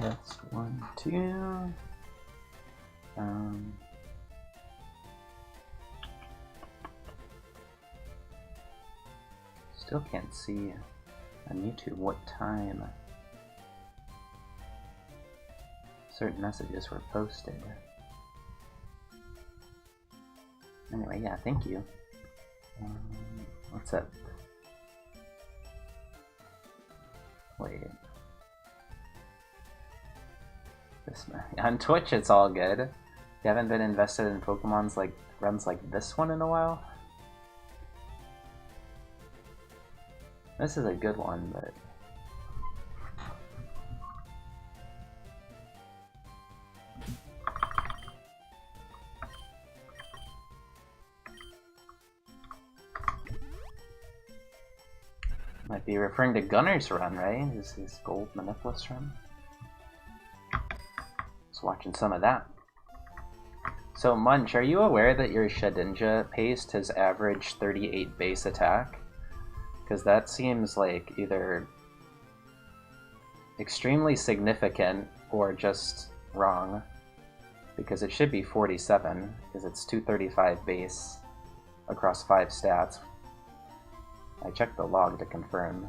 That's 1, 2. Still can't see on YouTube what time certain messages were posted. Anyway, yeah, thank you. What's up? Wait. On Twitch, it's all good. You haven't been invested in Pokemon's like runs like this one in a while? This is a good one, but might be referring to Gunner's run, right? His gold Manipulus run. Just watching some of that. So Munch, are you aware that your Shedinja paste has averaged 38 base attack? Because that seems like either extremely significant or just wrong. Because it should be 47, because it's 235 base across 5 stats. I checked the log to confirm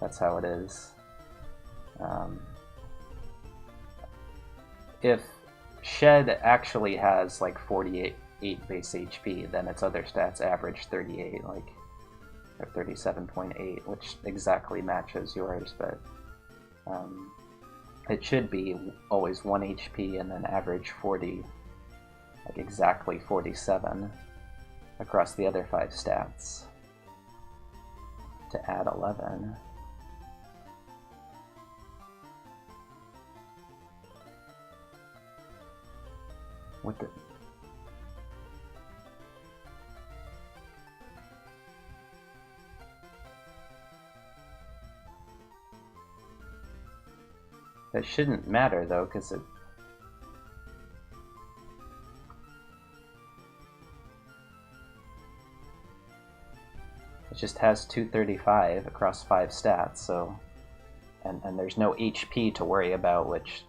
that's how it is. If Shed actually has like 48 base HP, then its other stats average 38, like, or 37.8, which exactly matches yours, but it should be always 1 HP and then average 40, like exactly 47 across the other 5 stats to add 11. What the... That shouldn't matter though, because it... It just has 235 across 5 stats, so... And there's no HP to worry about, which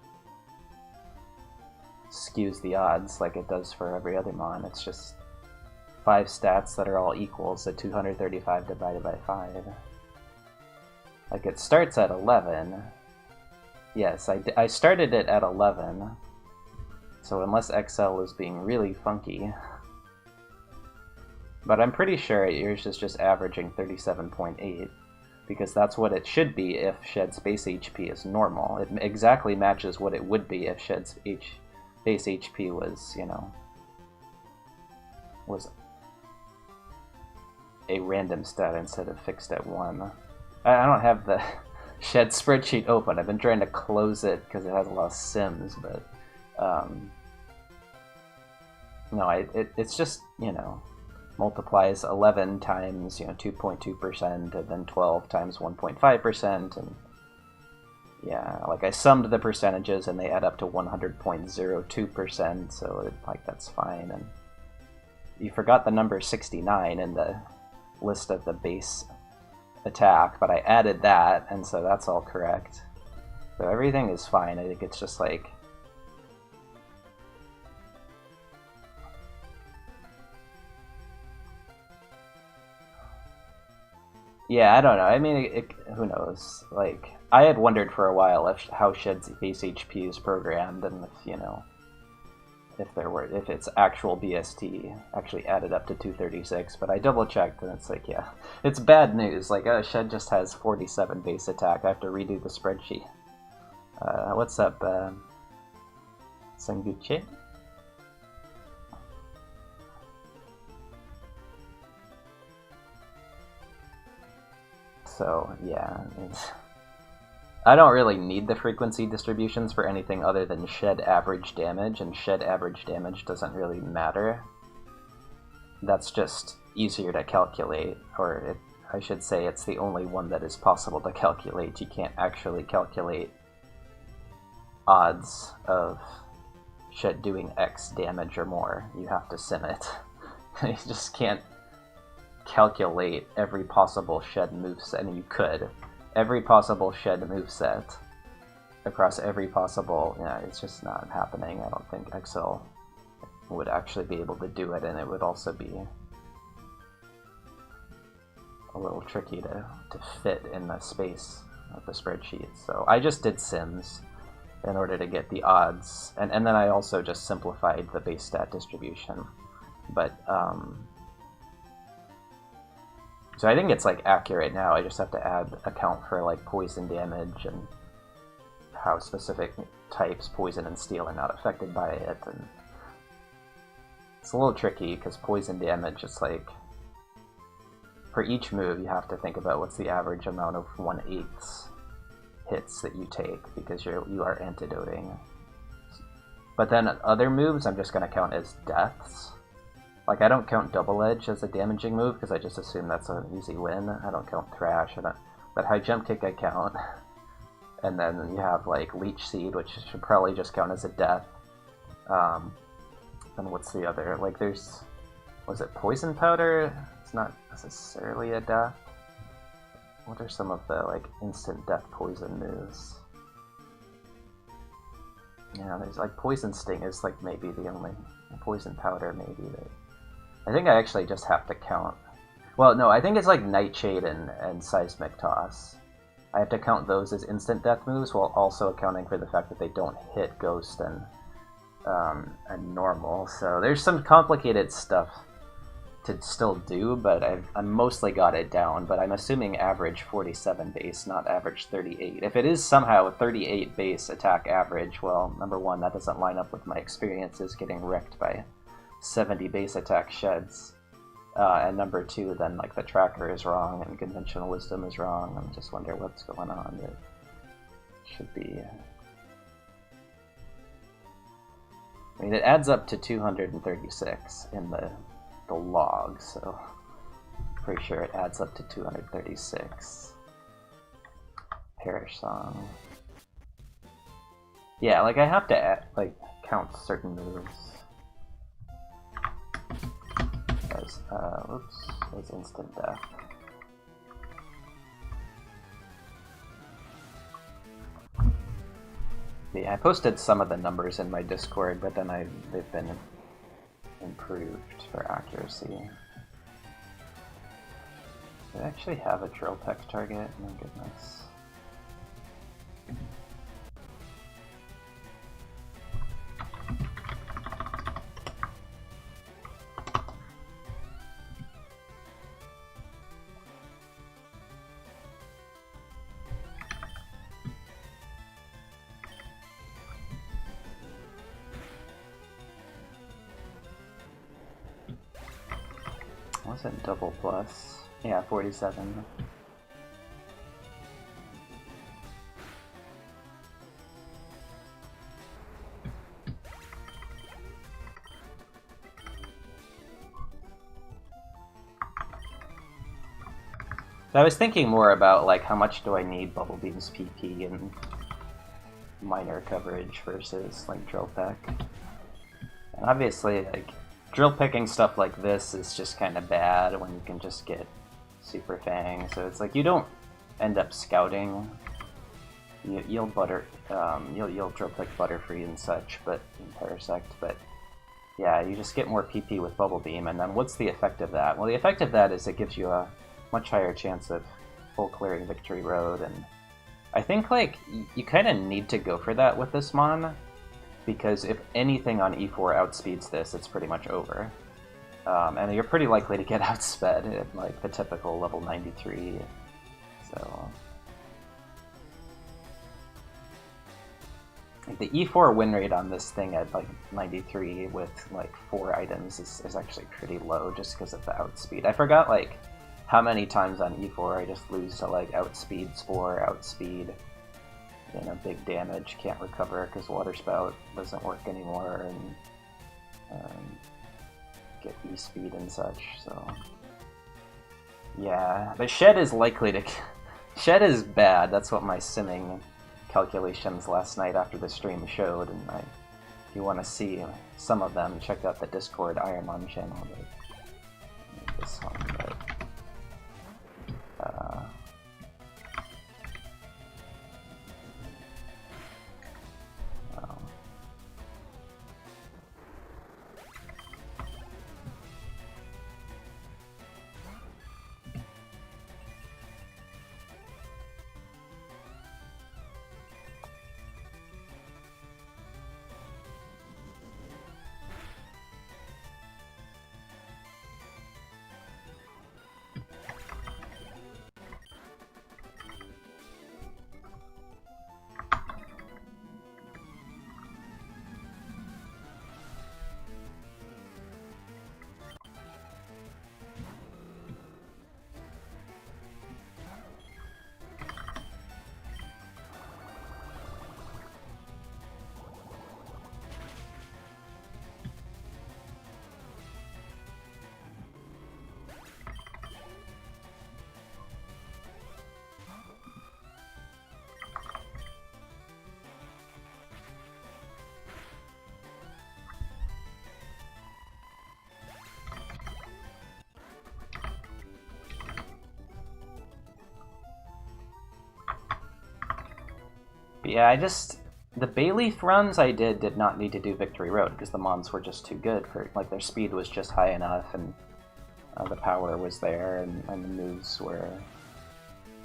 skews the odds like it does for every other mon. It's just 5 stats that are all equal, so 235 divided by 5. Like, it starts at 11. Yes, I started it at 11, so unless XL is being really funky. But I'm pretty sure yours is just averaging 37.8, because that's what it should be if Shed's base HP is normal. It exactly matches what it would be if Shed's base HP was, you know, was a random stat instead of fixed at 1. I don't have the Shed spreadsheet open. I've been trying to close it because it has a lot of sims, but no, it's just, you know, multiplies 11 times, you know, 2.2% and then 12 times 1.5%, and yeah, like I summed the percentages and they add up to 100.02%, so like that's fine. And you forgot the number 69 in the list of the base attack, but I added that, and so that's all correct. So everything is fine. I think it's just like... Yeah, I don't know. I mean, who knows? Like, I had wondered for a while how Shed's base HP is programmed, and if, you know, if its actual BST actually added up to 236, but I double checked and it's like, yeah, it's bad news. Like, Shed just has 47 base attack. I have to redo the spreadsheet. What's up, Sanguche? So, yeah, I don't really need the frequency distributions for anything other than Shed average damage, and Shed average damage doesn't really matter. That's just easier to calculate, or I should say it's the only one that is possible to calculate. You can't actually calculate odds of Shed doing X damage or more. You have to sim it. You just can't calculate every possible Shed moveset, and you could. Every possible Shed moveset across every possible, yeah, it's just not happening. I don't think Excel would actually be able to do it, and it would also be a little tricky to fit in the space of the spreadsheet. So I just did sims in order to get the odds, and then I also just simplified the base stat distribution. But so I think it's like accurate now. I just have to account for like poison damage and how specific types, poison and steel, are not affected by it. And it's a little tricky because poison damage, it's like for each move you have to think about what's the average amount of 1/8 hits that you take, because you are antidoting. But then other moves I'm just going to count as deaths. Like, I don't count Double Edge as a damaging move because I just assume that's an easy win. I don't count Thrash, but High Jump Kick I count. And then you have like Leech Seed, which should probably just count as a death. And what's the other? Like, was it Poison Powder? It's not necessarily a death. What are some of the like instant death poison moves? Yeah, there's like Poison Sting is like maybe the only Poison Powder maybe that. I think I actually just have to count. Well, no, I think it's like Nightshade and Seismic Toss. I have to count those as instant death moves while also accounting for the fact that they don't hit Ghost and normal. So there's some complicated stuff to still do, but I mostly got it down. But I'm assuming average 47 base, not average 38. If it is somehow a 38 base attack average, well, number one, that doesn't line up with my experiences getting wrecked by 70 base attack sheds. And number two, then like the tracker is wrong and conventional wisdom is wrong. I'm just wondering what's going on. It should be. I mean, it adds up to 236 in the log, so I'm pretty sure it adds up to 236. Perish Song. Yeah, like I have to count certain moves as instant death. Yeah, I posted some of the numbers in my Discord, but then they've been improved for accuracy. Do I actually have a drill peck target? My goodness. Was it double plus? Yeah, 47. I was thinking more about like how much do I need Bubble Beam's PP and minor coverage versus like drill peck. And obviously, like, drill picking stuff like this is just kind of bad when you can just get Super Fang. So it's like you don't end up scouting. You'll drill pick Butterfree and such, but in Parasect. But yeah, you just get more PP with Bubble Beam. And then what's the effect of that? Well, the effect of that is it gives you a much higher chance of full clearing Victory Road. And I think like you kind of need to go for that with this Mon. Because if anything on E4 outspeeds this, it's pretty much over. And you're pretty likely to get outsped at like the typical level 93. So like, the E4 win rate on this thing at like 93 with like 4 items is actually pretty low just because of the outspeed. I forgot like how many times on E4 I just lose to like outspeed Spore, outspeed, you know, big damage, can't recover because Water Spout doesn't work anymore, and get E-speed and such, so. Yeah, but Shed is likely to... Shed is bad, that's what my simming calculations last night after the stream showed, and if you want to see some of them, check out the Discord IronMON channel. But this one, but... But yeah, the Bayleaf runs I did not need to do Victory Road because the Mons were just too good for, like, their speed was just high enough and the power was there and the moves were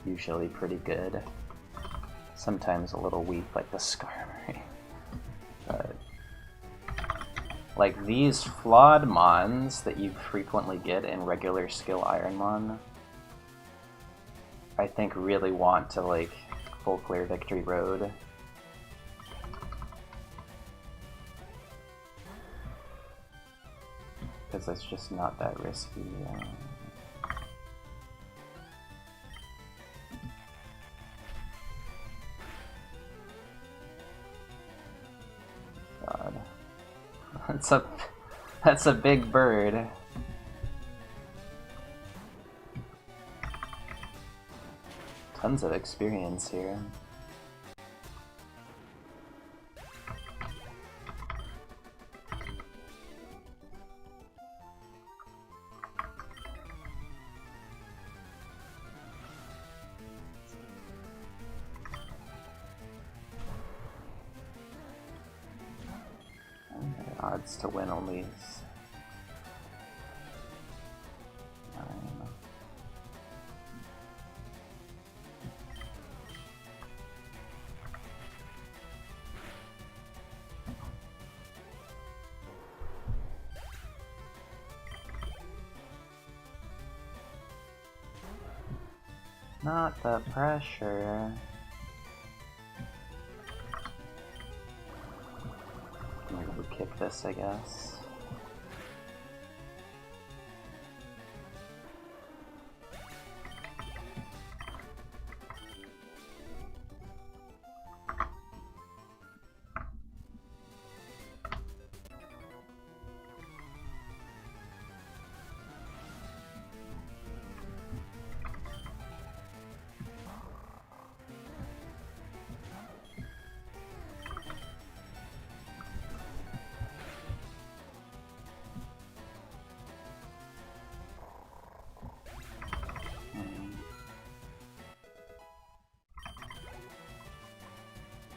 usually pretty good. Sometimes a little weak, like the Skarmory. But like these flawed Mons that you frequently get in regular skill IronMON, I think really want to like full clear Victory Road. Because it's just not that risky. God. That's a big bird. Tons of experience here. Odds to win only 9. Not the pressure. I'm gonna kick this, I guess.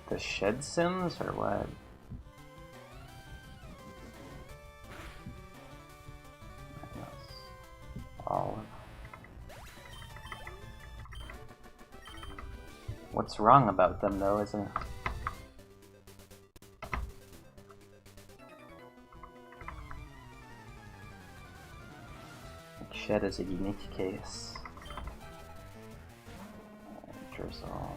The shed sims or what? All. What's wrong about them though, isn't it? Shed is a unique case. Drizzle.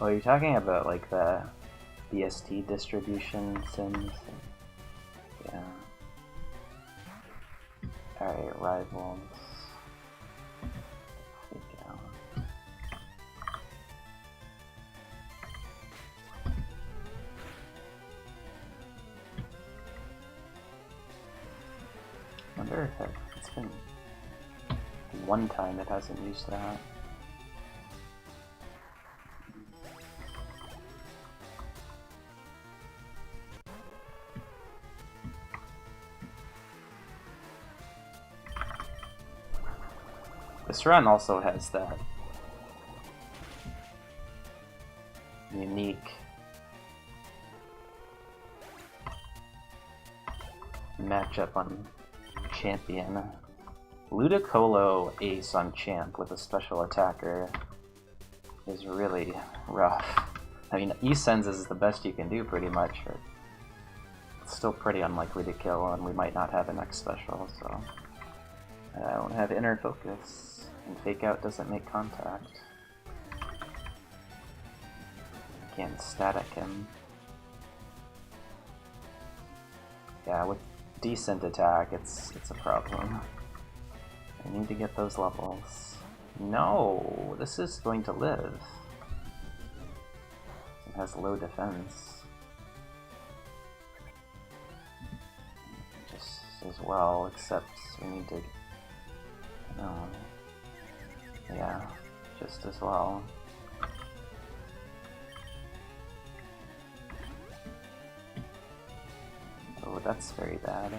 Oh, you're talking about like the BST distribution sims? Yeah. Alright, rivals. Fake out. Wonder if it's been one time it hasn't used that. This run also has that unique matchup on champion. Ludicolo ace on champ with a special attacker is really rough. I mean, E-Sens is the best you can do pretty much, but it's still pretty unlikely to kill, and we might not have a next special, so I don't have inner focus. And fake out doesn't make contact. Can't static him. Yeah, with decent attack, it's a problem. I need to get those levels. No, this is going to live. It has low defense. Just as well, except we need to. No. Yeah, just as well. Oh, That's very bad.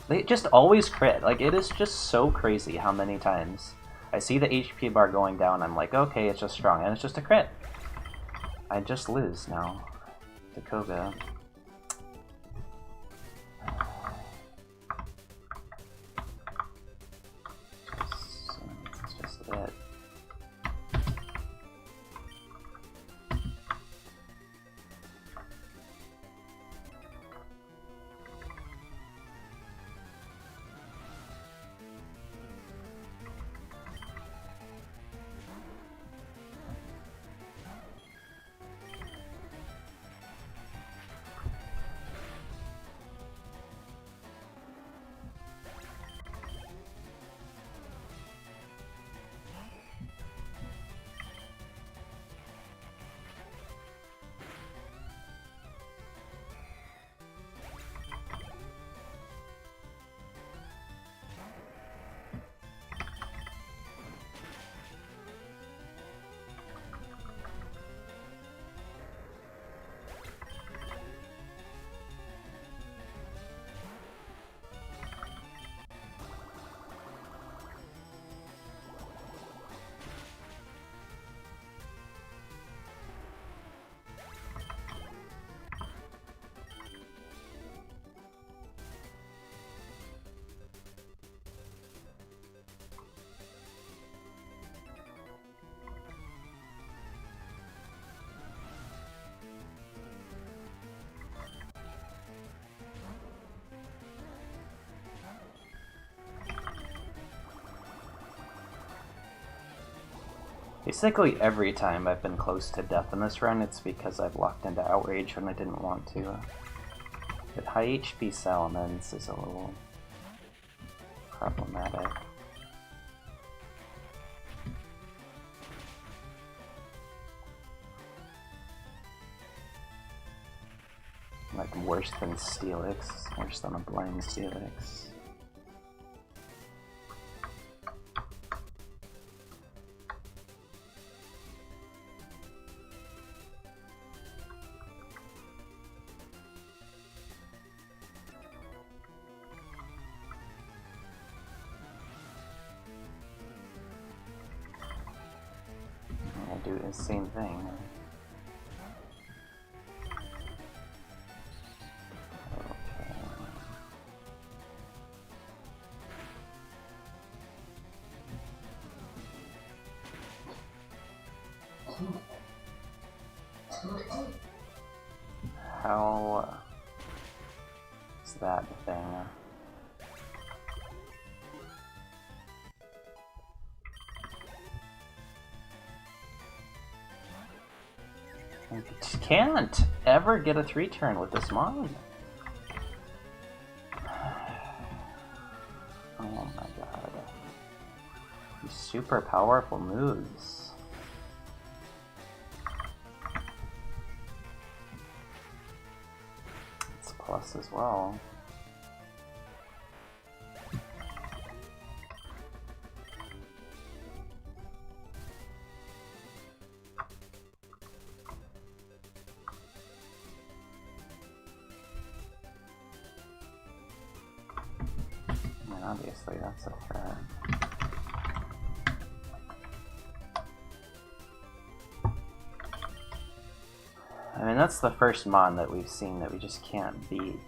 They just always crit. Like, it is just so crazy how many times I see the HP bar going down, I'm like, okay, it's just strong, and it's just a crit. I just lose now to Koga. That's just it. Basically every time I've been close to death in this run, it's because I've locked into Outrage when I didn't want to. But high HP Salamence is a little problematic. Like, worse than Steelix, worse than a blind Steelix. Do the same thing. Okay. How is that thing? I can't ever get a 3-turn with this Mon. Oh my god. These super powerful moves. It's plus as well. Obviously, that's a threat. I mean, that's the first Mon that we've seen that we just can't beat.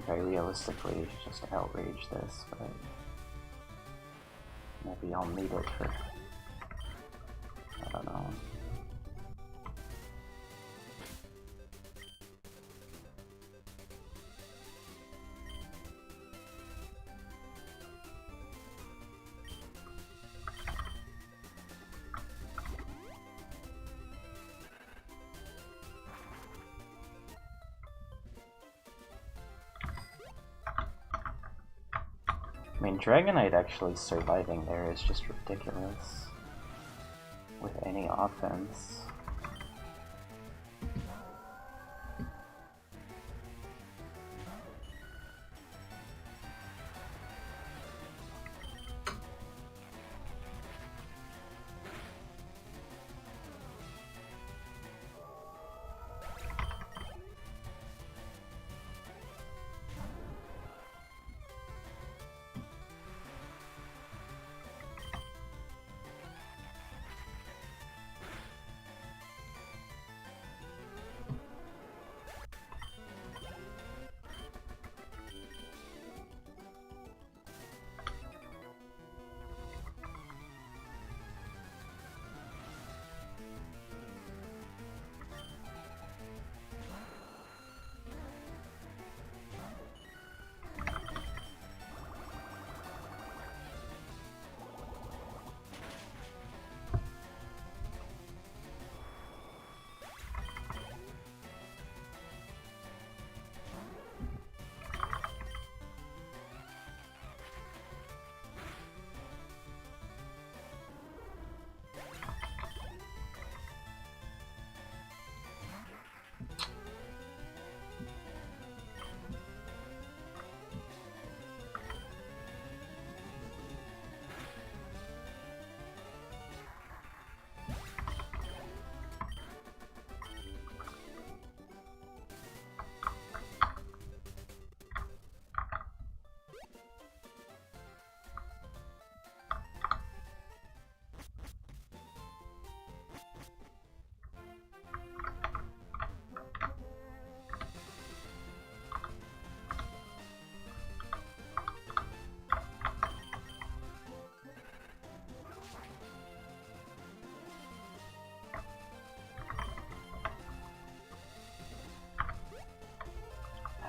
Okay, realistically, you should just outrage this, but maybe I'll need it for, I don't know. mean, Dragonite actually surviving there is just ridiculous with any offense.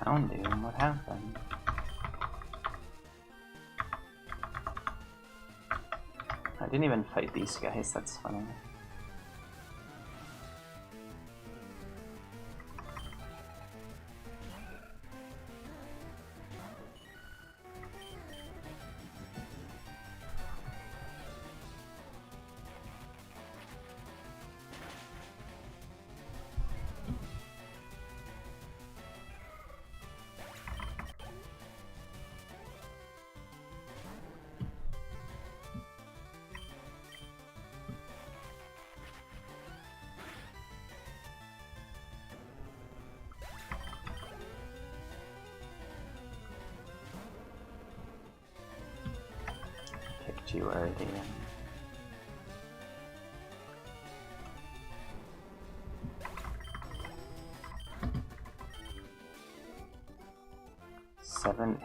Houndoom, what happened? I didn't even fight these guys, that's funny. You already in. Seven.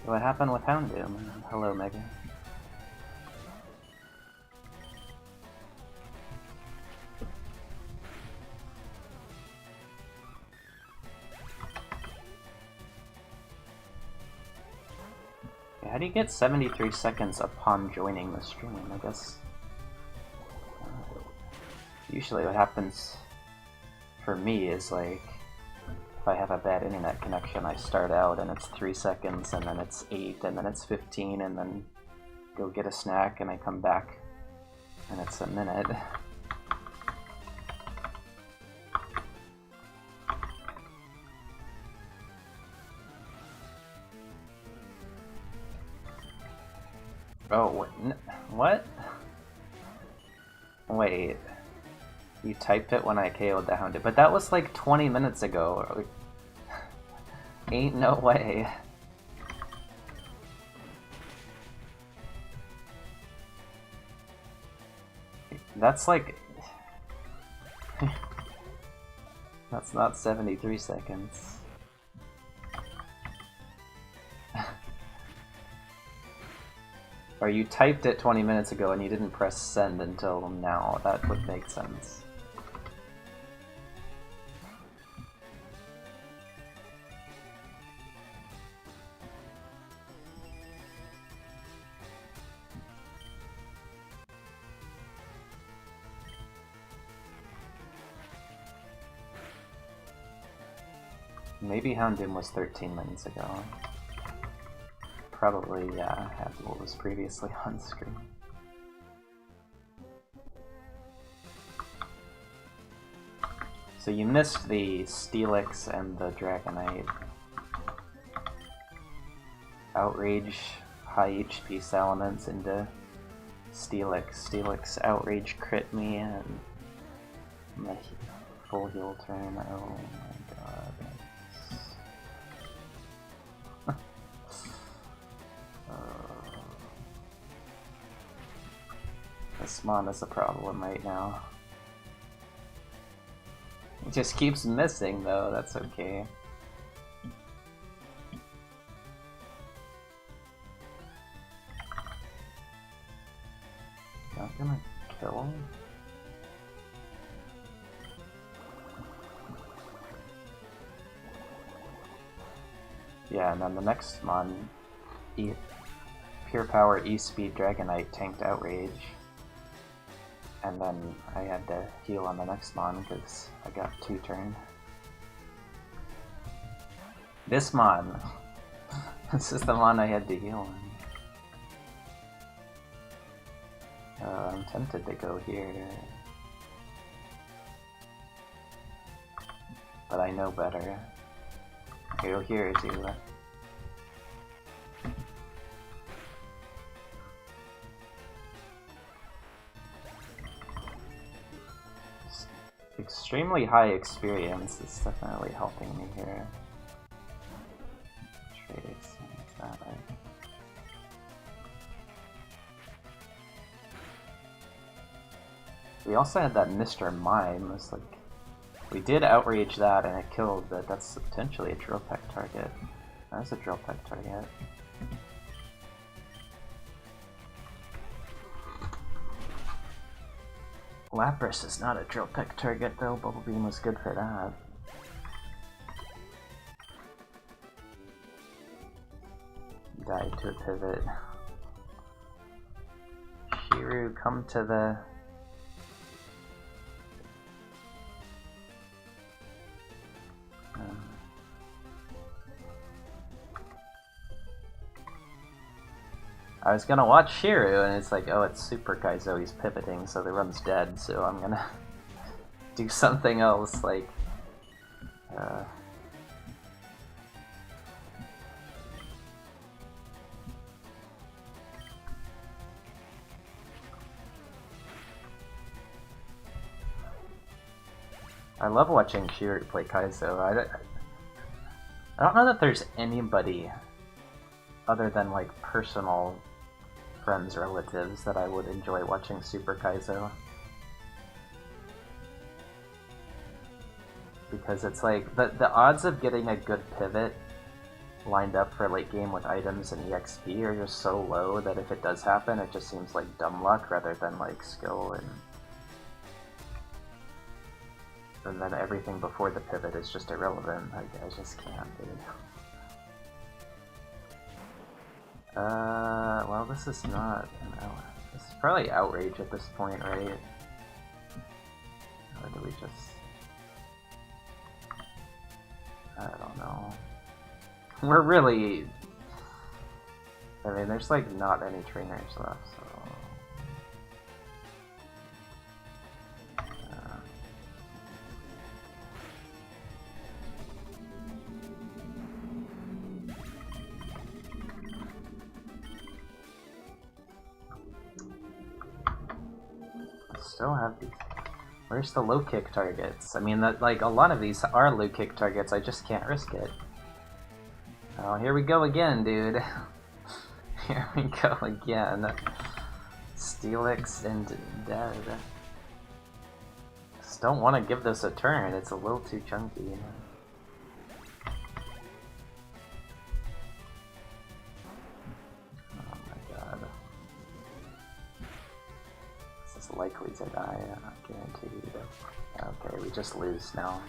What happened with Houndoom? Hello, Megan. How do you get 73 seconds upon joining the stream? I guess usually what happens for me is like if I have a bad internet connection, I start out and it's 3 seconds, and then it's 8, and then it's 15, and then go get a snack, and I come back and it's a minute. Oh, what? Wait. You typed it when I KO'd the Hounded, but that was like 20 minutes ago. Ain't no way. That's like... That's not 73 seconds. Or you typed it 20 minutes ago and you didn't press send until now. That would make sense. Maybe Houndoom was 13 minutes ago. Probably, yeah, had what was previously on screen. So you missed the Steelix and the Dragonite. Outrage high HP Salamence into Steelix. Steelix Outrage crit me and my full heal turn. Oh my god. This Mon is a problem right now. It just keeps missing though, that's okay. Not gonna kill him? Yeah, and then the next Mon, Pure Power E-Speed Dragonite tanked Outrage. And then I had to heal on the next Mon because I got 2 turn. This Mon! This is the Mon I had to heal on. I'm tempted to go here. But I know better. Go here, Zula. Extremely high experience is definitely helping me here. Trace, what's that like? We also had that Mr. Mime. It's like we did outrage that and it killed, but that's potentially a Drill Peck target. That's a Drill Peck target. Lapras is not a Drill Peck target though, Bubble Beam was good for that. Died to a pivot. Shiru, come to the... I was gonna watch Shiru, and it's like, oh, it's Super Kaizo, he's pivoting, so the run's dead, so I'm gonna do something else, like... I love watching Shiru play Kaizo. I don't know that there's anybody other than, like, personal friends, relatives, that I would enjoy watching Super Kaizo. Because it's like, the odds of getting a good pivot lined up for late game with items and EXP are just so low that if it does happen, it just seems like dumb luck rather than like skill, and then everything before the pivot is just irrelevant. Like, I just can't, dude. Well, this is not an this is probably Outrage at this point, right? Or do we just... I don't know. We're really... I mean, there's like not any trainers left, so... Still have these. Where's the low kick targets? I mean, that, like, a lot of these are low kick targets, I just can't risk it. Oh, here we go again, dude. Here we go again. Steelix and Dead. Just don't want to give this a turn, it's a little too chunky. Likely to die, guaranteed. Okay, we just lose now.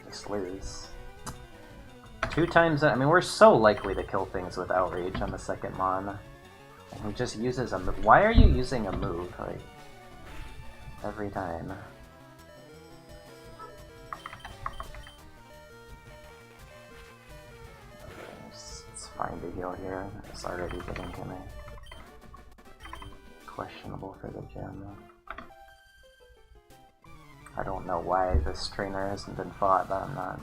Just lose. 2 times, I mean, we're so likely to kill things with Outrage on the second Mon. And he just uses a move. Why are you using a move, like, every time? fine to heal here. It's already getting kind of questionable for the gym. I don't know why this trainer hasn't been fought, but I'm not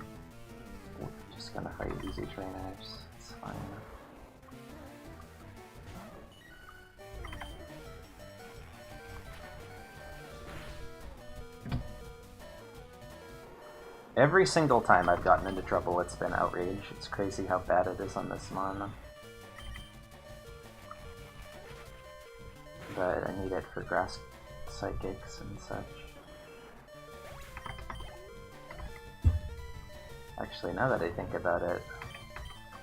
just gonna fight easy trainers. It's fine. Every single time I've gotten into trouble, it's been Outrage. It's crazy how bad it is on this mon. But I need it for grass psychics and such. Actually, now that I think about it,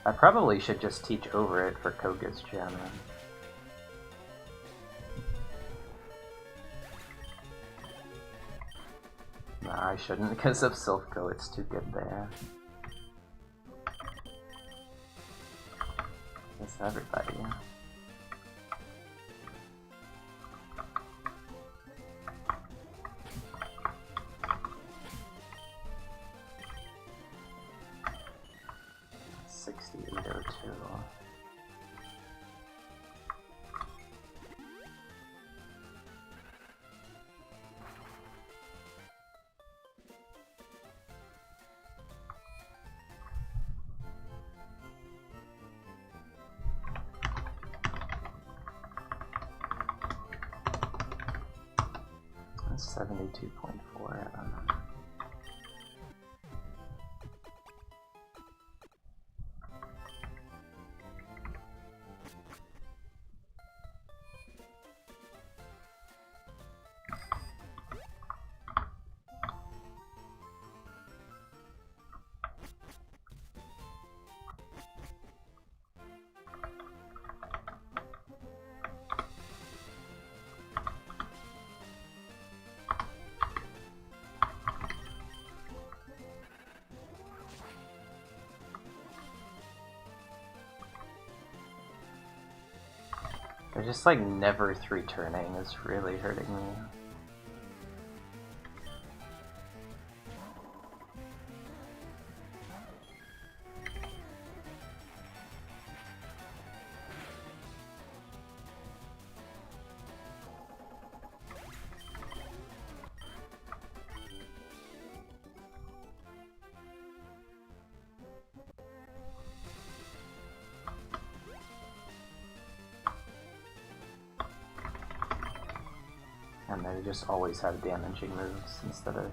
I probably should just teach over it for Koga's gem. Nah, I shouldn't because of Silphco, it's too good there. It's everybody. 6802. That's 72.4, I don't know. They're just like never 3-turning is really hurting me. And they just always have damaging moves instead of...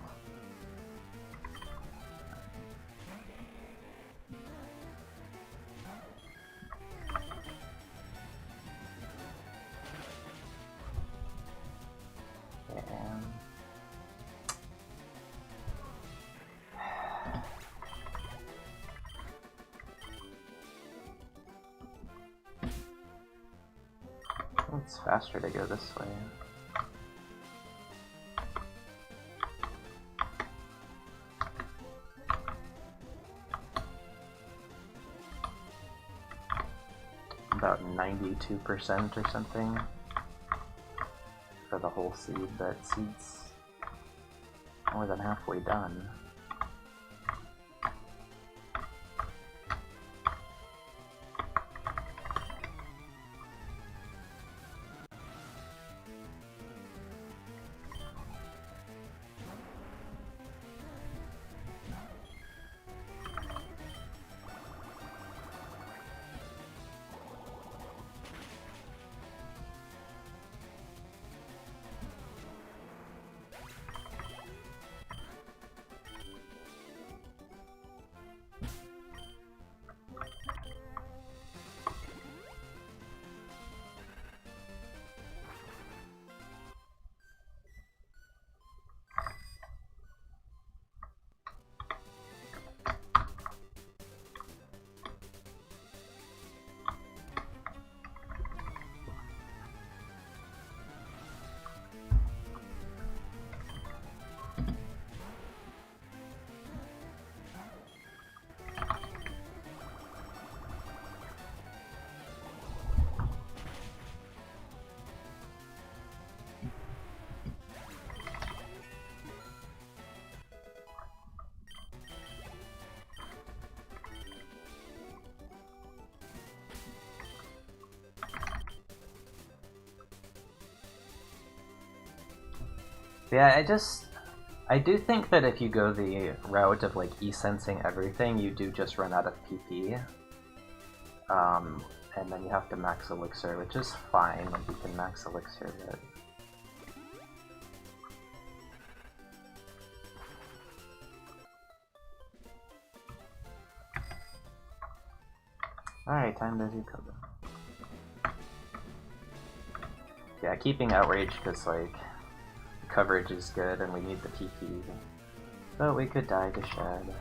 It's faster to go this way. About 92% or something for the whole seed, but seed's more than halfway done. Yeah, I do think that if you go the route of like e-sensing everything, you do just run out of PP. And then you have to max elixir, which is fine, like you can max elixir, but... Alright, time to do Koga. Yeah, keeping Outrage because, like, coverage is good and we need the PP. But we could die to Shed.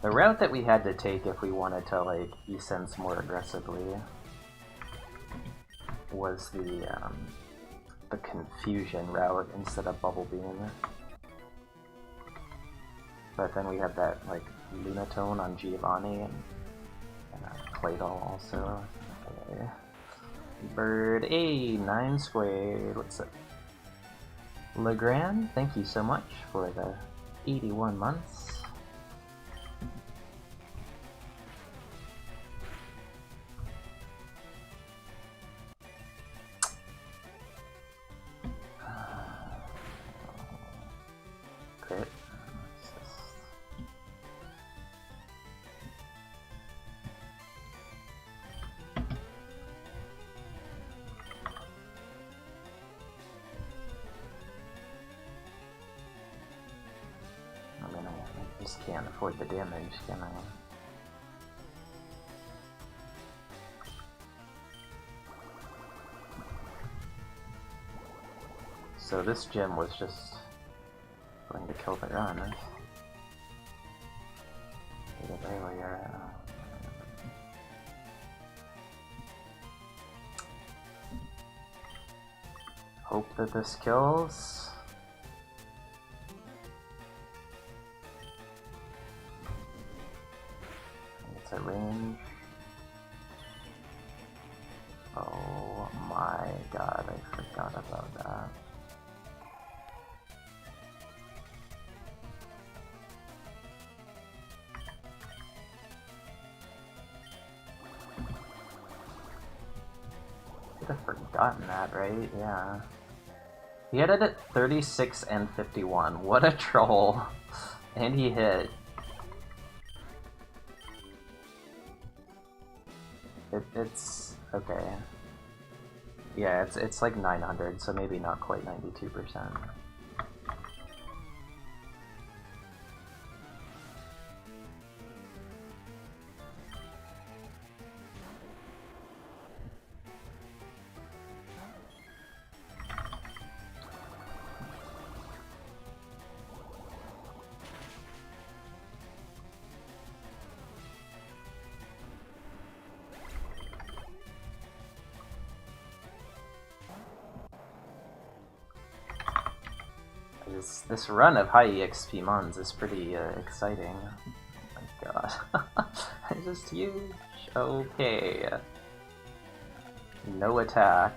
The route that we had to take if we wanted to, like, e-sense more aggressively was the confusion route instead of Bubble Beam. But then we had that, like, Lunatone on Giovanni and Claydol also. Okay. Bird, 9 squared, what's it? Legrand, thank you so much for the 81 months. Crit. I mean, I just can't afford the damage, can I? So this gym was just going to kill the run. Hope that this kills. It's a range. Oh my god, I forgot about that. I'd have forgotten that, right? Yeah. He hit it at 36 and 51. What a troll. And he hit. It's okay. Yeah, it's like 900, so maybe not quite 92%. This run of high EXP Mons is pretty exciting. Oh my god. It's just huge. Okay. No attack.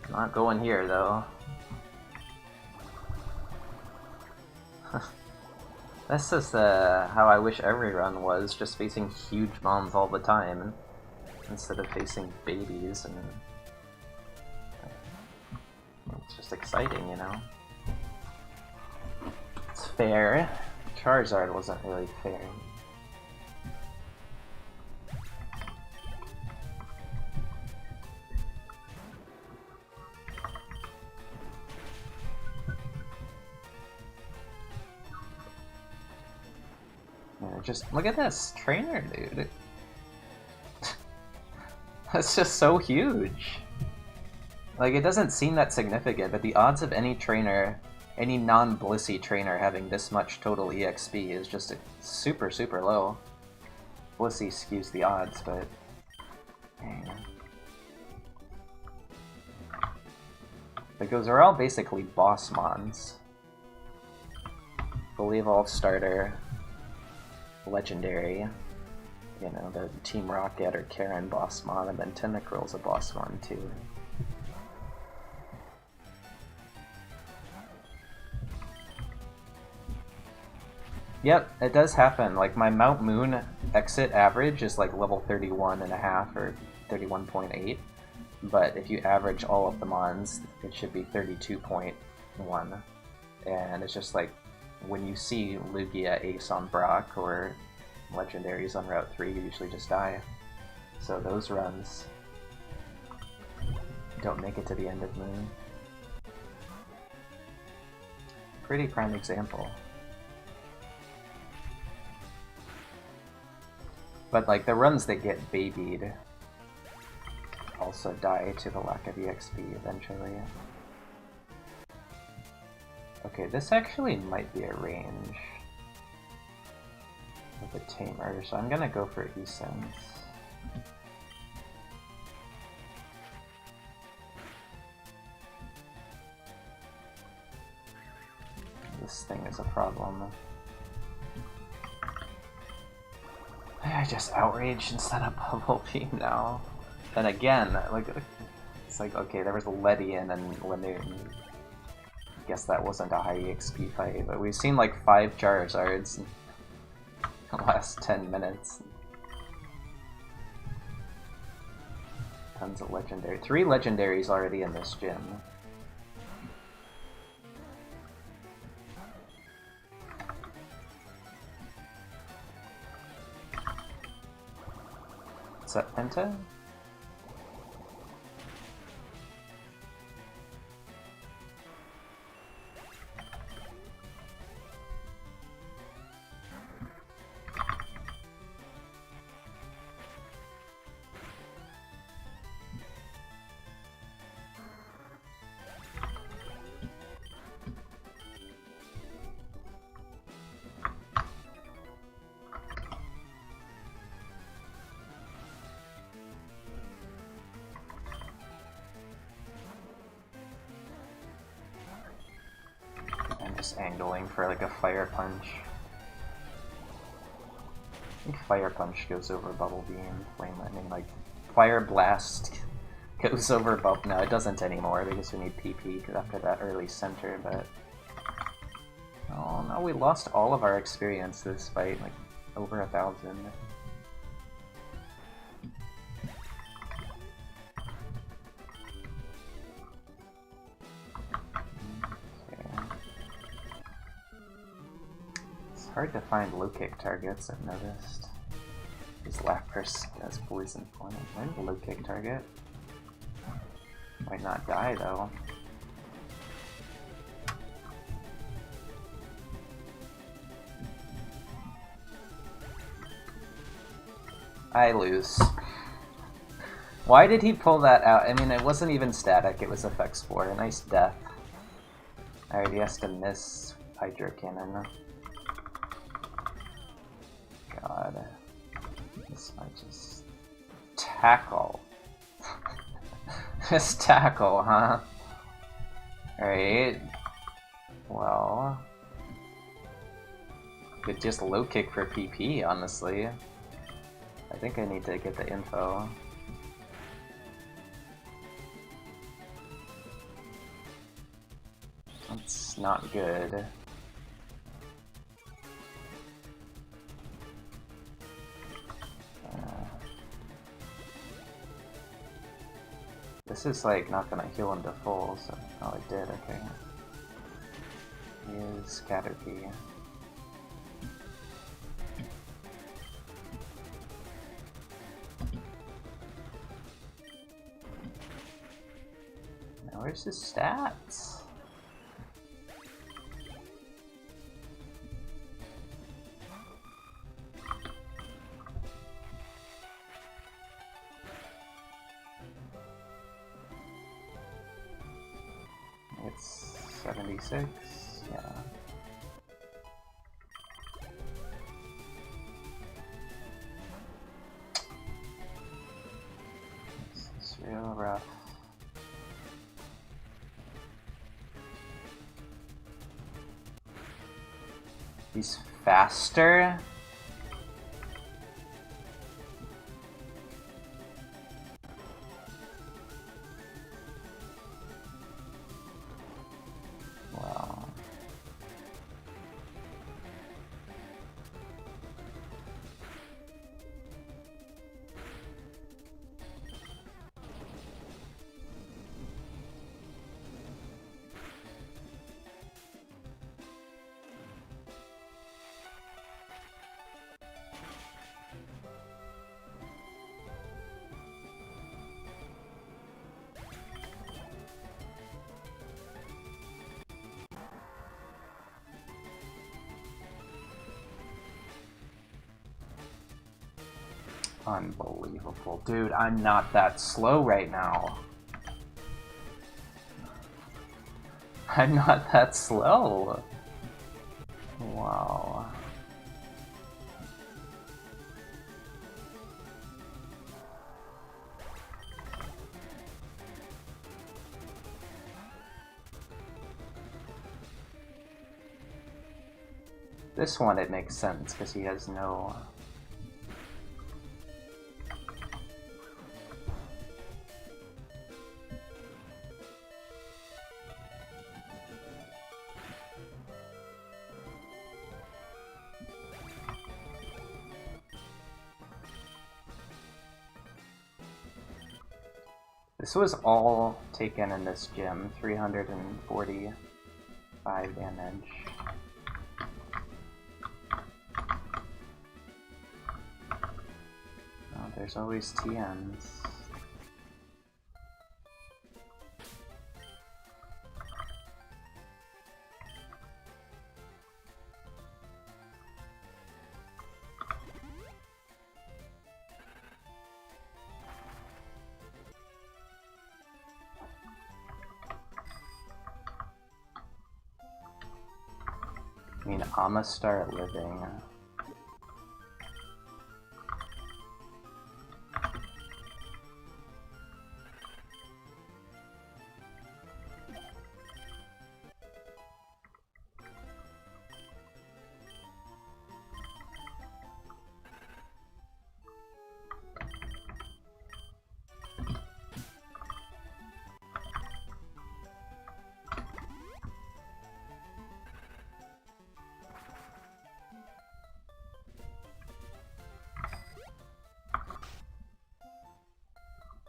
Not going here though. This is how I wish every run was, just facing huge Mons all the time, instead of facing babies and... It's just exciting, you know? It's fair. Charizard wasn't really fair. Yeah, just look at this trainer, dude. That's just so huge. Like, it doesn't seem that significant, but the odds of any trainer, any non-Blissey trainer having this much total EXP is just super, super low. Blissey skews the odds, but... Dang. Because they're all basically boss mons. Fully evolved starter, legendary, you know, the Team Rocket or Karen boss mon, and then Tentacruel's a boss mon too. Yep, it does happen. Like, my Mount Moon exit average is like level 31.5 or 31.8. But if you average all of the mons, it should be 32.1. And it's just like, when you see Lugia Ace on Brock or Legendaries on Route 3, you usually just die. So those runs don't make it to the end of Moon. Pretty prime example. But like, the runs that get babied also die to the lack of EXP eventually. Okay, this actually might be a range with a tamer, so I'm gonna go for Essence. This thing is a problem. I just outraged instead of Bubble Beam now. And again, like, it's like, okay, there was a Ledian and Linoon. I guess that wasn't a high EXP fight, but we've seen like 5 Charizards in the last 10 minutes. Tons of legendary. 3 legendaries already in this gym. Is that Penta? Just angling for like a Fire Punch. I think Fire Punch goes over Bubble Beam, Flame Lightning, like Fire Blast goes over Bubble. No, it doesn't anymore because we need PP after that early center, but oh no, we lost all of our experience this fight, like over 1,000. Hard to find low kick targets, I've noticed. This Lapras has poison point. Where's the low kick target? Might not die though. I lose. Why did he pull that out? I mean, it wasn't even static, it was FX Spore. Nice death. Alright, he has to miss Hydro Cannon. God. This might just tackle. Just tackle, huh? Alright. Well. Could just low kick for PP, honestly. I think I need to get the info. That's not good. This is like not gonna heal him to full, so oh it did, okay. Use Caterpie. Now where's his stats? It's 76, yeah. This is real rough. He's faster? Unbelievable. Dude, I'm not that slow right now. I'm not that slow. Wow. This one, it makes sense, because he has no... This was all taken in this gym, 345 damage. Oh, there's always TMs. I mean, I'ma start living.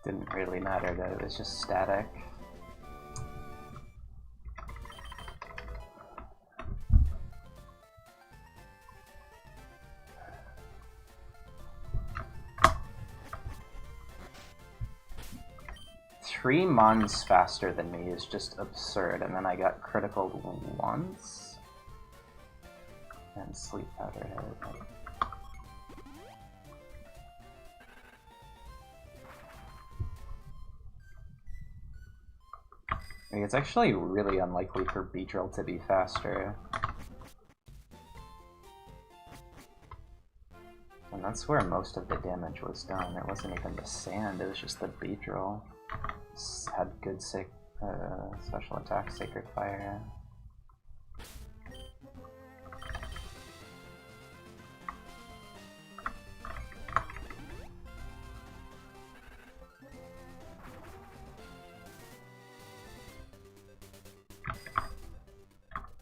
Didn't really matter though, it was just static. Three Mons faster than me is just absurd, and then I got critical once. And sleep powder hit. Like, it's actually really unlikely for Beedrill to be faster. And that's where most of the damage was done. It wasn't even the sand, it was just the Beedrill. Had good special attack, Sacred Fire.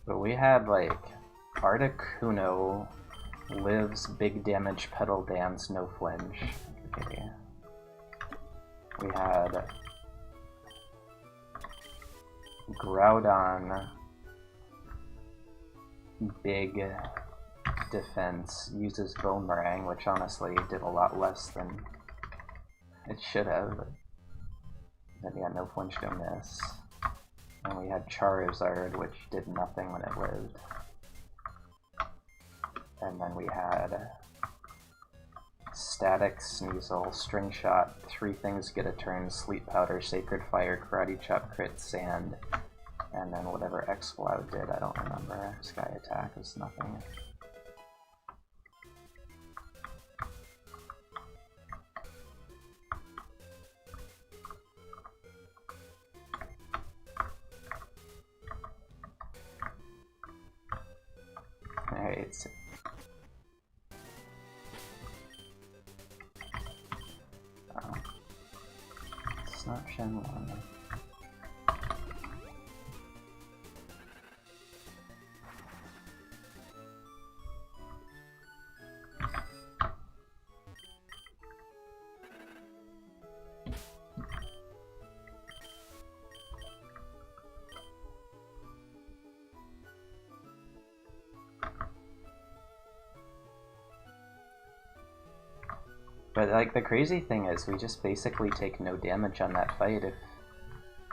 But we had like Articuno lives, big damage, pedal dance, no flinch. Okay. We had Groudon, big defense, uses Boomerang, which honestly did a lot less than it should have. Then we had no flinch, no miss. And we had Charizard, which did nothing when it lived. And then we had Static, Sneasel, String Shot, 3 things get a turn, Sleep Powder, Sacred Fire, Karate Chop, Crit, Sand, and then whatever Exploud did, I don't remember. Sky Attack was nothing. Alright, so it's not Shen 1. But like the crazy thing is we just basically take no damage on that fight if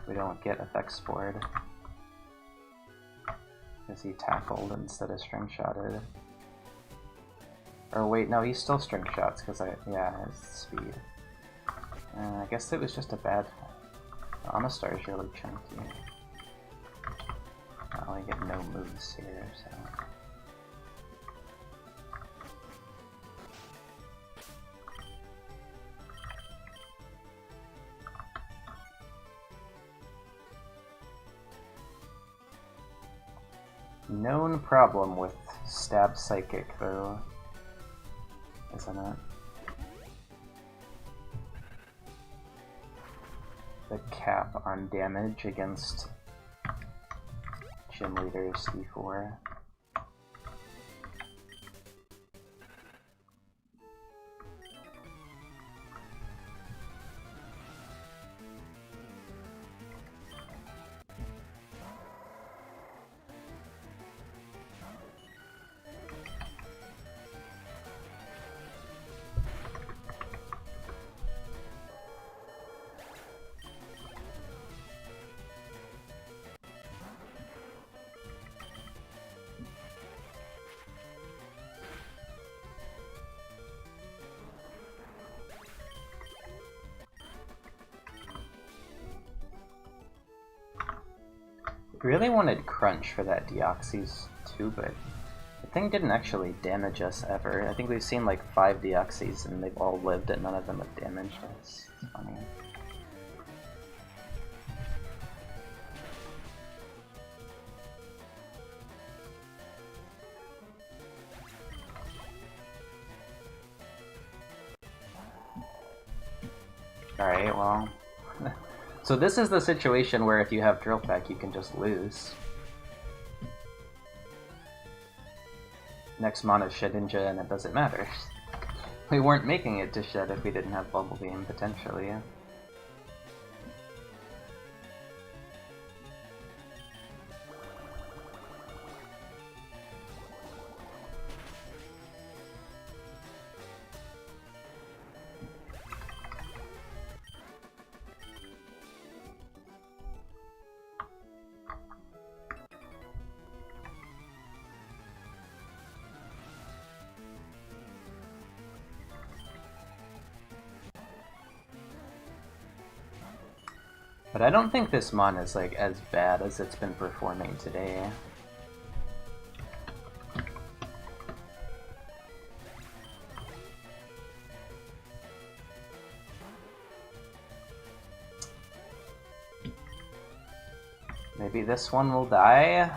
we don't get effects board. Because he tackled instead of string shotted. Or wait, no, he's still string shots, because yeah, his speed. I guess it was just a bad... Amistar is really chunky. I only get no moves here, so... Known problem with Stab Psychic, though, isn't it? The cap on damage against Gym Leader's D4. Really wanted Crunch for that Deoxys too, but the thing didn't actually damage us ever. I think we've seen like 5 Deoxys and they've all lived and none of them have damaged us. It's funny. Alright, well... So this is the situation where if you have Drill Peck, you can just lose. Next mon is Shedinja and it doesn't matter. We weren't making it to Shed if we didn't have Bubble Beam, potentially. But I don't think this mon is like as bad as it's been performing today. Maybe this one will die?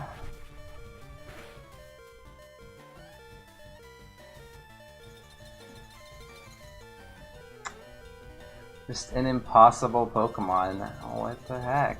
Just an impossible Pokemon. What the heck?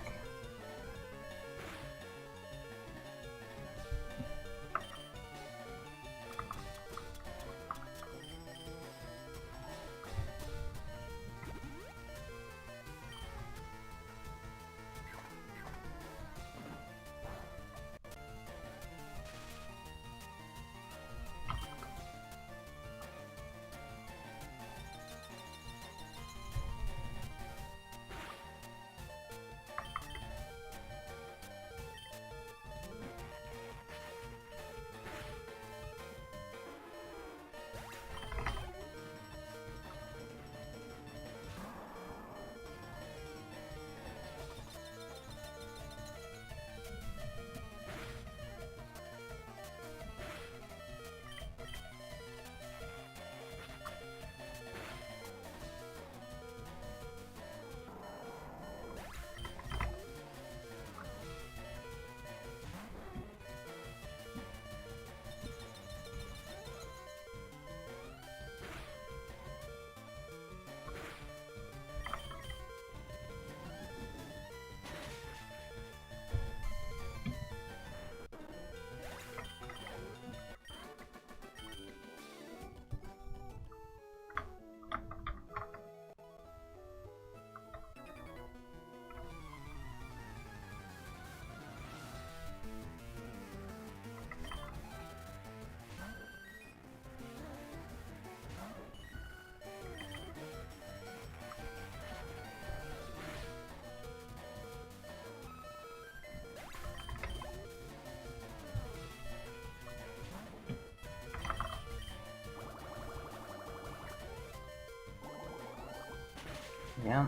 Yeah.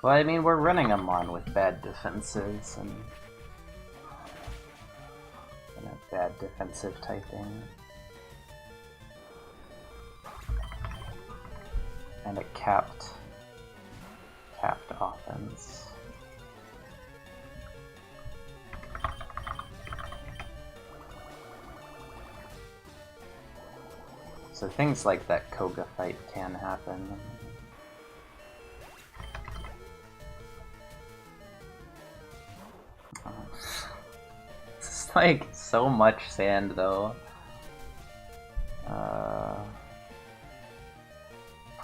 Well, I mean, we're running a mon with bad defenses and a bad defensive typing. And a capped offense. So things like that Koga fight can happen. It's like so much sand though.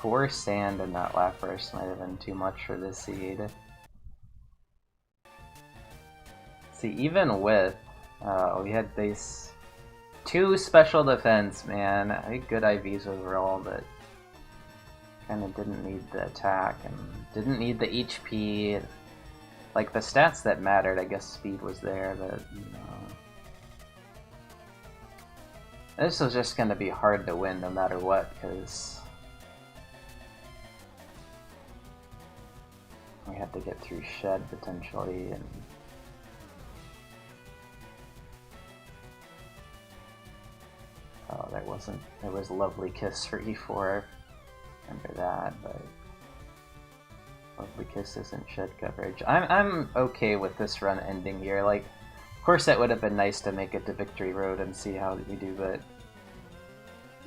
4 sand in that Lapras might have been too much for this seed. See, even with we had base 2 special defense, man. I think good IVs overall, but kind of didn't need the attack and didn't need the HP. Like the stats that mattered, I guess speed was there, but you know, this was just gonna be hard to win no matter what, because we had to get through Shed potentially, and oh, there was Lovely Kiss for E4. Remember that, but Lovely Kiss isn't Shed coverage. I'm okay with this run ending here. Like, of course it would have been nice to make it to Victory Road and see how we do, but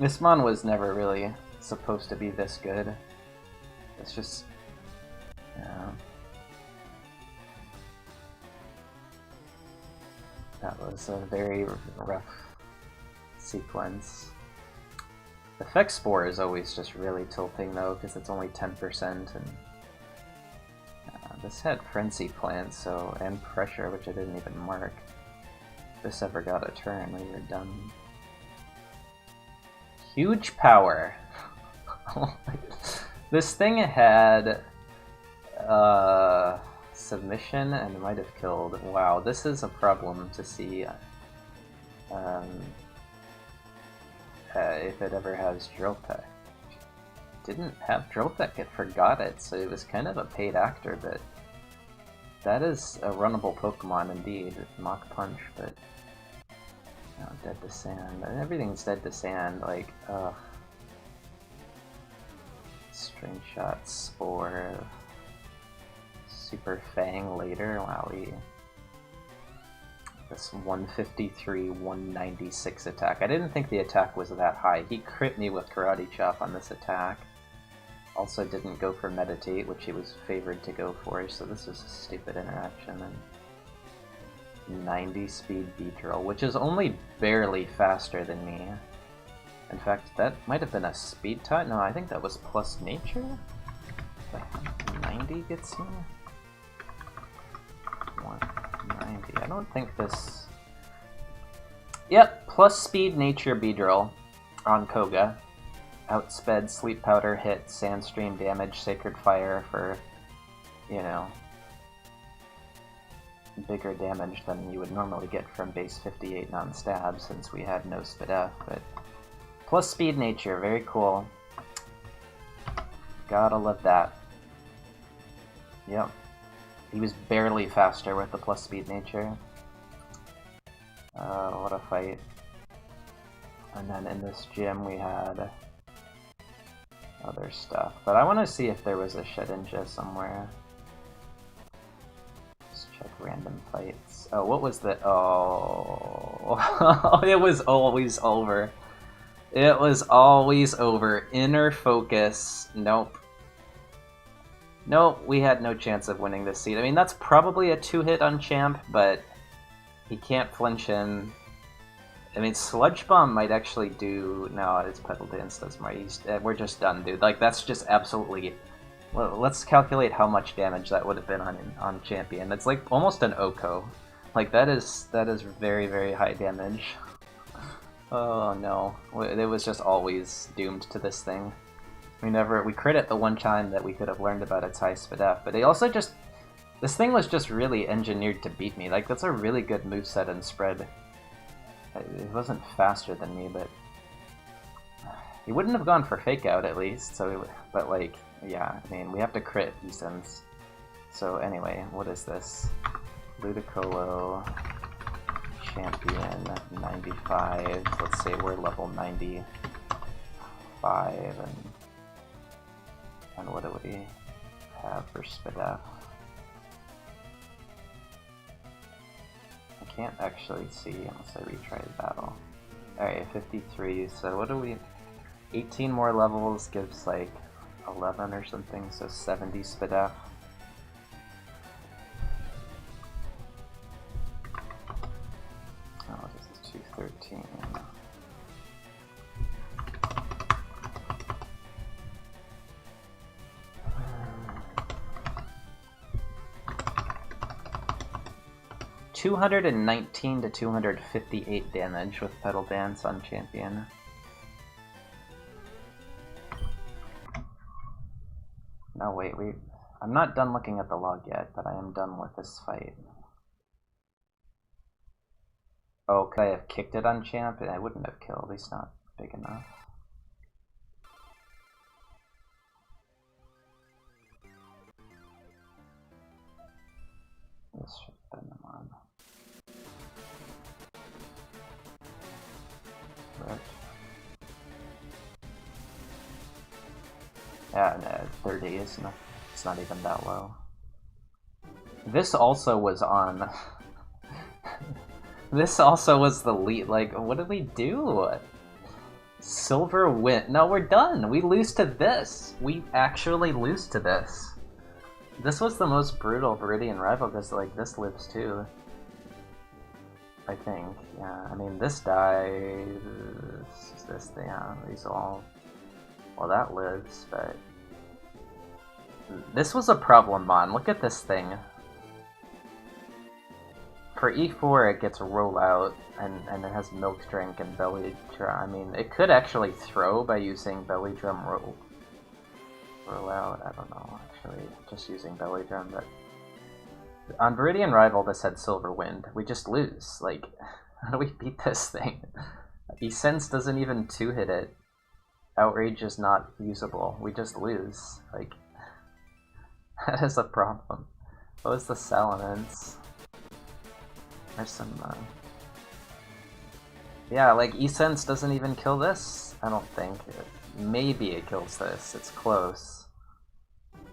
this mon was never really supposed to be this good. It's just, yeah. That was a very rough sequence. Effect Spore is always just really tilting though, because it's only 10%, and this had Frenzy Plant, so, and Pressure, which I didn't even mark. If this ever got a turn, we were done. Huge power! This thing had submission and might have killed. Wow, this is a problem to see if it ever has Drill Peck. Didn't have Drill Peck, it forgot it, so it was kind of a paid actor, but that is a runnable Pokemon indeed. Mach Punch, but no, dead to sand. Everything's dead to sand, like, ugh. String Shot, Spore, Super Fang later, wowie. This 153, 196 attack. I didn't think the attack was that high. He crit me with Karate Chop on this attack. Also didn't go for Meditate, which he was favored to go for, so this is a stupid interaction. And 90 speed Beedrill, which is only barely faster than me. In fact, that might have been a speed type. No, I think that was plus nature? 90 gets me? 190. I don't think this... Yep, plus speed nature Beedrill on Koga. Outsped, Sleep Powder, hit, Sandstream damage, Sacred Fire for, you know, bigger damage than you would normally get from base 58 non-stab, since we had no Spidef, but plus speed nature, very cool. Gotta love that. Yep. He was barely faster with the plus speed nature. What a fight. And then in this gym we had other stuff, but I want to see if there was a Shedinja somewhere. Just check random fights. Oh, what was the... Oh... It was always over. It was always over. Inner Focus. Nope. No, we had no chance of winning this seed. I mean, that's probably a 2-hit on Champ, but he can't flinch in. I mean, Sludge Bomb might actually do... No, it's Petal Dance does more. We're just done, dude. Like, that's just absolutely... Well, let's calculate how much damage that would have been on Champion. It's like almost an Oko. Like, that is very, very high damage. Oh, no. It was just always doomed to this thing. We crit it the one time that we could have learned about its high SPDF, but they also just... This thing was just really engineered to beat me. Like, that's a really good moveset and spread. It wasn't faster than me, but... He wouldn't have gone for Fake Out, at least, so... But, like, yeah, I mean, we have to crit Esense. So, anyway, what is this? Ludicolo... Champion 95. Let's say we're level 95, and what do we have for SPDF? I can't actually see unless I retry the battle. Alright, 53, so what do we... 18 more levels gives like 11 or something, so 70 SPDF. Oh, this is 213. $219 to 258 damage with Petal Dance on Champion. No, wait, I'm not done looking at the log yet, but I am done with this fight. Oh, could I have kicked it on Champ? I wouldn't have killed, he's not big enough. This should have been them on. Right. Yeah, no, 30 is not, it's not even that low. This also was on... This also was the lead, like, what did we do? Silver win. No, we're done! We lose to this! We actually lose to this. This was the most brutal Viridian rival, because, like, this lives too. I think, yeah. I mean, this dies... This, yeah, these all... Well, that lives, but... This was a problem, Mon. Look at this thing. For E4, it gets roll out, and it has Milk Drink and Belly Drum. I mean, it could actually throw by using Belly Drum roll out. I don't know, actually, just using Belly Drum, but... On Viridian Rival, this had Silver Wind. We just lose. Like, how do we beat this thing? Esense doesn't even 2-hit it. Outrage is not usable. We just lose. Like, that is a problem. What was the Salamence? There's some, yeah, like, Esense doesn't even kill this, I don't think. Maybe it kills this, it's close.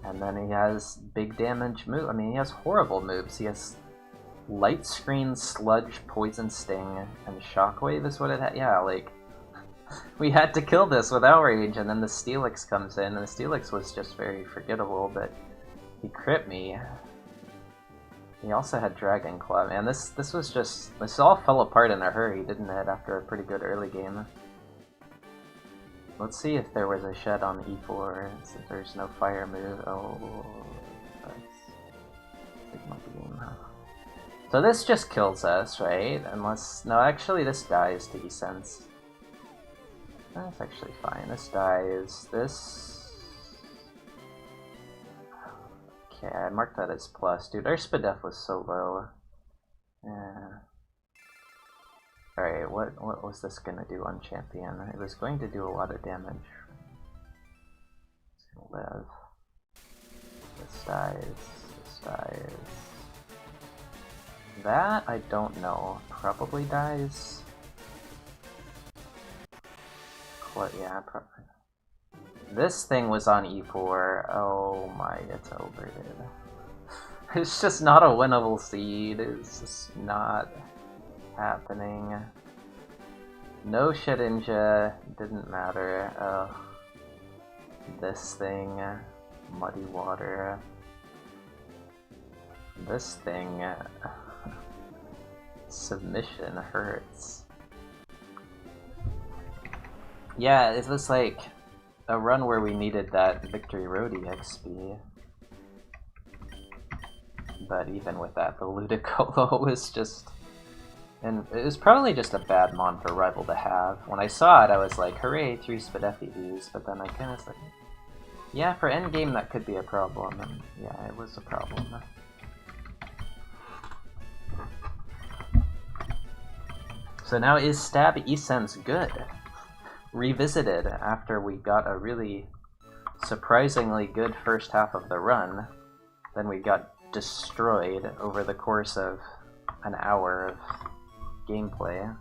And then he has big damage move. I mean, he has horrible moves. He has Light Screen, Sludge, Poison Sting, and Shockwave is what it had. Yeah, like, we had to kill this with Outrage, and then the Steelix comes in, and the Steelix was just very forgettable, but he crit me. He also had Dragon Claw. Man, this was just... This all fell apart in a hurry, didn't it, after a pretty good early game. Let's see if there was a shed on E4, since there's no fire move. Oh, that's Sigma Beam. So this just kills us, right? Unless... No, actually this dies to Esense. That's actually fine. This dies. This... Okay, I marked that as plus. Dude, our SPDF was so low. Yeah. Alright, what was this gonna do on Champion? It was going to do a lot of damage. It's gonna live. This dies. This dies. That, I don't know. Probably dies. Yeah, probably. This thing was on E4. Oh my, it's over, dude. It's just not a winnable seed. It's just not happening. No Shedinja. Didn't matter. This thing. Muddy water. This thing... submission hurts. Yeah, it was like a run where we needed that Victory Road EXP. But even with that, the Ludicolo was just... And it was probably just a bad mon for Rival to have. When I saw it, I was like, hooray, 3 Spadeffi views, but then I kind of was like, yeah, for endgame that could be a problem, and yeah, it was a problem. So now is Stab eSense good? Revisited after we got a really surprisingly good first half of the run, then we got destroyed over the course of an hour of gameplay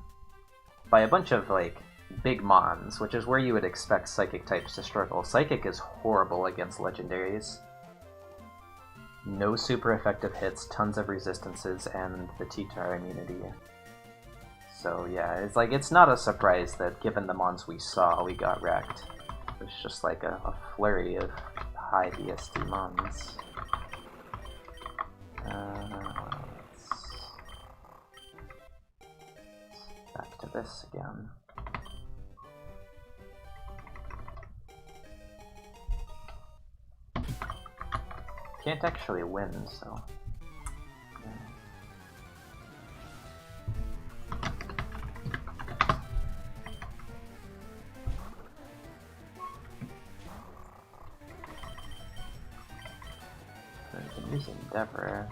by a bunch of like big mons, which is where you would expect Psychic types to struggle. Psychic is horrible against legendaries. No super effective hits, tons of resistances, and the T-Tar immunity. So yeah, it's like it's not a surprise that given the mons we saw, we got wrecked. It's just like a flurry of high BST mons. Back to this again. Can't actually win, so... I can use Endeavor.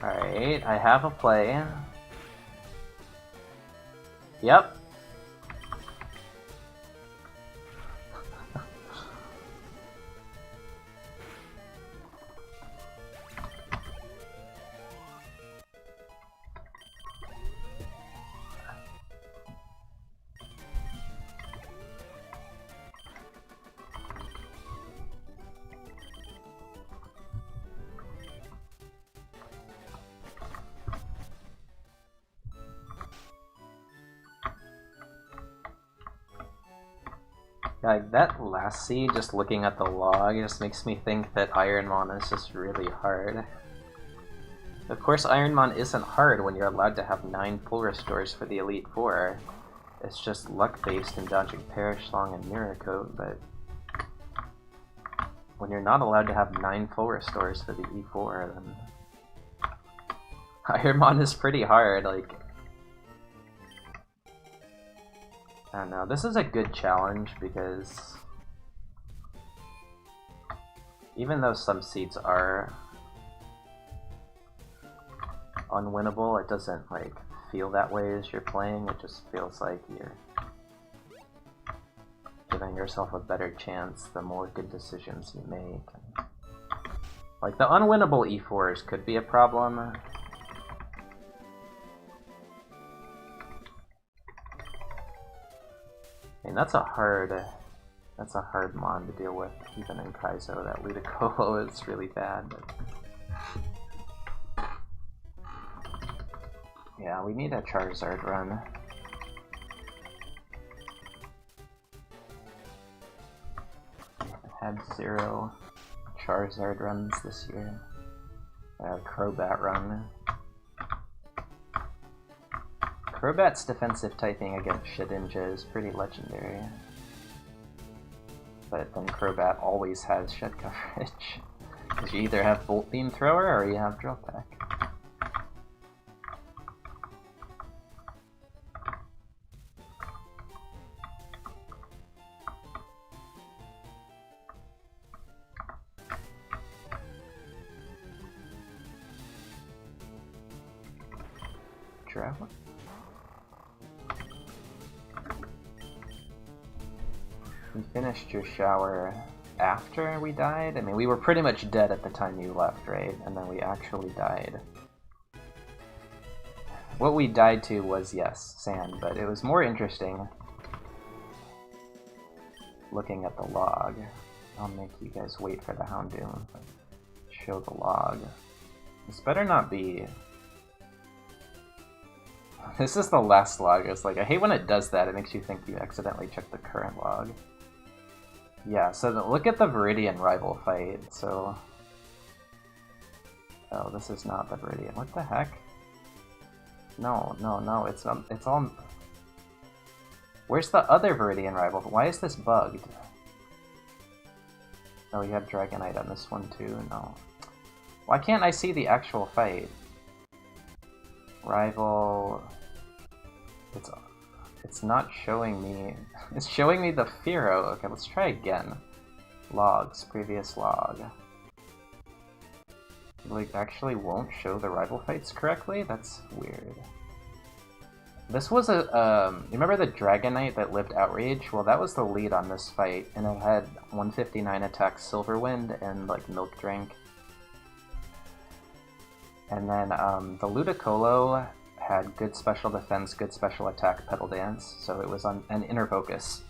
Alright, I have a play. Yep. Like, that last seed, just looking at the log, just makes me think that IronMON is just really hard. Of course, IronMON isn't hard when you're allowed to have 9 full restores for the Elite Four. It's just luck-based and dodging Perish Long and Mirror Coat, but... when you're not allowed to have 9 full restores for the E4, then... IronMON is pretty hard, like... I don't know, this is a good challenge because even though some seeds are unwinnable, it doesn't like feel that way as you're playing. It just feels like you're giving yourself a better chance the more good decisions you make. And, like, the unwinnable E4s could be a problem. I mean, that's a hard mon to deal with, even in Kaizo. That Ludicolo is really bad. But... yeah, we need a Charizard run. We've had 0 Charizard runs this year. Crobat run. Crobat's defensive typing against Shedinja is pretty legendary. But then Crobat always has Shed coverage. Because you either have Volt Beam Thrower or you have Drill Peck. Travel? You finished your shower after we died? I mean, we were pretty much dead at the time you left, right? And then we actually died. What we died to was, yes, sand, but it was more interesting looking at the log. I'll make you guys wait for the Houndoom. Show the log. This better not be... This is the last log. It's like, I hate when it does that. It makes you think you accidentally checked the current log. Yeah, so look at the Viridian rival fight. So... Oh, this is not the Viridian. What the heck? No, it's all... Where's the other Viridian rival? Why is this bugged? Oh, you have Dragonite on this one too? No. Why can't I see the actual fight? Rival... It's not showing me... It's showing me the Fearow. Okay, let's try again. Logs, previous log. Like, actually won't show the rival fights correctly? That's weird. This was a, you remember the Dragonite that lived Outrage? Well, that was the lead on this fight, and it had 159 attack Silverwind and, like, Milk Drink. And then, the Ludicolo had good special defense, good special attack, Petal Dance, so it was on an Inner Focus.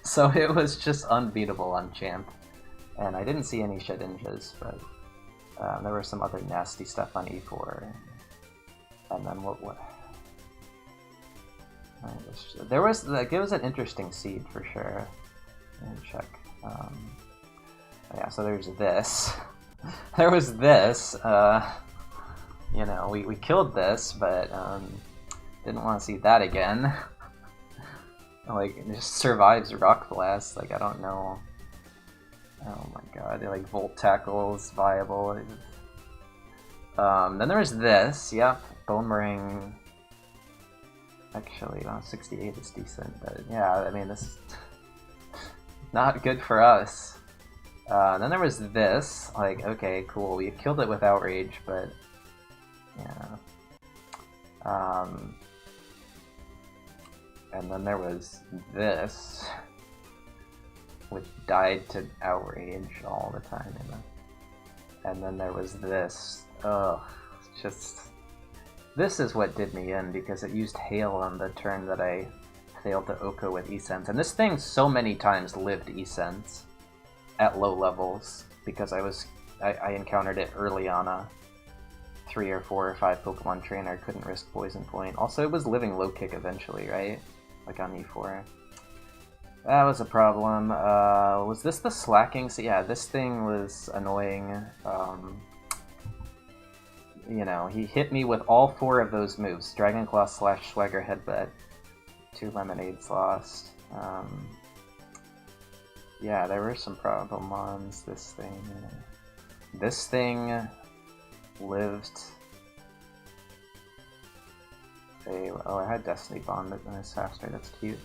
So it was just unbeatable on Champ. And I didn't see any Shedinjas, but there was some other nasty stuff on E4. And then what? There was, like, it was an interesting seed for sure. Let me check. Yeah, so there's this. There was this. You know, we killed this, but didn't want to see that again. Like, it just survives Rock Blast. Like, I don't know. Oh my god, like Volt Tackle is viable. Then there was this. Yep, Boomerang. Actually, 68 is decent, but yeah, I mean, this is not good for us. Then there was this. Like, okay, cool, we killed it with Outrage, but yeah. And then there was this, which died to Outrage all the time. And then there was this. Ugh, just... This is what did me in, because it used Hail on the turn that I failed to Oko with E-Sense. And this thing so many times lived E-Sense at low levels, because I encountered it early on a 3 or 4 or 5 Pokemon trainer, couldn't risk Poison Point. Also, it was living Low Kick eventually, right? Like on E4. That was a problem. Was this the slacking? So yeah, this thing was annoying. You know, he hit me with all 4 of those moves. Dragon Claw / Swagger Headbutt. 2 Lemonades lost. Yeah, there were some problem mons. This thing lived a... Oh, I had Destiny Bond in this faster. That's cute.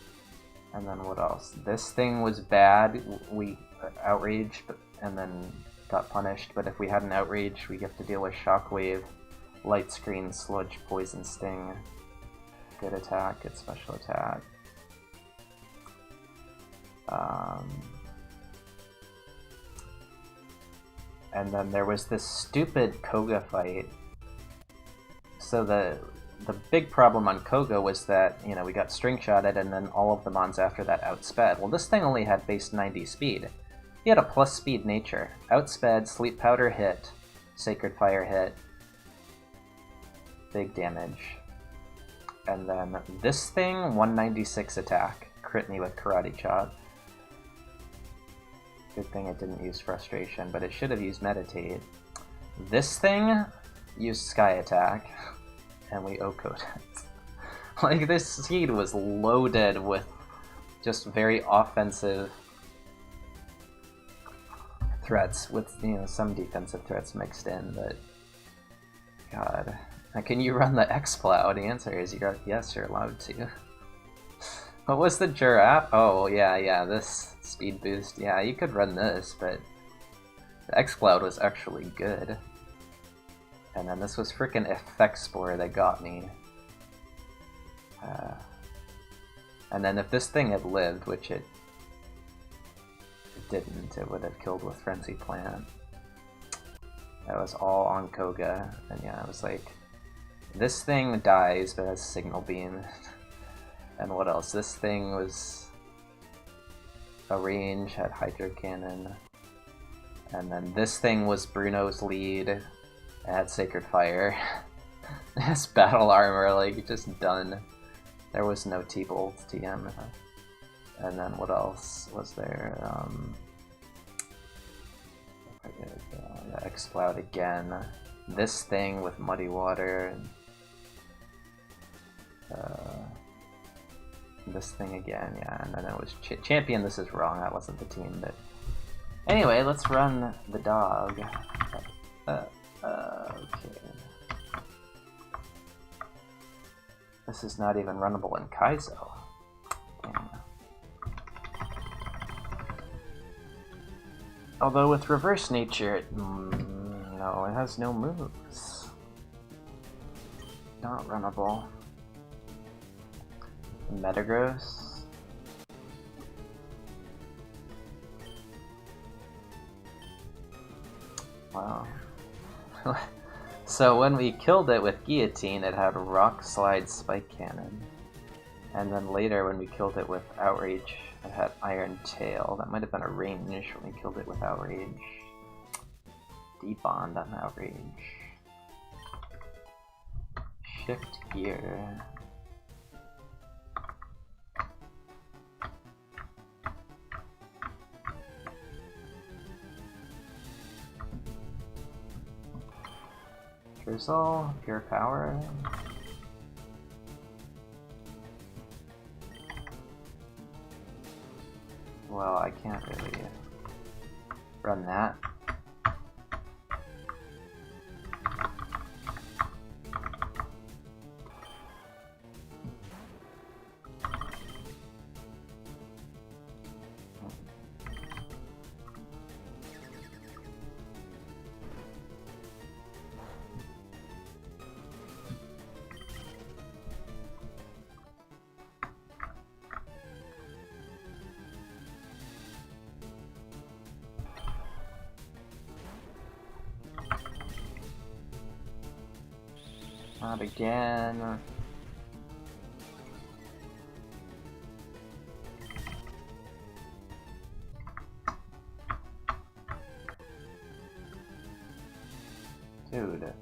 And then what else? This thing was bad. We outraged and then got punished, but if we had an outrage, we have to deal with Shockwave, Light Screen, Sludge, Poison Sting. Good attack, good special attack. And then there was this stupid Koga fight. So the big problem on Koga was that, you know, we got string shotted and then all of the mons after that outsped. Well, this thing only had base 90 speed. He had a plus speed nature. Outsped, Sleep Powder hit, Sacred Fire hit, big damage. And then this thing, 196 attack. Crit me with Karate Chop. Good thing it didn't use Frustration, but it should have used Meditate. This thing used Sky Attack, and we OHKO'd it. Like, this seed was loaded with just very offensive threats, with, you know, some defensive threats mixed in, but... God. Now, can you run the X-Cloud? The answer is yes, you're allowed to. What was the Giraffe? Oh, yeah, this speed boost. Yeah, you could run this, but the X-Cloud was actually good. And then this was frickin' Effect Spore that got me. And then if this thing had lived, which it didn't, it would have killed with Frenzy Plant. That was all on Koga, and yeah, I was like, this thing dies but has Signal Beam. And what else? This thing was a range, had Hydro Cannon. And then this thing was Bruno's lead, it had Sacred Fire. It has Battle Armor, like, just done. There was no T-Bolt TM. And then what else was there? The X-Cloud again. This thing with Muddy Water. This thing again, yeah, and then it was Champion. This is wrong, that wasn't the team, but anyway, let's run the dog. Okay. This is not even runnable in Kaizo. Damn. Although with Reverse Nature, no, it has no moves. Not runnable. Metagross. Wow. So when we killed it with Guillotine, it had Rock Slide Spike Cannon. And then later when we killed it with Outrage, it had Iron Tail. That might have been a range when we killed it with Outrage. Debond on Outrage. Shift Gear. Drizzle, Pure Power. Well, I can't really run that. Not again. Dude.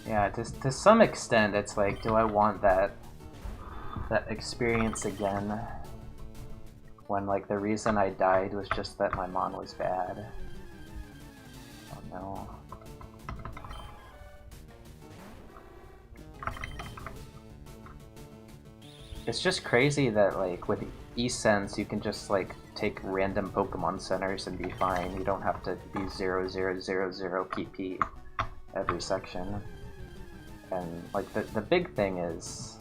Yeah, to some extent, it's like, do I want that experience again? When, like, the reason I died was just that my Mon was bad. Oh no. It's just crazy that, like, with E-Sense, you can just, like, take random Pokemon centers and be fine. You don't have to be 0000 PP every section. And, like, the big thing is...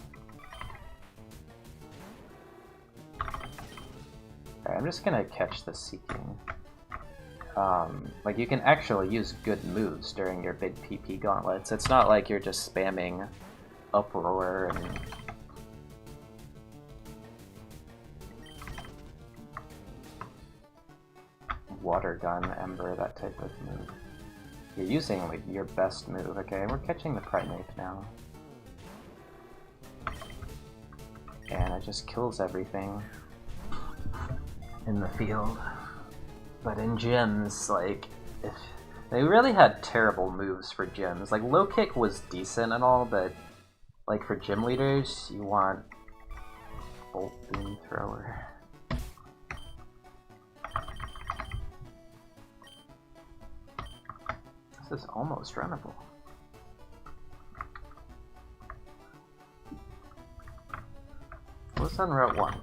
Alright, I'm just gonna catch the Seeking. Like, you can actually use good moves during your big PP gauntlets. It's not like you're just spamming Uproar and... Water Gun, Ember, that type of move. You're using, like, your best move. Okay, we're catching the Primeape now. And it just kills everything in the field. But in gyms, like, if they really had terrible moves for gyms. Like, low kick was decent and all, but like for gym leaders, you want Bolt Beam Thrower. This is almost runnable. What's on Route 1?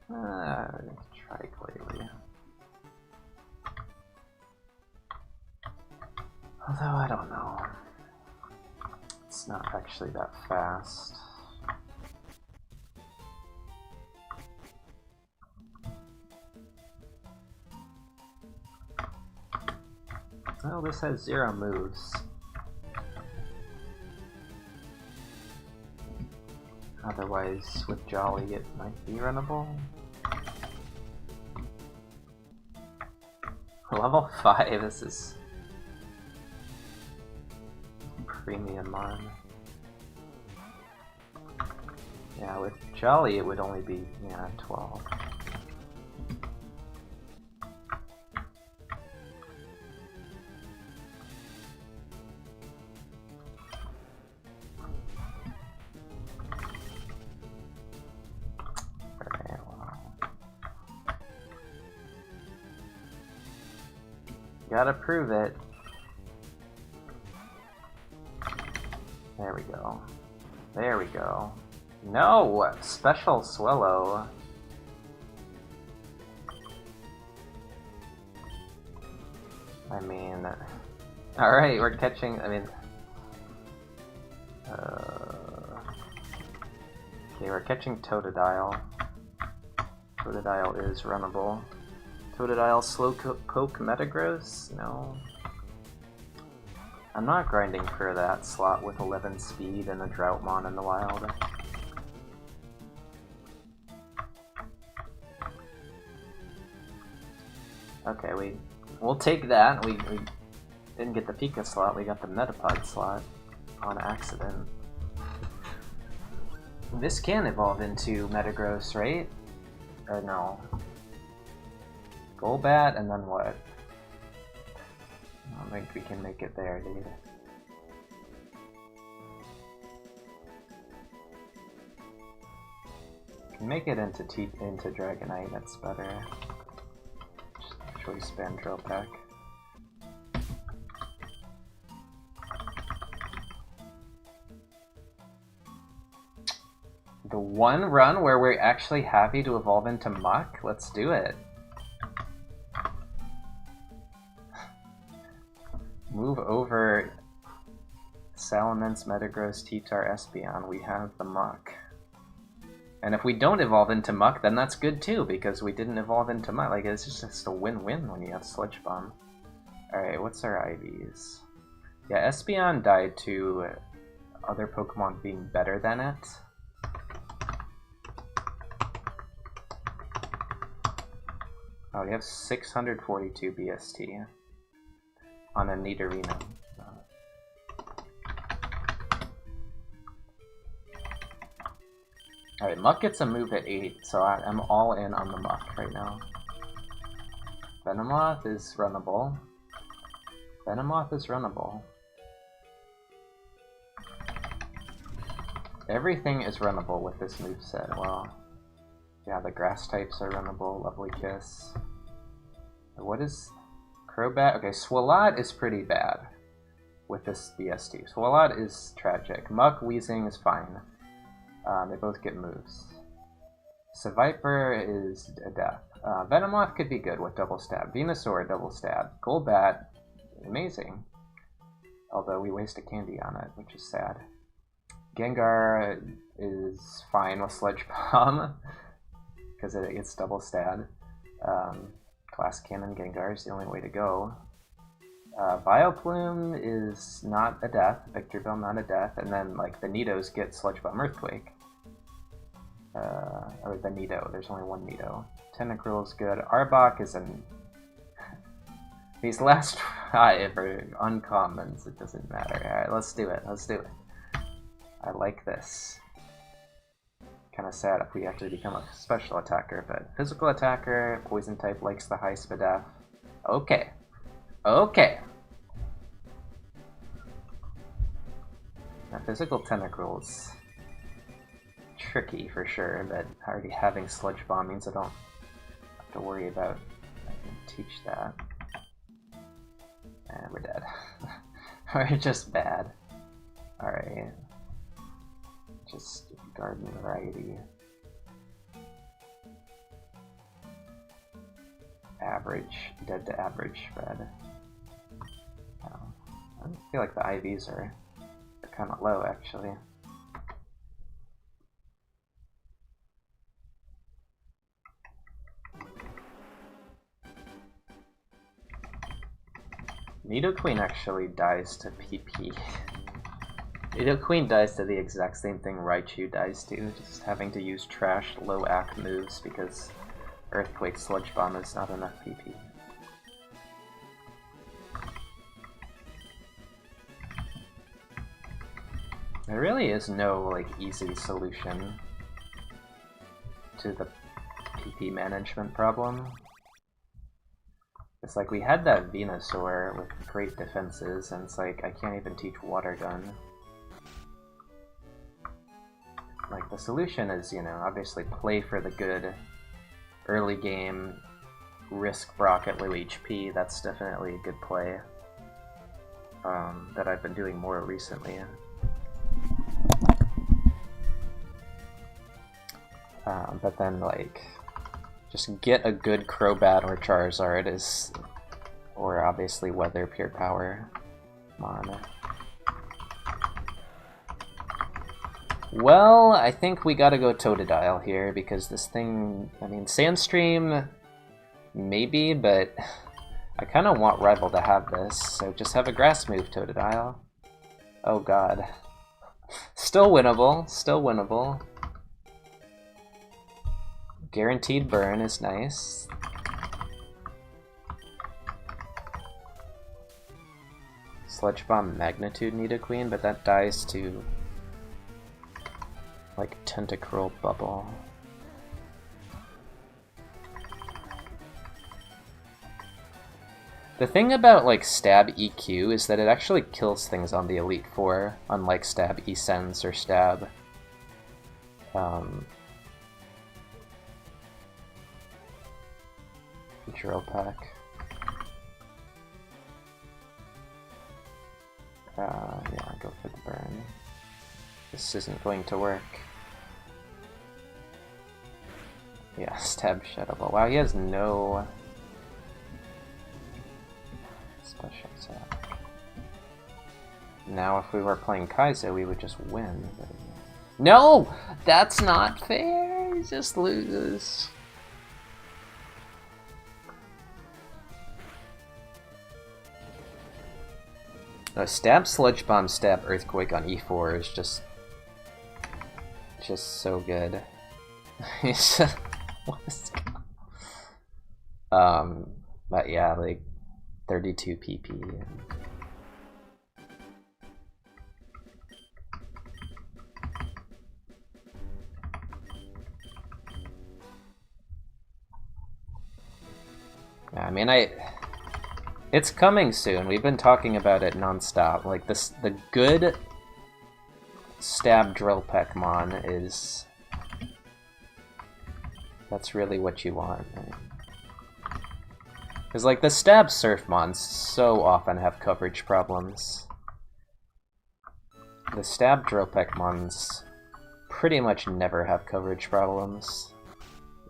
Try Glalie. Although, I don't know. It's not actually that fast. Well, this has 0 moves. Otherwise, with Jolly, it might be runnable. Level 5, this is premium mon. Yeah, with Jolly, it would only be, yeah, 12. Gotta prove it. There we go. There we go. No! Special Swallow. I mean... Alright, we're catching... I mean... Okay, we're catching Totodile. Totodile is runnable. Totodile Slowpoke Metagross? No. I'm not grinding for that slot with 11 speed and a Droughtmon in the wild. Okay, we'll take that. We didn't get the Pika slot, we got the Metapod slot on accident. This can evolve into Metagross, right? Or no? Golbat, and then what? I don't think we can make it there, dude. Can make it into Dragonite, that's better. Just choice band drill pack. The one run where we're actually happy to evolve into Muck? Let's do it. Move over Salamence, Metagross, T-Tar, Espeon, we have the Muck. And if we don't evolve into Muck, then that's good too, because we didn't evolve into Muck. Like, it's just a win-win when you have Sludge Bomb. Alright, what's our IVs? Yeah, Espeon died to other Pokemon being better than it. Oh, we have 642 BST. On a Nidorino. Alright, Muck gets a move at 8, so I'm all in on the Muck right now. Venomoth is runnable. Venomoth is runnable. Everything is runnable with this moveset. Well, yeah, the grass types are runnable. Lovely Kiss. What is... Crobat? Okay, Swalot is pretty bad with this BST. Swalot is tragic. Muck, Weezing is fine. They both get moves. Seviper is a death. Venomoth could be good with double stab. Venusaur, double stab. Golbat, amazing. Although we waste a candy on it, which is sad. Gengar is fine with Sludge Bomb because it gets double stab. Class Cannon Gengar is the only way to go. Vileplume is not a death. Victreebel not a death. And then, like, the Nidos get Sludge Bomb Earthquake. Or the Nido. There's only one Nido. Tentacruel is good. Arbok is an... These last 5 are uncommons. It doesn't matter. Alright, let's do it. Let's do it. I like this. Kind of sad if we have to become a special attacker, but physical attacker, poison type likes the high Spadaf. Okay. Okay. Now, physical Tentacruel's tricky for sure, but already having Sludge Bomb means I don't have to worry about I can teach that. And we're dead. We're just bad. Alright. Just garden variety. Average, dead to average spread. I feel like the IVs are kind of low actually. Nidoqueen actually dies to PP. Nidoqueen dies to the exact same thing Raichu dies to, just having to use trash low AC moves because Earthquake Sludge Bomb is not enough PP. There really is no like easy solution to the PP management problem. It's like we had that Venusaur with great defenses, and it's like I can't even teach Water Gun. Like the solution is, you know, obviously play for the good early game, risk Brock at low HP. That's definitely a good play that I've been doing more recently. But then, like, just get a good Crobat or Charizard is, or obviously Weather Pure Power. Come on. Well, I think we gotta go Totodile here, because this thing, I mean, Sandstream, maybe, but I kind of want Rival to have this, so just have a Grass move, Totodile. Oh god. Still winnable, still winnable. Guaranteed burn is nice. Sludge Bomb Magnitude Nidoqueen, but that dies to like Tentacruel Bubble. The thing about like Stab EQ is that it actually kills things on the Elite Four, unlike Stab E-Sense or Stab Drill Pack. Yeah, go for the burn. This isn't going to work. Yeah, Stab Shadow Ball. Wow, he has no special attack. Now if we were playing Kaizo, we would just win. But... No! That's not fair! He just loses. No, Stab Sludge Bomb, Stab Earthquake on E4 is just so good. What is but yeah, like 32 PP. Yeah, I mean, it's coming soon. We've been talking about it non-stop. Like the good Stab Drill Peck Mon is, that's really what you want. Because like the Stab Surf Mons so often have coverage problems. The Stab Drill Peck Mons pretty much never have coverage problems.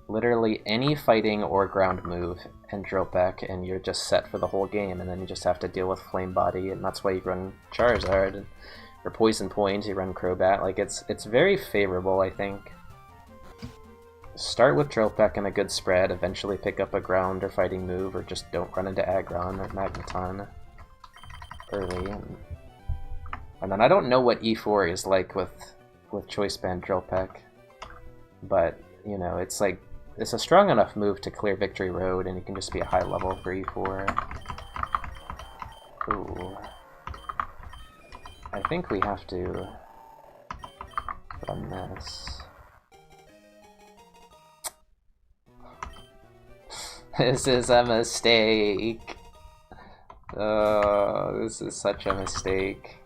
Literally any fighting or ground move and Drill Peck, and you're just set for the whole game, and then you just have to deal with Flame Body, and that's why you run Charizard, or Poison Point, you run Crobat. Like, it's very favorable, I think. Start with Drill Peck and a good spread, eventually pick up a ground or fighting move, or just don't run into Aggron or Magneton early. And then I don't know what E4 is like with Choice Band Drill Peck, but, you know, it's like, it's a strong enough move to clear Victory Road, and you can just be a high level for E4. Ooh. I think we have to run this. This is a mistake. Oh, this is such a mistake.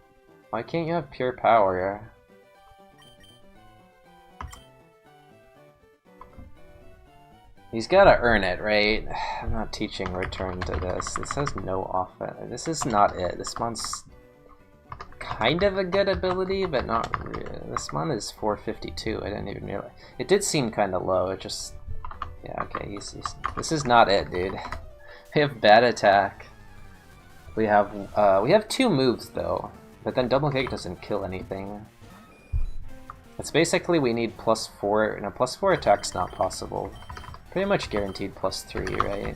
Why can't you have pure power? He's gotta earn it, right? I'm not teaching return to this. This has no offense. This is not it. This mon's kind of a good ability, but not really. This mon is 452. I didn't even realize. It did seem kind of low. It just... Yeah, okay. He's... This is not it, dude. We have bad attack. We have two moves, though. But then Double Kick doesn't kill anything. It's basically we need +4... No, +4 attack's not possible. Pretty much guaranteed +3, right?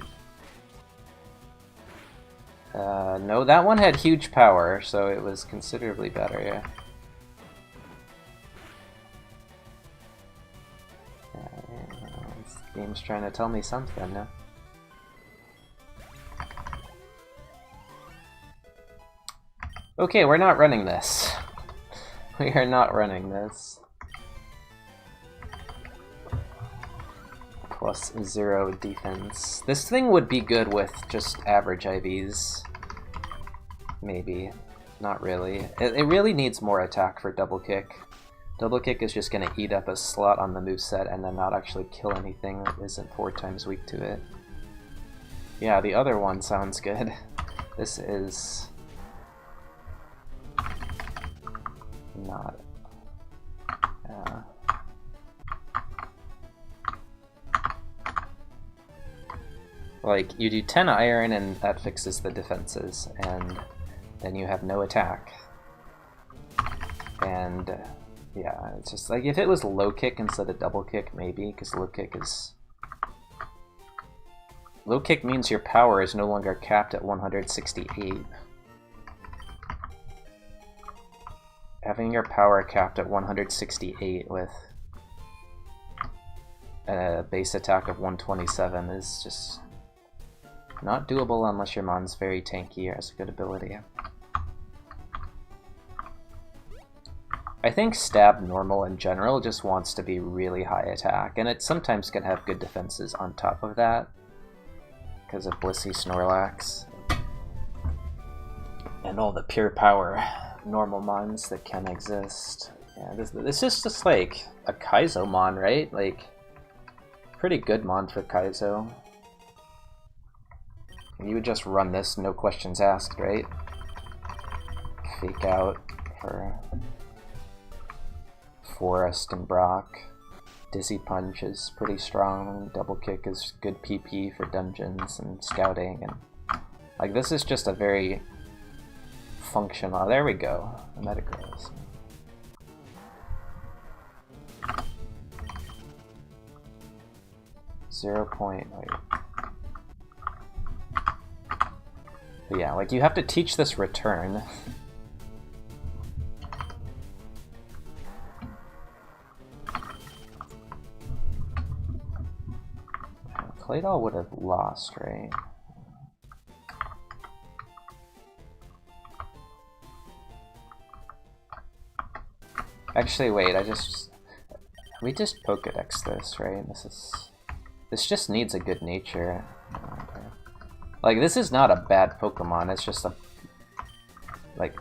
No, that one had huge power, so it was considerably better, yeah. This game's trying to tell me something, no? Okay, we're not running this. We are not running this. Plus 0 defense. This thing would be good with just average IVs. Maybe. Not really. It really needs more attack for double kick. Double kick is just going to eat up a slot on the moveset and then not actually kill anything that isn't 4 times weak to it. Yeah, the other one sounds good. This is not... like, you do 10 iron and that fixes the defenses, and then you have no attack. And yeah, it's just like, if it was low kick instead of double kick, maybe, because low kick is... Low kick means your power is no longer capped at 168. Having your power capped at 168 with a base attack of 127 is just not doable unless your mon's very tanky or has a good ability. I think Stab Normal in general just wants to be really high attack, and it sometimes can have good defenses on top of that because of Blissey Snorlax and all the pure power normal mons that can exist. Yeah, this is just like a Kaizo mon, right? Like, pretty good mon for Kaizo. You would just run this, no questions asked, right? Fake out for Forest and Brock. Dizzy Punch is pretty strong. Double Kick is good PP for dungeons and scouting, and like, this is just a very functional. There we go. Metagross. Wait. But yeah, like, you have to teach this return. Claydol would have lost, right? Actually, wait, we just Pokedex this, right? This just needs a good nature. Like, this is not a bad Pokemon, it's just like,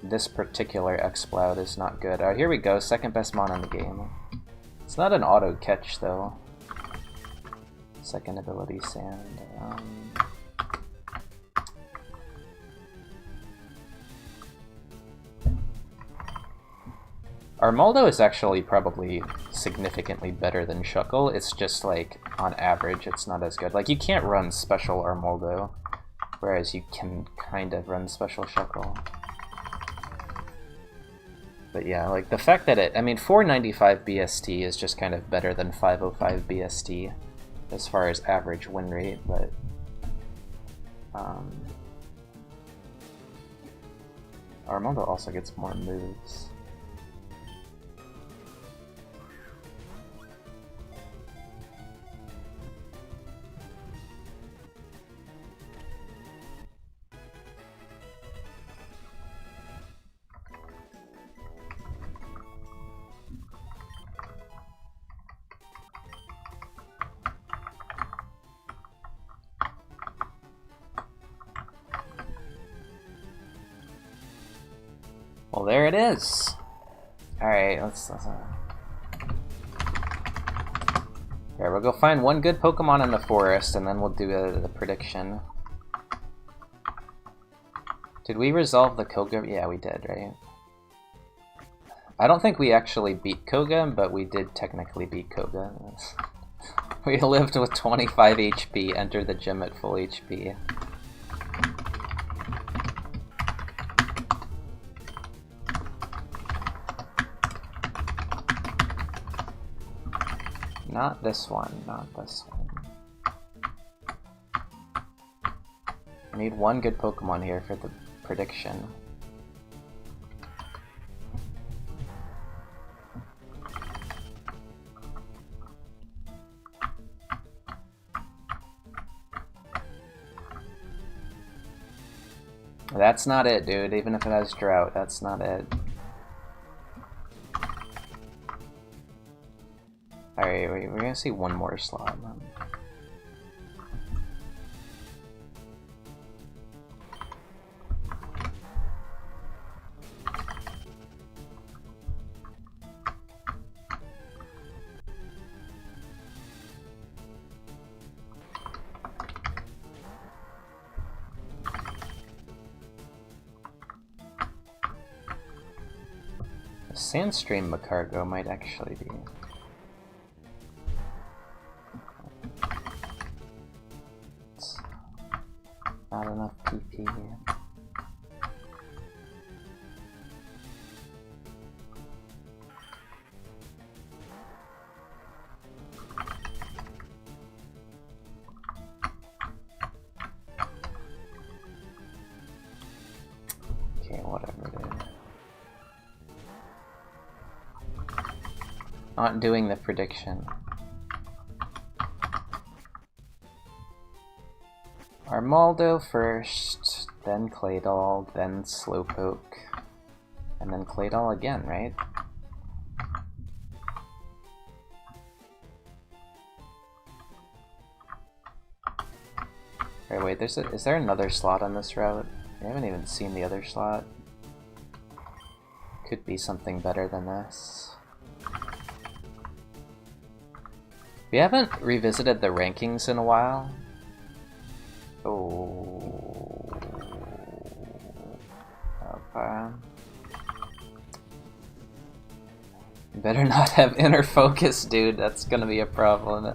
this particular Exploud is not good. Alright, here we go, second best mon in the game. It's not an auto catch, though. Second ability, Sand. Armaldo is actually probably significantly better than Shuckle. It's just like, on average, it's not as good. Like, you can't run special Armaldo, whereas you can kind of run special Shuckle. But yeah, like, the fact that I mean, 495 BST is just kind of better than 505 BST as far as average win rate, but Armaldo also gets more moves. Well, there it is. Alright, let's Alright, we'll go find one good Pokemon in the forest, and then we'll do the prediction. Did we resolve the Koga? Yeah, we did, right? I don't think we actually beat Koga, but we did technically beat Koga. We lived with 25 HP, entered the gym at full HP. Not this one, not this one. I need one good Pokemon here for the prediction. That's not it, dude. Even if it has Drought, that's not it. Alright, we're gonna see one more slot. Sandstream Macargo might actually be. It's not enough PP. Okay, whatever, dude. Not doing the prediction. Armaldo first, then Claydol, then Slowpoke, and then Claydol again, right? Wait, is there another slot on this route? I haven't even seen the other slot. Could be something better than this. We haven't revisited the rankings in a while. Oh. Okay. You better not have inner focus, dude. That's gonna be a problem.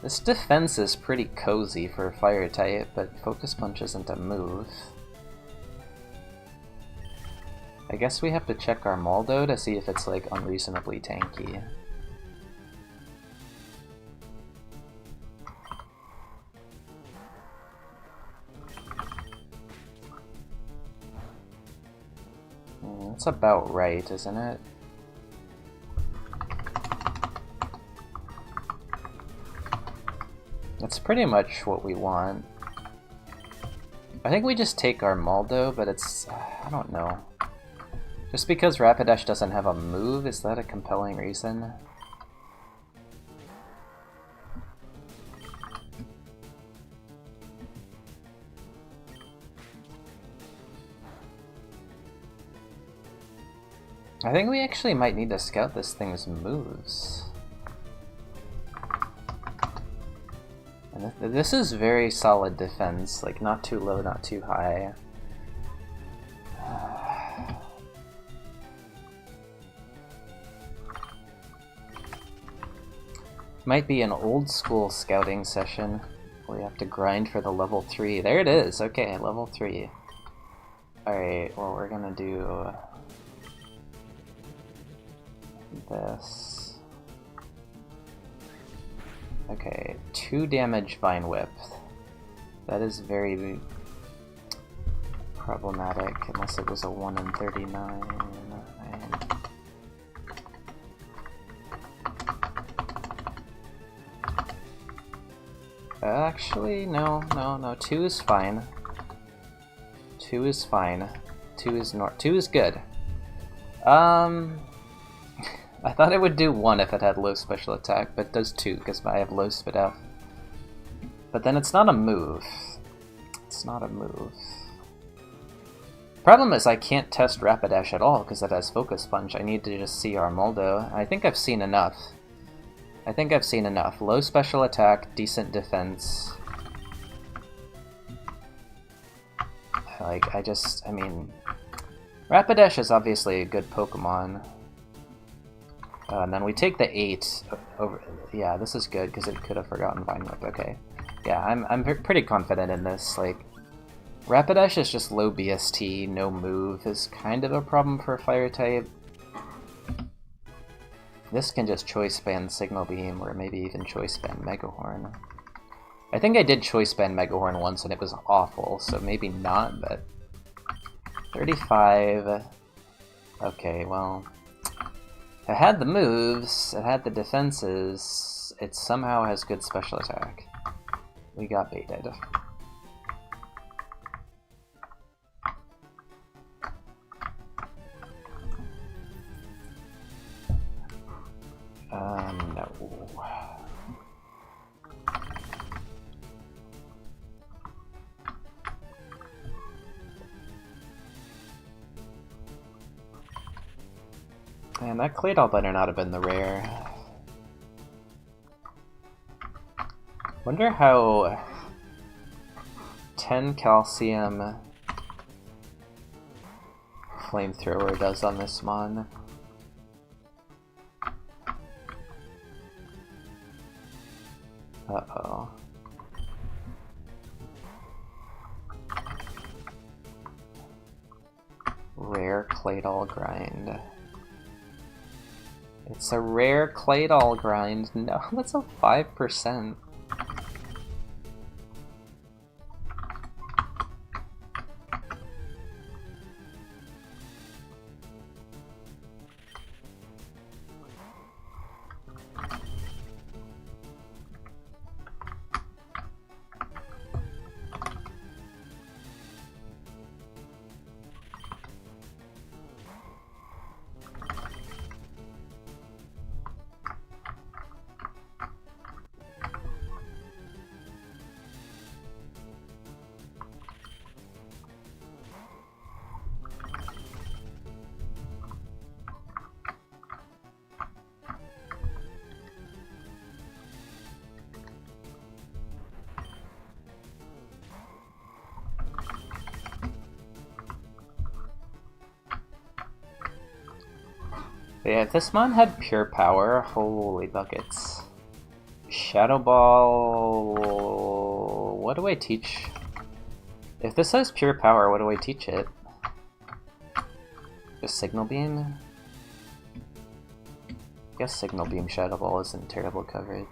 This defense is pretty cozy for a fire type, but Focus Punch isn't a move. I guess we have to check our Moldo to see if it's like unreasonably tanky. That's about right, isn't it? That's pretty much what we want. I think we just take our Moldo, but it's... I don't know. Just because Rapidash doesn't have a move, is that a compelling reason? I think we actually might need to scout this thing's moves. And this is very solid defense, like not too low, not too high. Might be an old school scouting session. We have to grind for the level 3. There it is! Okay, level 3. Alright, well we're gonna do this. Okay, 2 damage Vine Whip. That is very problematic, unless it was a 1 in 39. Actually, no. 2 is fine. 2 is fine. 2 is good. I thought it would do 1 if it had low special attack, but it does 2 because I have low SpDef. But then it's not a move. It's not a move. Problem is I can't test Rapidash at all because it has Focus Punch. I need to just see Armaldo. I think I've seen enough. Low special attack, decent defense. Like, I mean... Rapidash is obviously a good Pokemon. And then we take the 8 over... Yeah, this is good because it could have forgotten Vine Whip. Okay. Yeah, I'm pretty confident in this. Like, Rapidash is just low BST, no move is kind of a problem for Fire type. This can just Choice Band Signal Beam, or maybe even Choice Band Megahorn. I think I did Choice Band Megahorn once and it was awful, so maybe not, but... 35... Okay, well... It had the moves, it had the defenses, it somehow has good special attack. We got baited. No. Man, that Claydol better not have been the rare. Wonder how 10 calcium flamethrower does on this mon. Uh-oh. Rare Claydol grind. It's a rare Claydol grind. No, that's a 5%. Yeah, if this mon had pure power, holy buckets. Shadow Ball... What do I teach? If this has pure power, what do I teach it? Just Signal Beam? I guess Signal Beam Shadow Ball isn't terrible coverage.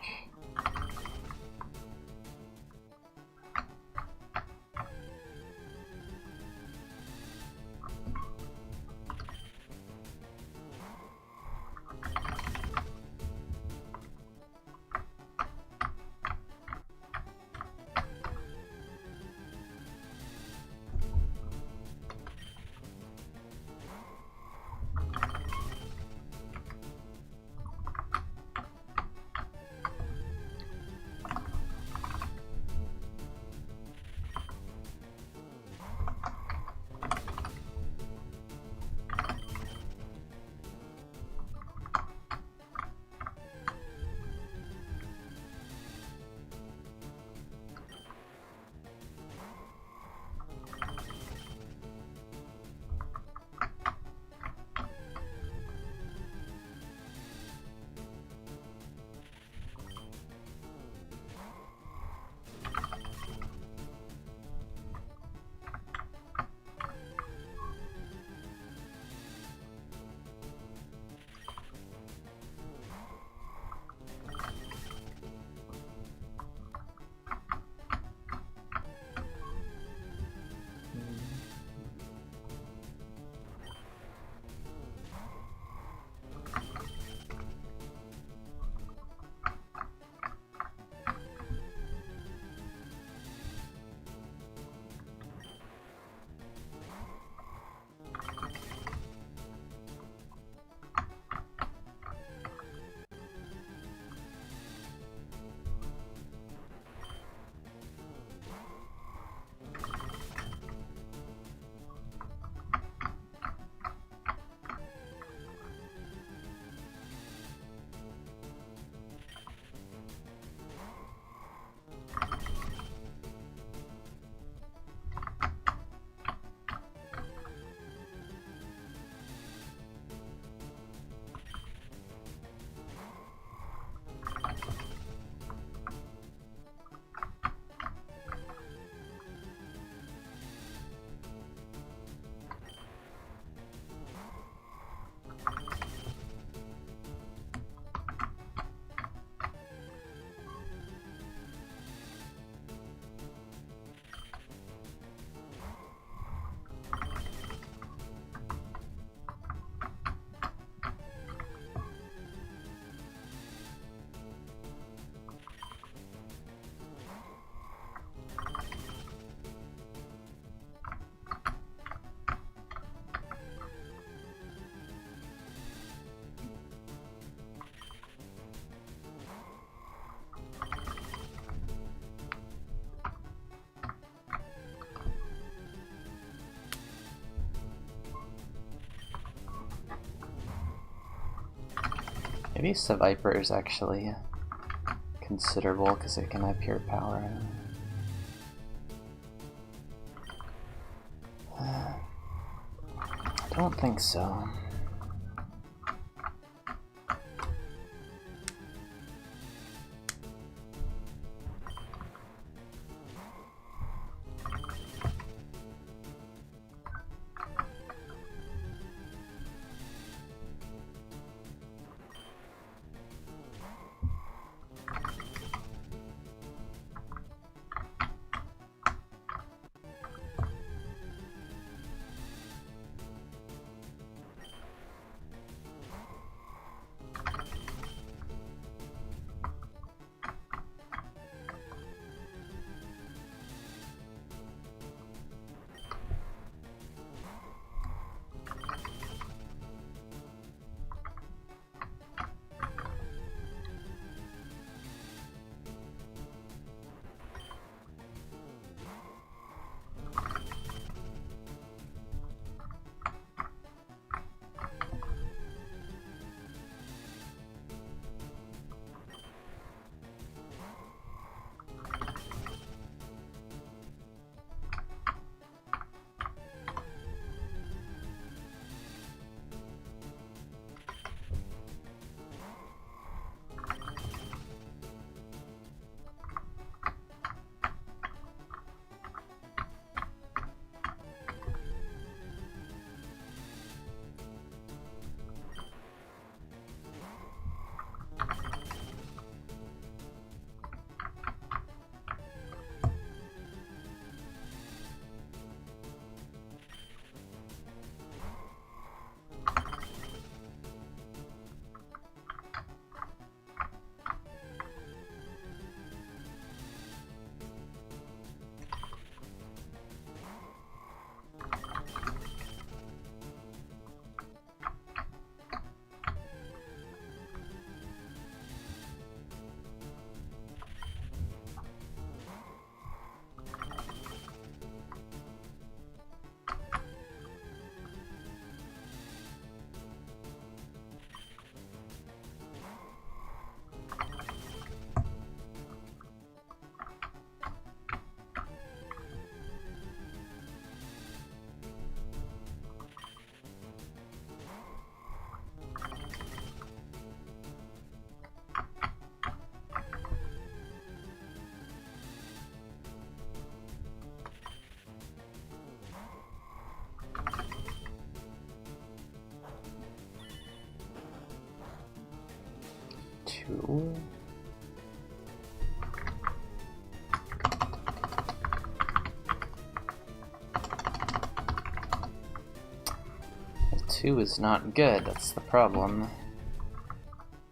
Maybe Viper is actually considerable because it can have pure power. I don't think so. Two. Two is not good, that's the problem.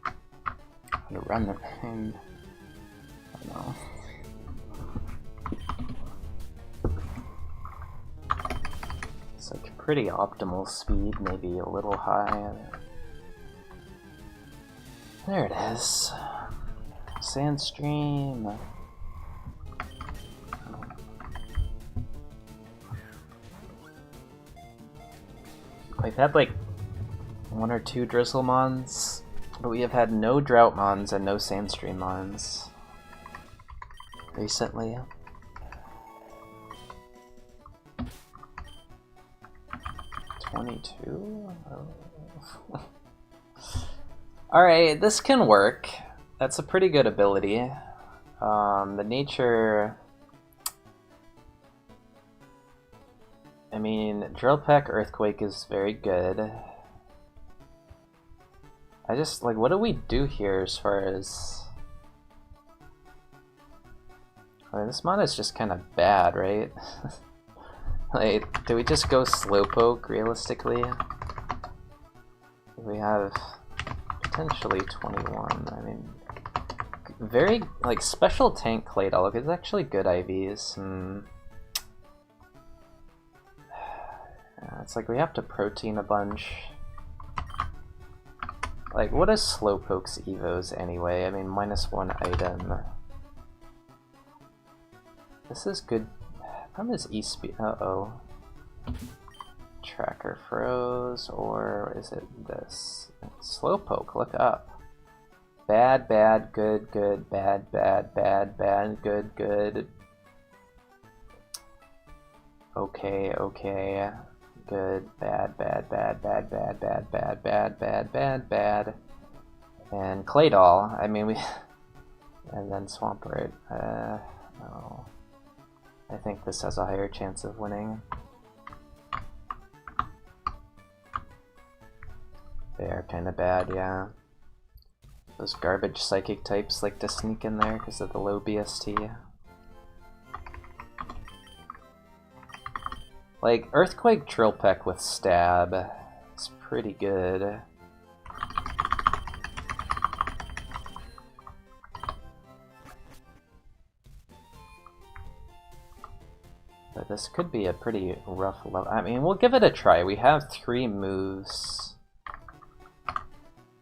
How to run the thing. I don't know. It's like pretty optimal speed, maybe a little high. There it is. Sandstream. We've had like 1 or 2 Drizzlemons, but we have had no Droughtmons and no Sandstreammons recently. Oh. Alright, this can work. That's a pretty good ability. The nature... I mean, Drill Peck Earthquake is very good. I just, like, what do we do here as far as... I mean, this mod is just kind of bad, right? Like, do we just go Slowpoke, realistically? We have potentially 21, I mean... Very, like, special tank Claydolk is actually good IVs, and... It's like we have to protein a bunch. Like, what is Slowpoke's evos anyway? I mean, -1 item. This is good. Problem is E-speed. Uh-oh. Tracker froze, or is it this? Slowpoke, look up. Bad, bad, good, good, bad, bad, bad, bad, good, good. Okay, okay. Good, bad, bad, bad, bad, bad, bad, bad, bad, bad, bad, bad. And Claydol. I mean, we... And then Swampert. No. I think this has a higher chance of winning. They are kind of bad, yeah. Those garbage psychic types like to sneak in there because of the low BST. Like, Earthquake Drill Peck with Stab is pretty good. But this could be a pretty rough level. I mean, we'll give it a try. We have 3 moves.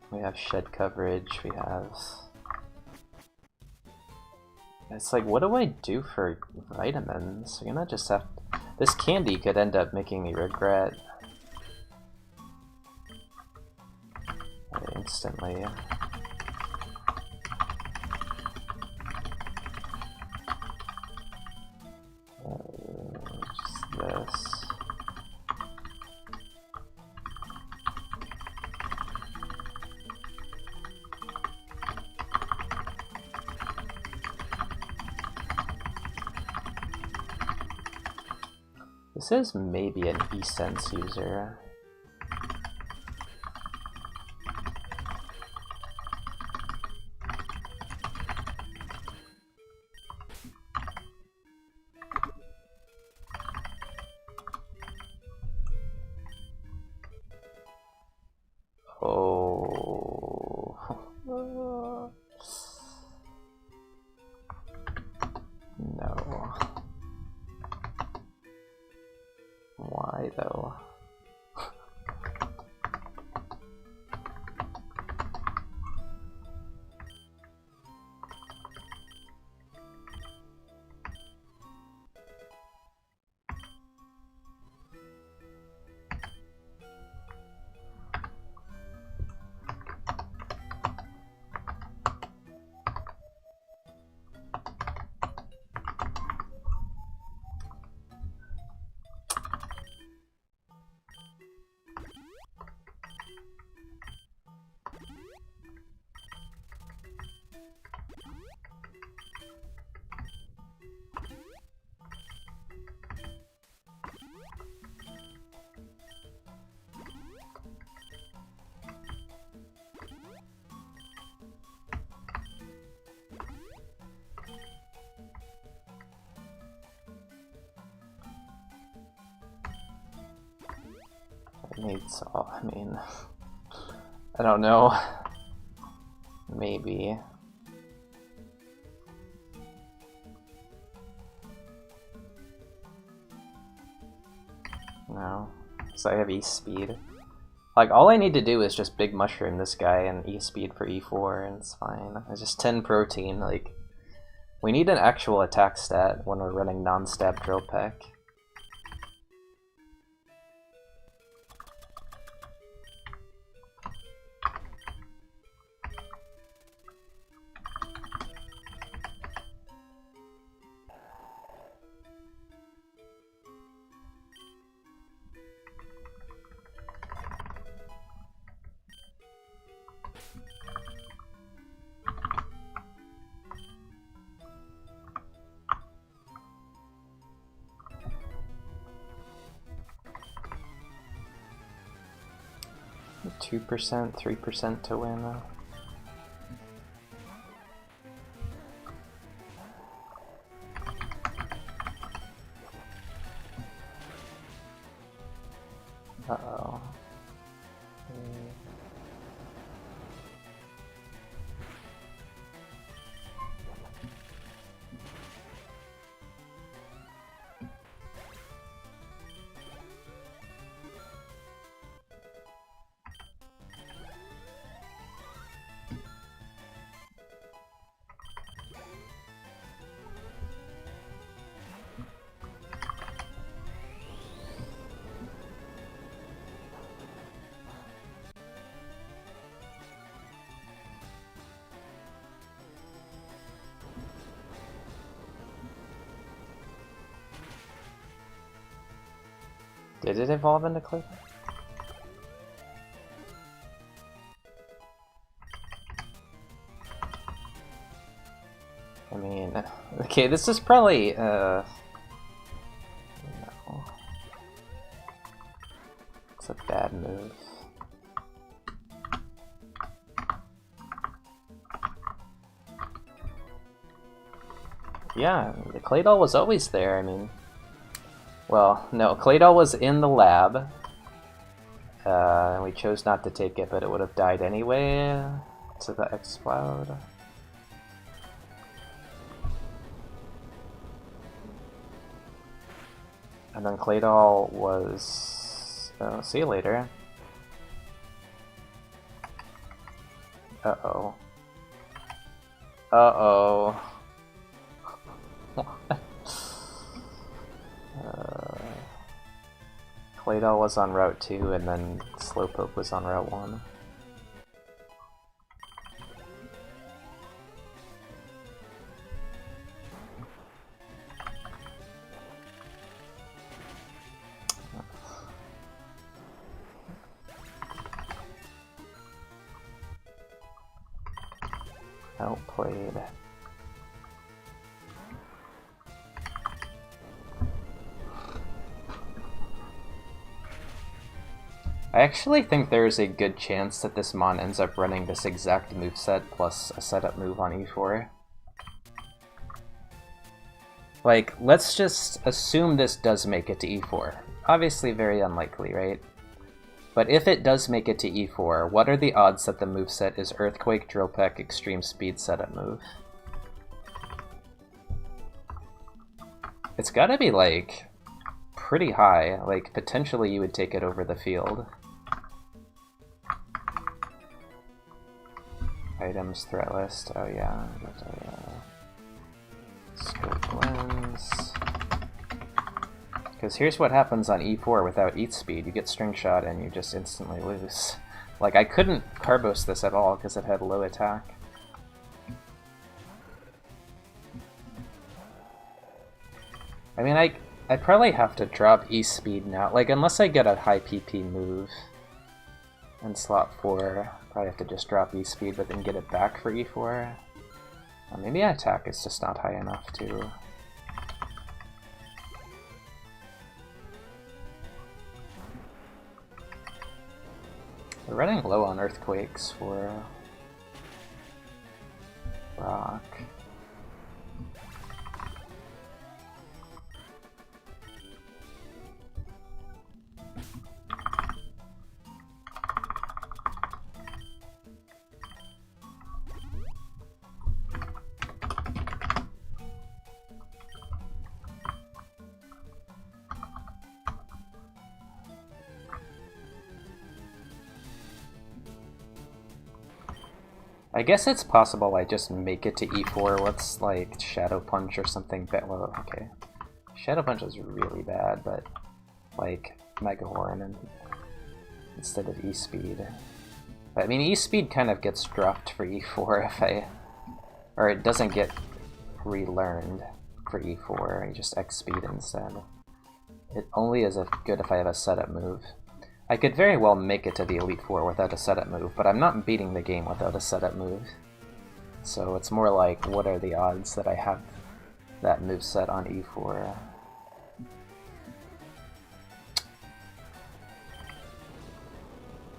We have Shed Coverage, we have... It's like, what do I do for vitamins? You're gonna just have... This candy could end up making me regret instantly. Just this. This is maybe an E-Sense user. Oh. No. Why though? Needs all, I mean, I don't know. Maybe. No. So I have E-Speed. Like, all I need to do is just Big Mushroom this guy and E-Speed for E4 and it's fine. It's just 10 protein, like, we need an actual attack stat when we're running non-stab Drill Peck. Two 2%, 3% to win. Uh-oh. Did it evolve into Claydol? I mean, okay, this is probably, no. It's a bad move. Yeah, the Claydol was always there, I mean... Well, no, Claydol was in the lab. And we chose not to take it, but it would have died anyway to the X-Cloud. And then Claydol was... Oh, see you later. Uh-oh. Uh-oh. Claydol was on Route 2, and then Slowpoke was on Route 1. Outplayed. I actually think there's a good chance that this Mon ends up running this exact moveset plus a setup move on E4. Like, let's just assume this does make it to E4. Obviously very unlikely, right? But if it does make it to E4, what are the odds that the moveset is Earthquake, Drill Peck, Extreme Speed setup move? It's gotta be, like, pretty high. Like, potentially you would take it over the field. Items, threat list, oh yeah. Scope lens. Because here's what happens on E4 without Eat Speed. You get String Shot and you just instantly lose. Like, I couldn't Carbos this at all because it had low attack. I mean, I'd probably have to drop E-Speed now. Like, unless I get a high PP move in slot 4, probably have to just drop E-Speed but then get it back for E4. Or maybe attack is just not high enough to... We're running low on Earthquakes for Brock. I guess it's possible I just make it to E4 with, like, Shadow Punch or something. Well, okay. Shadow Punch is really bad, but, like, Mega Horn and instead of E-Speed. But, I mean, E-Speed kind of gets dropped for E4 if I... Or it doesn't get relearned for E4, you just X-Speed instead. It only is good if I have a setup move. I could very well make it to the Elite Four without a setup move, but I'm not beating the game without a setup move. So it's more like, what are the odds that I have that moveset on E4?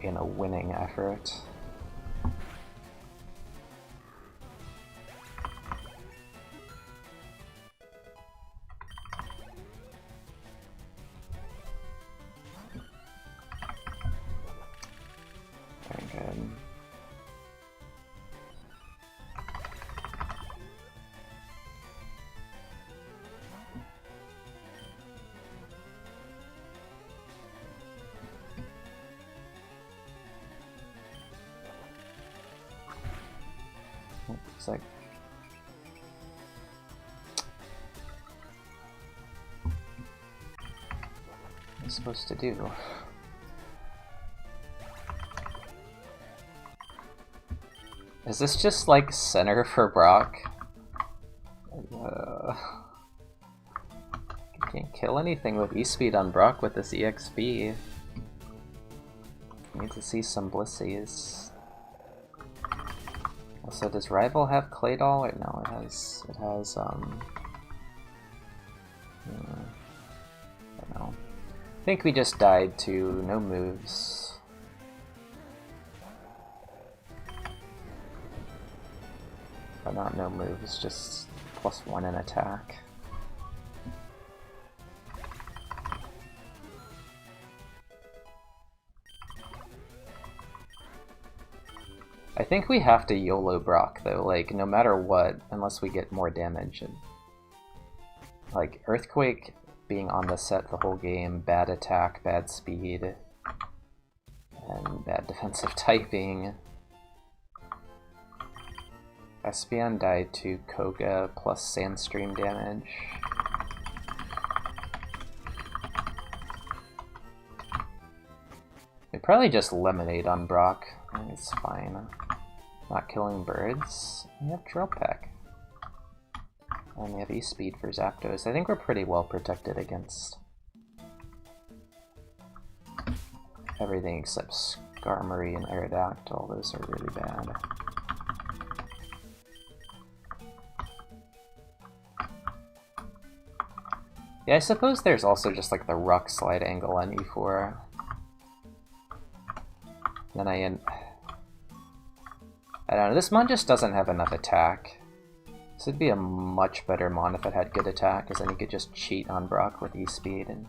In a winning effort. Very good. Looks like what am I supposed to do? Is this just like center for Brock? You can't kill anything with E-Speed on Brock with this EXP. Need to see some Blissies. Also, does Rival have Claydol? Or no, it has I don't know. I think we just died to no moves. But not no moves, just +1 in attack. I think we have to YOLO Brock though, like no matter what, unless we get more damage. And like Earthquake being on the set the whole game, bad attack, bad speed, and bad defensive typing. Espeon died to Koga plus Sandstream damage. We probably just Lemonade on Brock. I think it's fine. Not killing birds. We have Drill Peck. And we have E-Speed for Zapdos. I think we're pretty well protected against everything except Skarmory and Aerodactyl. Those are really bad. Yeah, I suppose there's also just like the Rock Slide angle on E4. Then I don't know, this Mon just doesn't have enough attack. This would be a much better Mon if it had good attack, because then you could just cheat on Brock with E-Speed, and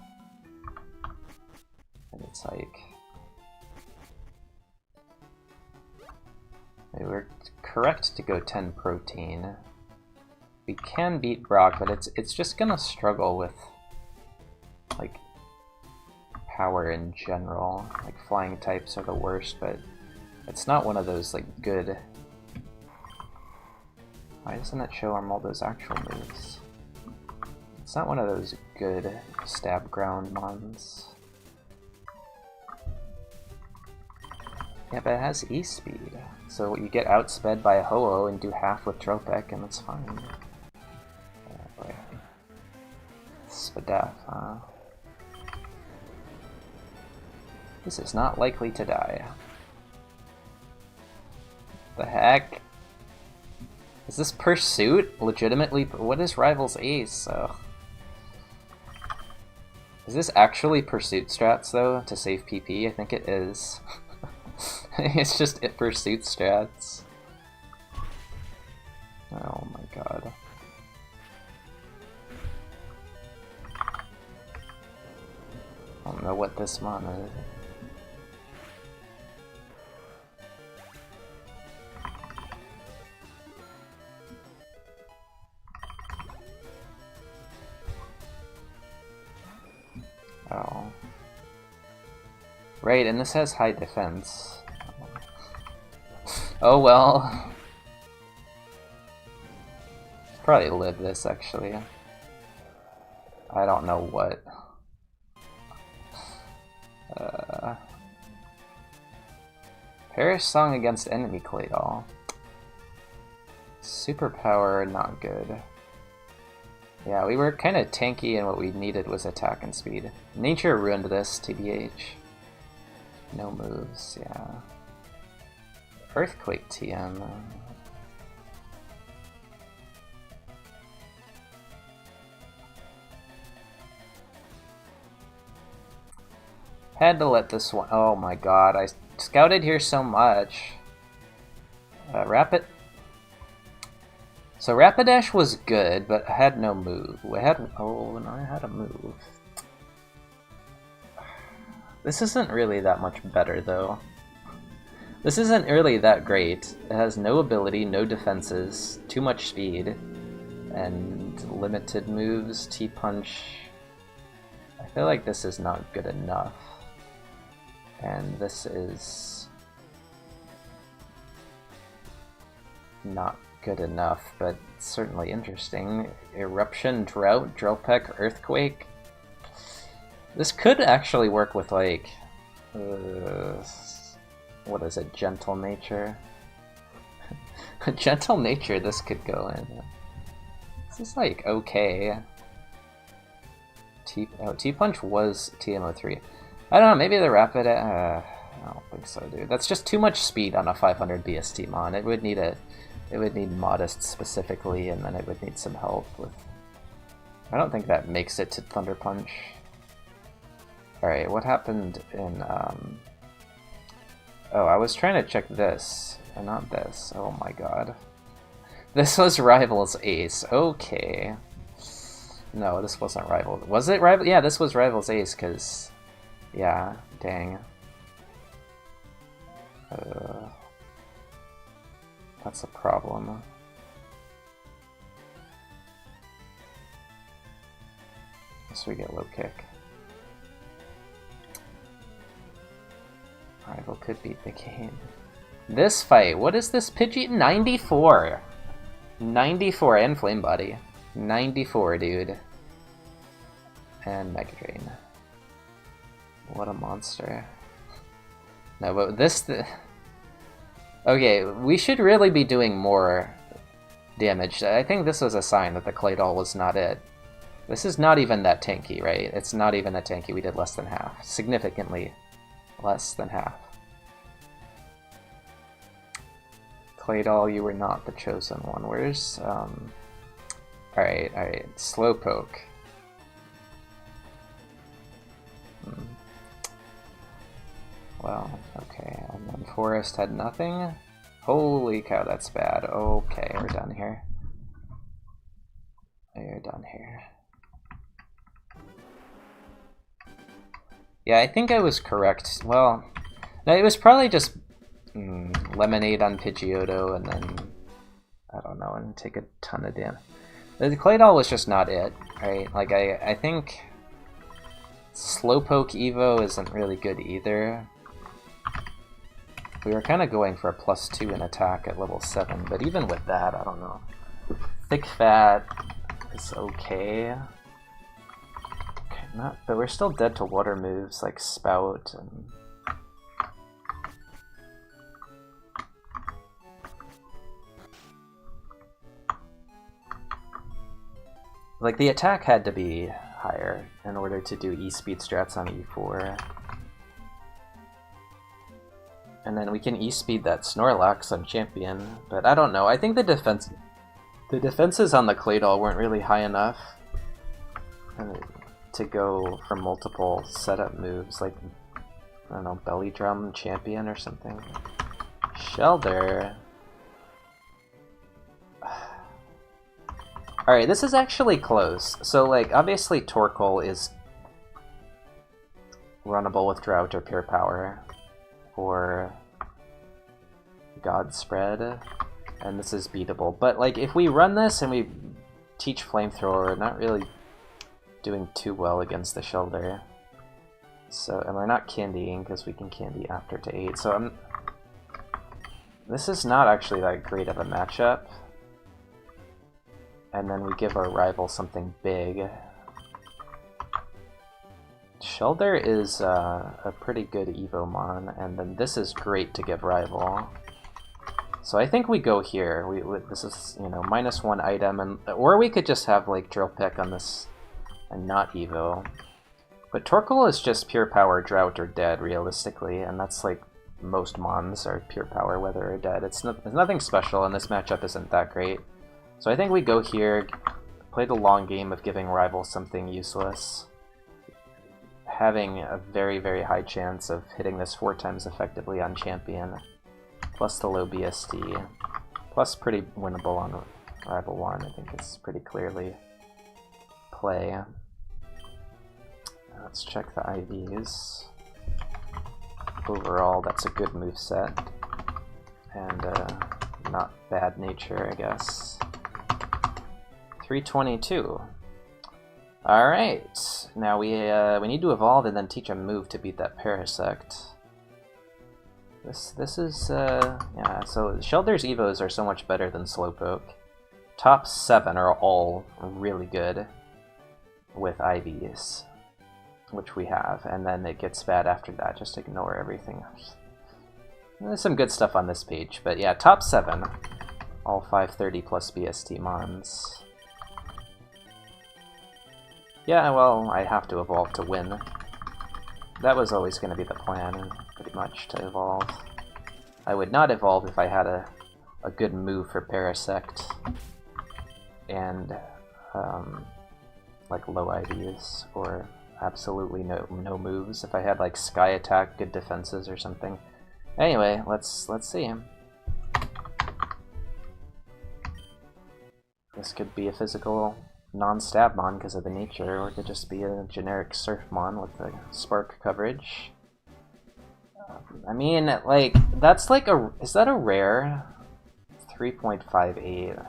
it's like... We were correct to go 10 Protein. We can beat Brock, but it's just gonna struggle with, like, power in general. Like, flying types are the worst, but it's not one of those, like, good... Why doesn't it show Armoldo's actual moves? It's not one of those good stab ground Mons. Yeah, but it has E-Speed, so you get outsped by a Ho-Oh and do half with Tropec, and that's fine. Boy. Spadef, huh? This is not likely to die. The heck? Is this Pursuit? Legitimately? What is Rival's Ace? Is this actually Pursuit strats, though, to save PP? I think it is. It's just Pursuit strats. Oh my god. I don't know what this Mon is. Oh. Right, and this has high defense. Oh well. Probably live this, actually. I don't know what. Perish Song against enemy Claydol. Superpower, not good. Yeah, we were kind of tanky, and what we needed was attack and speed. Nature ruined this, TBH. No moves, yeah. Earthquake TM. Had to let this one... Oh my god, I scouted here so much. Rapid... So Rapidash was good, but I had no move. I had... Oh, and I had a move. This isn't really that much better, though. This isn't really that great. It has no ability, no defenses, too much speed, and limited moves, T-Punch. I feel like this is not good enough. And this is... not good enough, but certainly interesting. Eruption, Drought, Drill Peck, Earthquake. This could actually work with, like... what is it? Gentle Nature? Gentle Nature, this could go in. This is, like, okay. T-Punch was TMO3. I don't know, maybe the Rapid... I don't think so, dude. That's just too much speed on a 500 BST mon. It would need Modest specifically, and then it would need some help with... I don't think that makes it to Thunder Punch. Alright, what happened in... Oh, I was trying to check this, and not this. Oh my god. This was Rival's Ace. Okay. No, this wasn't Rival. Was it Rival? Yeah, this was Rival's Ace, because... Yeah, dang. That's a problem. Guess we get low kick. Rival could beat the game. This fight, what is this Pidgey? 94! 94 and Flame Body. 94, dude. And Mega Drain. What a monster. No, but this... Okay, we should really be doing more damage. I think this was a sign that the Claydol was not it. This is not even that tanky, right? It's not even that tanky. We did less than half. Significantly less than half. Claydol, you were not the chosen one. Where's... Alright. Slowpoke. Well, okay, and then Forest had nothing? Holy cow, that's bad. Okay, we're done here. We're done here. Yeah, I think I was correct. Well, no, it was probably just Lemonade on Pidgeotto and then, I don't know, and take a ton of damage. The Claydol was just not it, right? Like, I think Slowpoke Evo isn't really good either. We were kind of going for a +2 in attack at level 7, but even with that, I don't know. Thick Fat is okay. But we're still dead to water moves like Spout and... Like, the attack had to be higher in order to do E-Speed strats on E4. And then we can E-Speed that Snorlax on Champion, but I don't know. I think the defenses on the Claydol weren't really high enough to go for multiple setup moves, like, I don't know, Belly Drum Champion or something. Shelder. Alright, this is actually close. So, like, obviously Torkoal is runnable with Drought or Pure Power, or God Spread, and this is beatable. But, like, if we run this and we teach Flamethrower, we're not really doing too well against the Shelder. So, and we're not candying, because we can candy after to 8, so this is not actually that great of a matchup. And then we give our rival something big. Shelder is a pretty good Evomon, and then this is great to give rival. So I think we go here. This is, you know, -1 item, and or we could just have like Drill Peck on this and not Evo. But Torkoal is just Pure Power, Drought, or Dead realistically, and that's like most Mons are Pure Power, whether or dead. It's nothing special, and this matchup isn't that great. So I think we go here, play the long game of giving rival something useless, having a very, very high chance of hitting this 4 times effectively on Champion, plus the low BST, plus pretty winnable on Rival 1. I think it's pretty clearly play. Let's check the IVs. Overall, that's a good moveset, and not bad nature, I guess. 322. Alright, now we need to evolve and then teach a move to beat that Parasect. This is, yeah, so Shelder's Evos are so much better than Slowpoke. Top 7 are all really good with IVs, which we have, and then it gets bad after that. Just ignore everything. There's some good stuff on this page, but yeah, top 7, all 530 plus BST Mons. Yeah, well, I have to evolve to win. That was always going to be the plan, pretty much, to evolve. I would not evolve if I had a good move for Parasect and like low IVs, or absolutely no moves. If I had like Sky Attack, good defenses or something. Anyway, let's see. This could be a physical non-stab mon because of the nature, or it could just be a generic surf mon with the spark coverage. I mean, like, that's like a... is that a rare? 3.58.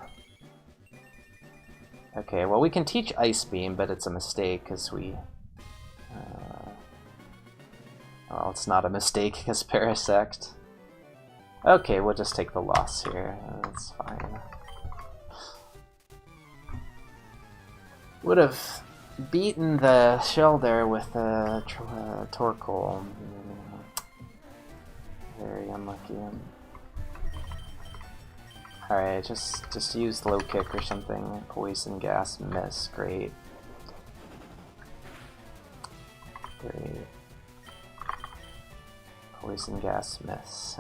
Okay, well we can teach Ice Beam, but it's a mistake because we... well, it's not a mistake because Parasect. Okay, we'll just take the loss here. That's fine. Would have beaten the shell there with a Torkoal. Very unlucky. Alright, just use low kick or something. Poison gas, miss. Great. Great. Poison gas, miss.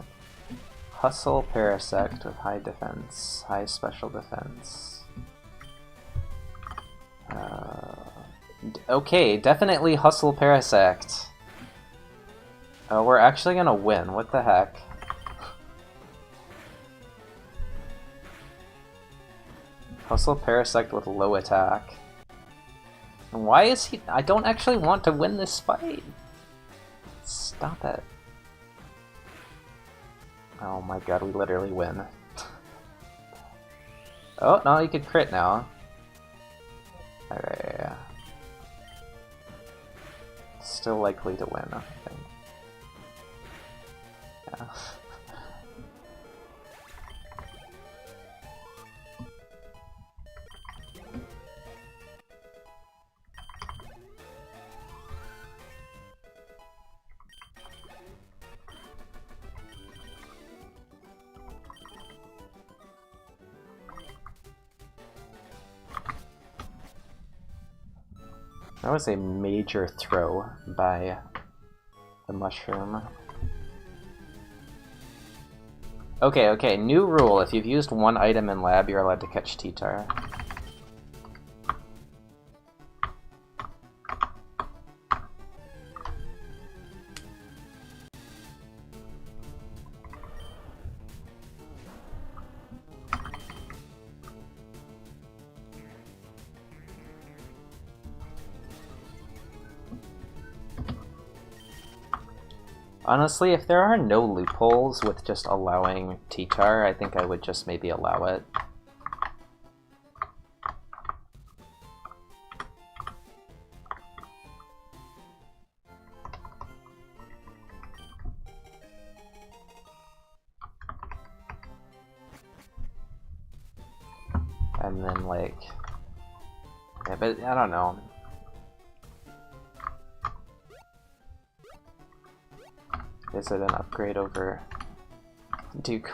Hustle Parasect with high defense, high special defense. Okay, definitely Hustle Parasect. Oh, we're actually gonna win. What the heck? Hustle Parasect with low attack. And why is he... I don't actually want to win this fight. Stop it. Oh my god, we literally win. Oh, no, you could crit now. Alright, yeah. Still likely to win, I think. Yeah. That was a major throw by the mushroom. Okay, new rule. If you've used one item in lab, you're allowed to catch T-Tar. Honestly, if there are no loopholes with just allowing T-Tar, I think I would just maybe allow it. And then, like... yeah, but I don't know. Is it an upgrade over Duke?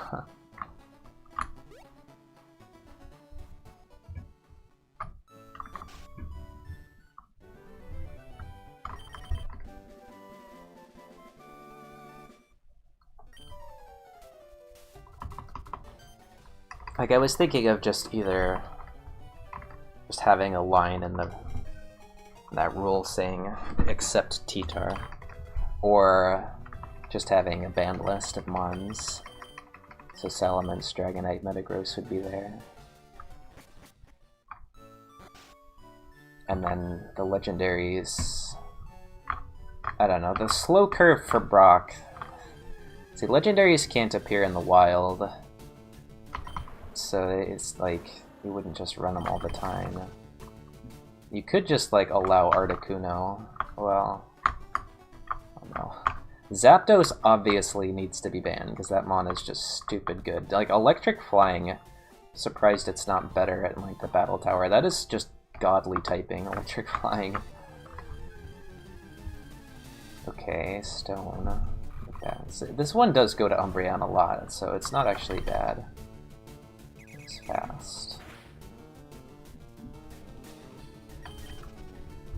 Like, I was thinking of just either just having a line in that rule saying accept T-Tar, or just having a banned list of mons. So Salamence, Dragonite, Metagross would be there. And then the legendaries... I don't know, the slow curve for Brock. See, legendaries can't appear in the wild. So it's like, you wouldn't just run them all the time. You could just like allow Articuno. Well, I don't know. Zapdos obviously needs to be banned, because that mon is just stupid good. Like, Electric Flying, surprised it's not better at, like, the Battle Tower. That is just godly typing, Electric Flying. Okay, Stone. Yeah, this one does go to Umbreon a lot, so it's not actually bad. It's fast.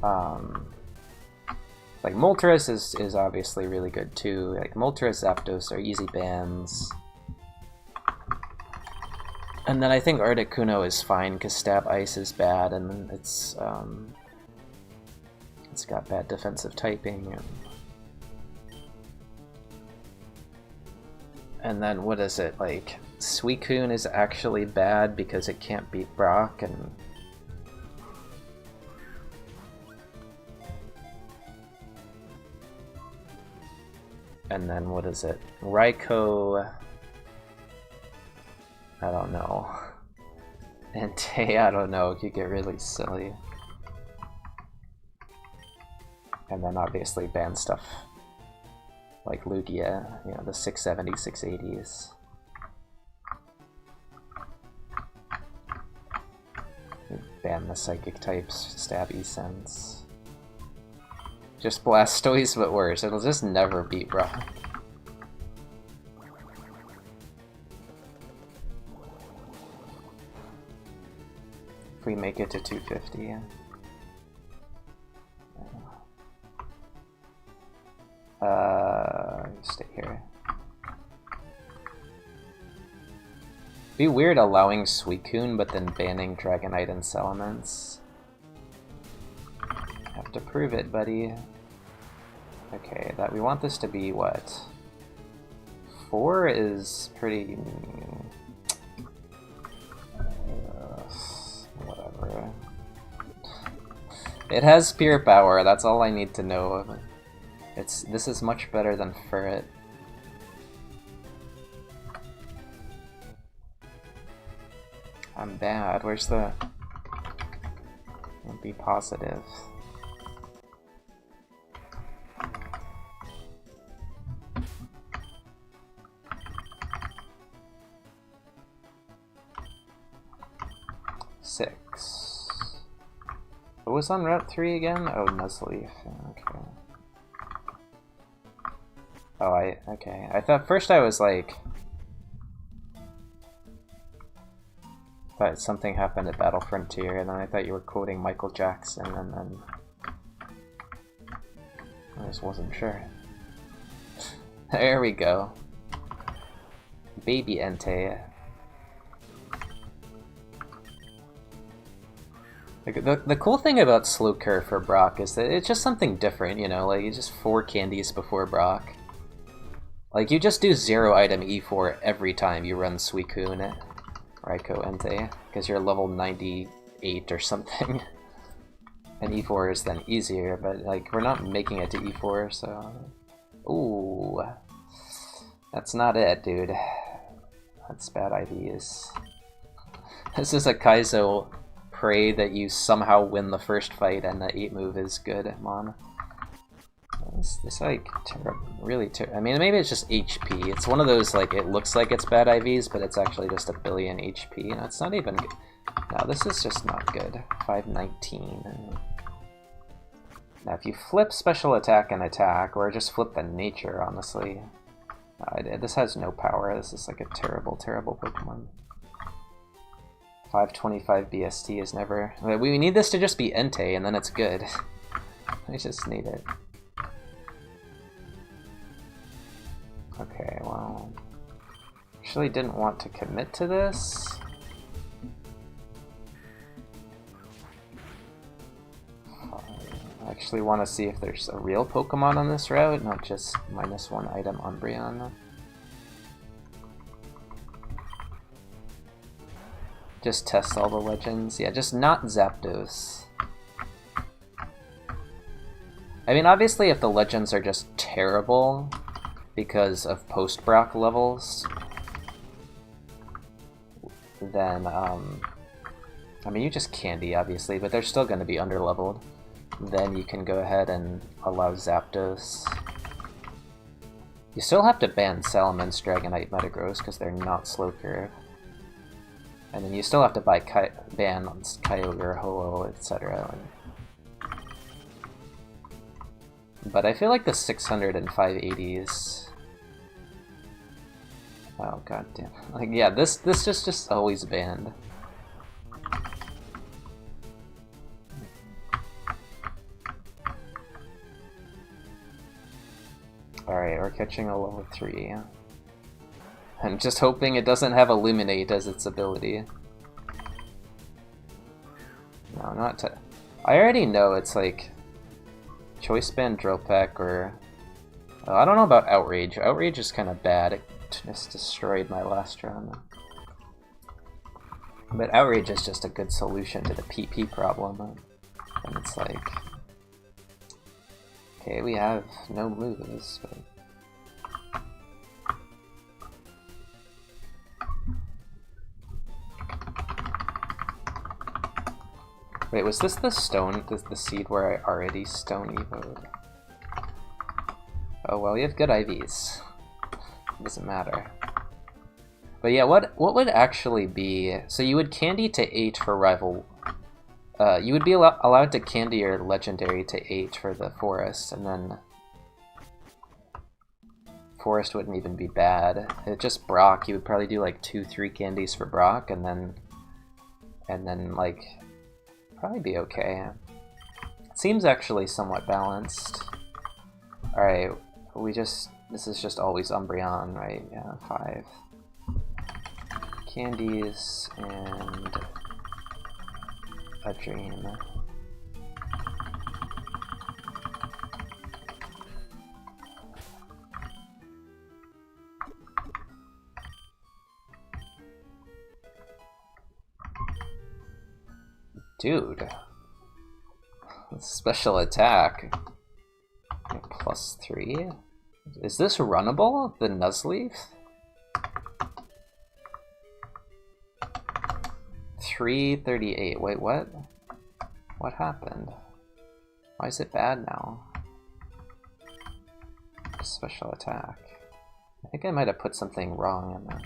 Like Moltres is obviously really good too. Like Moltres, Zapdos are easy bans. And then I think Articuno is fine because Stab Ice is bad, and it's got bad defensive typing. And then what is it, like Suicune is actually bad because it can't beat Brock, and then what is it, Raikou, I don't know, and Tay, I don't know, it could get really silly. And then obviously ban stuff like Lugia, you know, the 670s, 680s. Ban the psychic types, Stabby Sense. Just Blastoise, but worse. It'll just never beat Brock. If we make it to 250. Stay here. Be weird allowing Suicune, but then banning Dragonite and Salamence. Have to prove it, buddy. Okay, that we want this to be what? 4 is pretty. Whatever. It has pure power. That's all I need to know of it. This is much better than Ferret. I'm bad. Where's the... Be positive. Six. What was on Route 3 again? Oh, Nuzleaf. Okay. Oh, okay. I thought first I was like... thought something happened at Battle Frontier, and then I thought you were quoting Michael Jackson, and then... I just wasn't sure. There we go. Baby Entei. The cool thing about Slowcurve for Brock is that it's just something different, you know, like, it's just 4 candies before Brock. Like, you just do 0 item E4 every time you run Suicune, Raikou Entei, because you're level 98 or something. And E4 is then easier, but, like, we're not making it to E4, so... Ooh. That's not it, dude. That's bad IVs. This is a Kaizo pray that you somehow win the first fight and the 8 move is good, Mon. This like, really I mean, maybe it's just HP. It's one of those, like, it looks like it's bad IVs, but it's actually just a billion HP. You know, it's not even good. No, this is just not good. 519. Now, if you flip special attack and attack, or just flip the nature, honestly. This has no power. This is like a terrible, terrible Pokemon. 525 BST is never... We need this to just be Entei, and then it's good. I just need it. Okay, well... Actually didn't want to commit to this. I actually want to see if there's a real Pokemon on this route, not just -1 item Umbreon. Just test all the legends. Yeah, just not Zapdos. I mean, obviously if the legends are just terrible because of post-Brock levels, then, I mean, you just candy, obviously, but they're still going to be underleveled. Then you can go ahead and allow Zapdos. You still have to ban Salamence, Dragonite, Metagross, because they're not Slowcurve. And then you still have to ban Kyogre, Ho-Oh, etc. But I feel like the 600 and 580s... Oh, goddamn. Like, yeah, this just always banned. Alright, we're catching a level 3. I'm just hoping it doesn't have Illuminate as its ability. No, not to... I already know it's like... Choice Band, Drill Peck, or... I don't know about Outrage. Outrage is kind of bad. It just destroyed my last run. But Outrage is just a good solution to the PP problem. And it's like... Okay, we have no moves, but... Wait, was this the stone, the seed where I already stone evoed? Oh well, you have good IVs. It doesn't matter. But yeah, what would actually be... So you would candy to 8 for rival... you would be allowed to candy your legendary to 8 for the forest, and then... Forest wouldn't even be bad. Just Brock, you would probably do like 2-3 candies for Brock, and then like... Probably be okay. It seems actually somewhat balanced. Alright, this is just always Umbreon, right? Yeah, 5. Candies and a dream. Dude, special attack +3. Is this runnable? The Nuzleaf? 338. Wait, what? What happened? Why is it bad now? Special attack. I think I might have put something wrong in that.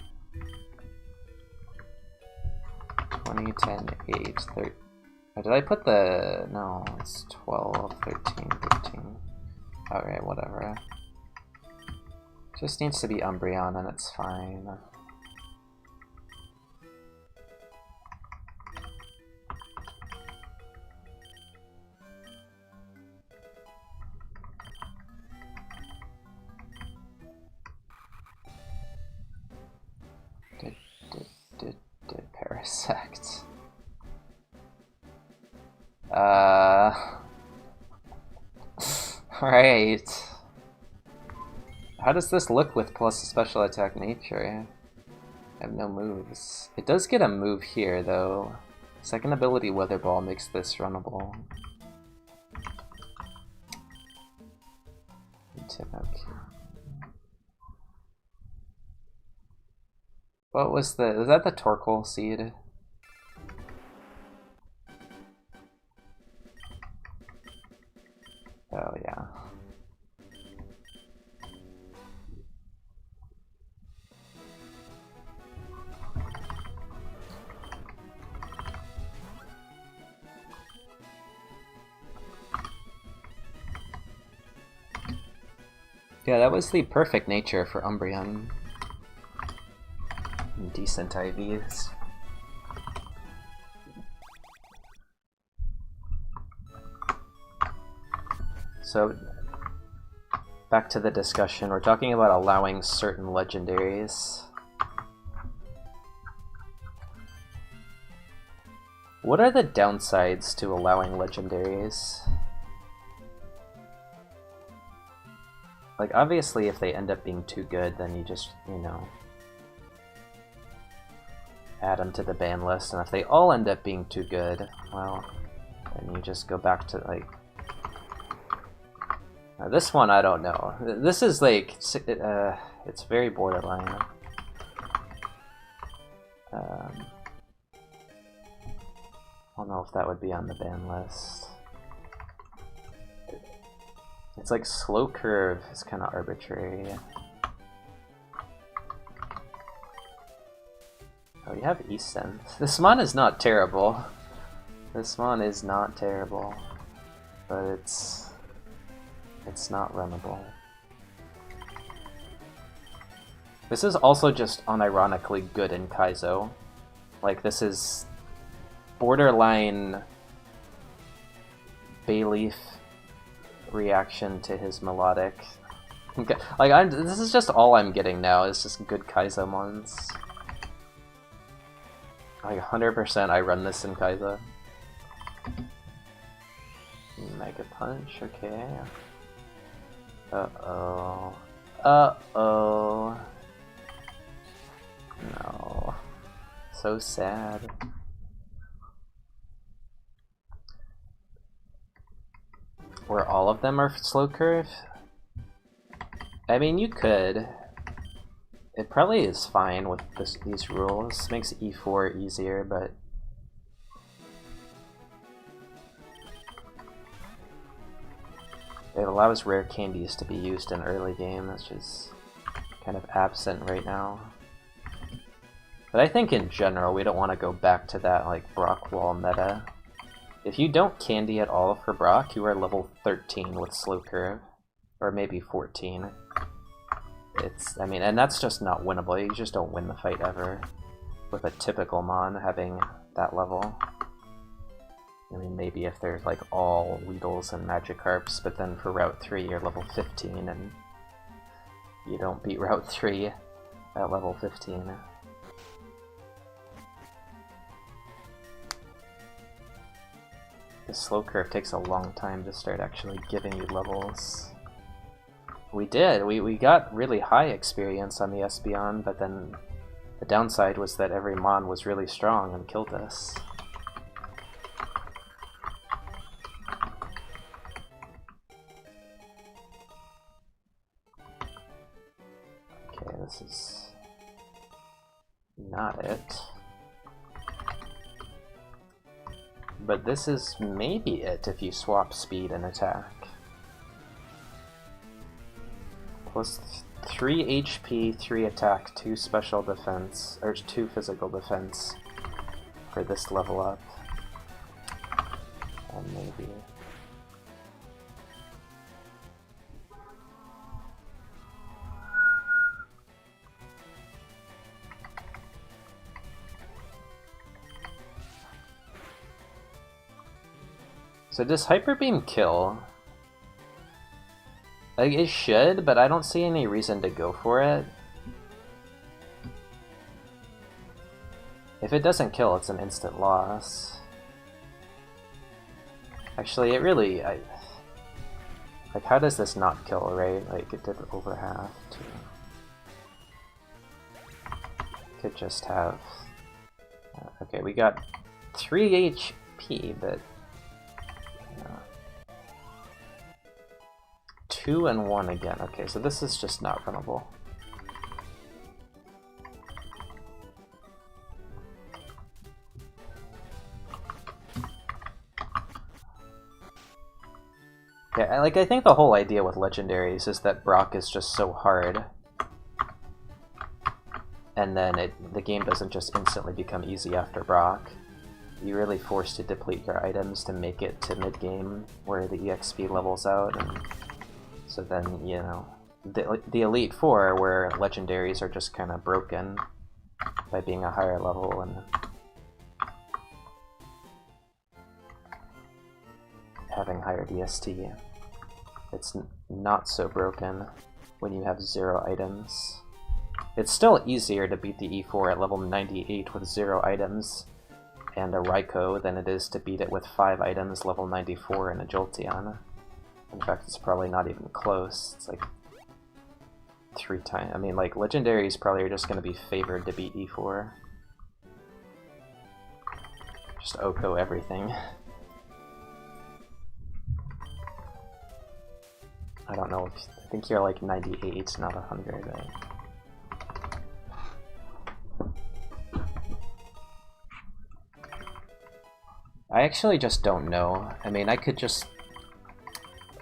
20, 10, 8, 13. Oh, did I put the... No, it's 12, 13, 15. Alright, whatever. Just needs to be Umbreon and it's fine. Did Parasect. Alright. How does this look with plus special attack nature? I have no moves. It does get a move here, though. Second ability Weather Ball makes this runnable. What was that the Torkoal seed? Oh, yeah. Yeah, that was the perfect nature for Umbreon. Decent IVs. So, back to the discussion. We're talking about allowing certain legendaries. What are the downsides to allowing legendaries? Like, obviously, if they end up being too good, then you just, you know, add them to the ban list. And if they all end up being too good, well, then you just go back to, like... Now, this one, I don't know. This is, like, it's very borderline. I don't know if that would be on the ban list. It's like slow curve is kind of arbitrary. Oh, you have Easton. This mon is not terrible. This mon is not terrible, but it's not runnable. This is also just unironically good in Kaizo. Like, this is borderline Bayleaf reaction to his melodic. Okay, like this is just all I'm getting now is just good Kaizo mons. Like 100% I run this in Kaizo. Mega Punch, okay. Uh-oh. Uh-oh. No. So sad. Where all of them are slow curve? I mean, you could. It probably is fine with these rules. Makes E4 easier, but... it allows rare candies to be used in early game, which is kind of absent right now. But I think in general, we don't want to go back to that, like, Brock wall meta. If you don't candy at all for Brock, you are level 13 with slow curve. Or maybe 14. I mean, and that's just not winnable. You just don't win the fight ever with a typical Mon having that level. I mean, maybe if there's like all Weedles and Magikarps, but then for Route 3 you're level 15 and you don't beat Route 3 at level 15. The slow curve takes a long time to start actually giving you levels. We did. We got really high experience on the Espeon, but then the downside was that every Mon was really strong and killed us. Okay, this is not it. But this is maybe it if you swap speed and attack. Plus 3 HP, 3 attack, 2 special defense, or 2 physical defense for this level up. And maybe... so does Hyper Beam kill? Like, it should, but I don't see any reason to go for it. If it doesn't kill, it's an instant loss. Actually, it really... like, how does this not kill, right? Like, it did over half, too. Could just have... okay, we got 3 HP, but... 2 and 1 again. Okay, so this is just not runnable. Yeah, like, I think the whole idea with legendaries is that Brock is just so hard. And then the game doesn't just instantly become easy after Brock. You're really forced to deplete your items to make it to mid-game, where the EXP levels out, and so then, you know, the Elite Four, where legendaries are just kind of broken by being a higher level and having higher DST. It's not so broken when you have 0 items. It's still easier to beat the E4 at level 98 with 0 items and a Raikou than it is to beat it with 5 items, level 94, and a Jolteon. In fact, it's probably not even close. It's like 3 times. I mean, like, legendaries probably are just going to be favored to beat E4. Just Oko everything. I don't know. I think you're like 98, not 100. Right? I actually just don't know. I mean, I could just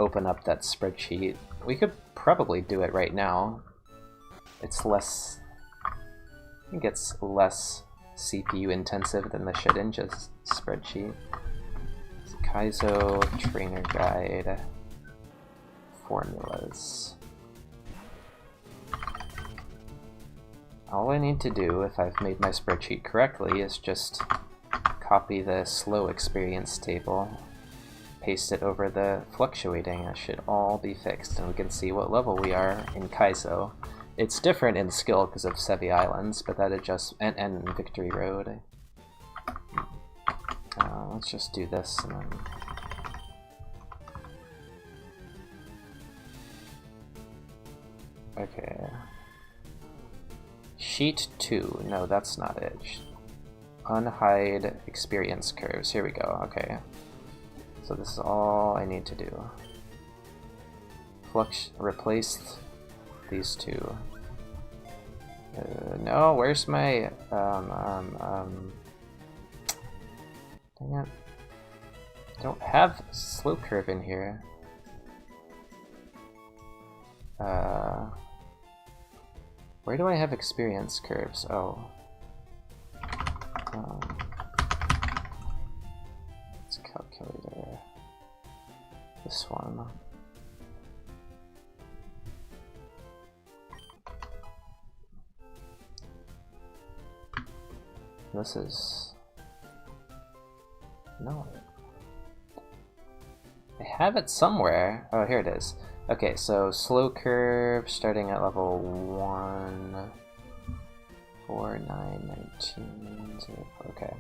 open up that spreadsheet. We could probably do it right now. It's less... I think it's less CPU intensive than the Shedinja spreadsheet. It's Kaizo Trainer Guide Formulas. All I need to do, if I've made my spreadsheet correctly, is just copy the slow experience table, paste it over the fluctuating. It should all be fixed, and we can see what level we are in Kaizo. It's different in skill because of Sevi Islands, but that adjusts, and Victory Road. Let's just do this and then... Okay. Sheet 2. No, that's not it. Unhide experience curves. Here we go. Okay. So this is all I need to do. Replace these two. No, where's my... Dang it. Don't have slope curve in here. Where do I have experience curves? Oh. Let's calculator. This one. This is... No. I have it somewhere. Oh, here it is. Okay, so slow curve starting at level 1, 4, 9, 19, 0, okay.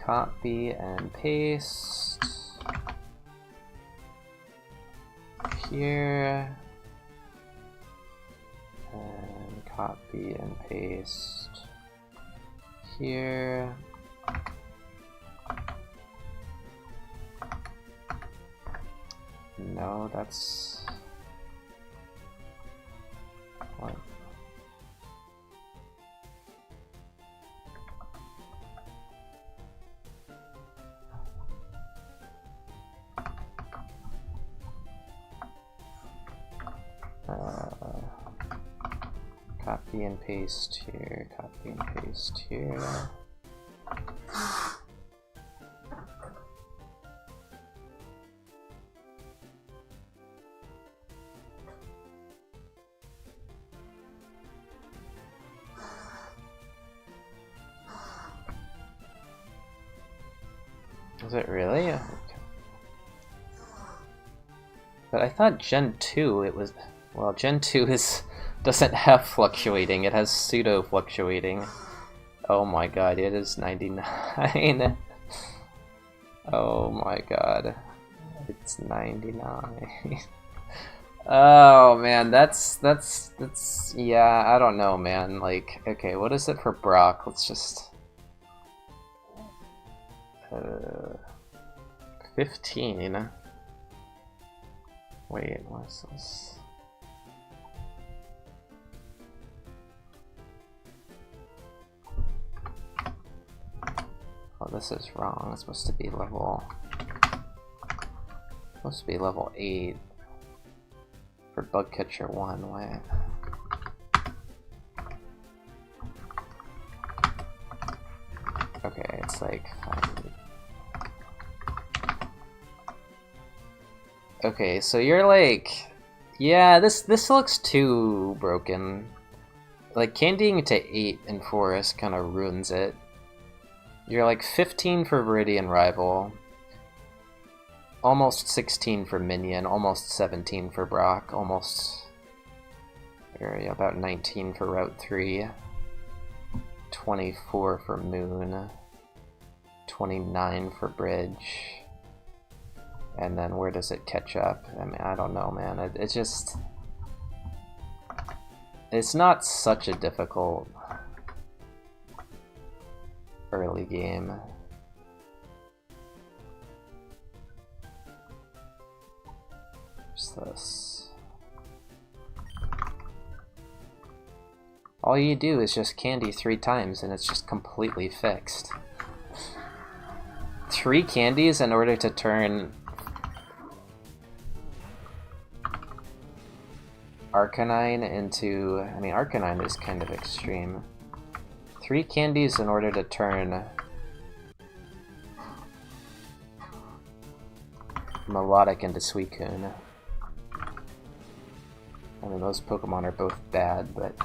Copy and paste here, and copy and paste here. No, that's... What? Copy and paste here, copy and paste here. Is it really? But I thought Gen 2, it was... Well, Gen 2 doesn't have fluctuating, it has pseudo-fluctuating. Oh my god, it is 99. Oh my god. It's 99. Oh man, that's... Yeah, I don't know, man. Like, okay, what is it for Brock? Let's just... 15. Wait, what's this? Oh, this is wrong. It's supposed to be level... Supposed to be level 8 for Bug Catcher 1. Wait. Okay, it's like 5. Okay, so you're like, yeah, this looks too broken. Like candying to 8 in Forest kind of ruins it. You're like 15 for Viridian Rival, almost 16 for Minion, almost 17 for Brock, almost about 19 for Route 3, 24 for Moon, 29 for Bridge. And then where does it catch up? I mean, I don't know, man. It's just... It's not such a difficult early game. What's this? All you do is just candy 3 times and it's just completely fixed. 3 candies in order to turn Arcanine into... I mean, Arcanine is kind of extreme. 3 candies in order to turn Melodic into Suicune. I mean, those Pokemon are both bad, but...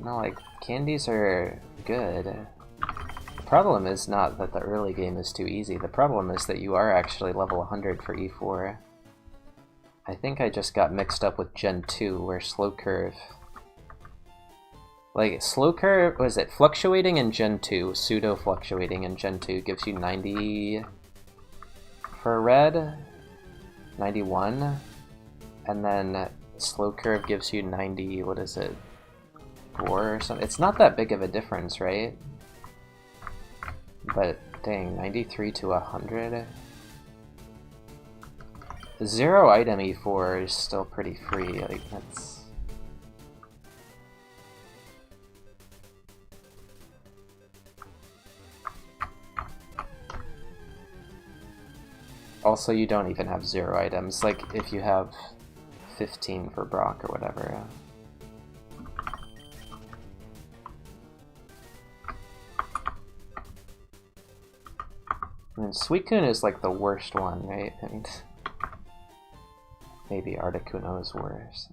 No, like, candies are good. The problem is not that the early game is too easy. The problem is that you are actually level 100 for E4. I think I just got mixed up with Gen 2, where Slow Curve... Like, Slow Curve, was it Fluctuating in Gen 2, Pseudo-Fluctuating in Gen 2 gives you 90 for red, 91, and then Slow Curve gives you 90, what is it, 4 or something? It's not that big of a difference, right? But, dang, 93 to 100? Zero item E4 is still pretty free, like, that's... Also, you don't even have 0 items, like, if you have 15 for Brock or whatever. I mean, Suicune is, like, the worst one, right? And maybe Articuno is worse.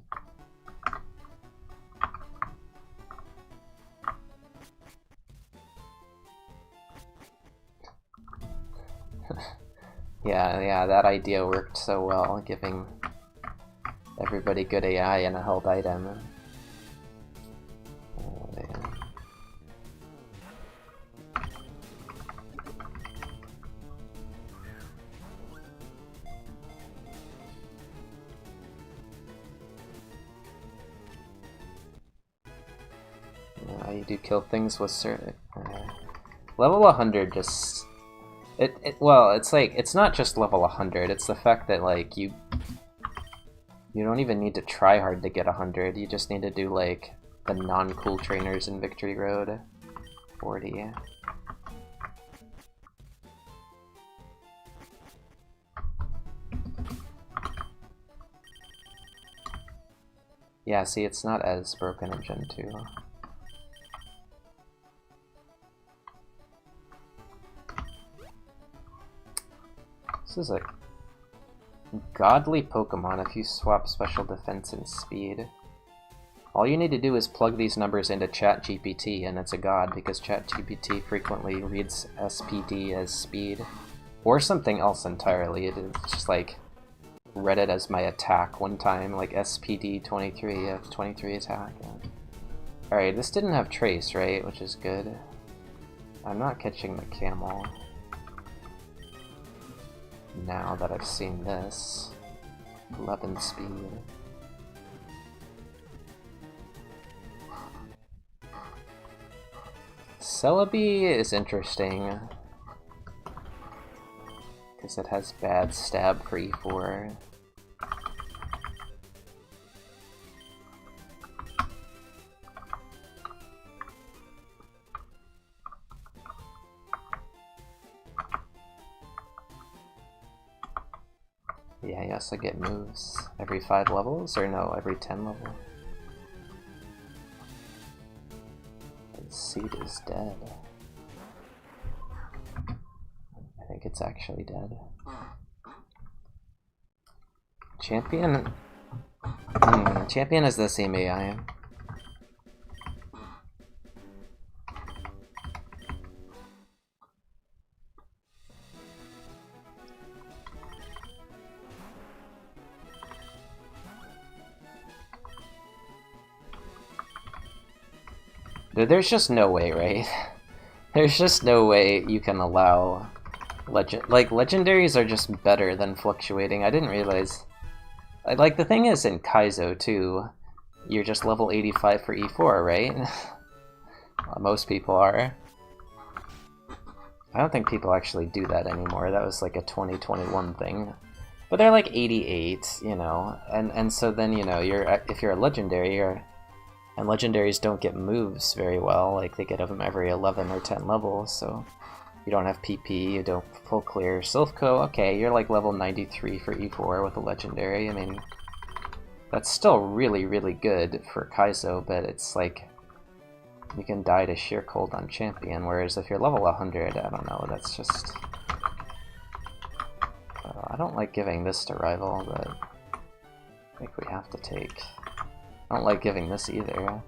Yeah, that idea worked so well, giving everybody good AI and a held item. Oh, yeah. You do kill things with certain... level 100 just... Well, it's like, it's not just level 100, it's the fact that, like, you don't even need to try hard to get 100, you just need to do, like, the non-cool trainers in Victory Road. 40. Yeah, see, it's not as broken in Gen 2. This is a godly Pokemon if you swap special defense and speed. All you need to do is plug these numbers into ChatGPT and it's a god, because ChatGPT frequently reads SPD as speed. Or something else entirely. It's just like, read it as my attack one time, like SPD 23, I have 23 attack. Alright, this didn't have Trace, right? Which is good. I'm not catching the camel. Now that I've seen this. 11 speed. Celebi is interesting, because it has bad stab for E4. Yeah, I also get moves every 5 levels, or no, every 10 levels. The seed is dead. I think it's actually dead. Champion? Champion is the same AI. There's just no way, right? There's just no way you can allow legendaries are just better than fluctuating. I didn't realize. Like, the thing is, in Kaizo too, you're just level 85 for E4, right? Most people are. I don't think people actually do that anymore. That was like a 2021 thing. But they're like 88, you know, and so then, you know, if you're a legendary, and legendaries don't get moves very well, like they get them every 11 or 10 levels, so you don't have PP, you don't full clear. Silphco, okay, you're like level 93 for E4 with a legendary. I mean, that's still really, really good for Kaizo, but it's like, you can die to sheer cold on champion, whereas if you're level 100, I don't know, that's just... I don't like giving this to rival, but I think we have to take... I don't like giving this either.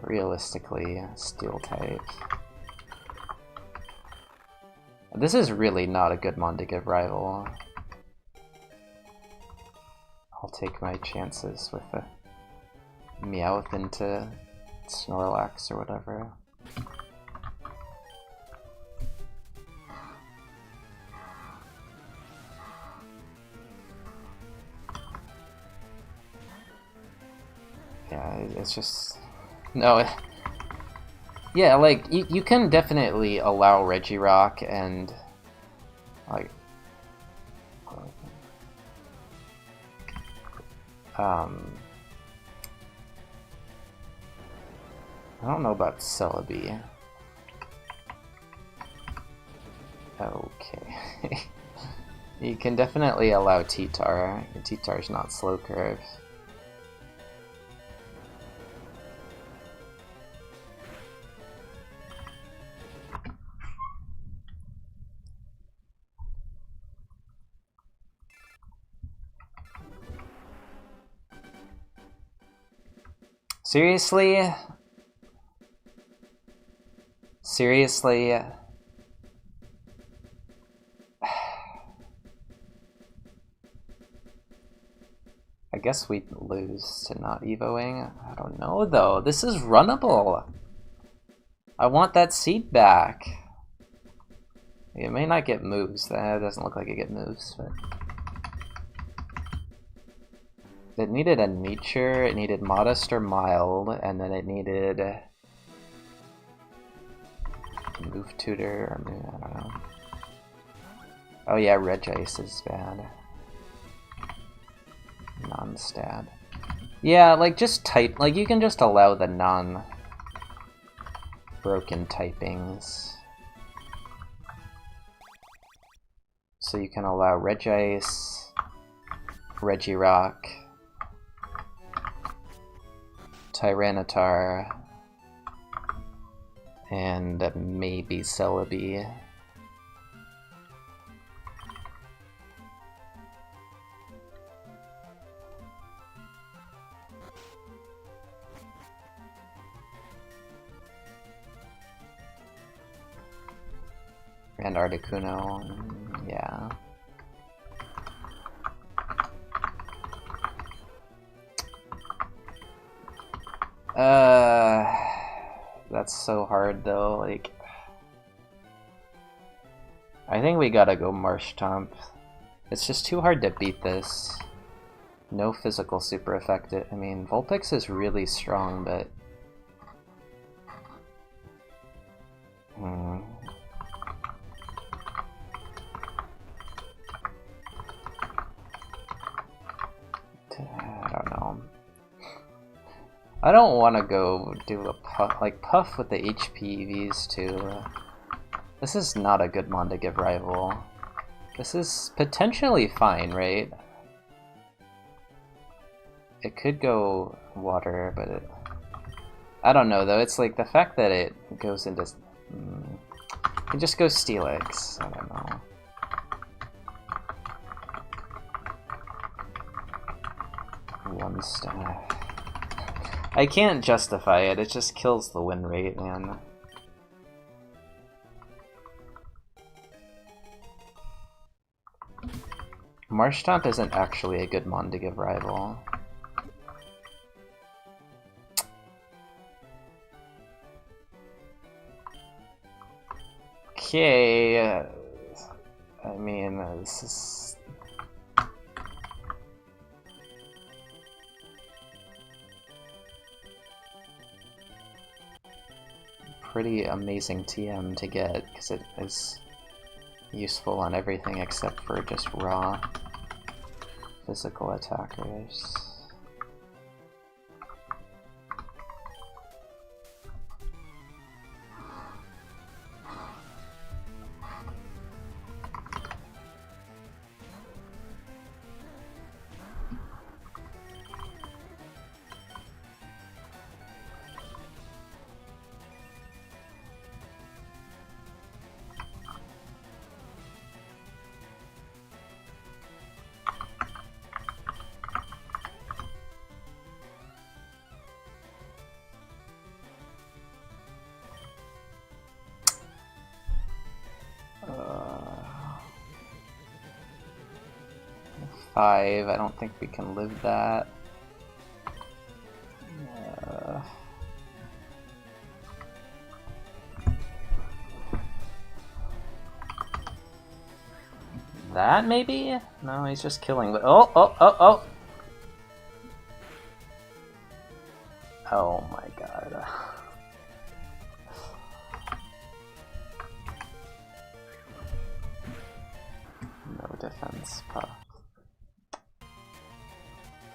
realistically, steel type. This is really not a good mon to give rival. I'll take my chances with a Meowth into Snorlax or whatever. Yeah, it's just... No, yeah, like, you can definitely allow Regirock and, like, I don't know about Celebi. Okay. You can definitely allow T-Tar. T-Tar's not slow curve. Seriously? Seriously? I guess we'd lose to not evoing. I don't know though. This is runnable. I want that seed back. It may not get moves. That doesn't look like it get moves, but it needed a nature, it needed modest or mild, and then it needed move tutor, or I don't know. Oh yeah, Regice is bad. Non-stab. Yeah, like just type, like you can just allow the non-broken typings. So you can allow Regice, Regirock, Tyranitar, and maybe Celebi. And Articuno, yeah. That's so hard though, like... I think we gotta go Marshtomp. It's just too hard to beat this. No physical super effective. I mean, Vulpix is really strong, but... I don't know. I don't want to go do a Puff, like Puff with the HPVs too. This is not a good mon to give rival. This is potentially fine, right? It could go water, but it... I don't know though, it's like the fact that it goes into... it just goes Steelix, I don't know. One star. I can't justify it, it just kills the win rate, man. Marshtomp isn't actually a good mon to give rival. Okay, I mean, this is... pretty amazing TM to get, because it is useful on everything except for just raw physical attackers. 5. I don't think we can live that. That maybe? No, he's just killing. Oh, oh, oh, oh! Oh my god. No defense puff.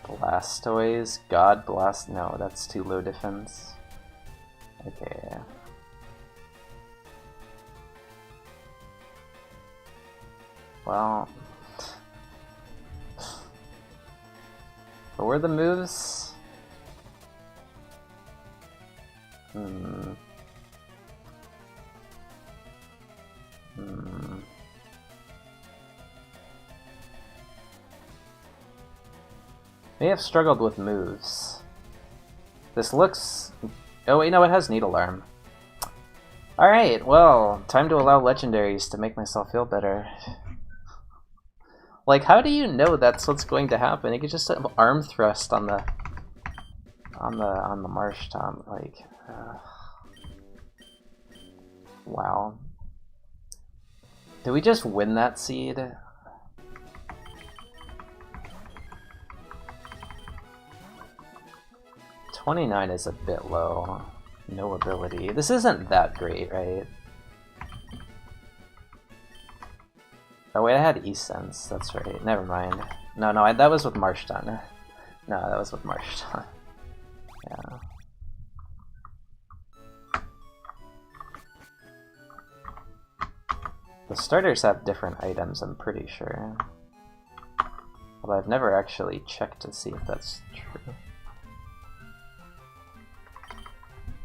Blastoise? God blast. No, that's too low defense. Okay. Well. What were the moves? May have struggled with moves. This looks... Oh wait, no, it has Needle Arm. Alright, well, time to allow legendaries to make myself feel better. Like, how do you know that's what's going to happen? You could just have arm thrust on the Marsh Tom, like... Wow. Did we just win that seed? $29 is a bit low. No ability. This isn't that great, right? Oh wait, I had E-Sense. That's right. Never mind. No, that was with Marshton. No, that was with Marshton. Yeah. The starters have different items, I'm pretty sure. Although I've never actually checked to see if that's true.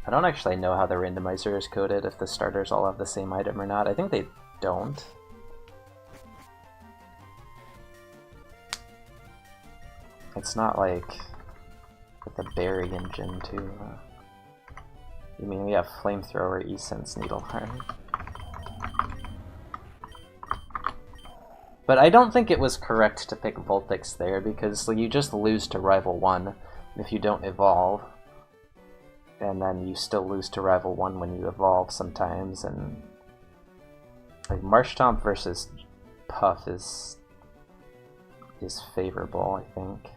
I don't actually know how the randomizer is coded, if the starters all have the same item or not. I think they don't. It's not like with the berry engine too. You mean we have Flamethrower, E-Sense, Needle Arm. But I don't think it was correct to pick Vulpix there, because you just lose to Rival 1 if you don't evolve. And then you still lose to Rival 1 when you evolve sometimes, and... like, Marshtomp versus Puff is favorable, I think.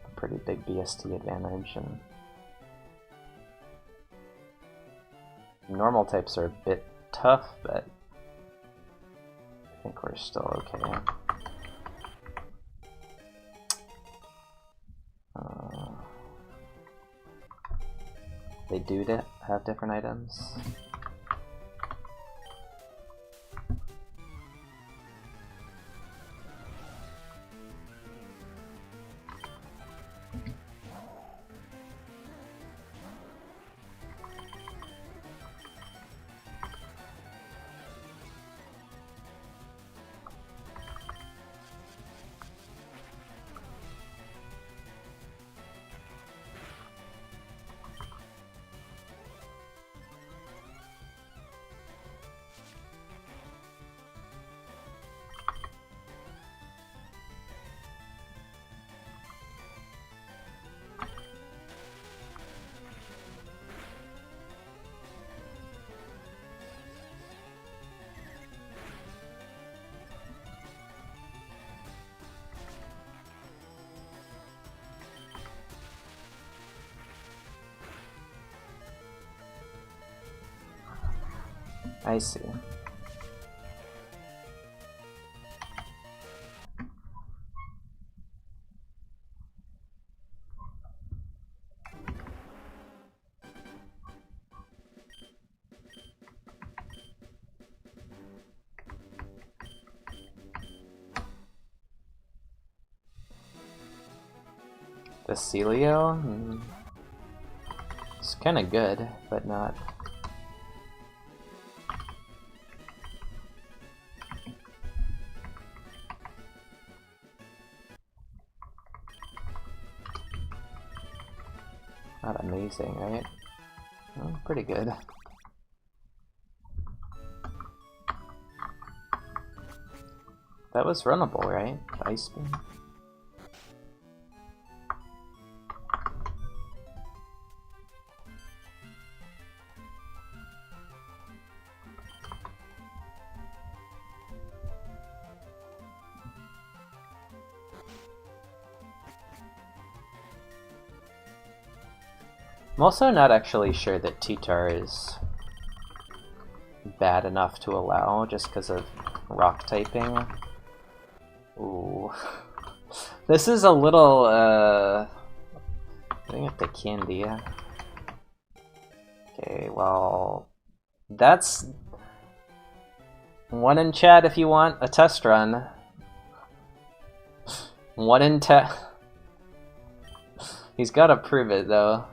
A pretty big BST advantage, and... normal types are a bit tough, but... I think we're still okay. They do have different items. I see. The Celio? It's kinda good, but not... not amazing, right? Well, pretty good. That was runnable, right? The Ice Beam? I'm also not actually sure that T-Tar is bad enough to allow just because of rock typing. Ooh. This is a little, getting up to candy. Okay, well, that's one in chat if you want a test run. One in 10. He's gotta prove it though.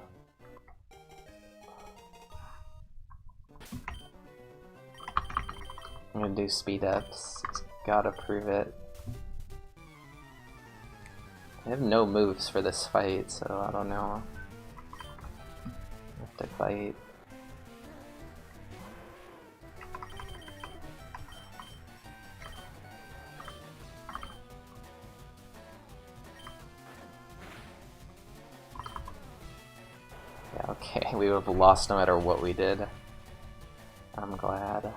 I'm gonna do speed ups. He's gotta prove it. I have no moves for this fight, so I don't know. I have to fight. Yeah, okay, we would have lost no matter what we did. I'm glad.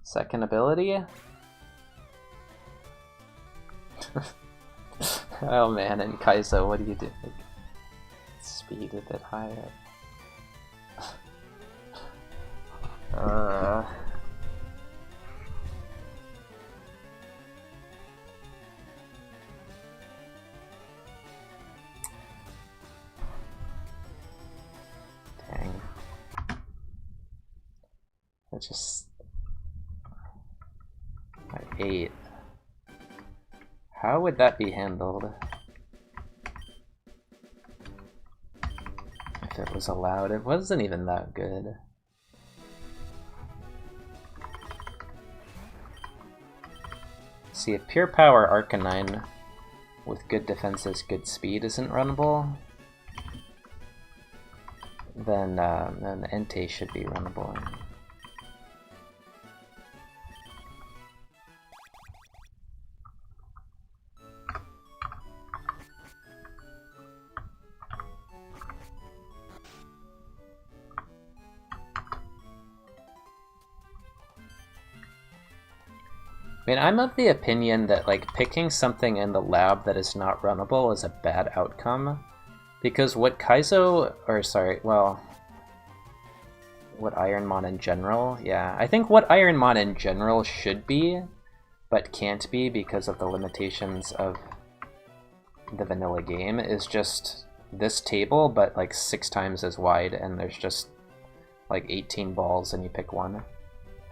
Second ability? Oh man, and Kaizo, what do you do? Speed a bit higher. Dang. I just... at 8. How would that be handled? If it was allowed, it wasn't even that good. See, if Pure Power Arcanine with good defenses, good speed isn't runnable, then Entei should be runnable. I mean, I'm of the opinion that, like, picking something in the lab that is not runnable is a bad outcome. Because what Kaizo, or sorry, well, what IronMON in general, yeah. I think what IronMON in general should be, but can't be because of the limitations of the vanilla game, is just this table, but like 6 times as wide, and there's just like 18 balls and you pick one.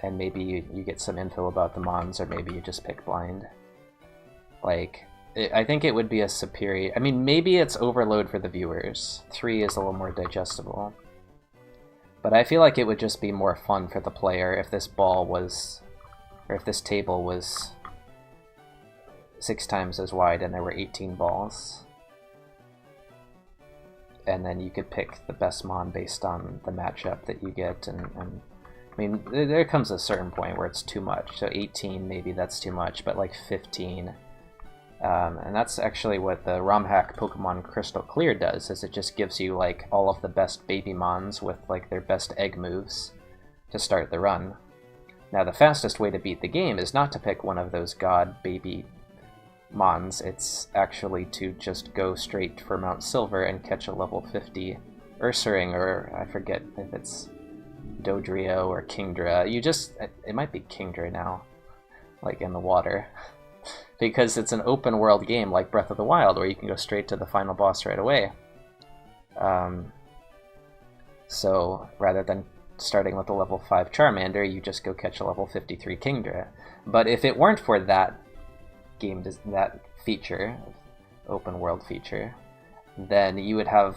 And maybe you get some info about the mons, or maybe you just pick blind. Like, I think it would be a superior... I mean, maybe it's overload for the viewers. 3 is a little more digestible. But I feel like it would just be more fun for the player if this ball was... or if this table was 6 times as wide and there were 18 balls. And then you could pick the best mon based on the matchup that you get, and I mean, there comes a certain point where it's too much. So 18, maybe that's too much, but like 15. And that's actually what the ROM hack Pokemon Crystal Clear does, is it just gives you like all of the best baby mons with like their best egg moves to start the run. Now the fastest way to beat the game is not to pick one of those god baby mons, it's actually to just go straight for Mount Silver and catch a level 50 Ursaring, or I forget if it's Dodrio or Kingdra. You just, it might be Kingdra now, like in the water, because it's an open world game like Breath of the Wild where you can go straight to the final boss right away. So rather than starting with a level 5 Charmander, you just go catch a level 53 Kingdra. But if it weren't for that game, that feature, open world feature, then you would have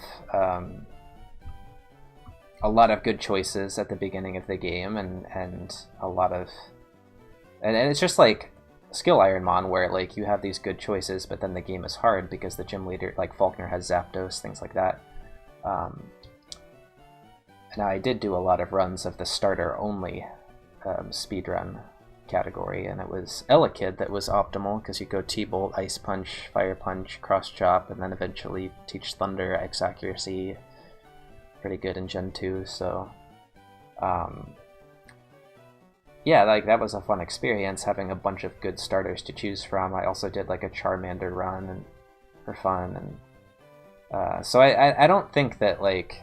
a lot of good choices at the beginning of the game, and a lot of... And it's just like Skill IronMON, where like you have these good choices, but then the game is hard because the gym leader, like Faulkner, has Zapdos, things like that. Now I did do a lot of runs of the starter-only speedrun category, and it was Elekid that was optimal, because you go T-Bolt, Ice Punch, Fire Punch, Cross Chop, and then eventually teach Thunder, X Accuracy. Pretty good in Gen 2, so... yeah, like that was a fun experience, having a bunch of good starters to choose from. I also did like a Charmander run and for fun, and so I don't think that like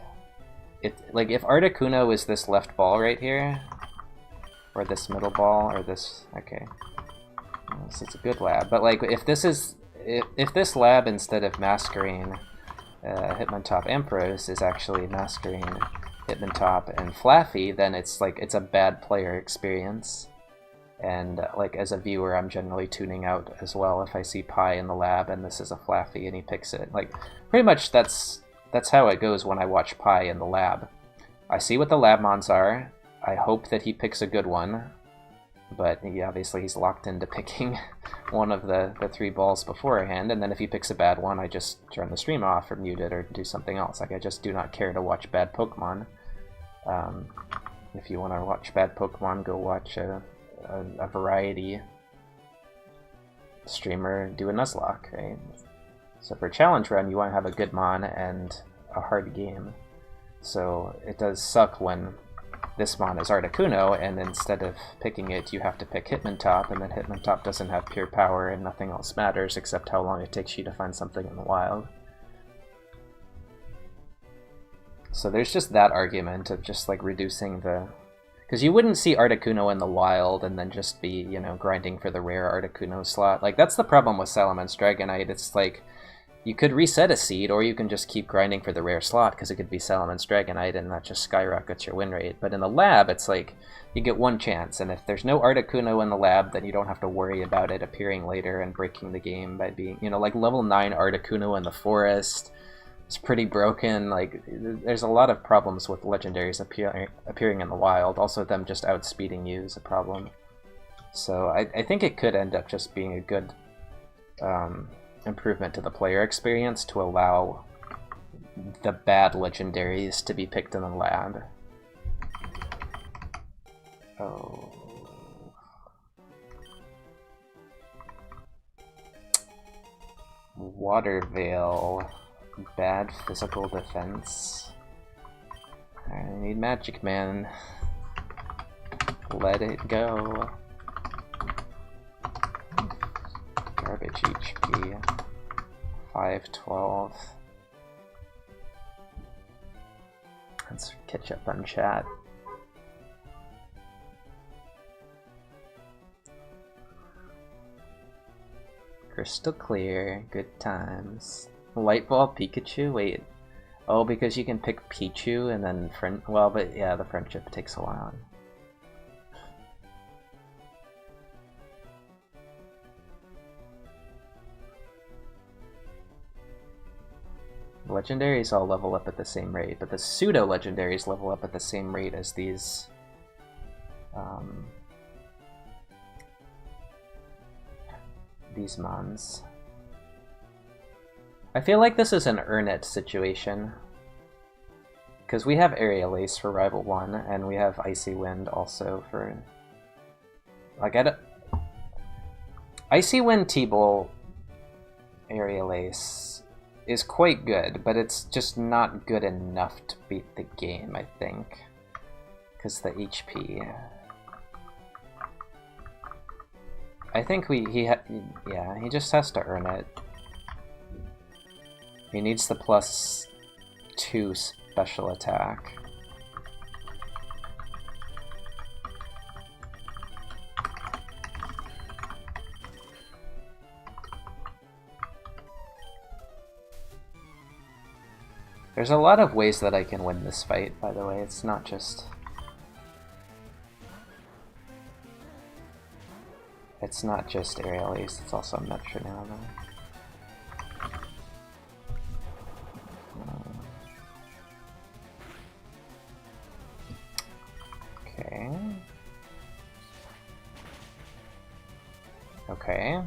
like if Articuno is this left ball right here, or this middle ball, or this, okay, this is a good lab. But like if this is if this lab instead of Masquerain, Hitmontop Ampharos is actually Masquerain, Hitmontop, and Flaffy, then it's like it's a bad player experience. And like as a viewer, I'm generally tuning out as well if I see Pi in the lab and this is a Flaffy and he picks it. Like pretty much that's how it goes when I watch Pi in the lab. I see what the Labmons are. I hope that he picks a good one, but obviously he's locked into picking one of the 3 balls beforehand, and then if he picks a bad one, I just turn the stream off or mute it or do something else. Like I just do not care to watch bad Pokemon. If you want to watch bad Pokemon, go watch a variety streamer do a Nuzlocke, right? So for a challenge run, you want to have a good mon and a hard game. So it does suck when this mon is Articuno, and instead of picking it, you have to pick Hitmontop, and then Hitmontop doesn't have pure power, and nothing else matters except how long it takes you to find something in the wild. So there's just that argument of just like reducing the... Because you wouldn't see Articuno in the wild and then just be, you know, grinding for the rare Articuno slot. Like, that's the problem with Salamence Dragonite. It's like, you could reset a seed, or you can just keep grinding for the rare slot, because it could be Salamence Dragonite, and that just skyrockets your win rate. But in the lab, it's like, you get one chance, and if there's no Articuno in the lab, then you don't have to worry about it appearing later and breaking the game by being, you know, like level 9 Articuno in the forest. It's pretty broken. Like, there's a lot of problems with legendaries appearing in the wild. Also, them just outspeeding you is a problem. So I think it could end up just being a good improvement to the player experience to allow the bad legendaries to be picked in the lab. Oh. Water Veil. Bad physical defense. I need Magic Man. Let it go. Garbage HP. 512. Let's catch up on chat. Crystal clear. Good times. Light Ball Pikachu? Wait. Oh, because you can pick Pichu and then well, but yeah, the friendship takes a while. Legendaries all level up at the same rate, but the pseudo-legendaries level up at the same rate as these mons. I feel like this is an earn it situation, because we have Aerial Ace for Rival 1, and we have Icy Wind also for... Like, Icy Wind T-Bolt Aerial Ace is quite good, but it's just not good enough to beat the game, I think. Because the HP... I think he just has to earn it. He needs the +2 special attack. There's a lot of ways that I can win this fight, by the way. It's not just... It's not just Aerial Ace, it's also Metronome. Okay. Okay.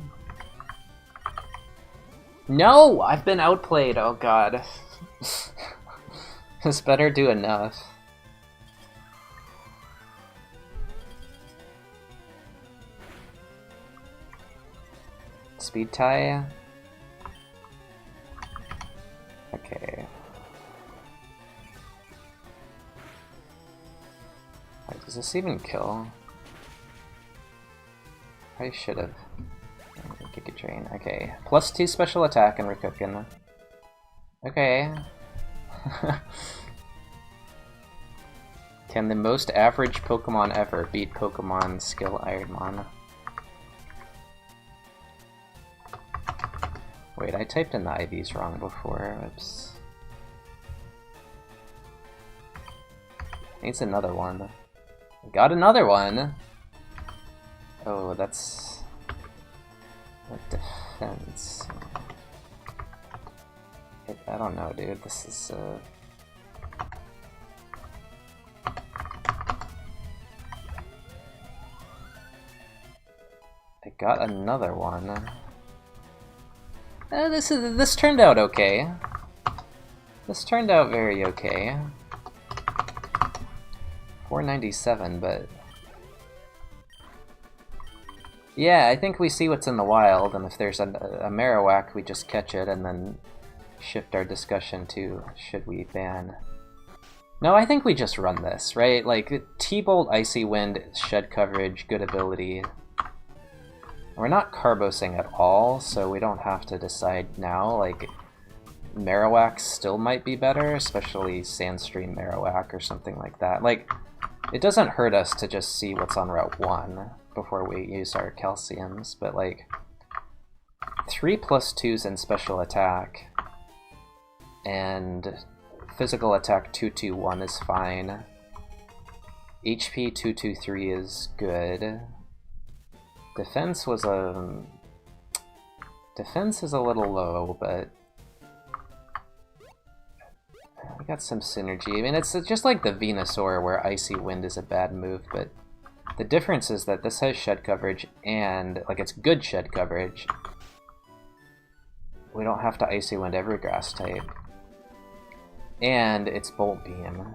No! I've been outplayed, oh god. This better do enough. Speed tie? Okay. Wait, does this even kill? I should have. Kick a train. Okay. +2 special attack and we're cooking. Okay. Can the most average Pokemon ever beat Pokemon skill IronMON? Wait, I typed in the IVs wrong before. Oops. It's another one. Got another one! Oh, that's... a defense. I don't know, dude. This is, I got another one. This turned out okay. This turned out very okay. 497, but... yeah, I think we see what's in the wild, and if there's a Marowak, we just catch it and then shift our discussion to should we ban. No, I think we just run this, right? Like, T-Bolt, Icy Wind, Shed Coverage, good ability. We're not Carbosing at all, so we don't have to decide now. Like, Marowak still might be better, especially Sandstream Marowak or something like that. Like, it doesn't hurt us to just see what's on Route 1 before we use our calciums, but like 3+2s in special attack and physical attack 221 is fine. HP 223 is good. Defense was defense is a little low, but we got some synergy. I mean, it's just like the Venusaur where Icy Wind is a bad move, but the difference is that this has shed coverage and, like, it's good shed coverage. We don't have to Icy Wind every grass type. And it's Bolt Beam.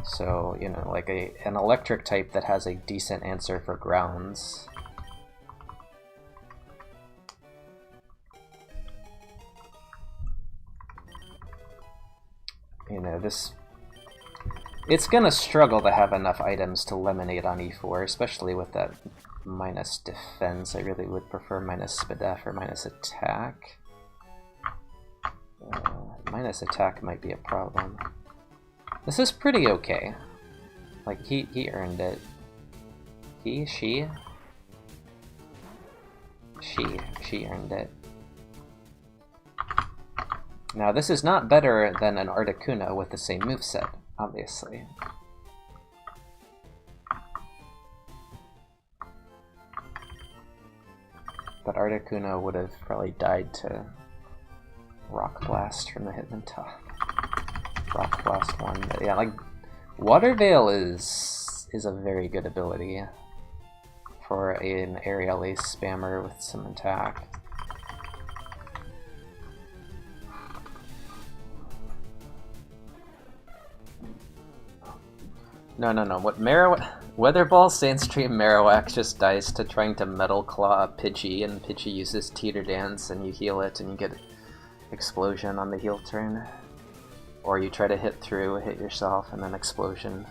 So, you know, like an electric type that has a decent answer for grounds. You know, it's gonna struggle to have enough items to lemonade on E4, especially with that minus defense. I really would prefer minus SPDF or minus attack. Minus attack might be a problem. This is pretty okay. Like, he earned it. She earned it. Now, this is not better than an Articuno with the same moveset, obviously. But Articuno would have probably died to Rock Blast from the Hitmontop. Rock Blast 1, but yeah, like, Water Veil is a very good ability for an Aerial Ace spammer with some attack. No. What Weather Ball Sandstream Marowak just dies to trying to Metal Claw Pidgey, and Pidgey uses Teeter Dance, and you heal it, and you get Explosion on the heal turn. Or you try to hit yourself, and then Explosion.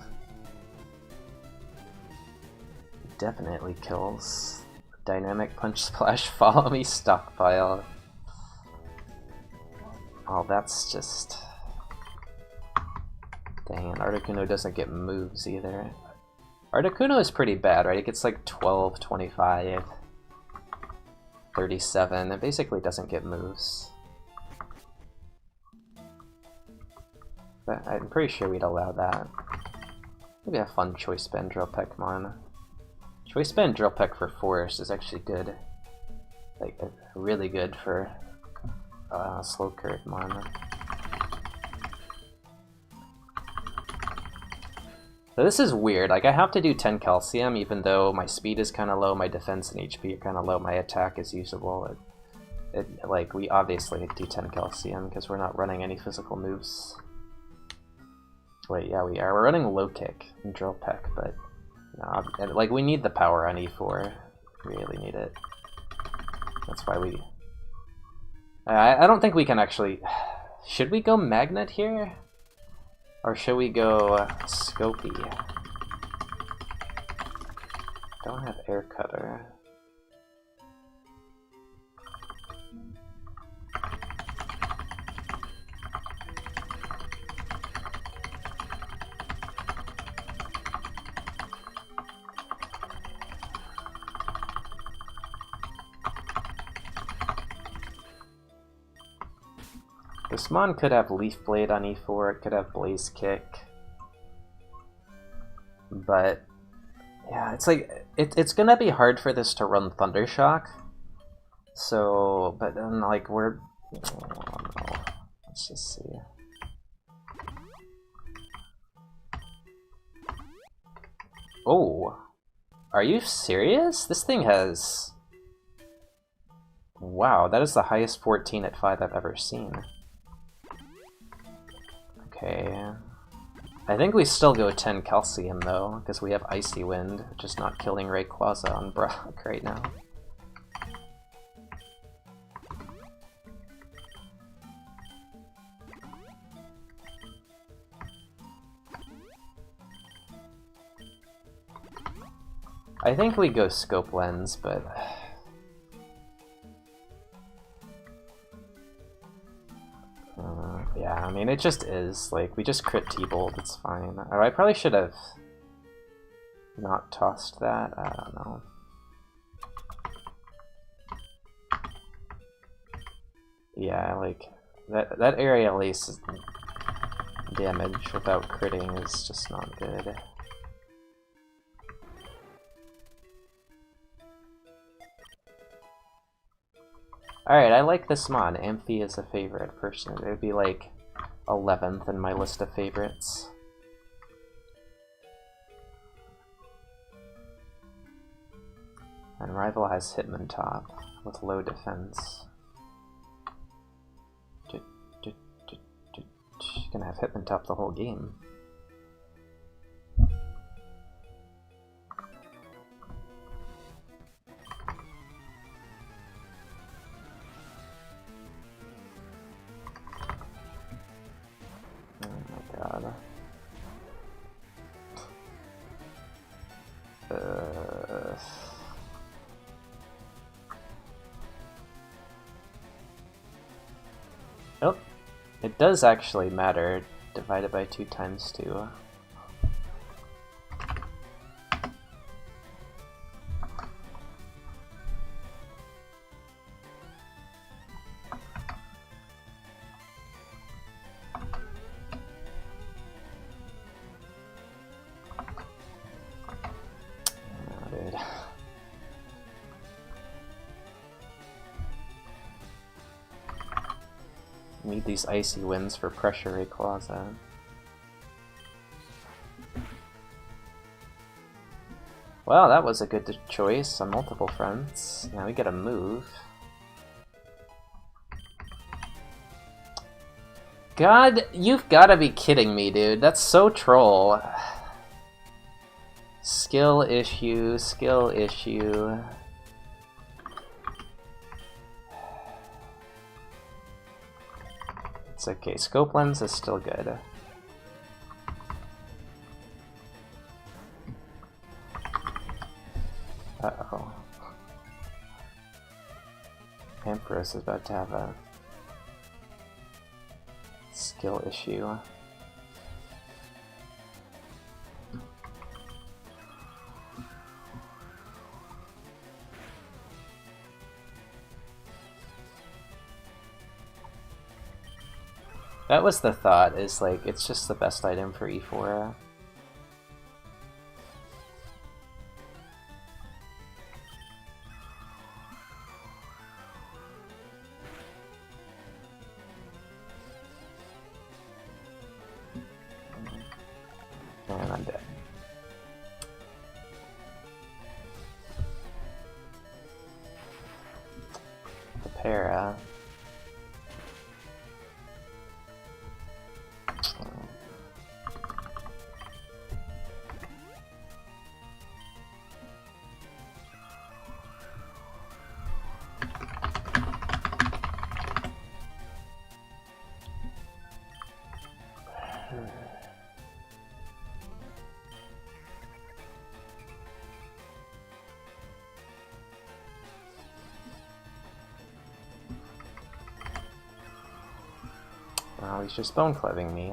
Definitely kills. Dynamic Punch Splash, Follow Me, Stockpile. Oh, that's just... dang, and Articuno doesn't get moves either. Articuno is pretty bad, right? It gets like 12, 25, 37. It basically doesn't get moves. But I'm pretty sure we'd allow that. Maybe a fun Choice Band Drill Peckmon. Choice Band Drill Peck for Forest is actually good. Like, really good for slow curve mon. So this is weird, like I have to do 10 calcium even though my speed is kind of low, my defense and HP are kind of low, my attack is usable. Like, we obviously do 10 calcium because we're not running any physical moves. Wait, yeah we are. We're running low kick and drill peck, but no, like we need the power on E4. We really need it. That's why we... I don't think we can actually... Should we go Magnet here? Or should we go Scopy? Don't have Air Cutter. This Mon could have Leaf Blade on e4, it could have Blaze Kick. But yeah, it's like it's gonna be hard for this to run Thundershock. So, but then like we're oh, no. Let's just see. Oh, are you serious? This thing has... Wow, that is the highest 14 at 5 I've ever seen. Okay. I think we still go 10 Calcium though, because we have Icy Wind, just not killing Rayquaza on Brock right now. I think we go Scope Lens, but... yeah, I mean, it just is. Like, we just crit T-Bolt, it's fine. Or I probably should have not tossed that, I don't know. Yeah, like, that Aerial Ace damage without critting is just not good. Alright, I like this Mon. Amphi is a favorite person. It would be like 11th in my list of favorites. And Rival has Hitmontop with low defense. Gonna have Hitmontop the whole game. Oh, it does actually matter, divided by 2 times 2. Need these Icy Winds for pressure Rayquaza. Well, that was a good choice on multiple fronts. Now we get a move. God, you've gotta be kidding me, dude. That's so troll. Skill issue, skill issue. It's okay, Scope Lens is still good. Uh-oh. Empress is about to have a skill issue. That was the thought, is like, it's just the best item for E4. And I'm dead. The para. Oh, he's just bone clubbing me.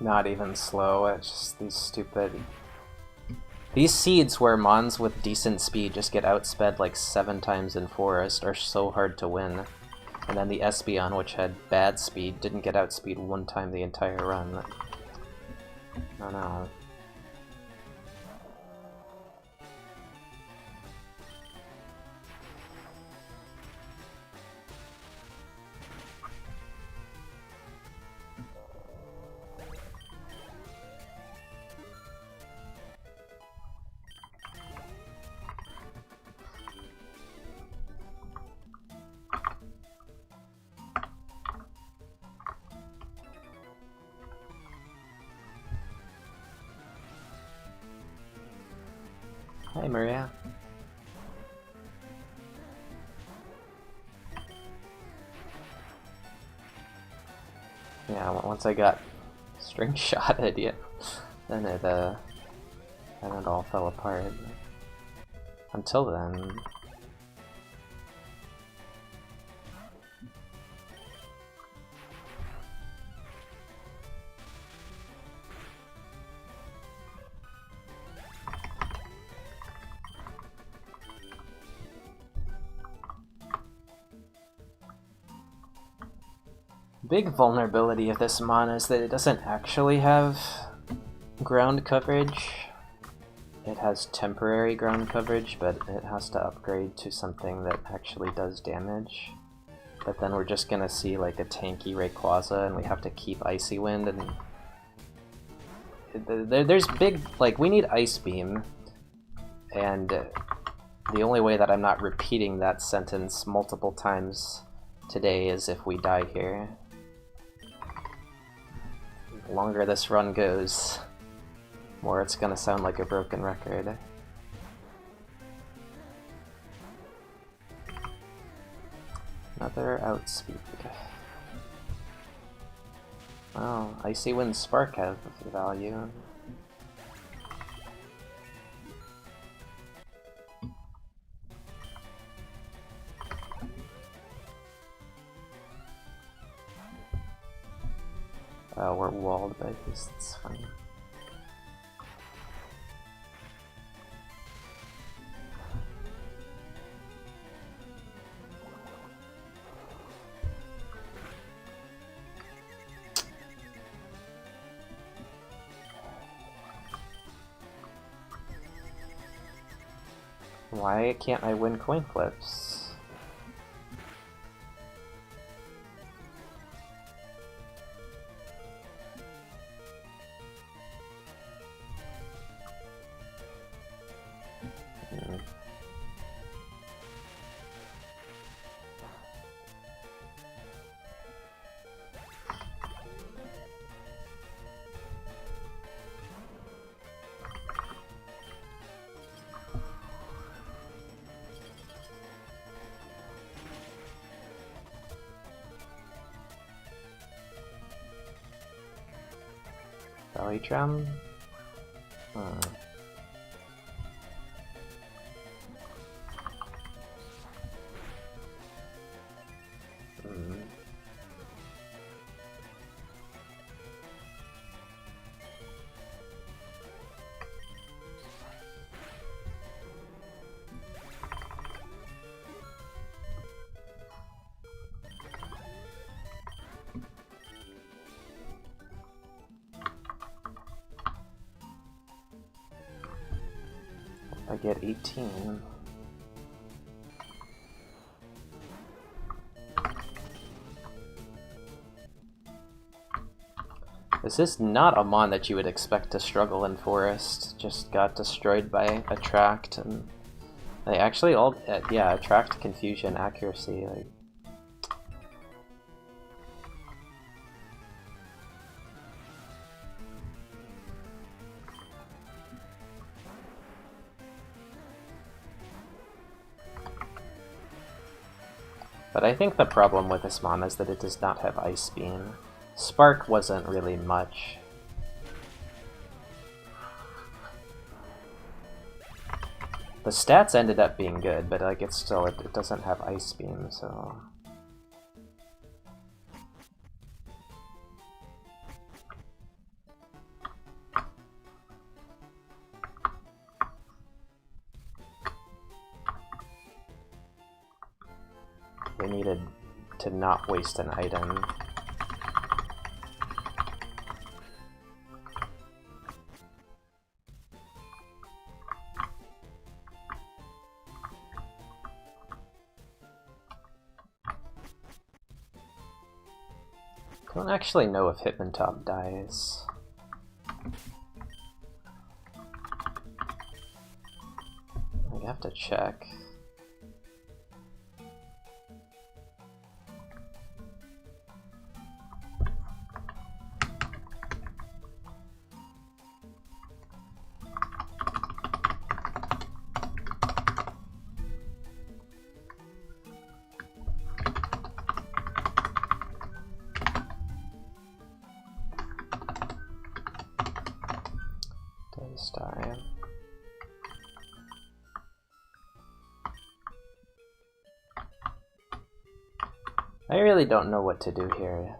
Not even slow, it's just these stupid... These seeds where Mons with decent speed just get outsped like 7 times in Forest are so hard to win. And then the Espeon, which had bad speed, didn't get outspeed 1 time the entire run. I don't know. Hi, Maria. Yeah, once I got string shotted, yeah, then it all fell apart. Until then... Big vulnerability of this mon is that it doesn't actually have ground coverage. It has temporary ground coverage, but it has to upgrade to something that actually does damage. But then we're just gonna see like a tanky Rayquaza, and we have to keep Icy Wind, and there's big, like, we need Ice Beam, and the only way that I'm not repeating that sentence multiple times today is if we die here. The longer this run goes, the more it's gonna sound like a broken record. Another outspeed. Wow, Icy Wind Spark have value. Oh, we're walled by this, it's fine. Why can't I win coin flips? Bellytram? I get 18. This is not a mon that you would expect to struggle in Forest. Just got destroyed by Attract, and they actually all, yeah, Attract, Confusion, Accuracy, like. But I think the problem with this mon is that it does not have Ice Beam. Spark wasn't really much. The stats ended up being good, but like it's still, it doesn't have Ice Beam, so... They needed to not waste an item. I don't actually know if Hitmontop dies. I have to check. Does die. I really don't know what to do here.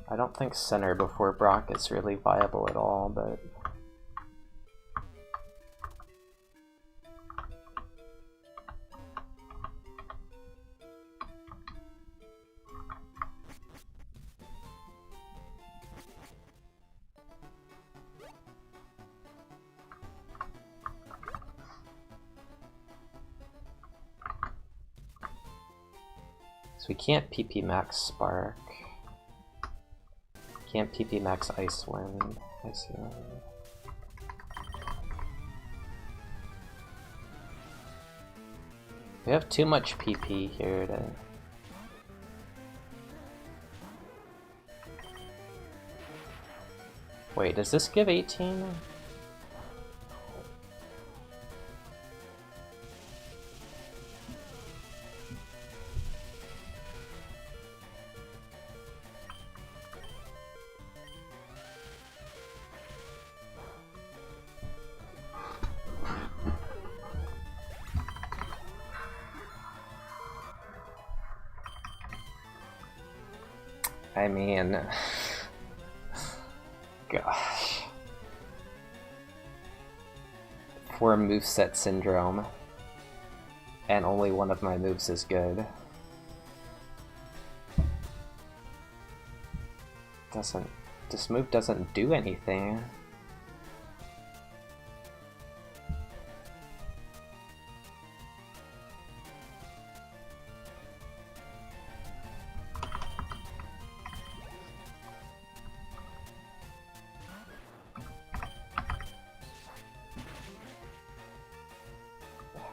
I don't think center before Brock is really viable at all, but... So we can't PP max Spark. Can't PP max Ice Wind. Icy Wind. We have too much PP here to... Wait, does this give 18? I mean, gosh. 4 moveset syndrome, and only one of my moves is good. This move doesn't do anything.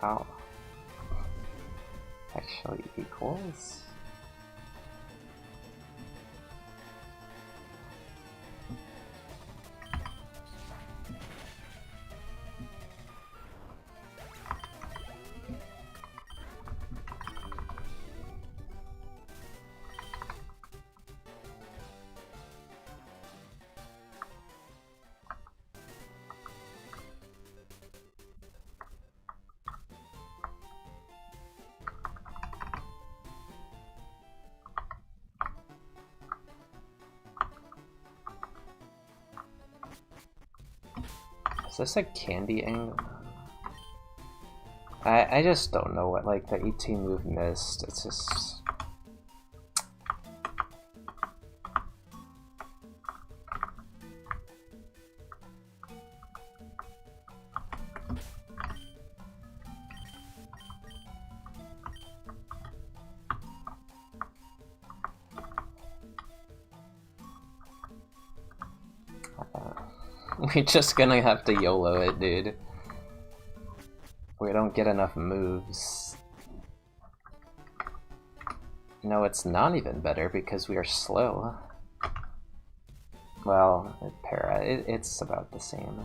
How? Actually equals? Is this a candy angle? I just don't know what, like, the 18 move missed. It's just... We're just gonna have to YOLO it, dude. We don't get enough moves. No, it's not even better because we are slow. Well, it's about the same.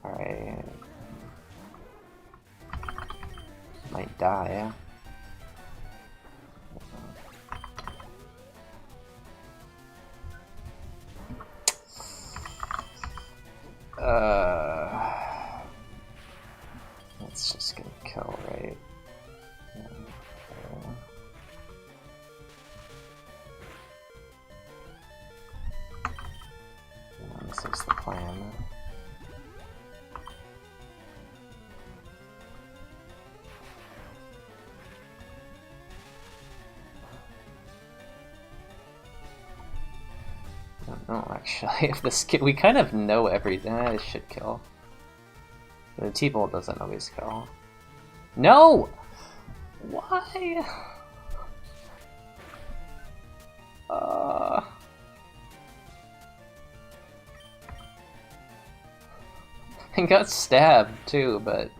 Alright. Might die. Let's just get a kill, right? Yeah. This is the plan. I don't know, actually, if this we kind of know everything. This should kill. The T-Bolt doesn't always kill. No! Why? I got stabbed too, but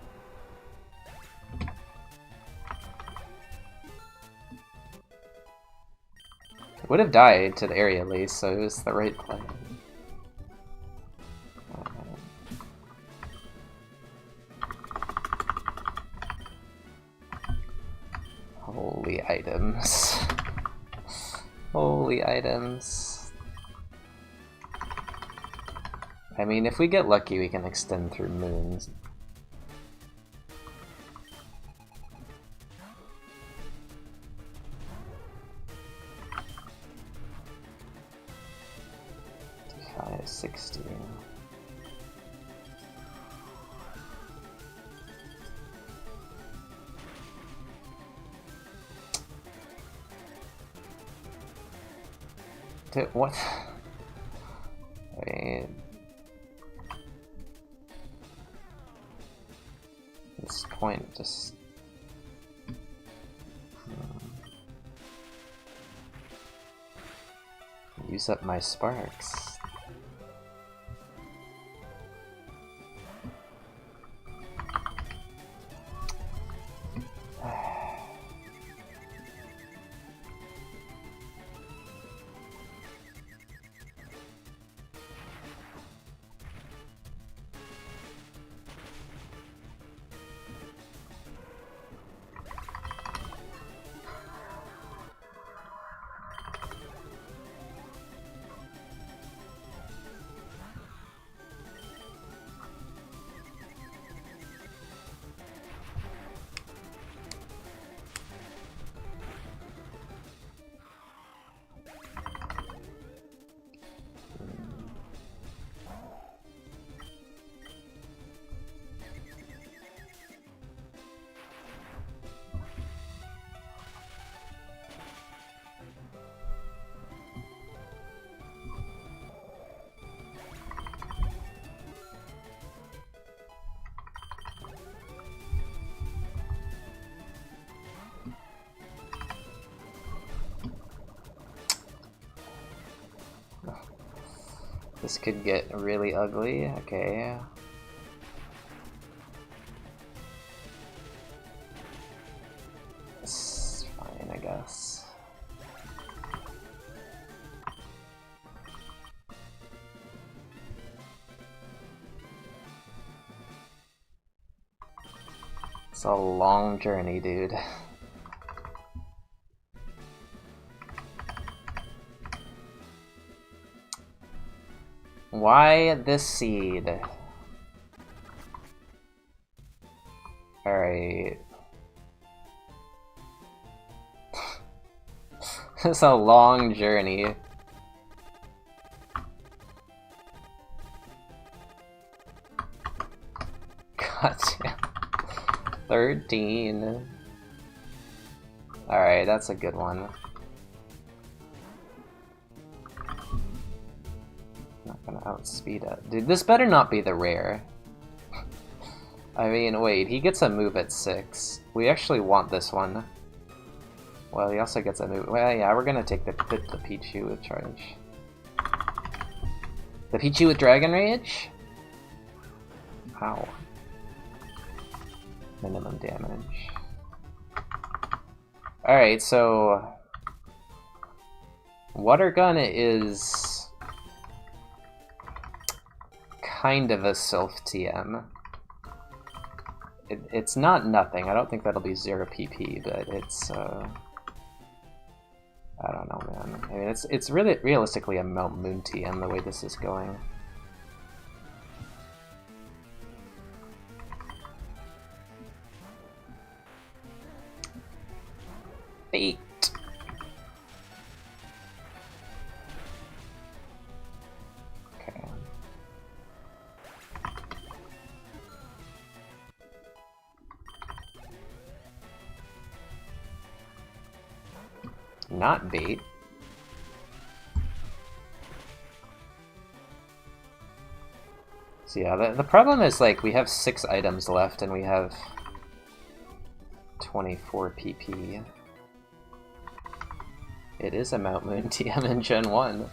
it would have died to the area at least, so it was the right play. Holy items. Holy items. I mean, if we get lucky, we can extend through moons. $5, 60. Dude, what? Wait. This point just... use up my sparks. This could get really ugly, okay. It's fine, I guess. It's a long journey, dude. Why this seed? Alright. It's a long journey. Gotcha. 13. Alright, that's a good one. Gonna outspeed it. Dude, this better not be the rare. I mean, wait, he gets a move at 6. We actually want this one. Well, he also gets a move. Well, yeah, we're gonna take the Pichu with charge. The Pichu with Dragon Rage? How? Minimum damage. Alright, so... Water Gun is... kind of a self-TM. It's not nothing. I don't think that'll be 0 PP, but it's, I don't know, man. I mean, it's really realistically a Mount Moon TM the way this is going. Fate. not bait. So yeah, the problem is, like, we have 6 items left and we have 24 PP. It is a Mount Moon TM in Gen 1.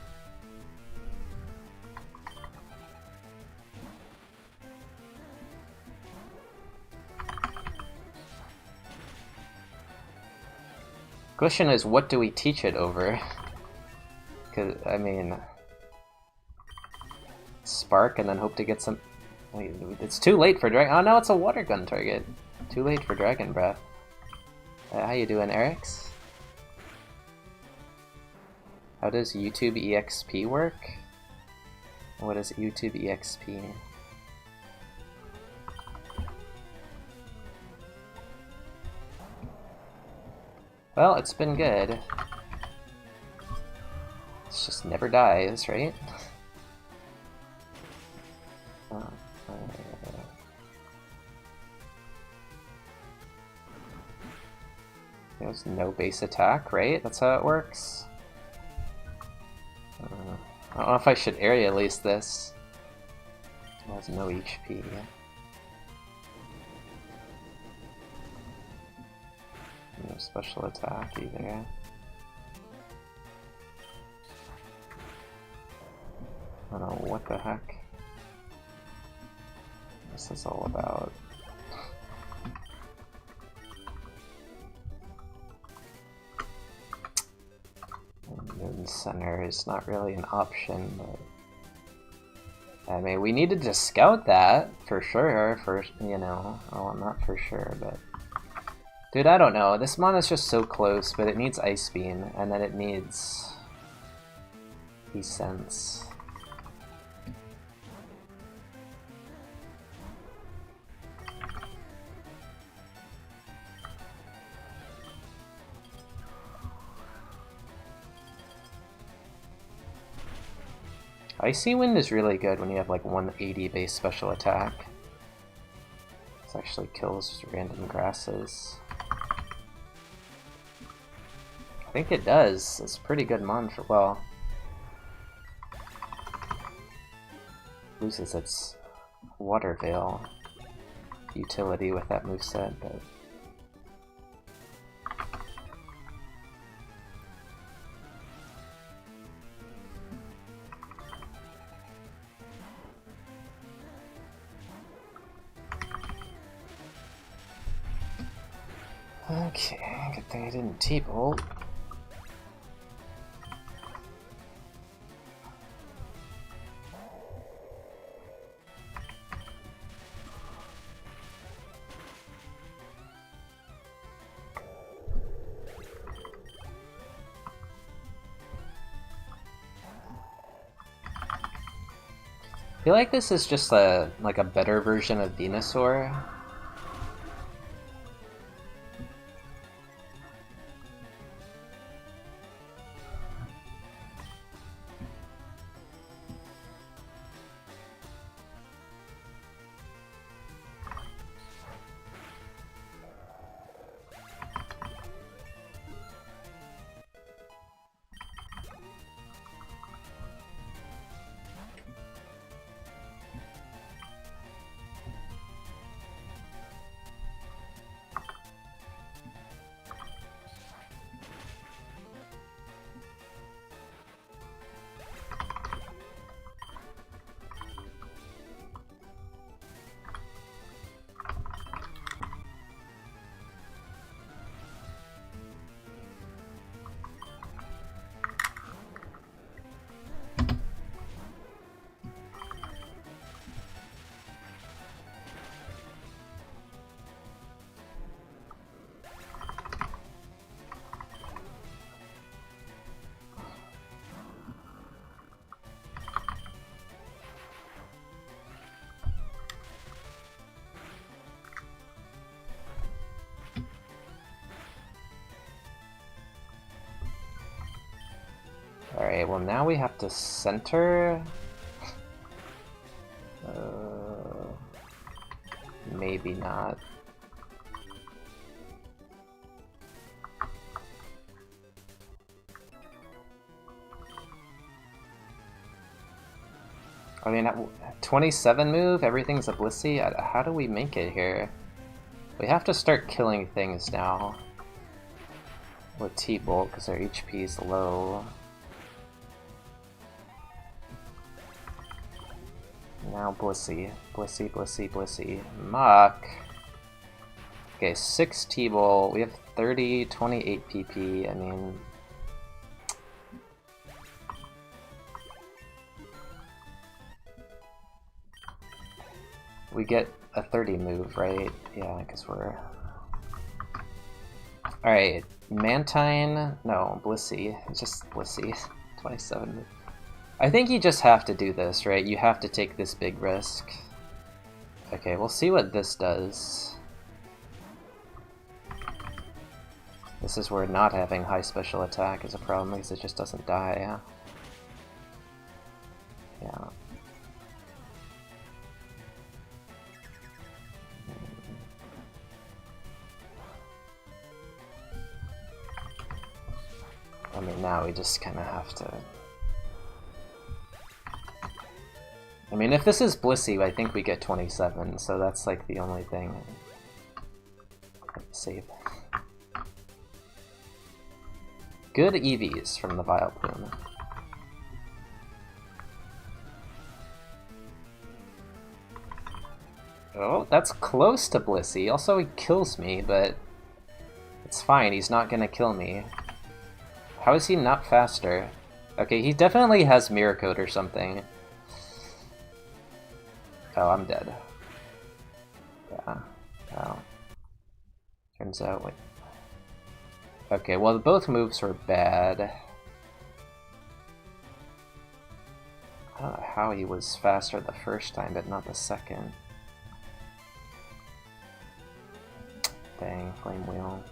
Question is, what do we teach it over? Because, I mean... Spark and then hope to get some... Wait, it's too late for Dragon... Oh no, it's a water gun target. Too late for Dragon Breath. How you doing, Eric's? How does YouTube EXP work? What is YouTube EXP? Well, it's been good. It's just never dies, right? There's no base attack, right? That's how it works? I don't know if I should area release this. It has no HP. No special attack either. I don't know what the heck this is all about. Moon Center is not really an option, but I mean, we needed to scout that for sure. For, you know, well, not for sure, but dude, I don't know. This mon is just so close, but it needs Ice Beam, and then it needs Essence. Icy Wind is really good when you have like 180 base special attack. This actually kills random grasses. I think it does. It's a pretty good mon for, well... loses its Water Veil utility with that moveset, but... Okay, good thing I didn't T-bolt. I feel like this is just a better version of Venusaur. Alright, well now we have to center... maybe not. I mean, 27 move, everything's a Blissey? How do we make it here? We have to start killing things now. With T-Bolt, because their HP is low. Now Blissey. Blissey, Blissey, Blissey. Mach! Okay, 6 T-Bolt, we have 30, 28 PP, I mean... We get a 30 move, right? Yeah, because we're... Alright, Mantine... No, Blissey. It's just Blissey. 27 move. I think you just have to do this, right? You have to take this big risk. Okay, we'll see what this does. This is where not having high special attack is a problem, because it just doesn't die. Yeah. I mean, now we just kind of have to... I mean, if this is Blissey, I think we get 27, so that's like the only thing. Save. Good EVs from the Vileplume. Oh, that's close to Blissey. Also, he kills me, but it's fine. He's not gonna kill me. How is he not faster? Okay, he definitely has Mirror Coat or something. Oh, I'm dead. Yeah. Oh. Turns out, wait. Okay, well, both moves were bad. I don't know how he was faster the first time, but not the second. Dang, Flame Wheel.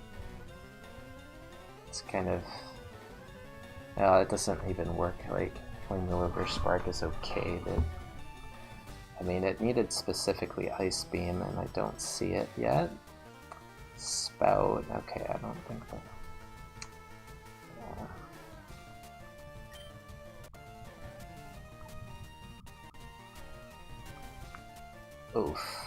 It's kind of... it doesn't even work. Like, Flame Wheel over Spark is okay, but... I mean, it needed specifically Ice Beam, and I don't see it yet. Spout, okay, I don't think that... Oof.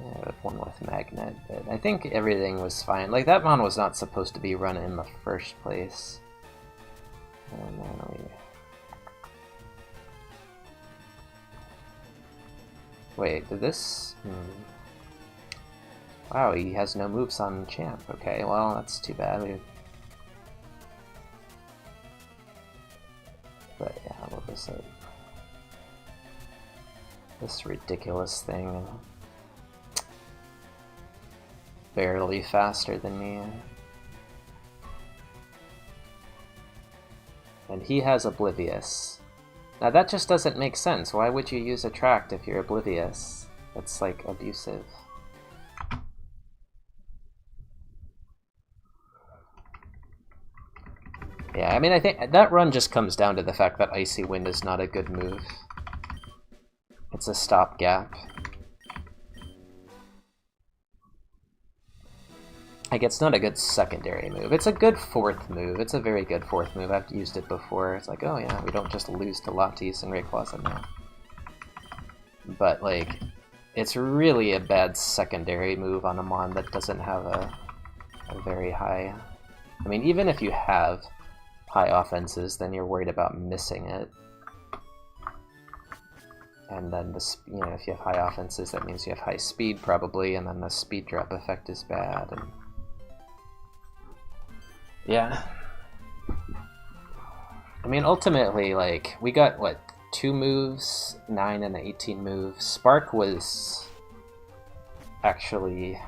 Yeah, I have one with Magnet, but I think everything was fine. Like, that Mon was not supposed to be run in the first place. And then we... Wait, did this... Wow, he has no moves on Champ. Okay, well, that's too bad. But yeah, what was it? This ridiculous thing. Barely faster than me. And he has Oblivious. Now that just doesn't make sense. Why would you use Attract if you're Oblivious? That's like abusive. Yeah, I mean, I think that run just comes down to the fact that Icy Wind is not a good move. It's a stopgap. Like, it's not a good secondary move. It's a good fourth move. It's a very good fourth move. I've used it before. It's like, oh yeah, we don't just lose to Lattice and Rayquaza now. But, like, it's really a bad secondary move on a Mon that doesn't have a very high... I mean, even if you have high offenses, then you're worried about missing it. And then, you know, if you have high offenses, that means you have high speed, probably, and then the speed drop effect is bad. And yeah. I mean, ultimately, like, we got, what, 2 moves, 9 and 18 moves. Spark was actually...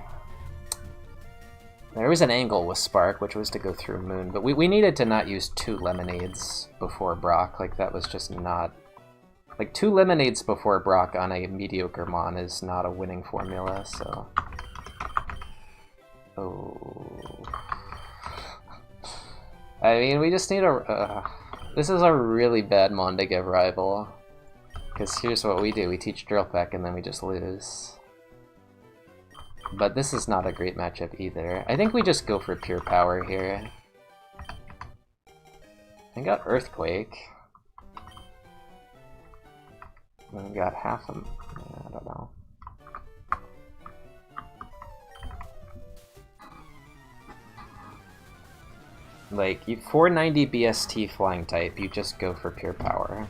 There was an angle with Spark, which was to go through Moon, but we needed to not use 2 Lemonades before Brock. Like, that was just not... Like, 2 Lemonades before Brock on a mediocre Mon is not a winning formula, so... Oh... I mean, we just need a... this is a really bad Mon to give Rival. Because here's what we do, we teach Drill Peck and then we just lose. But this is not a great matchup either. I think we just go for pure power here. I got Earthquake. And we got half of them. I don't know. Like, you 490 BST flying type, you just go for pure power.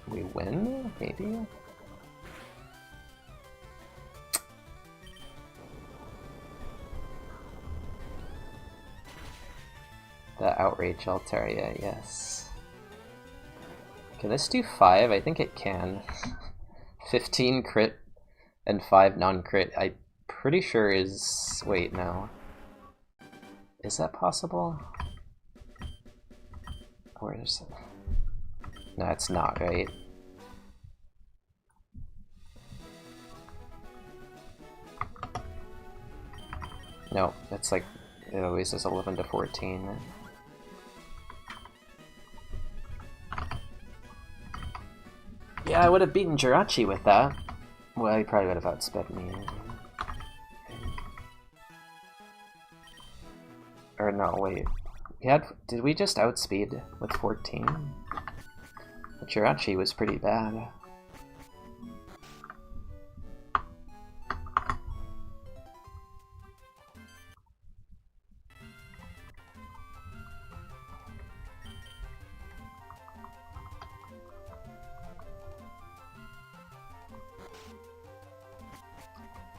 We win? Maybe? The Outrage Altaria, yes. Can this do 5? I think it can. 15 crit and 5 non-crit, I'm pretty sure is... Wait, no. Is that possible? Where is it? No, it's not, right? No, it's like, it always is 11 to 14. Yeah, I would have beaten Jirachi with that. Well, he probably would have outsped me. Or no, wait. Did we just outspeed with 14? The Jirachi was pretty bad.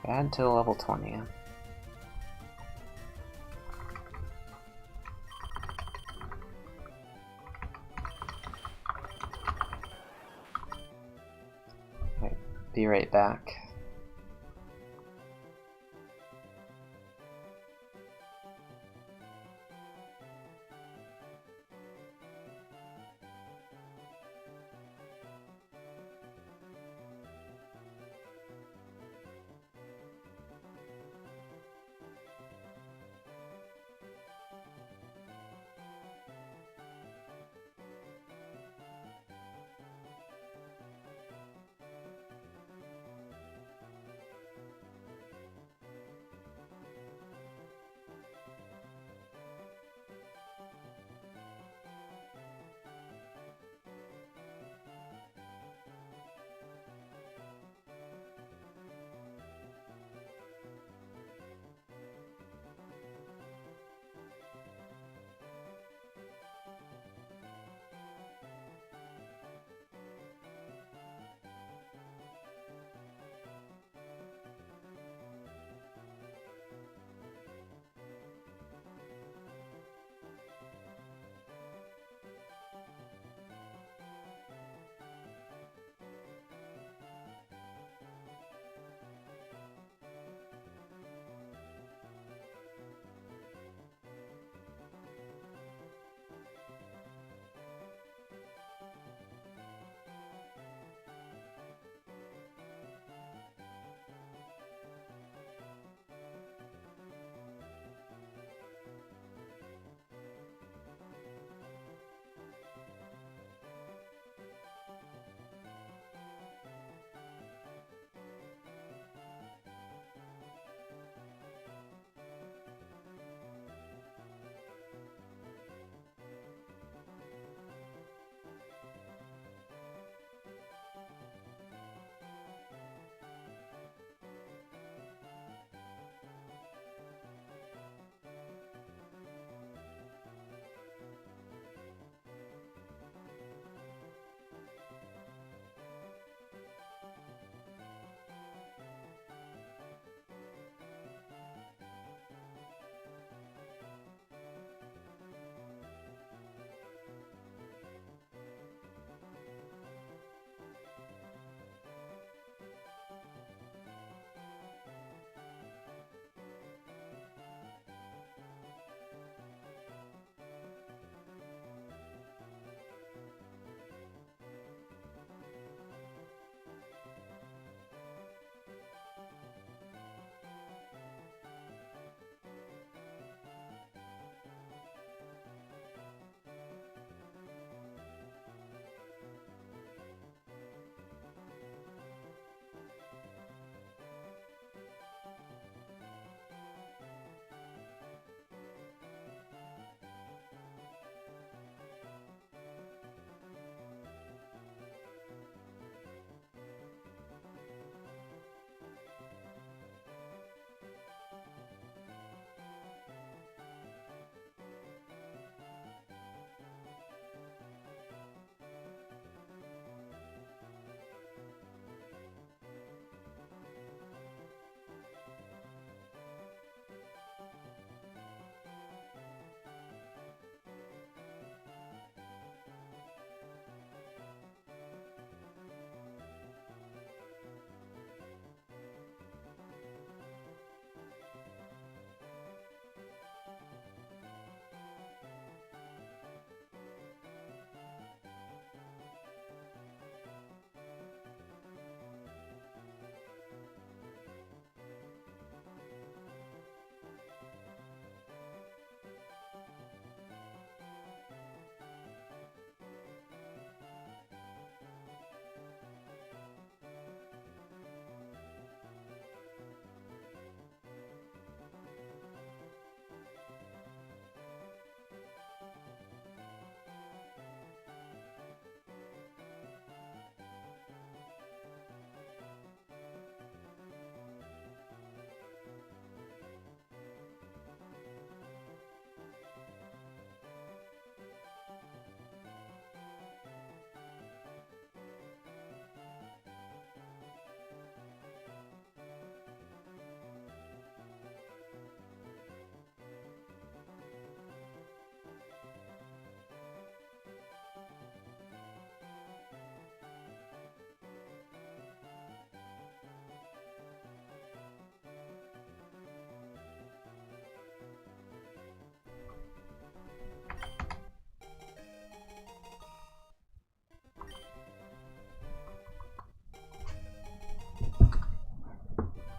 Bad till level 20. Right, be right back.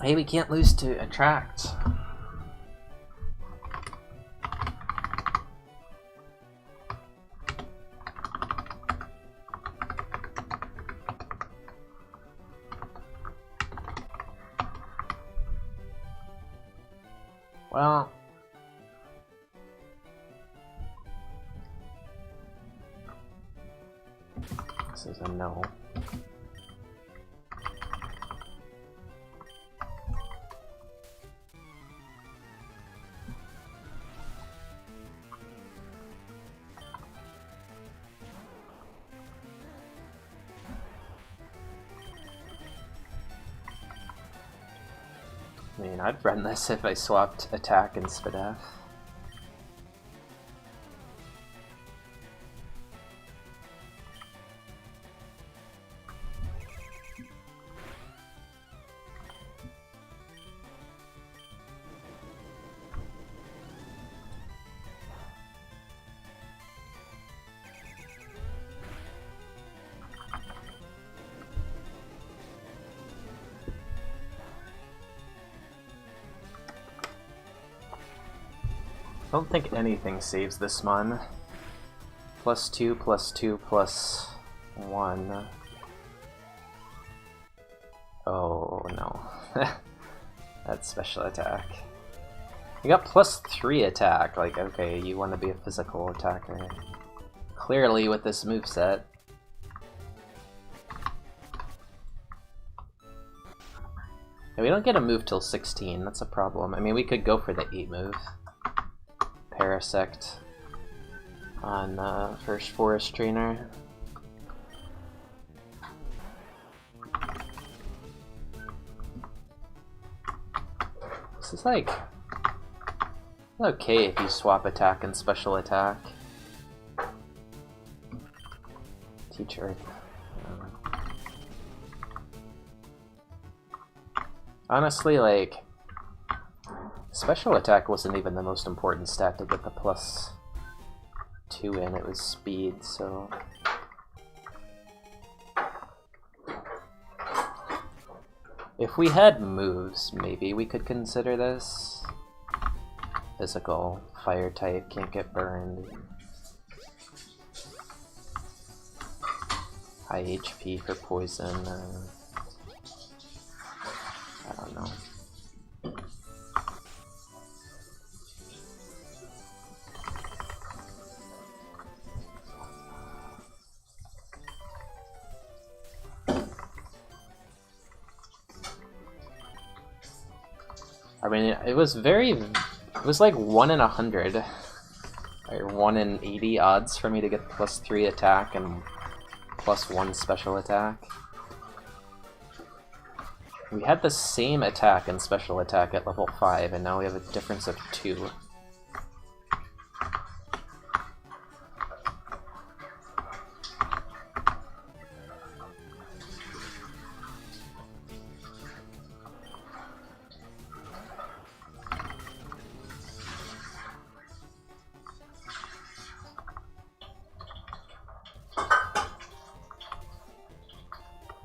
Hey, we can't lose to attract. Well, this is a no. I mean, I'd run this if I swapped attack and SPDF. I don't think anything saves this mon. +2, +2, +1. Oh no. That's special attack. You got +3 attack, like, okay, you want to be a physical attacker. Clearly with this moveset. Yeah, we don't get a move till 16, that's a problem. I mean, we could go for the 8 move. Parasect on first Forest Trainer. This is like okay if you swap attack and special attack. Teach Earth. Honestly, like, special attack wasn't even the most important stat to get the +2 in, it was speed, so... If we had moves, maybe we could consider this. Physical, fire type, can't get burned. High HP for poison, I don't know. I mean, it was like 1 in 100, or 1 in 80 odds for me to get +3 attack and +1 special attack. We had the same attack and special attack at level 5, and now we have a difference of 2.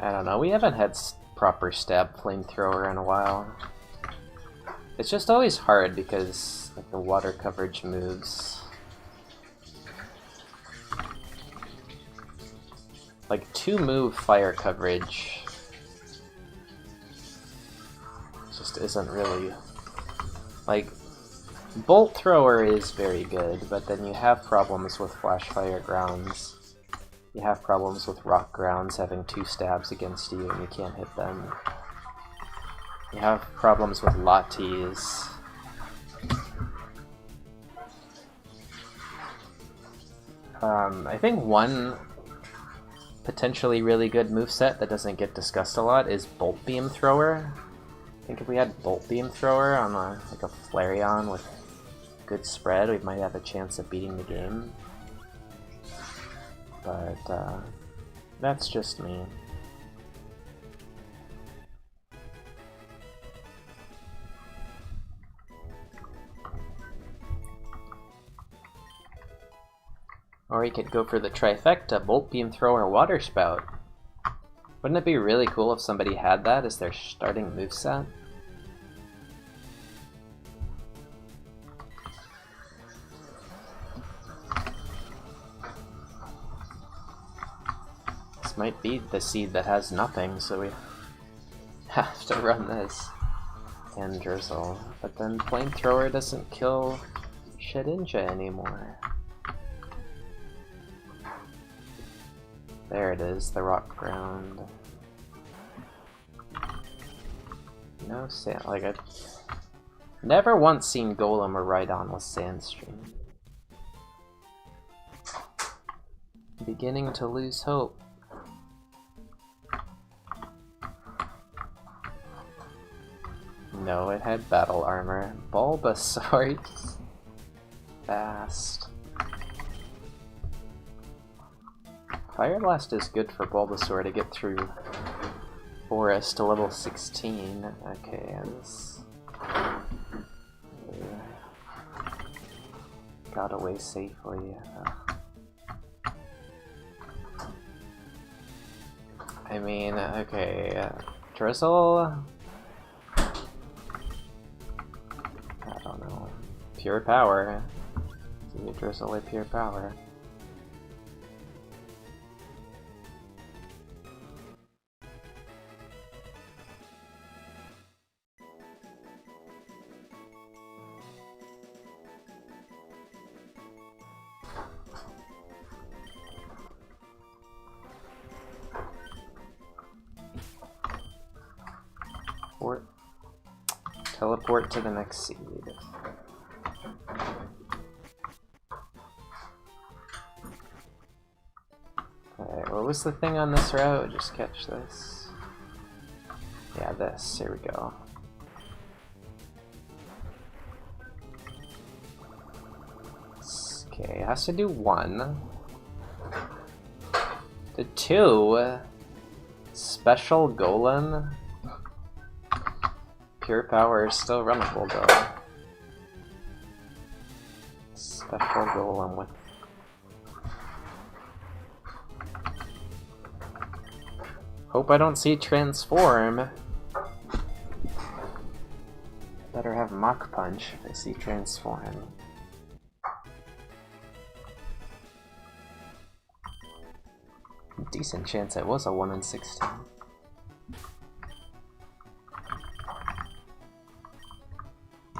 I don't know, we haven't had proper stab flamethrower in a while. It's just always hard because like, the water coverage moves. Like 2 move fire coverage just isn't really... Like, bolt thrower is very good, but then you have problems with flash fire grounds. You have problems with rock grounds having 2 stabs against you and you can't hit them. You have problems with lattes. I think one potentially really good moveset that doesn't get discussed a lot is Bolt Beam Thrower. I think if we had Bolt Beam Thrower on like a Flareon with good spread, we might have a chance of beating the game. But that's just me. Or you could go for the trifecta, Bolt Beam Thrower, Water Spout. Wouldn't it be really cool if somebody had that as their starting moveset? This might be the seed that has nothing, so we have to run this. And Drizzle. But then Flamethrower doesn't kill Shedinja anymore. There it is, the rock ground. No sand, like I've never once seen Golem or Rhydon with Sandstream. Beginning to lose hope. No, it had battle armor. Bulbasaur's fast. Fire Blast is good for Bulbasaur to get through Forest to level 16. Okay, this got away safely. I mean, okay, Drizzle. I don't know. Pure power. Give me Drizzle with pure power. Teleport to the next seed. Alright, what was the thing on this route? Just catch this. Yeah, this. Here we go. Okay, it has to do 1. To 2. Special Golem. Pure power is still runnable though. Special Golem with... Hope I don't see Transform. Better have Mach Punch if I see Transform. Decent chance it was a 1 in 16.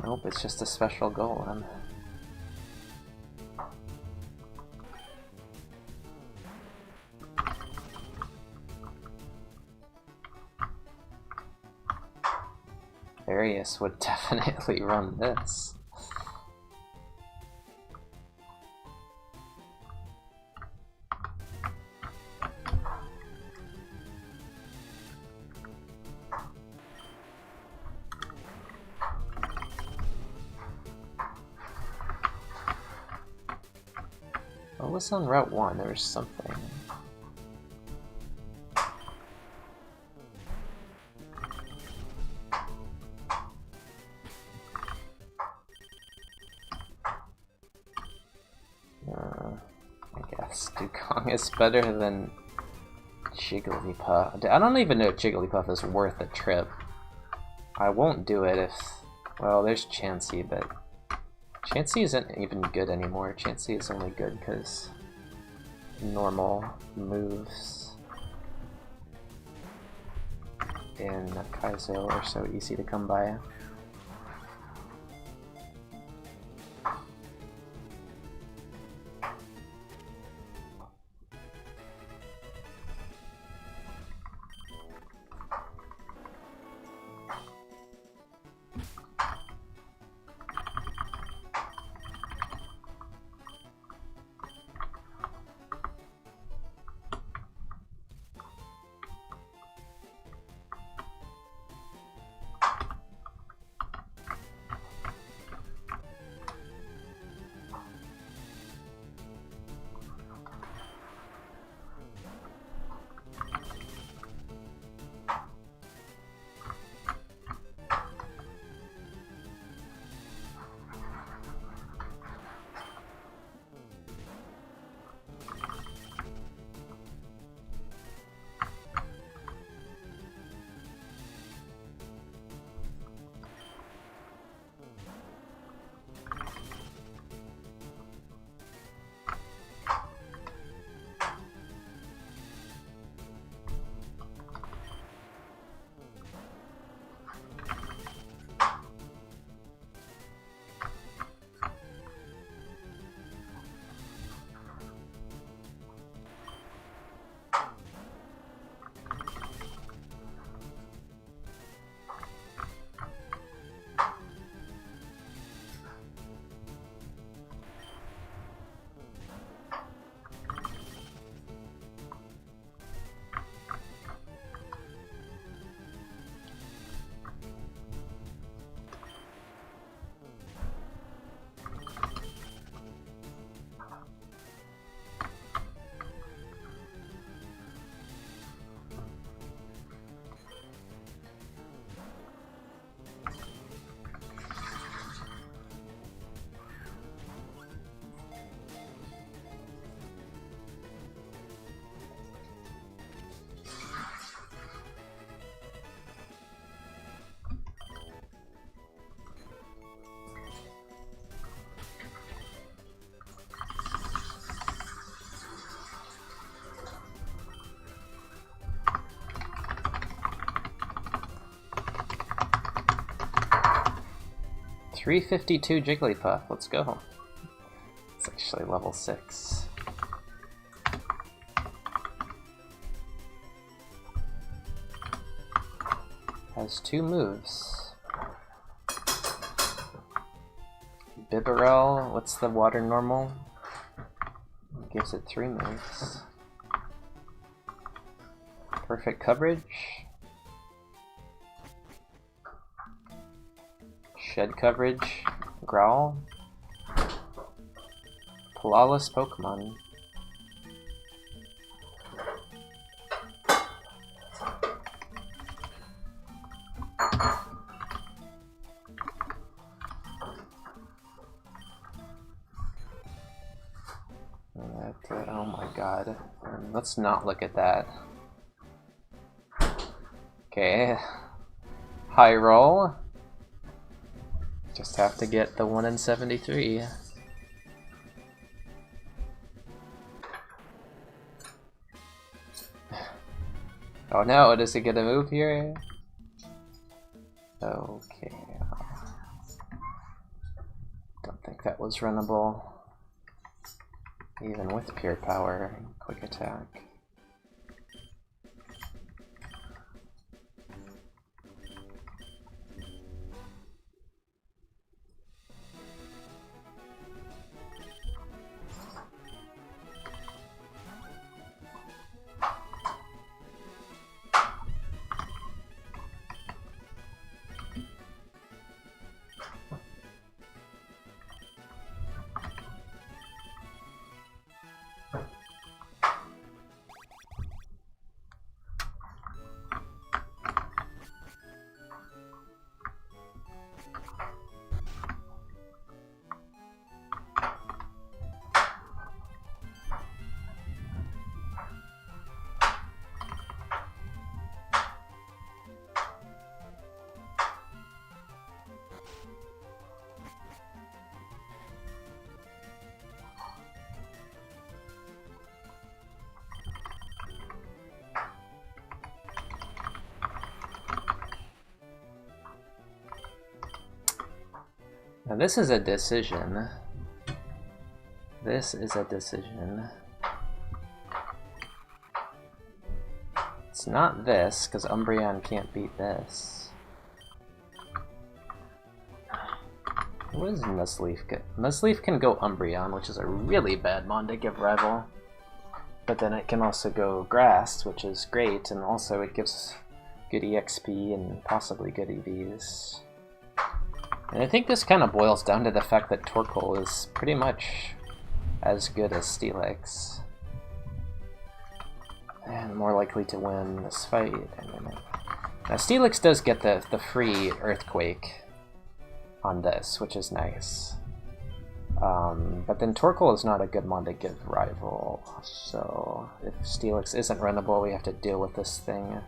Nope, it's just a special Golem. Arius would definitely run this. What was on Route 1? There was something. I guess Dugong is better than Jigglypuff. I don't even know if Jigglypuff is worth a trip. I won't do it if... Well, there's Chansey, but... Chansey isn't even good anymore. Chansey is only good because normal moves in Kaizo are so easy to come by. 352 Jigglypuff, let's go. It's actually level 6. Has 2 moves. Bibarel, what's the water normal? Gives it 3 moves. Perfect coverage. Shed coverage. Growl. Flawless Pokemon. Oh my god. Let's not look at that. Okay. High roll. Just have to get the 1 in 73. Oh no, does it get a move here? Okay. Don't think that was runnable. Even with pure power and quick attack. Now this is a decision. This is a decision. It's not this, because Umbreon can't beat this. What does Nuzleaf get? Nuzleaf can go Umbreon, which is a really bad mon to give rival. But then it can also go Grass, which is great, and also it gives good EXP and possibly good EVs. And I think this kind of boils down to the fact that Torkoal is pretty much as good as Steelix. And more likely to win this fight. Now Steelix does get the free Earthquake on this, which is nice. But then Torkoal is not a good mon to give rival, so if Steelix isn't runnable, we have to deal with this thing.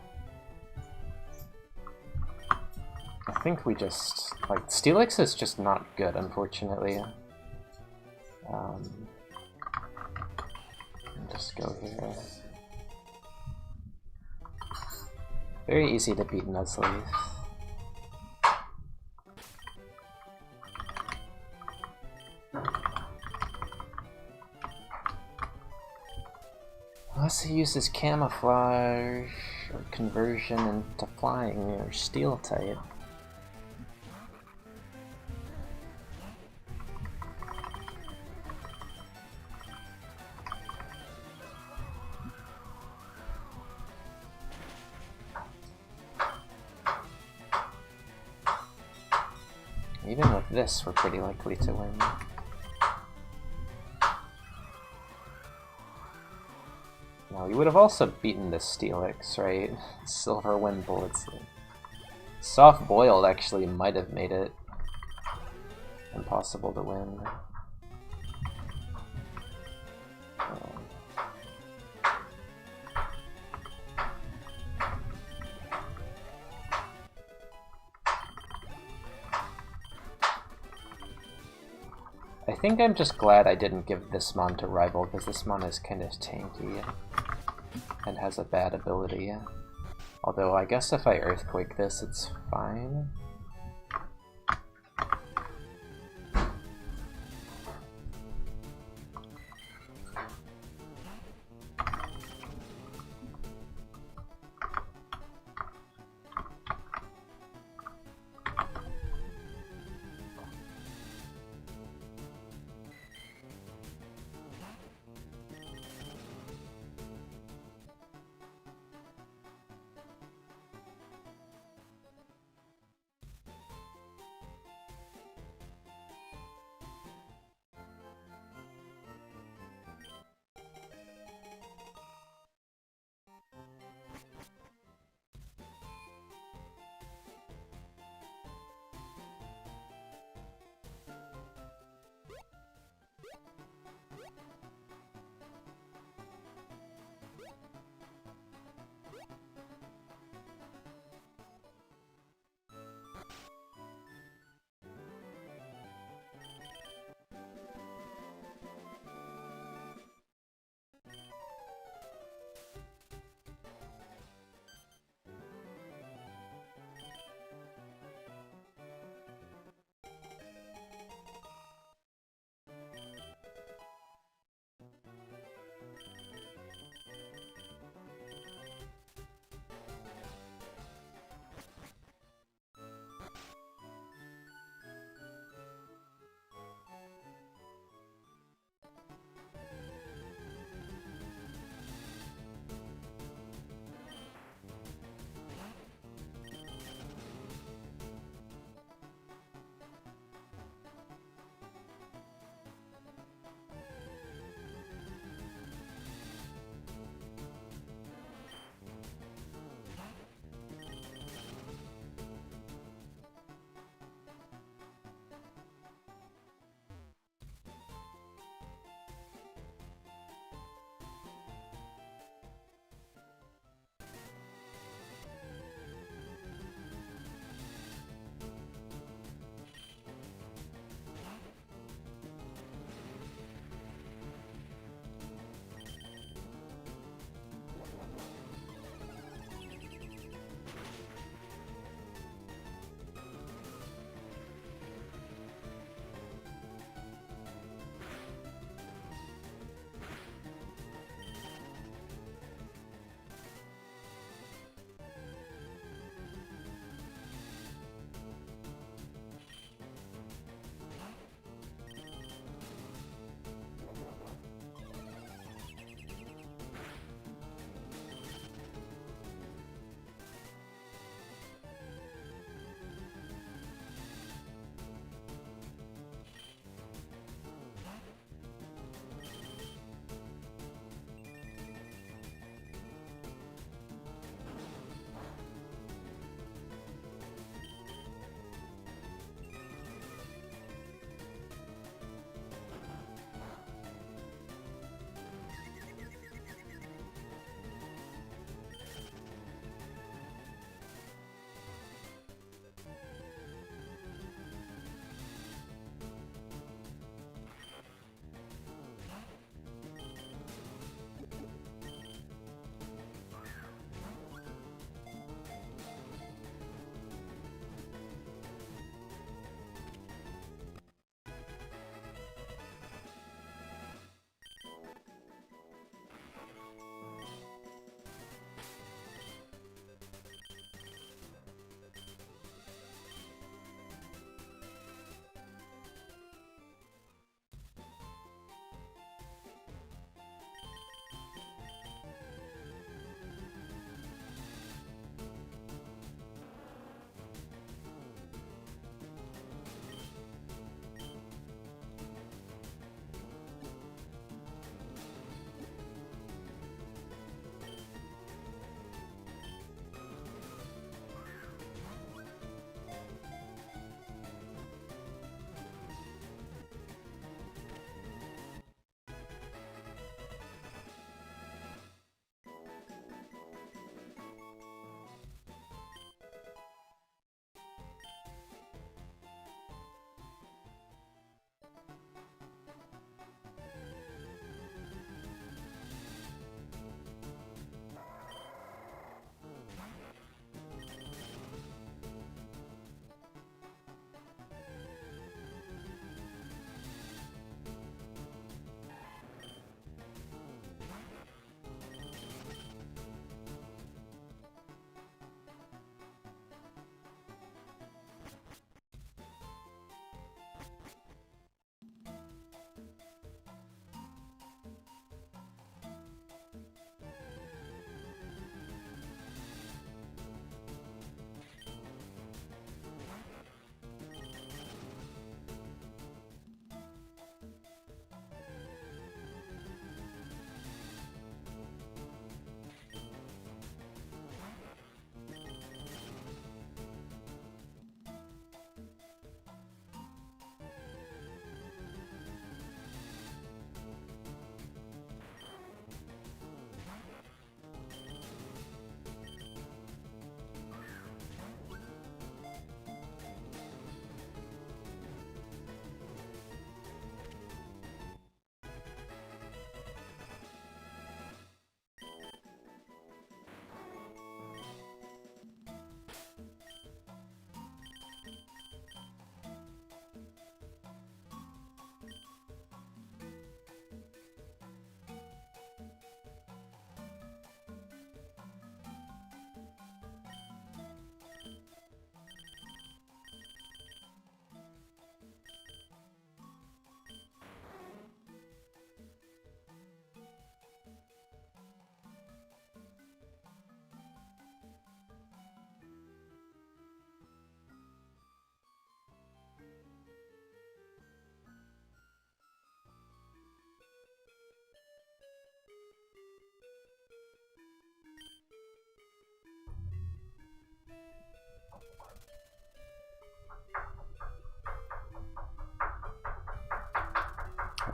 I think we just, like, Steelix is just not good, unfortunately. Just go here. Very easy to beat Nuzleaf. Unless he uses Camouflage or Conversion into Flying or Steel type. Even with this, we're pretty likely to win. Now, you would have also beaten this Steelix, right? Silver Wind Bullets. Soft Boiled actually might have made it impossible to win. I think I'm just glad I didn't give this mon to rival, because this mon is kind of tanky and has a bad ability. Although I guess if I Earthquake this, it's fine.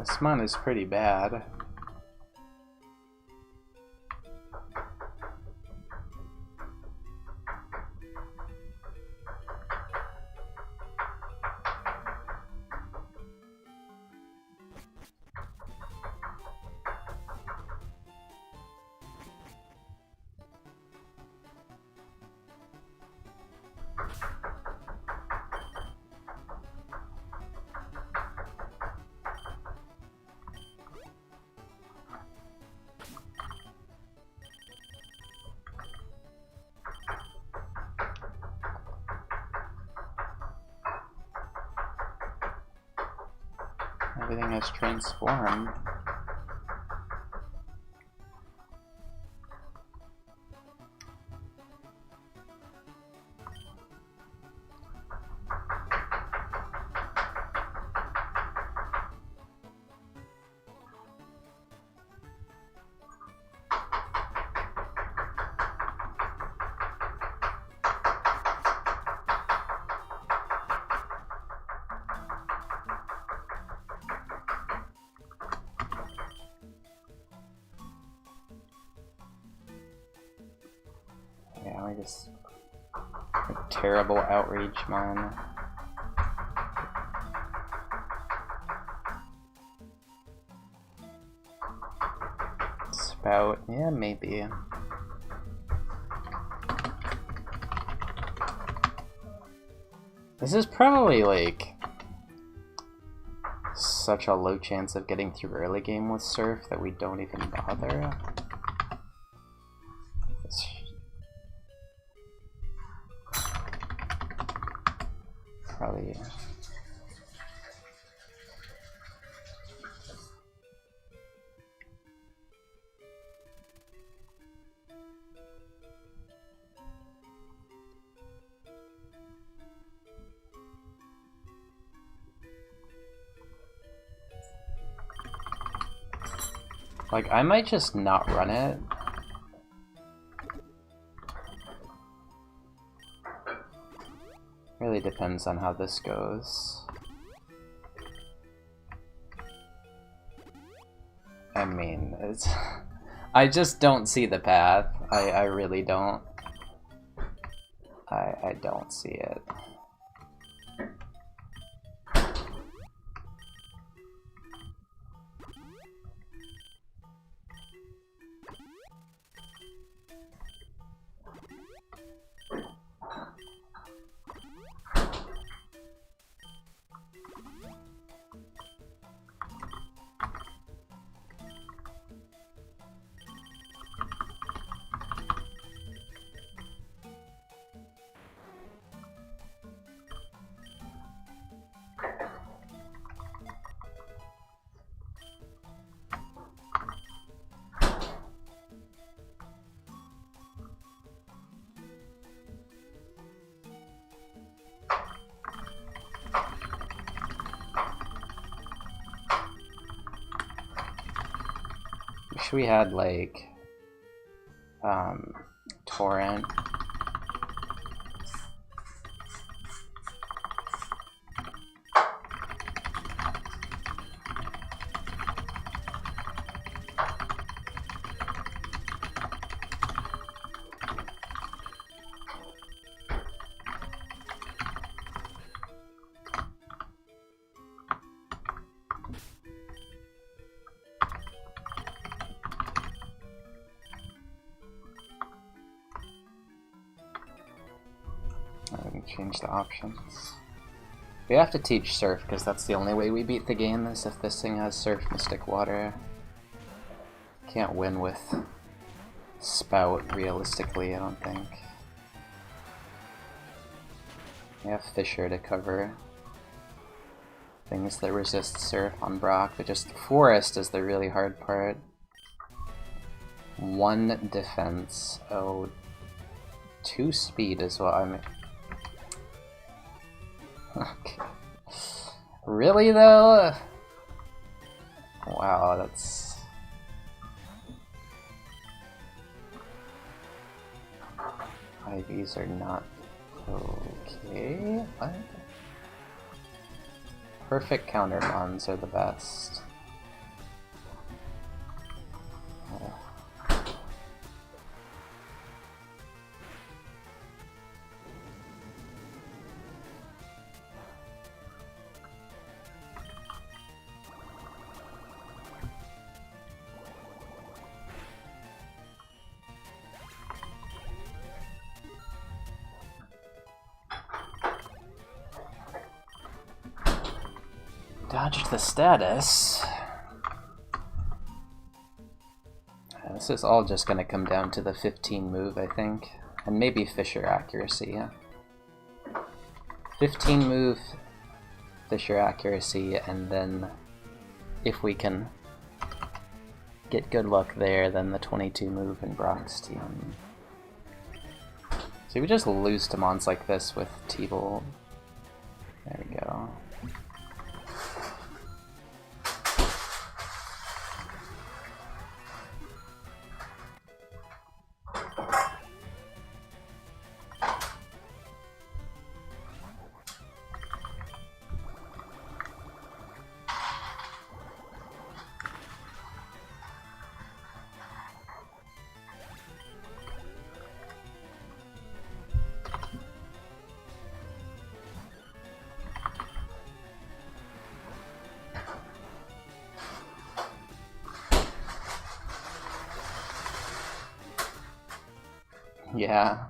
This mon is pretty bad. Everything has transformed. Yeah, we just a terrible outreach, man. Spout, yeah, maybe. This is probably like such a low chance of getting through early game with Surf that we don't even bother. Probably. Like, I might just not run it. Really depends on how this goes. I mean, it's... I just don't see the path. I really don't. I don't see it. Wish we had like torrent. Change the options. We have to teach Surf because that's the only way we beat the game is if this thing has Surf Mystic Water. Can't win with Spout realistically, I don't think. We have Fissure to cover things that resist Surf on Brock, but just Forest is the really hard part. 1 defense. Oh, 2 speed is what I'm... Okay. Really though? Wow, that's... IVs are not okay. What? Perfect counter bonds are the best. dodged the status. This is all just going to come down to the 15 move, I think. And maybe Fisher accuracy. 15 move, Fisher accuracy, and then if we can get good luck there, then the 22 move in Brock's team. So we just lose to mons like this with T-Bolt. There we go. Yeah.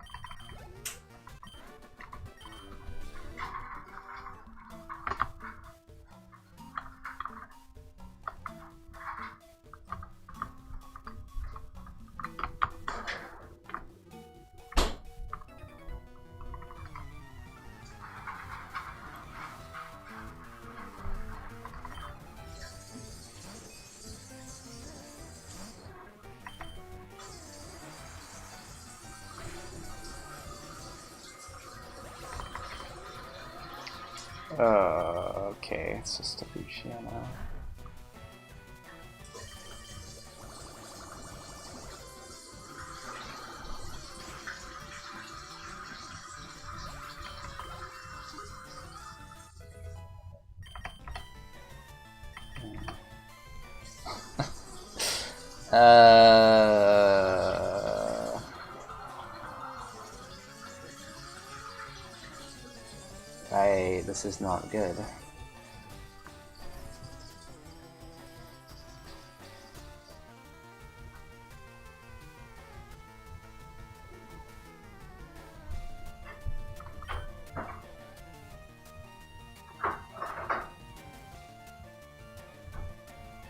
Okay, it's just a Luciana. This is not good.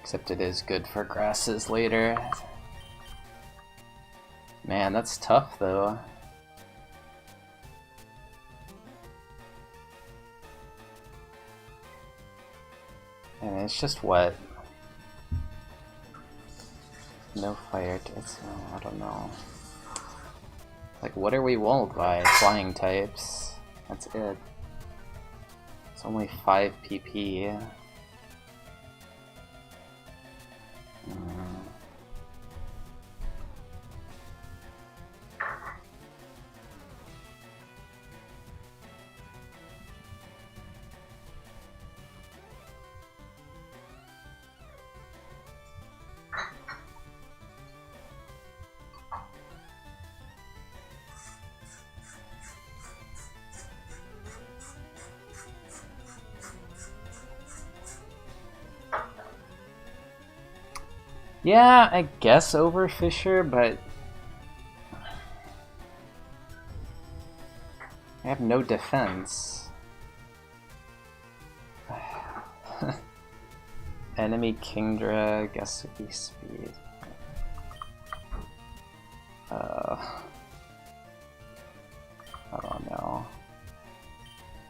Except it is good for grasses later. Man, that's tough though. And it's just what? No fire. I don't know. Like, what are we walled by? Flying types. That's it. It's only 5 PP. Yeah, I guess over Fisher, but I have no defense. Enemy Kingdra, guess would be speed. I don't know.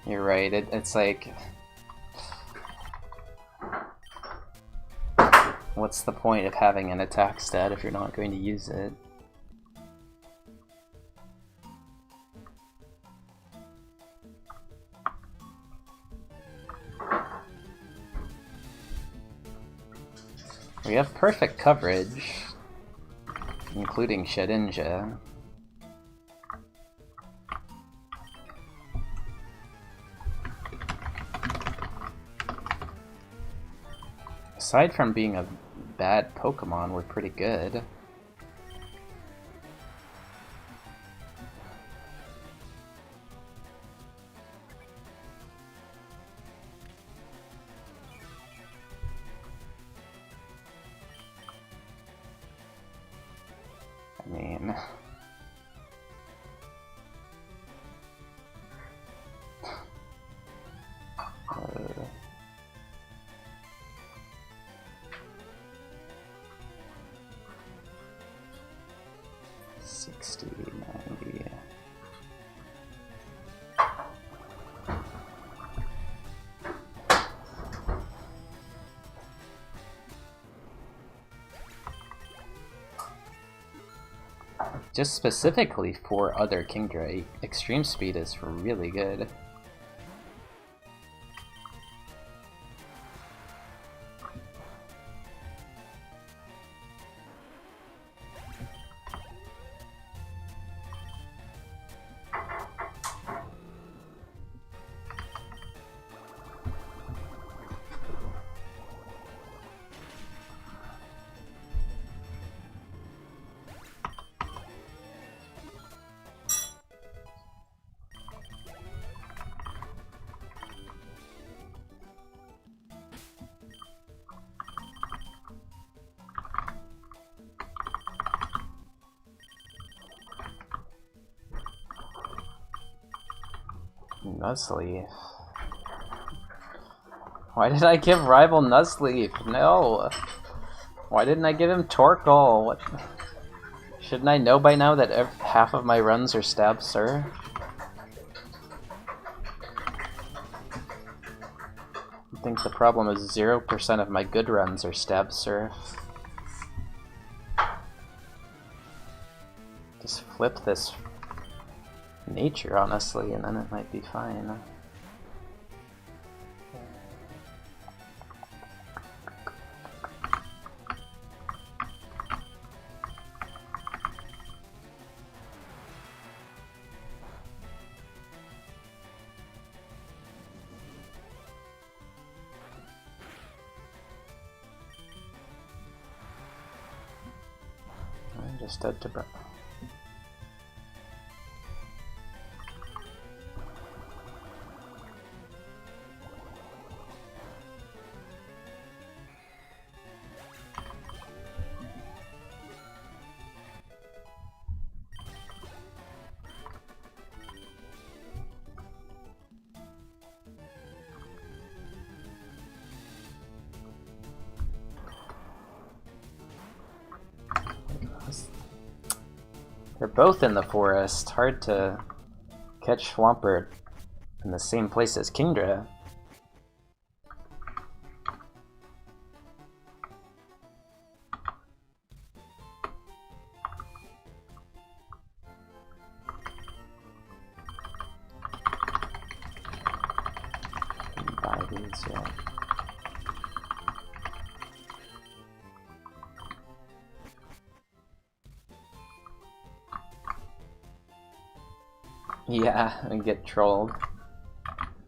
You're right, it's like... What's the point of having an attack stat if you're not going to use it? We have perfect coverage, including Shedinja. Aside from being a bad Pokemon, we're pretty good. I mean... 60, 90. Just specifically for other Kingdra, extreme speed is really good. Nuzleaf. Why did I give Rival Nuzleaf? No! Why didn't I give him Torkoal? What? Shouldn't I know by now that half of my runs are Stab Surf? I think the problem is 0% of my good runs are Stab Surf. Just flip this nature, honestly, and then it might be fine. I'm just dead to breath. They're both in the forest. Hard to catch Swampert in the same place as Kingdra. Buy these, yeah. Yeah, and get trolled.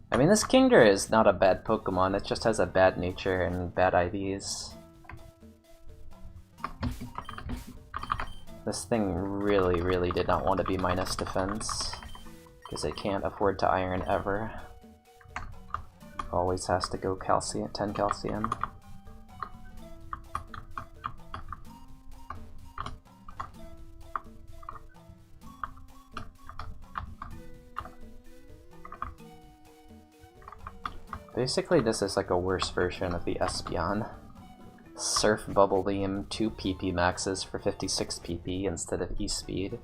I mean, this Kingdra is not a bad Pokemon, it just has a bad nature and bad IVs. This thing really did not want to be minus defense, because it can't afford to iron ever. Always has to go calcium, 10 calcium. Basically, this is like a worse version of the Espeon. Surf Bubble Beam, 2 PP maxes for 56 PP instead of E-Speed.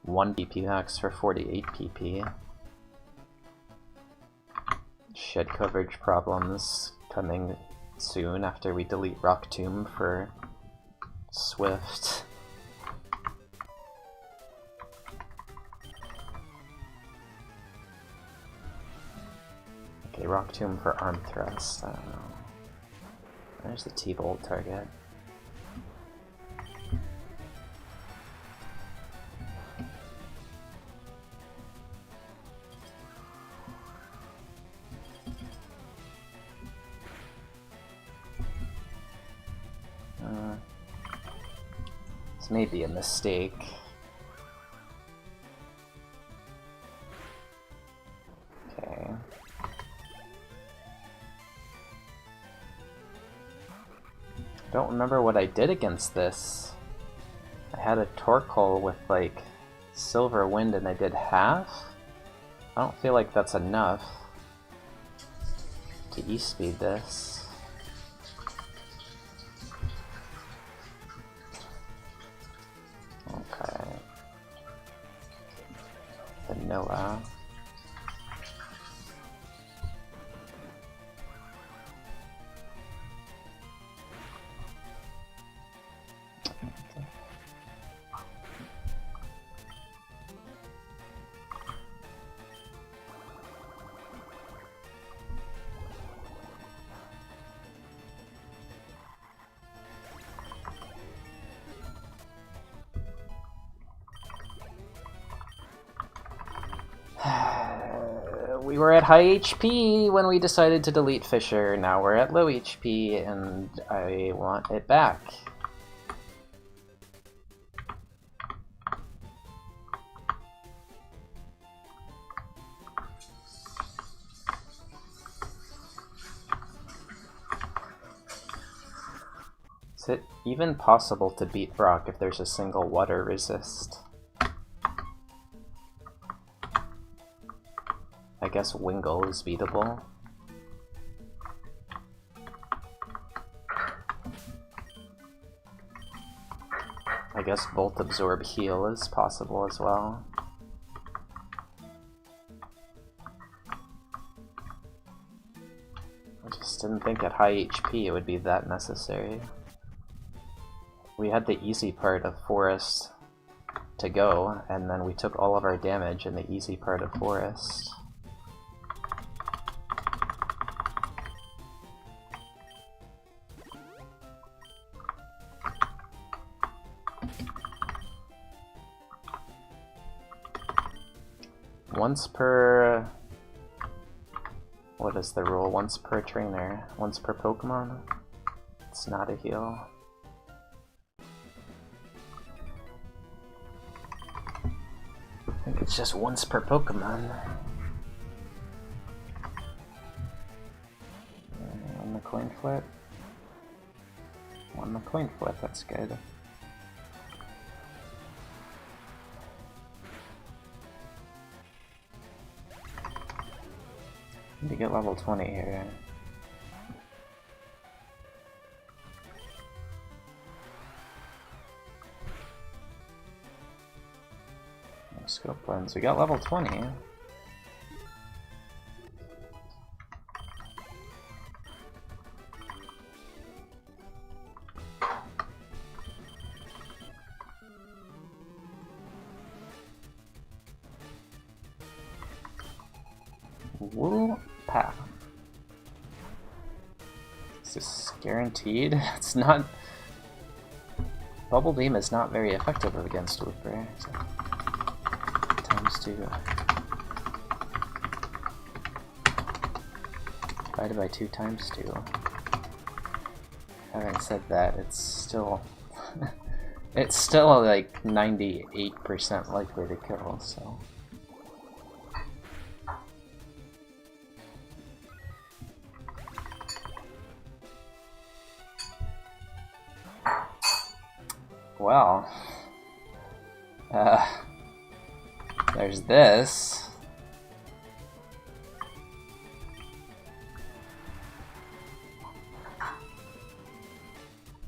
1 PP max for 48 PP. Shed coverage problems coming soon after we delete Rock Tomb for Swift. Okay, Rock Tomb for Arm Thrust, I don't know. There's the T-Bolt target. This may be a mistake. Okay. Don't remember what I did against this. I had a Torkoal with like Silver Wind and I did half? I don't feel like that's enough to E-Speed this. Okay. vanilla. We were at high HP when we decided to delete Fisher. Now we're at low HP and I want it back. Is it even possible to beat Brock if there's a single water resist? I guess Wingle is beatable. I guess Bolt Absorb Heal is possible as well. I just didn't think at high HP it would be that necessary. We had the easy part of Forest to go, and then we took all of our damage in the easy part of Forest. Once per... what is the rule? Once per trainer. Once per Pokemon? It's not a heal. I think it's just once per Pokemon. On the coin flip. On the coin flip, that's good. Need to get level 20 here. Scope lens. We got level 20. Woo pa. Is this guaranteed? It's not. Bubble Beam is not very effective against Wooper. So. ×2. Divided by 2 × 2. Having said that, it's still it's still like 98% likely to kill, so. Well, there's this.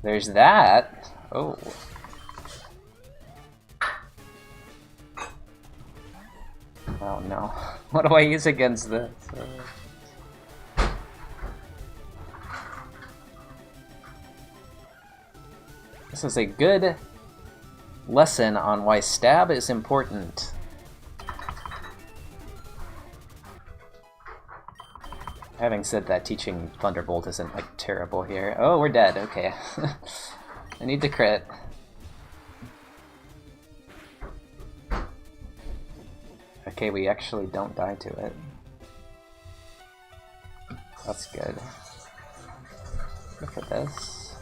There's that. Oh. Oh no. What do I use against this? This is a good lesson on why stab is important. Having said that, teaching Thunderbolt isn't like terrible here. Oh, we're dead. Okay. I need to crit. Okay, we actually don't die to it. That's good. Look at this.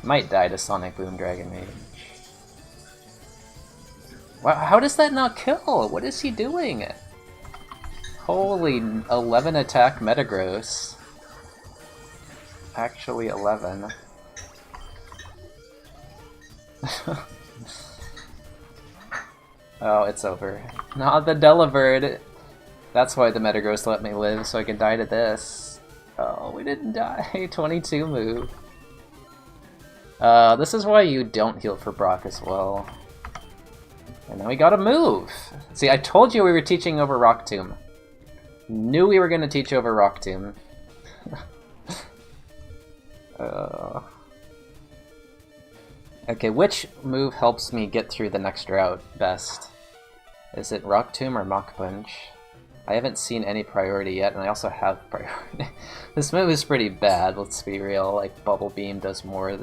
Might die to Sonic Boom Dragon Rage. Wow, how does that not kill? What is he doing? Holy 11 attack Metagross. Actually 11. Oh, it's over. Not the Delibird. That's why the Metagross let me live, so I can die to this. Oh, we didn't die. 22 move. This is why you don't heal for Brock as well. And now we gotta move! See, I told you we were teaching over Rock Tomb. Knew we were gonna teach over Rock Tomb. Okay, which move helps me get through the next route best? Is it Rock Tomb or Mach Punch? I haven't seen any priority yet, and I also have priority. This move is pretty bad, let's be real. Like, Bubble Beam does more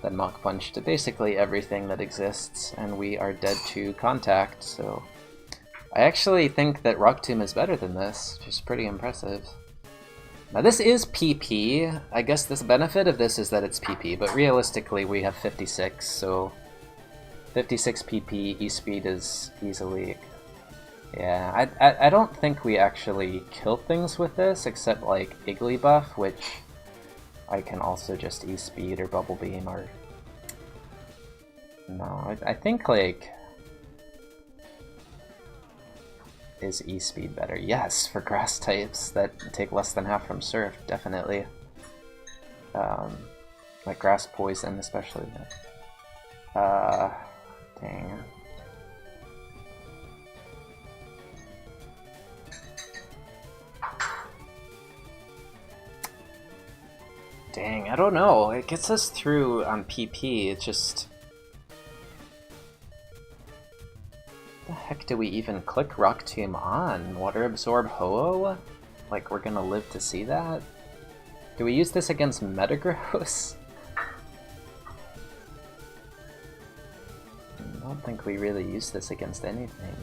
than Mach Punch to basically everything that exists, and we are dead to contact, so... I actually think that Rock Tomb is better than this, which is pretty impressive. Now this is PP. I guess the benefit of this is that it's PP, but realistically we have 56, so 56 PP, E-Speed is easily... Yeah, I don't think we actually kill things with this, except like Igglybuff, which I can also just E-Speed or Bubble Beam or... No, I think like... Is E-Speed better? Yes, for grass types that take less than half from Surf, definitely. Like Grass Poison, especially. Dang. Dang, I don't know. It gets us through on PP, it's just... What the heck do we even click Rock Tomb on? Water Absorb Ho-Oh? Like, we're gonna live to see that? Do we use this against Metagross? I don't think we really use this against anything.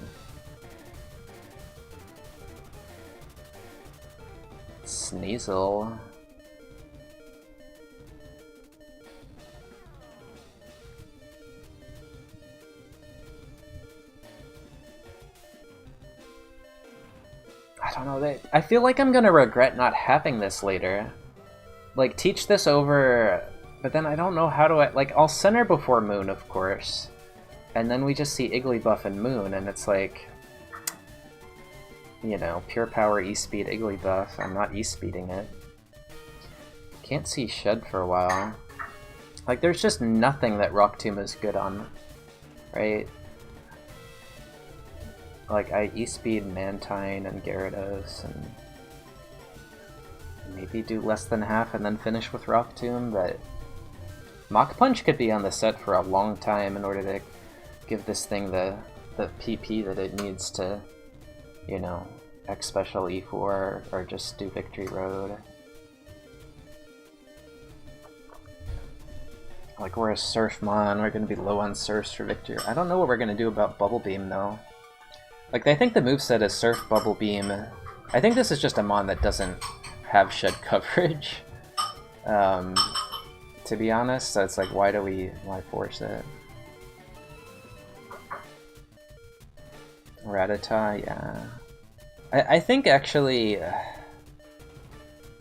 Sneasel. I don't know, I feel like I'm gonna regret not having this later. Like, teach this over, but then I don't know how to... Like, I'll center before Moon, of course. And then we just see Igglybuff and Moon, and it's like... You know, Pure Power E-Speed Igglybuff. I'm not E-Speeding it. Can't see Shed for a while. Like, there's just nothing that Rock Tomb is good on. Right? Like, I E-Speed Mantine and Gyarados, and maybe do less than half and then finish with Rock Tomb, but Mach Punch could be on the set for a long time in order to give this thing the PP that it needs to, you know, X Special E4 or just do Victory Road. Like, we're a Surfmon, we're gonna be low on Surfs for Victory. I don't know what we're gonna do about Bubble Beam, though. Like, I think the moveset is Surf, Bubble Beam. I think this is just a Mon that doesn't have Shed coverage. To be honest, so it's like, why force it? Rattata, yeah. I think, actually,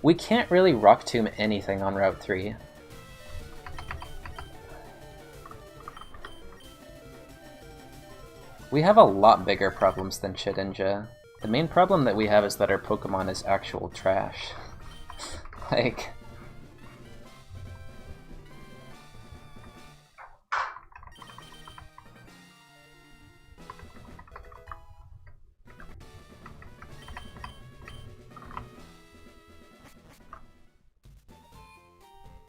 we can't really Rock Tomb anything on Route 3. We have a lot bigger problems than Shedinja. The main problem that we have is that our Pokemon is actual trash. Like...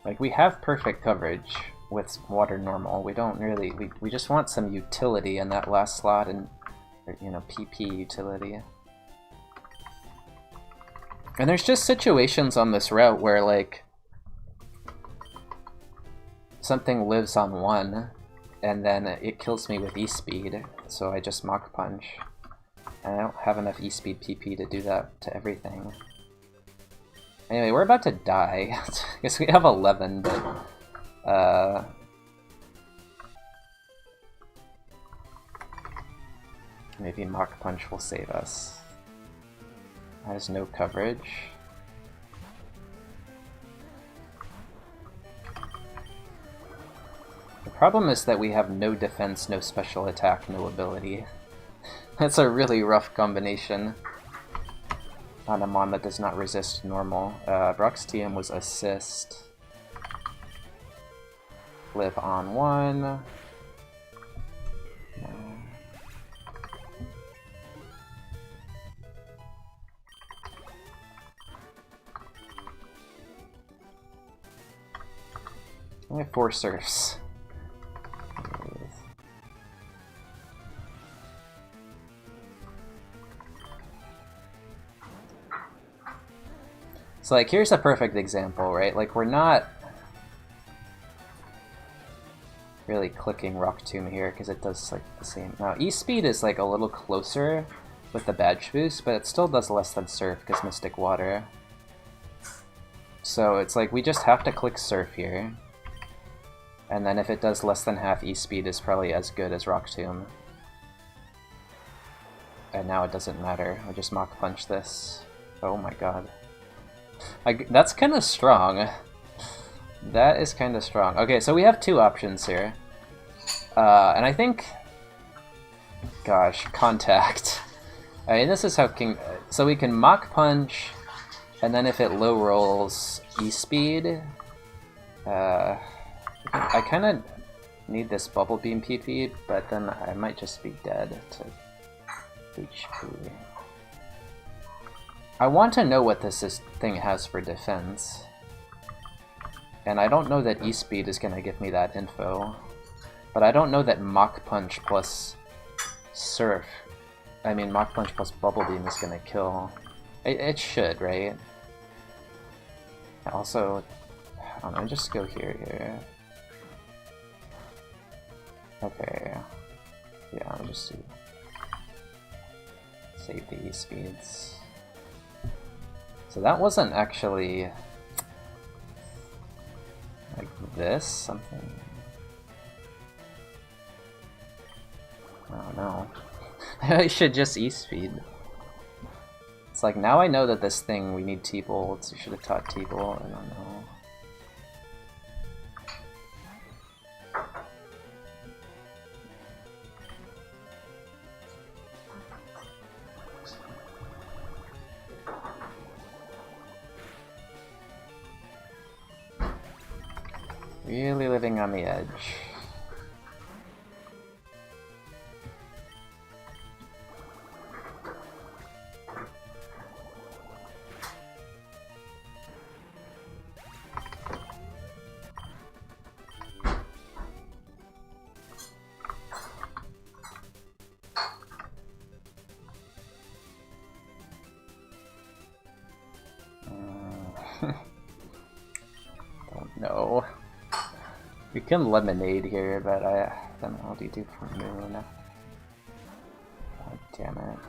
Like, we have perfect coverage with Water Normal. We don't really... We just want some utility in that last slot and, you know, PP utility. And there's just situations on this route where, like, something lives on one, and then it kills me with E-Speed, so I just Mach Punch. And I don't have enough E-Speed PP to do that to everything. Anyway, we're about to die. I guess we have 11, but... maybe Mach Punch will save us. Has no coverage. The problem is that we have no defense, no special attack, no ability. That's a really rough combination on a Mon that does not resist normal. Brock's TM was Assist. Live on 1. No. I have 4 surfs. So like, here's a perfect example, right? Like, we're not really clicking Rock Tomb here because it does like the same. Now, E-Speed is like a little closer with the badge boost, but it still does less than Surf because Mystic Water. So it's like we just have to click Surf here. And then if it does less than half E-Speed is probably as good as Rock Tomb. And now it doesn't matter. I just Mach Punch this. Oh my god. That's kind of strong. That is kind of strong. Okay, so we have 2 options here. And I think... Gosh, Contact. I mean, this is how King... So we can Mach Punch, and then if it low rolls E-Speed... I kind of need this Bubble Beam PP, but then I might just be dead to HP. I want to know what this thing has for defense. And I don't know that E-Speed is going to give me that info. But I don't know that Mach Punch plus Surf... I mean, Mach Punch plus Bubble Beam is going to kill. It should, right? Also, I don't know, just go here. Okay. Yeah, I'll just see. Save the E-Speeds. So that wasn't actually... like this? Something... Oh no. I should just E-Speed. It's like, now I know that this thing, we need T-Bolts. You should have taught T-Bolt, I don't know. Really living on the edge. Don't know. We can Lemonade here, but I don't know what do you do for Moon. God damn it.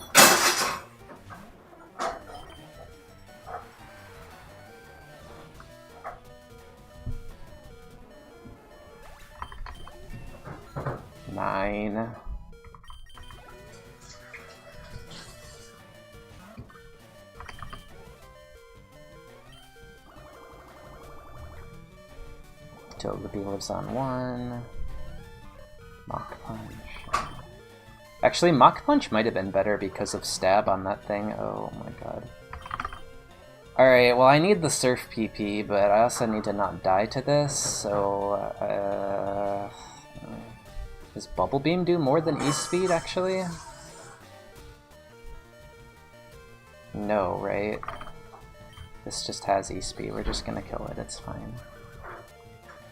Nine. Togepi lives on 1. Mach Punch. Actually, Mach Punch might have been better because of Stab on that thing. Oh my god. Alright, well I need the Surf PP, but I also need to not die to this, so... does Bubble Beam do more than E-Speed, actually? No, right? This just has E-Speed, we're just gonna kill it, it's fine.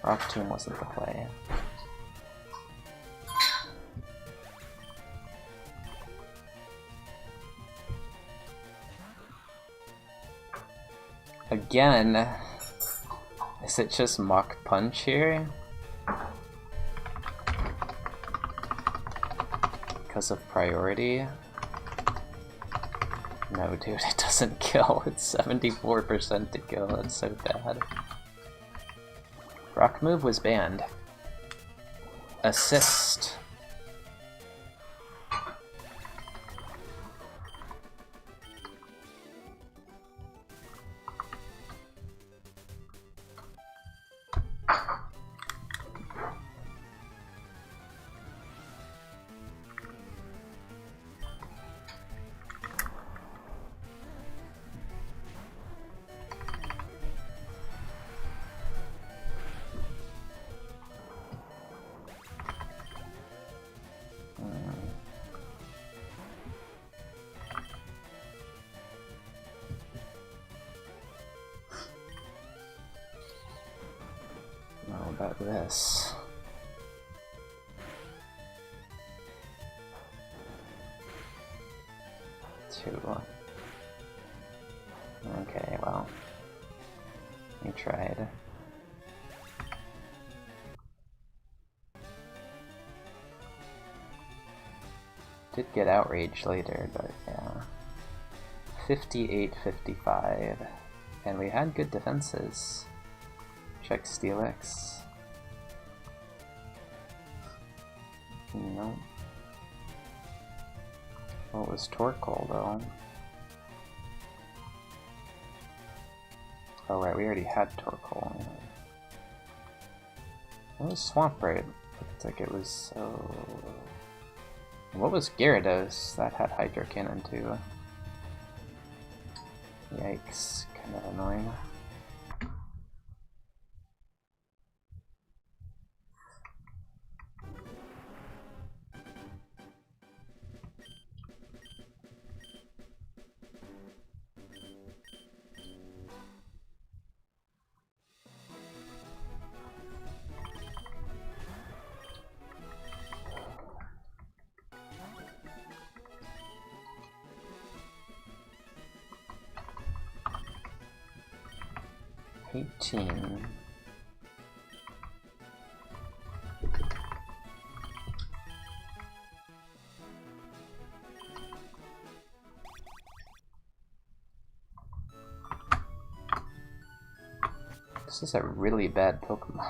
Rock Tomb wasn't the play. Again, is it just Mach Punch here? Because of priority? No, dude, it doesn't kill. It's 74% to kill. That's so bad. Rock move was banned. Assist. this. Two. Okay, well, we tried. Did get outraged later, but yeah. 58-55. And we had good defenses. Check Steelix. Nope. What was Torkoal though? Oh right, we already had Torkoal. What was Swamprade? Looked like it was... Oh... What was Gyarados? That had Hydro Cannon too. Yikes, kind of annoying. This is a really bad Pokemon.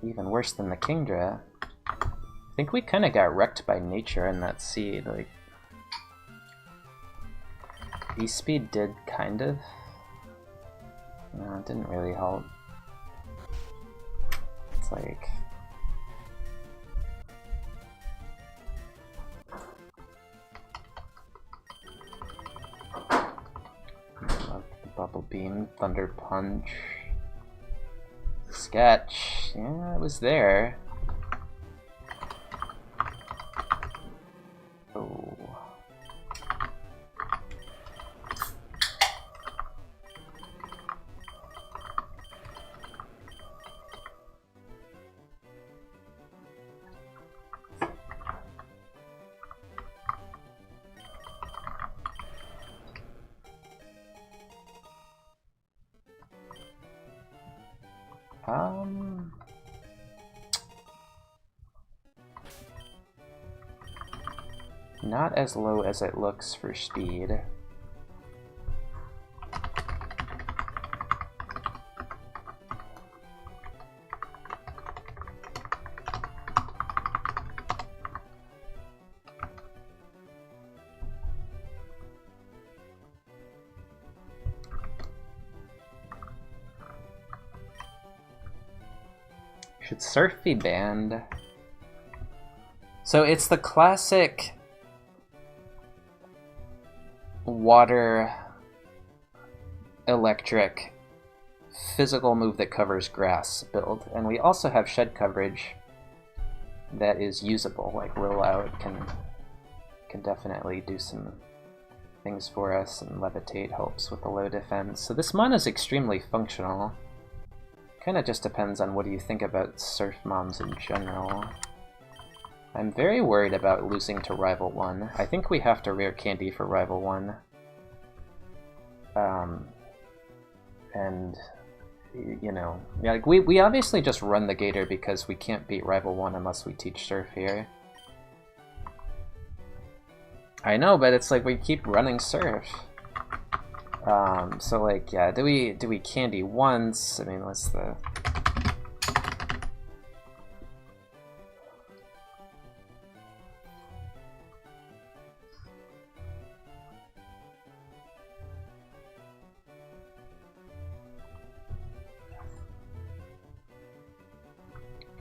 Even worse than the Kingdra. I think we kind of got wrecked by nature in that seed. Like, E-Speed did kind of. No, it didn't really help. It's like... Bubble Beam, Thunder Punch, Sketch. Yeah, it was there. Oh. Not as low as it looks for speed. Should Surf be banned? So it's the classic water electric physical move that covers grass build, and we also have shed coverage that is usable, like rollout can definitely do some things for us, and levitate helps with the low defense. So this mon is extremely functional. Kind of just depends on what do you think about Surf Mons in general. I'm very worried about losing to Rival 1. I think we have to rare candy for Rival 1. And, you know, yeah, like we obviously just run the Gator because we can't beat Rival 1 unless we teach Surf here. I know, but it's like we keep running Surf. So like, yeah, do we candy once? I mean, what's the...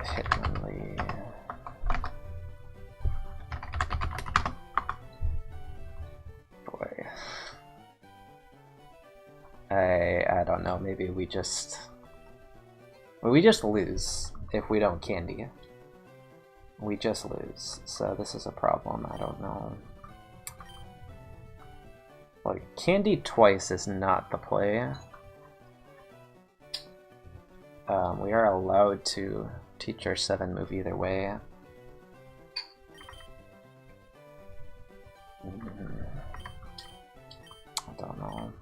Hitmonlee. Boy. I don't know, maybe we just lose if we don't candy. We just lose, so this is a problem, I don't know. Like, candy twice is not the play. We are allowed to teach our 7 move either way. I don't know.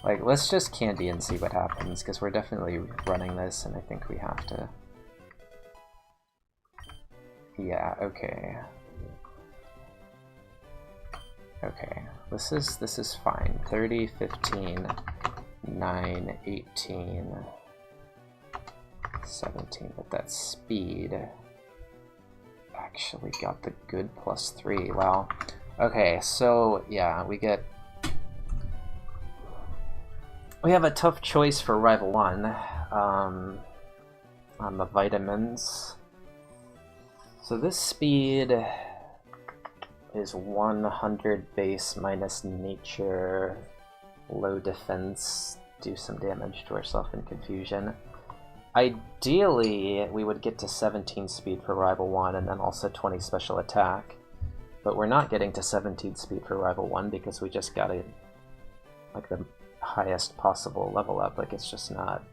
Like, let's just candy and see what happens, because we're definitely running this, and I think we have to. Yeah, okay. Okay, this is fine. 30, 15, 9, 18, 17, but that speed actually got the good +3. Wow. Okay, so yeah, we have a tough choice for Rival 1 on the vitamins. So this speed is 100 base minus nature, low defense, do some damage to ourselves in confusion. Ideally, we would get to 17 speed for Rival 1 and then also 20 special attack. But we're not getting to 17 speed for Rival 1 because we just got it like the highest possible level up. Like, it's just not.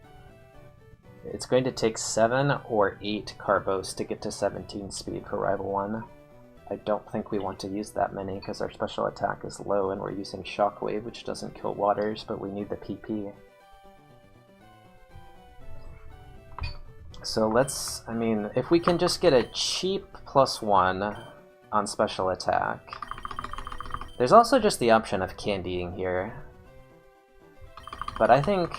It's going to take 7 or 8 Carbos to get to 17 speed for Rival 1. I don't think we want to use that many because our special attack is low and we're using Shockwave, which doesn't kill waters, but we need the PP. So let's, I mean, if we can just get a cheap +1 on special attack. There's also just the option of candying here. But I think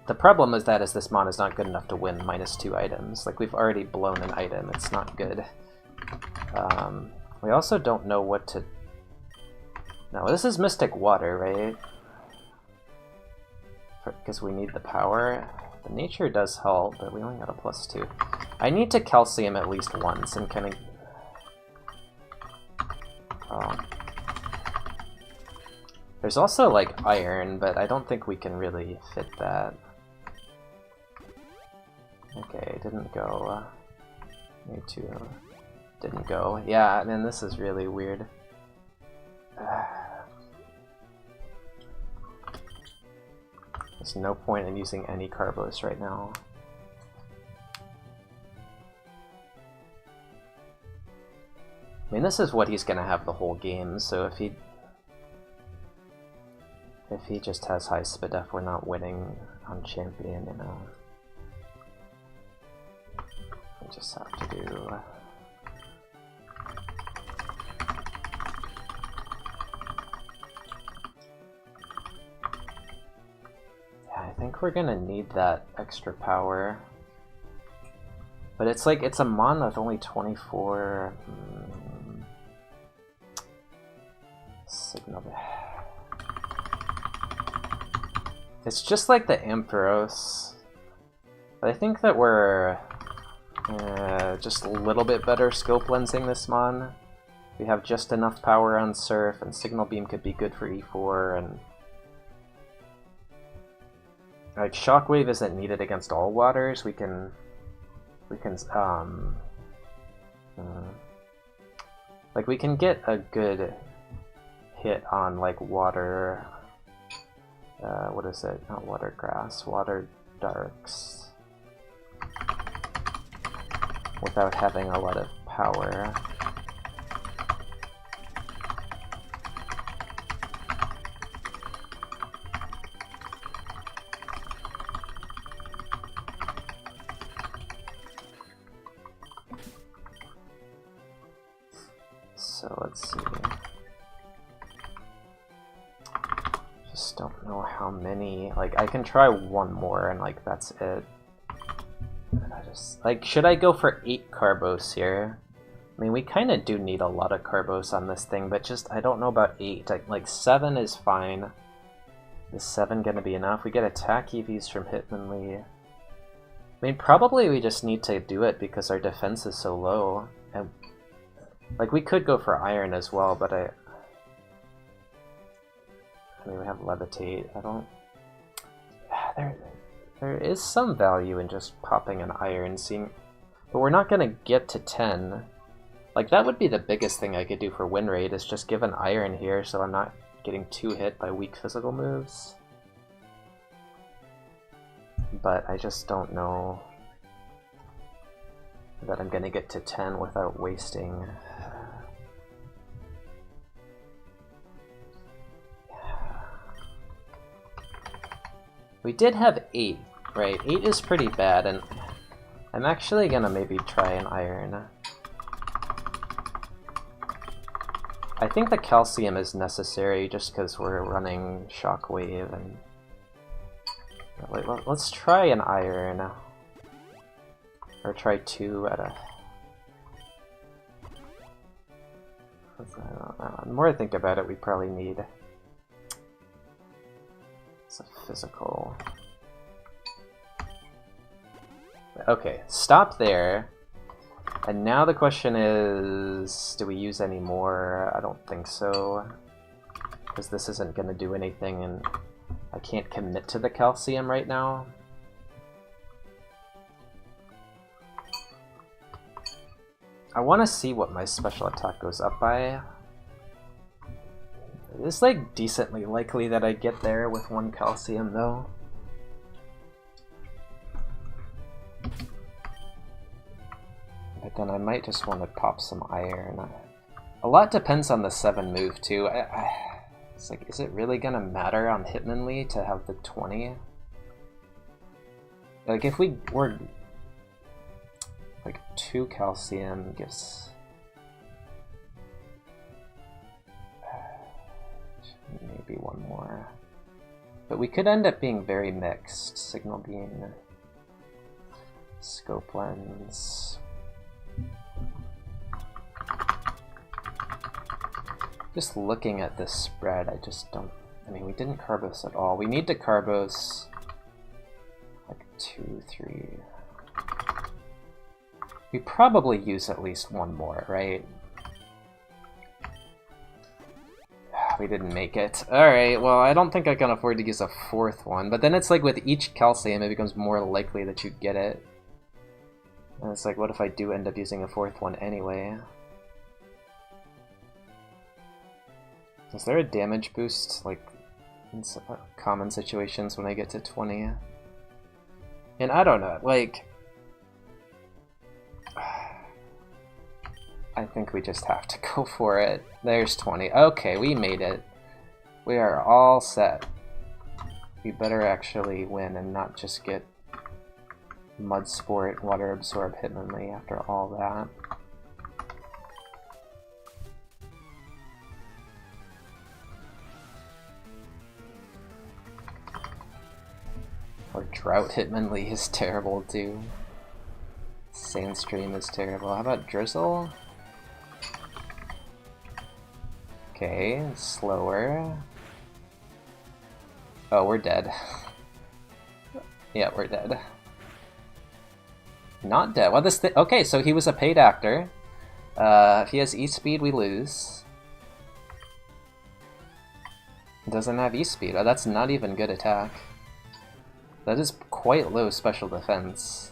the problem is that this mon is not good enough to win -2 items. Like, we've already blown an item, it's not good. We also don't know what to... No, this is Mystic Water, right? Because we need the power. The nature does help, but we only got a +2. I need to calcium at least once and kind of... Oh. There's also, like, iron, but I don't think we can really fit that. Okay, didn't go. Me too. Didn't go. Yeah, man, this is really weird. There's no point in using any Carbos right now. I mean, this is what he's gonna have the whole game, so if he just has high SPDF, we're not winning on champion, you know. We just have to do... I think we're gonna need that extra power. But it's like, it's a mon with only 24... Signal... It's just like the Ampharos. But I think that we're just a little bit better scope lensing this mon. We have just enough power on Surf, and Signal Beam could be good for E4, and... Like, Shockwave isn't needed against all waters. We can like, we can get a good hit on, like, water, what is it? Not water grass, water darks, without having a lot of power. So let's see. Just don't know how many. Like, I can try one more and, like, that's it. And I just, like, should I go for 8 Carbos here? I mean, we kind of do need a lot of Carbos on this thing, but just, I don't know about 8. Like 7 is fine. Is 7 gonna be enough? We get attack EVs from Hitmonlee. I mean, probably we just need to do it because our defense is so low. And like, we could go for iron as well, but I mean, we have levitate. I don't... There is some value in just popping an iron, seeing... But we're not gonna get to 10. Like, that would be the biggest thing I could do for win rate, is just give an iron here, so I'm not getting 2 hit by weak physical moves. But I just don't know that I'm gonna get to 10 without wasting. We did have 8, right? 8 is pretty bad, and I'm actually gonna maybe try an iron. I think the calcium is necessary just because we're running shockwave, and let's try an iron. Or try 2 at a... The more I think about it, we probably need... It's a physical... Okay, stop there. And now the question is, do we use any more? I don't think so. Because this isn't going to do anything, and I can't commit to the calcium right now. I want to see what my special attack goes up by. It's like decently likely that I get there with 1 calcium though. But then I might just want to pop some iron. A lot depends on the 7 move too. It's like, is it really gonna matter on Hitmonlee to have the 20? Like if we were... Like 2 calcium gives... Maybe 1 more. But we could end up being very mixed. Signal beam, scope lens. Just looking at this spread, I just don't... I mean, we didn't Carbos at all. We need to Carbos like 2, 3... We probably use at least 1 more, right? We didn't make it. Alright, well, I don't think I can afford to use a 4th one, but then it's like with each calcium, it becomes more likely that you get it. And it's like, what if I do end up using a 4th one anyway? Is there a damage boost, like, in common situations when I get to 20? And I don't know, like... I think we just have to go for it. There's 20. Okay, we made it. We are all set. We better actually win and not just get Mud Sport, Water Absorb Hitmonlee after all that. Or Drought Hitmonlee is terrible too. Sandstream is terrible. How about Drizzle? Okay, slower. Oh, we're dead. Yeah, we're dead. Not dead. What this thing? Okay, so he was a paid actor. If he has E-Speed, we lose. Doesn't have E-Speed. Oh, that's not even good attack. That is quite low special defense.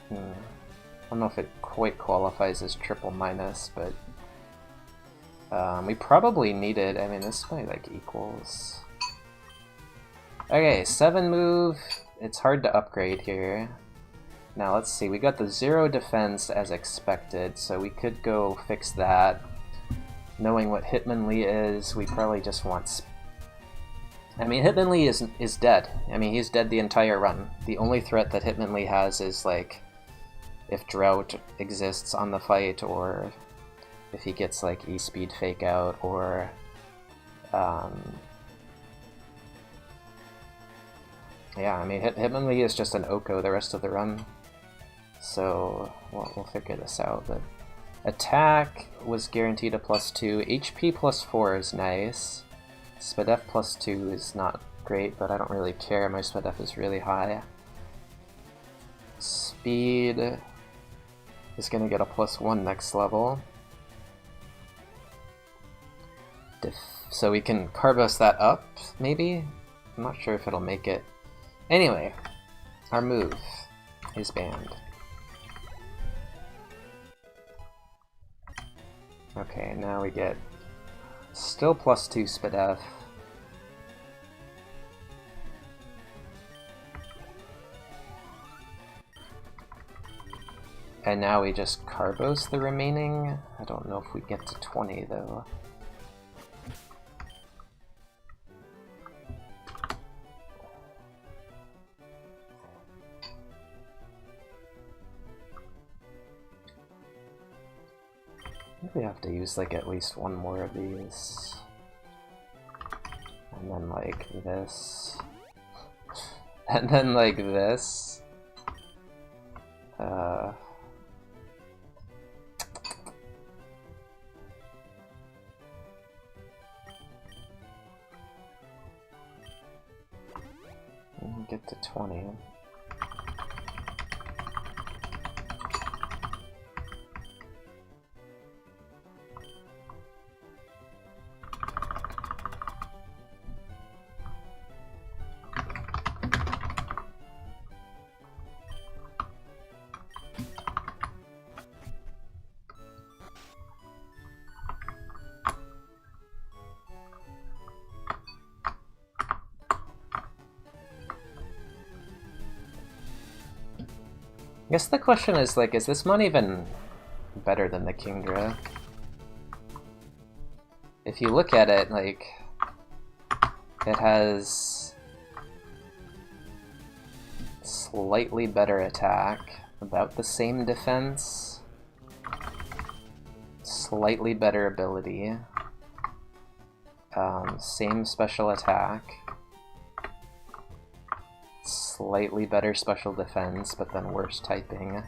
I don't know if it quite qualifies as triple minus, but we probably need it. I mean, this way like equals. Okay, 7 move. It's hard to upgrade here. Now let's see. We got the 0 defense as expected, so we could go fix that. Knowing what Hitmonlee is, we probably just want. I mean, Hitmonlee is dead. I mean, he's dead the entire run. The only threat that Hitmonlee has is like, if Drought exists on the fight, or if he gets like E-Speed Fake Out, or yeah, I mean Hitmonlee is just an Oko the rest of the run, so we'll figure this out. But attack was guaranteed a +2, HP +4 is nice, SpDef +2 is not great, but I don't really care, my SpDef is really high. Speed is going to get a +1 next level. So we can Carbos that up, maybe? I'm not sure if it'll make it. Anyway, our move is banned. Okay, now we get still +2 SPDF. And now we just Carbos the remaining. I don't know if we get to 20 though. I think we have to use like at least one more of these. And then like this. And then like this. Get to 20. I guess the question is, like, is this mon even better than the Kingdra? If you look at it, like, it has slightly better attack, about the same defense, slightly better ability, same special attack, slightly better special defense, but then worse typing,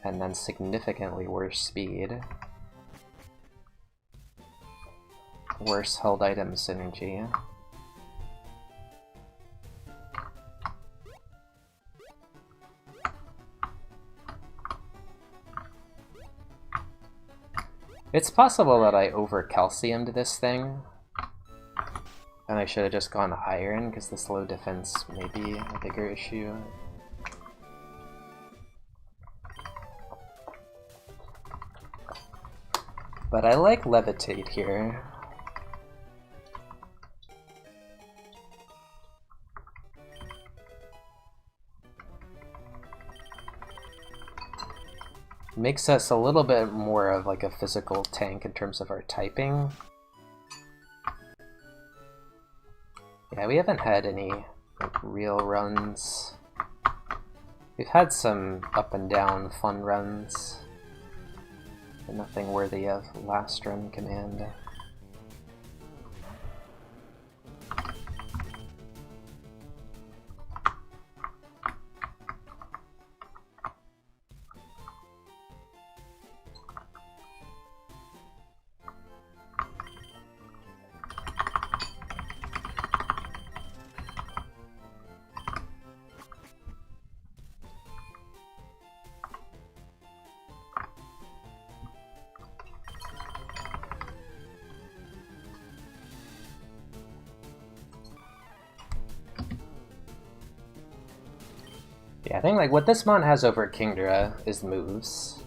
and then significantly worse speed, worse held item synergy. It's possible that I over-calciumed this thing, and I should have just gone iron, because this low defense may be a bigger issue. But I like Levitate here. Makes us a little bit more of like a physical tank in terms of our typing. Yeah, we haven't had any like real runs. We've had some up and down fun runs, but nothing worthy of last run command. Yeah, I think like what this mon has over Kingdra is moves.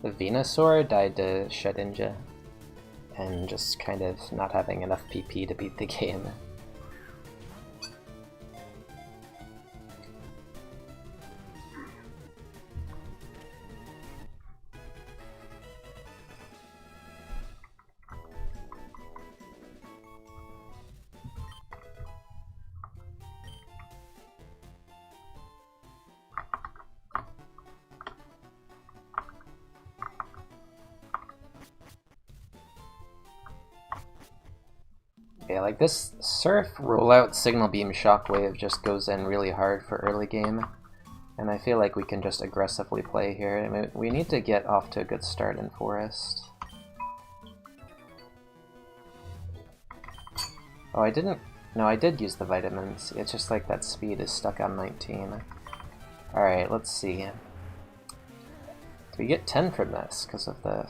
The Venusaur died to Shedinja, and just kind of not having enough PP to beat the game. Yeah, like this Surf rollout Signal Beam Shockwave just goes in really hard for early game, and I feel like we can just aggressively play here. I mean, we need to get off to a good start in Forest. Oh, I didn't... No, I did use the vitamins. It's just like that speed is stuck on 19. Alright, let's see. We get 10 from this because of the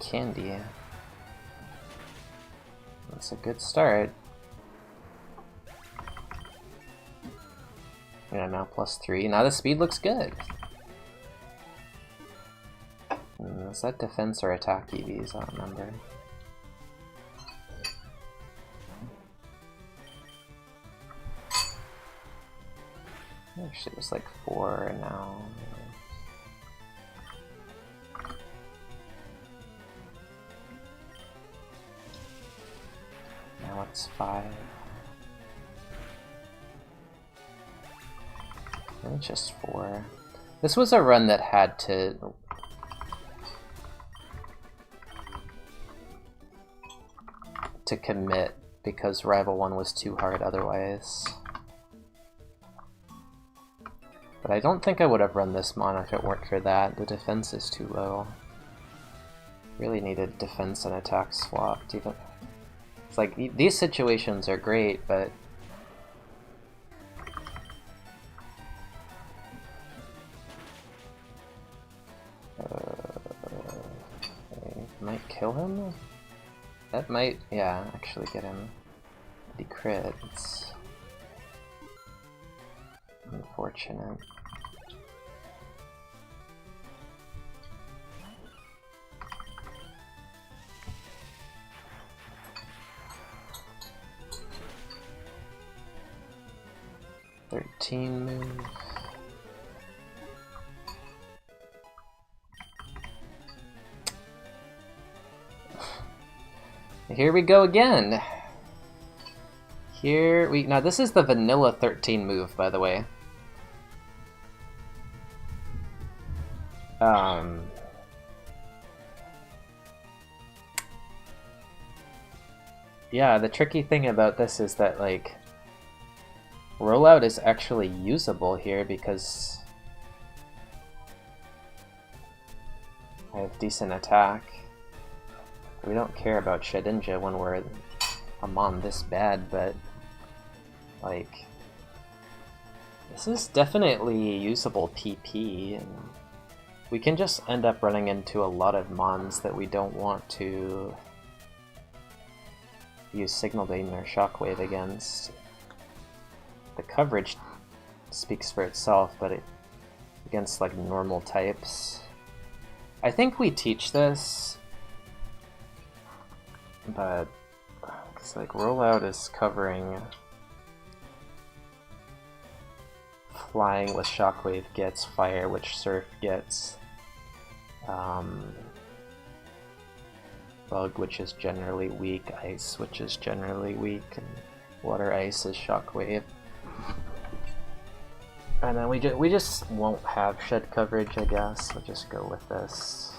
candy. That's a good start. Yeah, now +3. Now the speed looks good. Is that defense or attack EVs? I don't remember. Actually, it was like 4 now. Now it's 5. And it's just 4. This was a run that had to commit because Rival 1 was too hard otherwise. But I don't think I would have run this mon if it weren't for that. The defense is too low. Really needed defense and attack swapped. Even it's like these situations are great, but might kill him? That might, yeah, actually get him. The crit. It's unfortunate. Move. Here we go again. Now this is the vanilla 13 move, by the way. Yeah, the tricky thing about this is that, like, rollout is actually usable here because I have decent attack. We don't care about Shedinja when we're a mon this bad, but like this is definitely usable PP, and we can just end up running into a lot of mons that we don't want to use Signal Beam or Shockwave against. The coverage speaks for itself, but against like normal types, I think we teach this, but it's like rollout is covering flying, with Shockwave gets fire, which Surf gets bug, which is generally weak, ice, which is generally weak, and water ice is Shockwave. And then we just won't have shed coverage, I guess. We'll just go with this.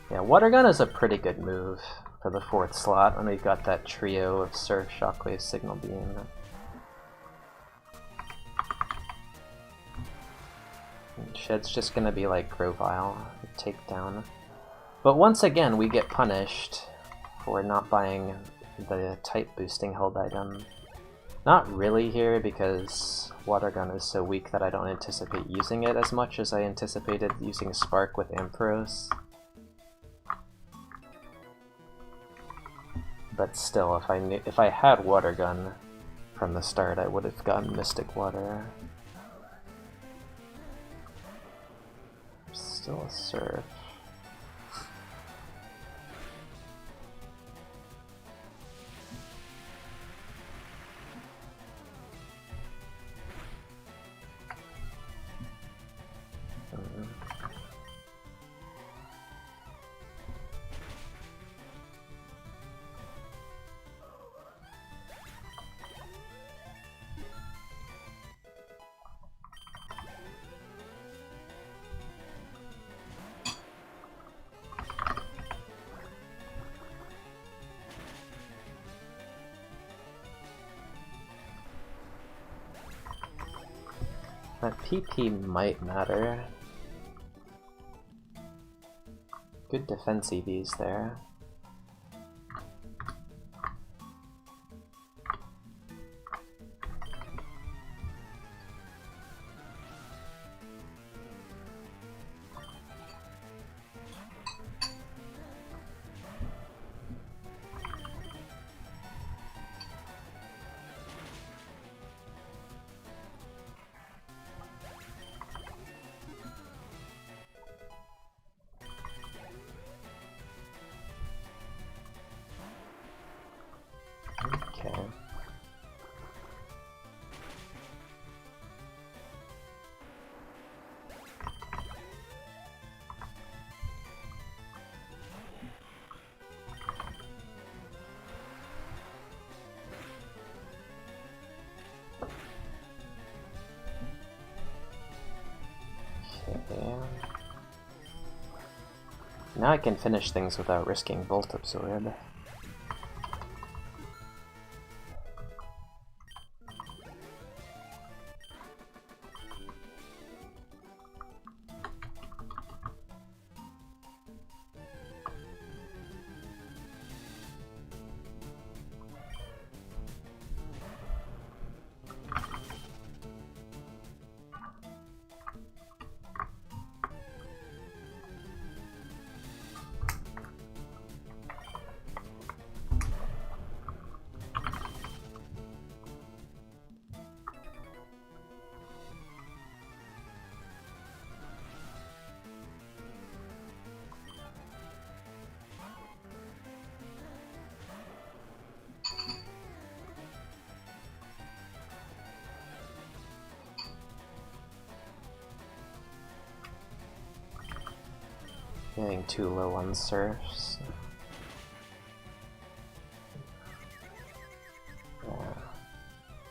Yeah, Water Gun is a pretty good move for the 4th slot when we've got that trio of Surf, Shockwave, Signal Beam. And Shed's just gonna be like Grovile, Takedown. But once again, we get punished for not buying the type boosting held item. Not really here, because Water Gun is so weak that I don't anticipate using it as much as I anticipated using Spark with Ampharos. But still, if I had Water Gun from the start, I would have gotten Mystic Water. Still a Surf. That PP might matter. Good defense EVs there. Now I can finish things without risking Bolt Absorb. Getting too low on surfs.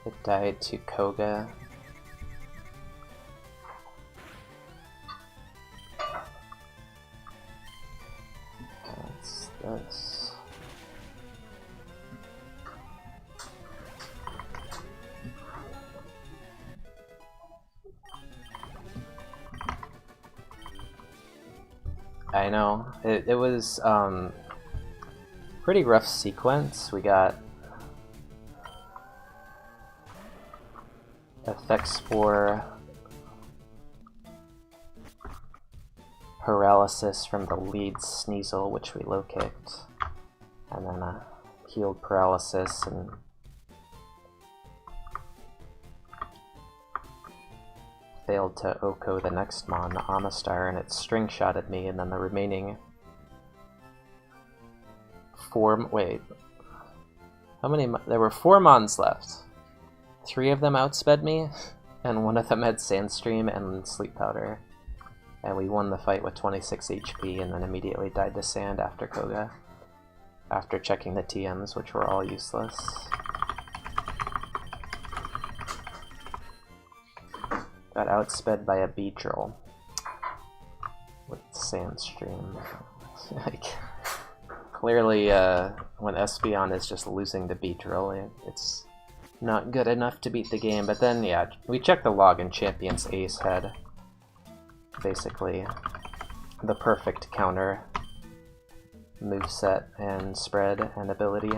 It died to Koga. What's this? I know. It was pretty rough sequence. We got effects for paralysis from the lead Sneasel, which we low kicked, and then a healed paralysis and failed to Oko the next mon, Amistar, and it string shotted me, and then the remaining wait. How many? There were 4 mons left. 3 of them outsped me, and 1 of them had Sandstream and Sleep Powder. And we won the fight with 26 HP, and then immediately died to Sand after Koga. After checking the TMs, which were all useless. Got outsped by a Beedrill with Sandstream. Like, clearly, when Espeon is just losing to Beedrill, it's not good enough to beat the game. But then, yeah, we checked the log and Champion's Ace had basically the perfect counter moveset and spread and ability.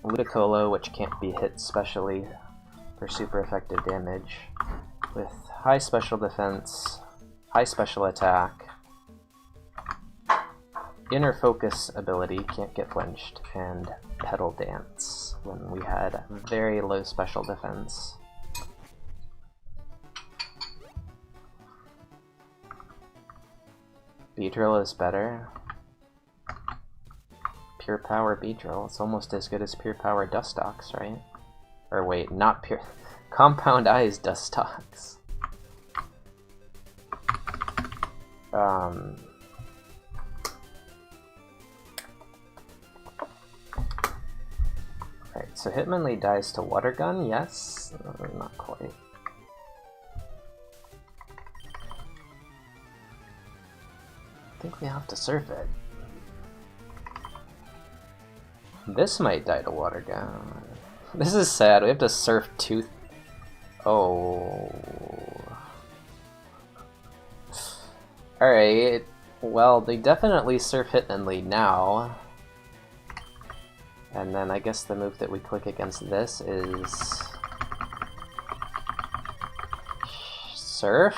Ludicolo, which can't be hit specially for super effective damage, with high special defense, high special attack, inner focus ability, can't get flinched, and pedal dance when we had very low special defense. Beedrill is better. Pure Power Beedrill, it's almost as good as Pure Power Dustox, right? Or wait, not Pure... Compound Eyes Dustox. Right, so Hitmonlee dies to Water Gun, yes? Not quite. I think we have to surf it. This might die to Water Gun. This is sad, we have to surf 2... Oh... Alright, well, they definitely surf Hitmonlee now. And then I guess the move that we click against this is... Surf?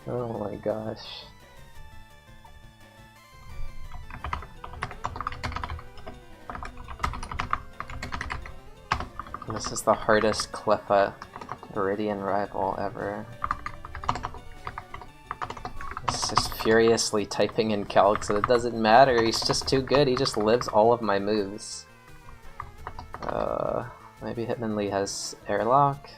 Oh my gosh. This is the hardest Cleffa Viridian rival ever. He's just furiously typing in calcs and it doesn't matter, he's just too good, he just lives all of my moves. Maybe Hitmonlee has airlock?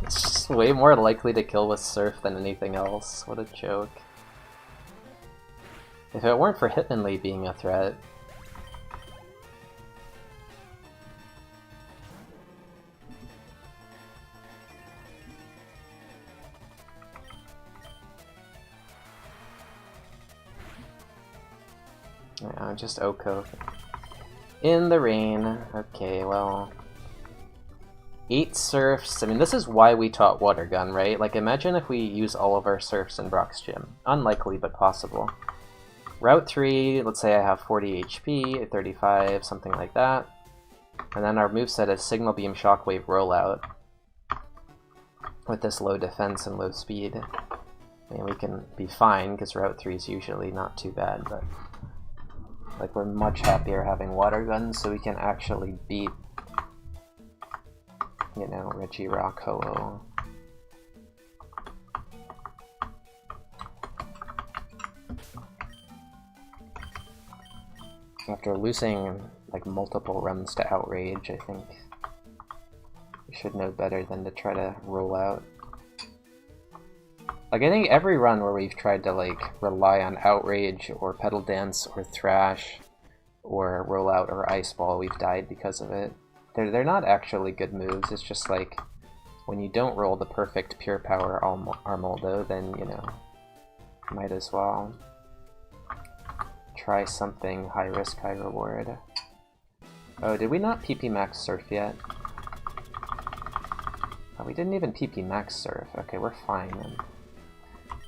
It's just way more likely to kill with Surf than anything else. What a joke. If it weren't for Hitmonlee being a threat, Yeah, just Oko. In the rain. Okay, well... 8 surfs. I mean, this is why we taught Water Gun, right? Like, imagine if we use all of our surfs in Brock's gym. Unlikely, but possible. Route 3, let's say I have 40 HP, 35, something like that. And then our moveset is Signal Beam, Shockwave, Rollout. With this low defense and low speed. I mean, we can be fine, because Route 3 is usually not too bad, but... like, we're much happier having Water Guns, so we can actually beat, you know, Regirock, Ho-Oh. After losing, like, multiple runs to Outrage, I think we should know better than to try to roll out. Like, I think every run where we've tried to, like, rely on Outrage, or Pedal Dance, or Thrash, or Rollout, or Ice Ball, we've died because of it. They're not actually good moves, it's just like, when you don't roll the perfect Pure Power Armoldo, then, you know, might as well try something high risk, high reward. Oh, did we not PP Max Surf yet? Oh, we didn't even PP Max Surf. Okay, we're fine then.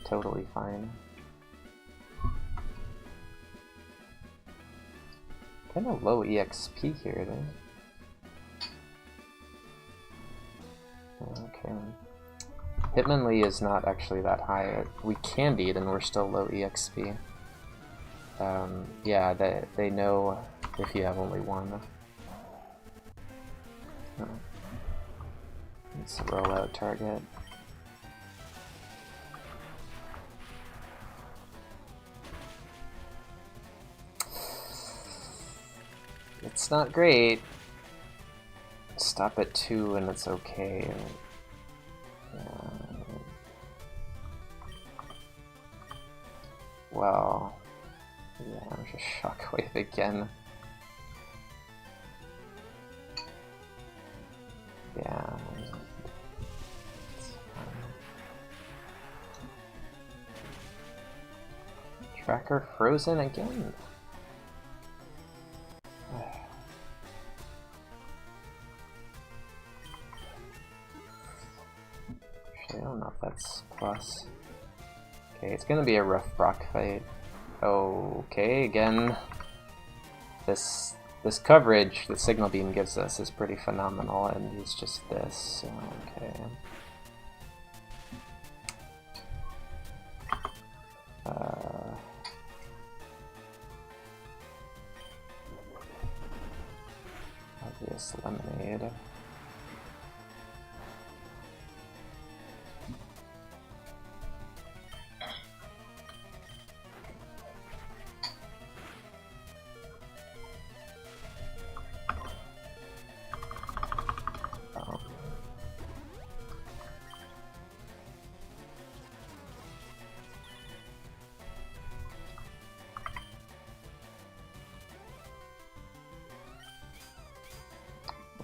Totally fine. Kinda low EXP here, though. Okay. Hitmonlee is not actually that high. We candied and we're still low EXP. Yeah, they know if you have only one. It's a rollout target. It's not great. Stop at 2 and it's okay. Well, yeah, I'm just Shockwave again. Yeah. Tracker frozen again. Actually, I don't know if that's plus. Okay, it's gonna be a rough Brock fight. Okay, again, this coverage the Signal Beam gives us is pretty phenomenal, and it's just this, so okay. Obvious Lemonade.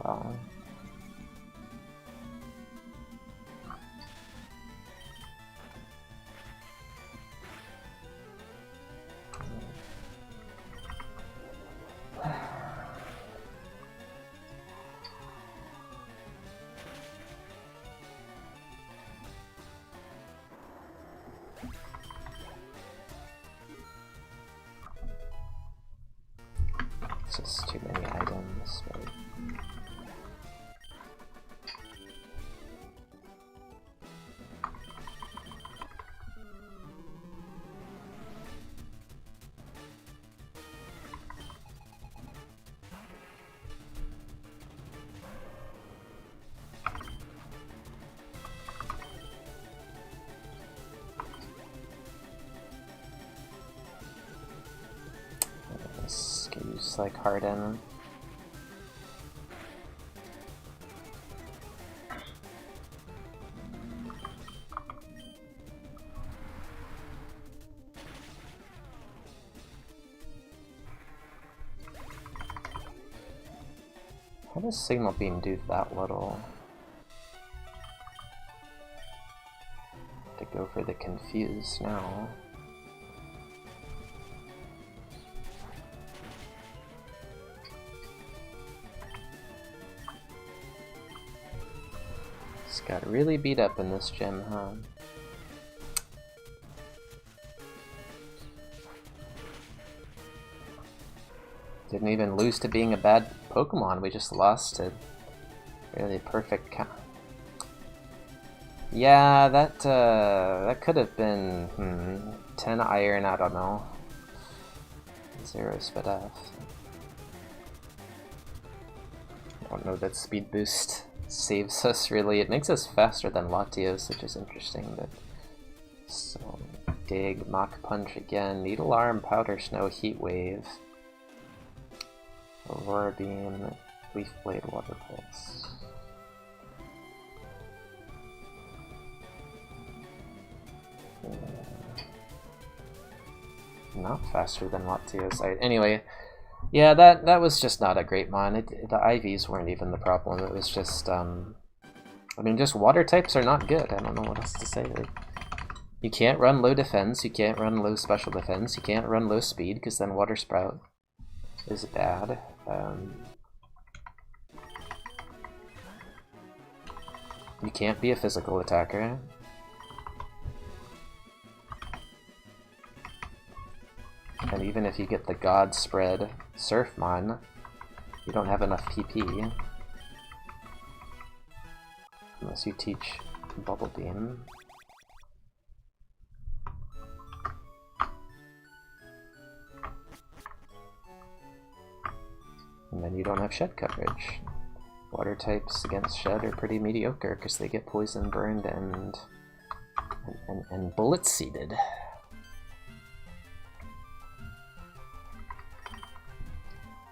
Wow. It's just too many items, but... Use like Harden. How does Signal Beam do that little? To go for the Confuse now. Just got really beat up in this gym, huh? Didn't even lose to being a bad Pokemon, we just lost to really perfect count. Yeah, that could have been 10 iron, I don't know. 0 Spadaf. I don't know that speed boost saves us really. It makes us faster than Latios, which is interesting, but so dig, Mach Punch again, Needle Arm, Powder Snow, Heat Wave, Aurora Beam, Leaf Blade, Water Pulse. Not faster than Latios. Anyway, yeah, that was just not a great mon. The IVs weren't even the problem. It was just, I mean, just water types are not good. I don't know what else to say. Like, you can't run low defense, you can't run low special defense, you can't run low speed, because then Water Sprout is bad. You can't be a physical attacker. And even if you get the God Spread Surfmon, you don't have enough PP. Unless you teach Bubble Beam. And then you don't have Shed coverage. Water types against Shed are pretty mediocre because they get poison burned and bullet seeded.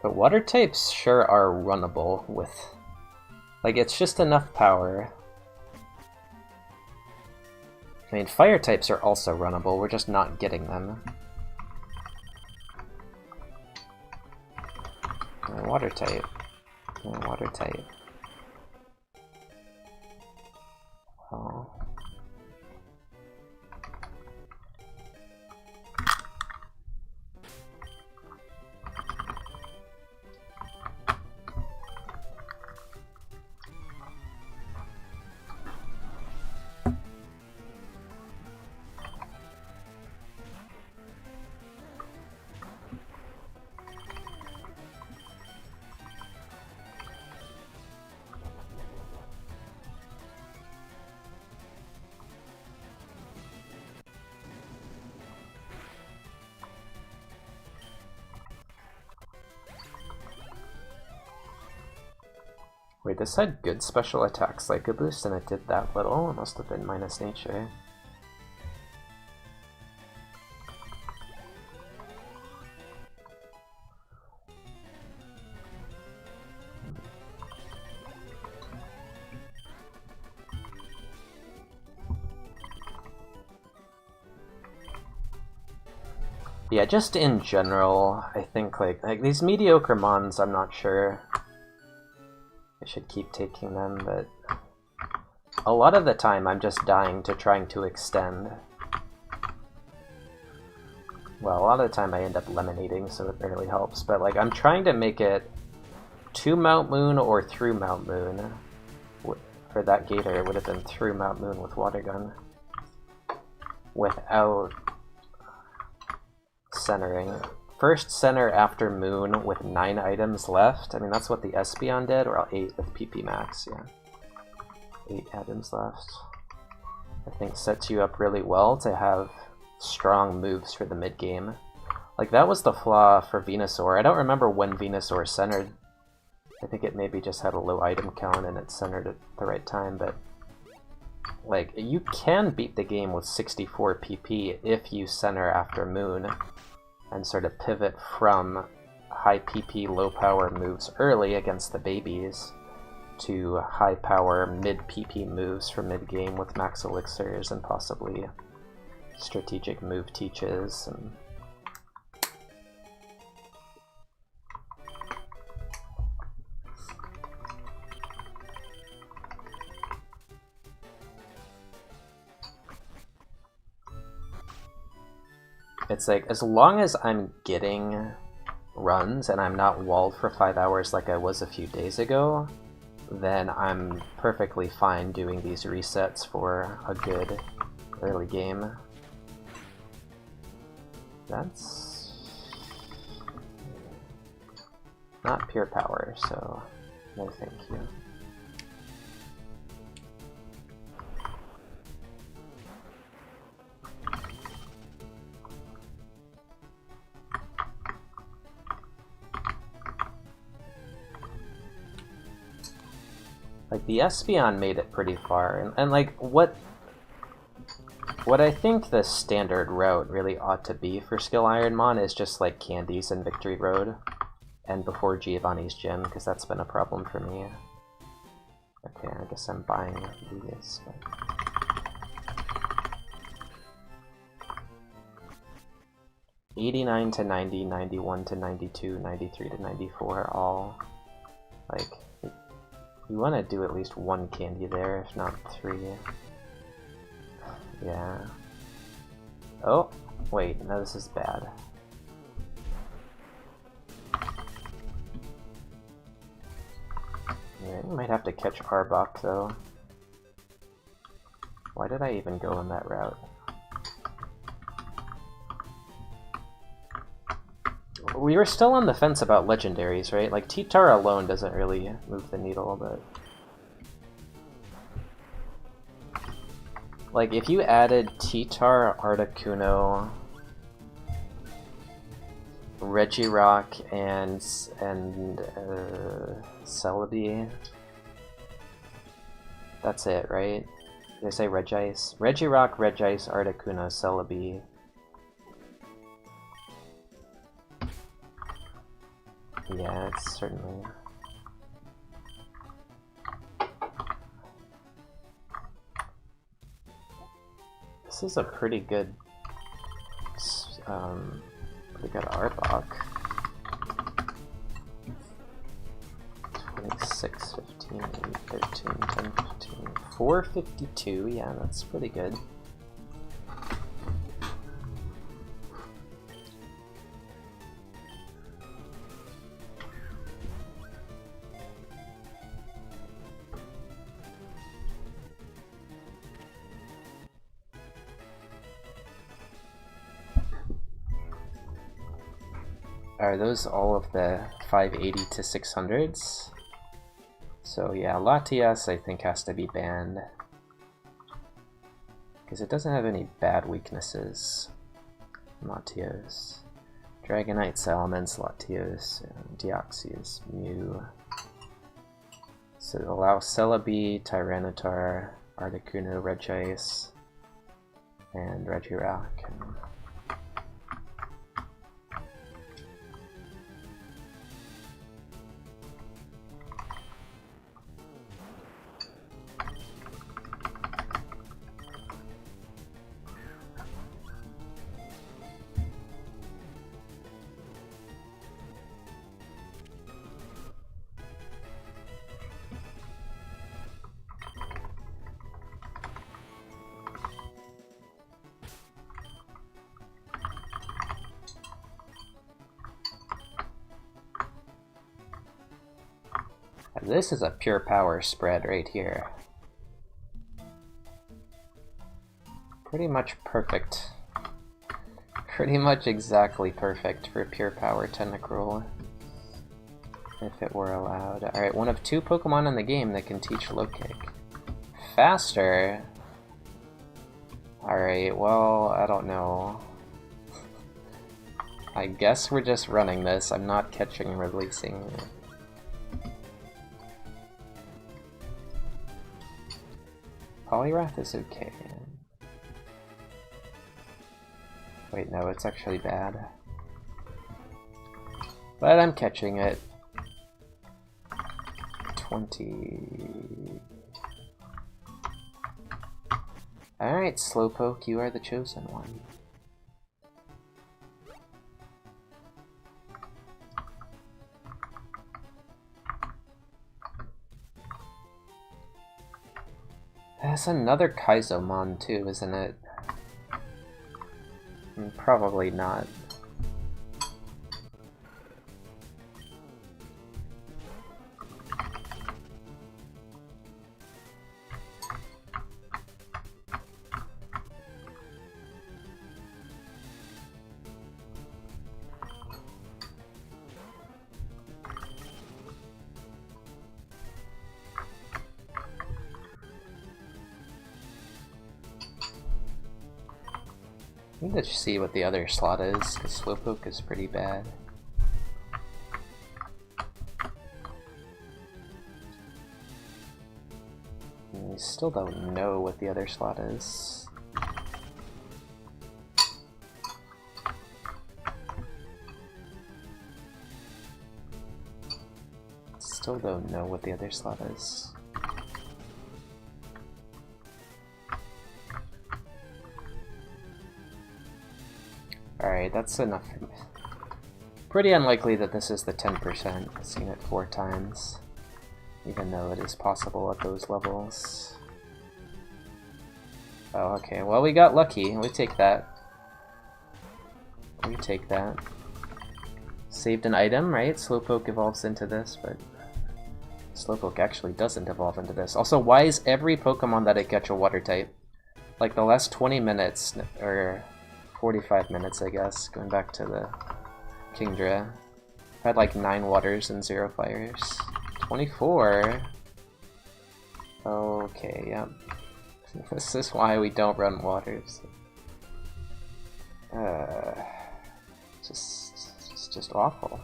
But water types sure are runnable with, like, it's just enough power. I mean, fire types are also runnable, we're just not getting them. Water type. Water type. Oh. Wait, this had good special attack Psycho Boost and it did that little? It must have been minus nature. Yeah, just in general, I think like these mediocre mons, I'm not sure I should keep taking them, but a lot of the time I'm just dying to trying to extend. Well, a lot of the time I end up lemonading, so it barely helps, but like I'm trying to make it to Mount Moon or through Mount Moon. For that Gator, it would have been through Mount Moon with Water Gun. Without centering. First center after Moon with 9 items left. I mean, that's what the Espeon did, or 8 with PP Max, yeah. 8 items left. I think sets you up really well to have strong moves for the mid-game. Like, that was the flaw for Venusaur. I don't remember when Venusaur centered. I think it maybe just had a low item count and it centered at the right time, but like, you can beat the game with 64 PP if you center after Moon and sort of pivot from high PP, low power moves early against the babies to high power, mid PP moves for mid game with max elixirs and possibly strategic move teaches. And it's like, as long as I'm getting runs and I'm not walled for 5 hours like I was a few days ago, then I'm perfectly fine doing these resets for a good early game. That's not pure power, so no thank you. Like, the Espeon made it pretty far, and like, what I think the standard route really ought to be for skill IronMON is just like Candies and Victory Road, and before Giovanni's Gym, because that's been a problem for me. Okay, I guess I'm buying these. But... 89 to 90, 91 to 92, 93 to 94, all like... You want to do at least one candy there, if not 3. Yeah. Oh, wait, no, this is bad. Yeah, you might have to catch Arbok, though. Why did I even go on that route? We were still on the fence about legendaries, right? Like, T-Tar alone doesn't really move the needle, but... Like, if you added T-Tar, Articuno, Regirock, and Celebi... That's it, right? Did I say Regice? Regirock, Regice, Articuno, Celebi... Yeah, it's certainly... This is a pretty good Arbok. 26, 15, 8, 13, 10, 15... 452, yeah, that's pretty good. Are those all of the 580 to 600s? So yeah, Latias I think has to be banned. Because it doesn't have any bad weaknesses. Latios. Dragonite, Salamence, Latios, and Deoxys, Mew. So allow Celebi, Tyranitar, Articuno, Regice, and Regirock. This is a pure power spread right here. Pretty much perfect. Pretty much exactly perfect for pure power Tentacruel. If it were allowed. Alright, one of 2 Pokemon in the game that can teach Low Kick. Faster? Alright, well, I don't know. I guess we're just running this. I'm not catching and releasing. Poliwrath is okay. Wait, no, it's actually bad. But I'm catching it. 20... Alright, Slowpoke, you are the chosen one. That's another Kaizomon too, isn't it? Probably not. I need to see what the other slot is, because Slowpoke is pretty bad. We still don't know what the other slot is. Still don't know what the other slot is. Alright, that's enough. Pretty unlikely that this is the 10%. I've seen it 4 times. Even though it is possible at those levels. Oh, okay. Well, we got lucky. We take that. We take that. Saved an item, right? Slowpoke evolves into this, but Slowpoke actually doesn't evolve into this. Also, why is every Pokemon that I catch a water type? Like the last 20 minutes, or 45 minutes, I guess, going back to the Kingdra, had like 9 waters and 0 fires. 24? Okay, yep. This is why we don't run waters. It's just awful.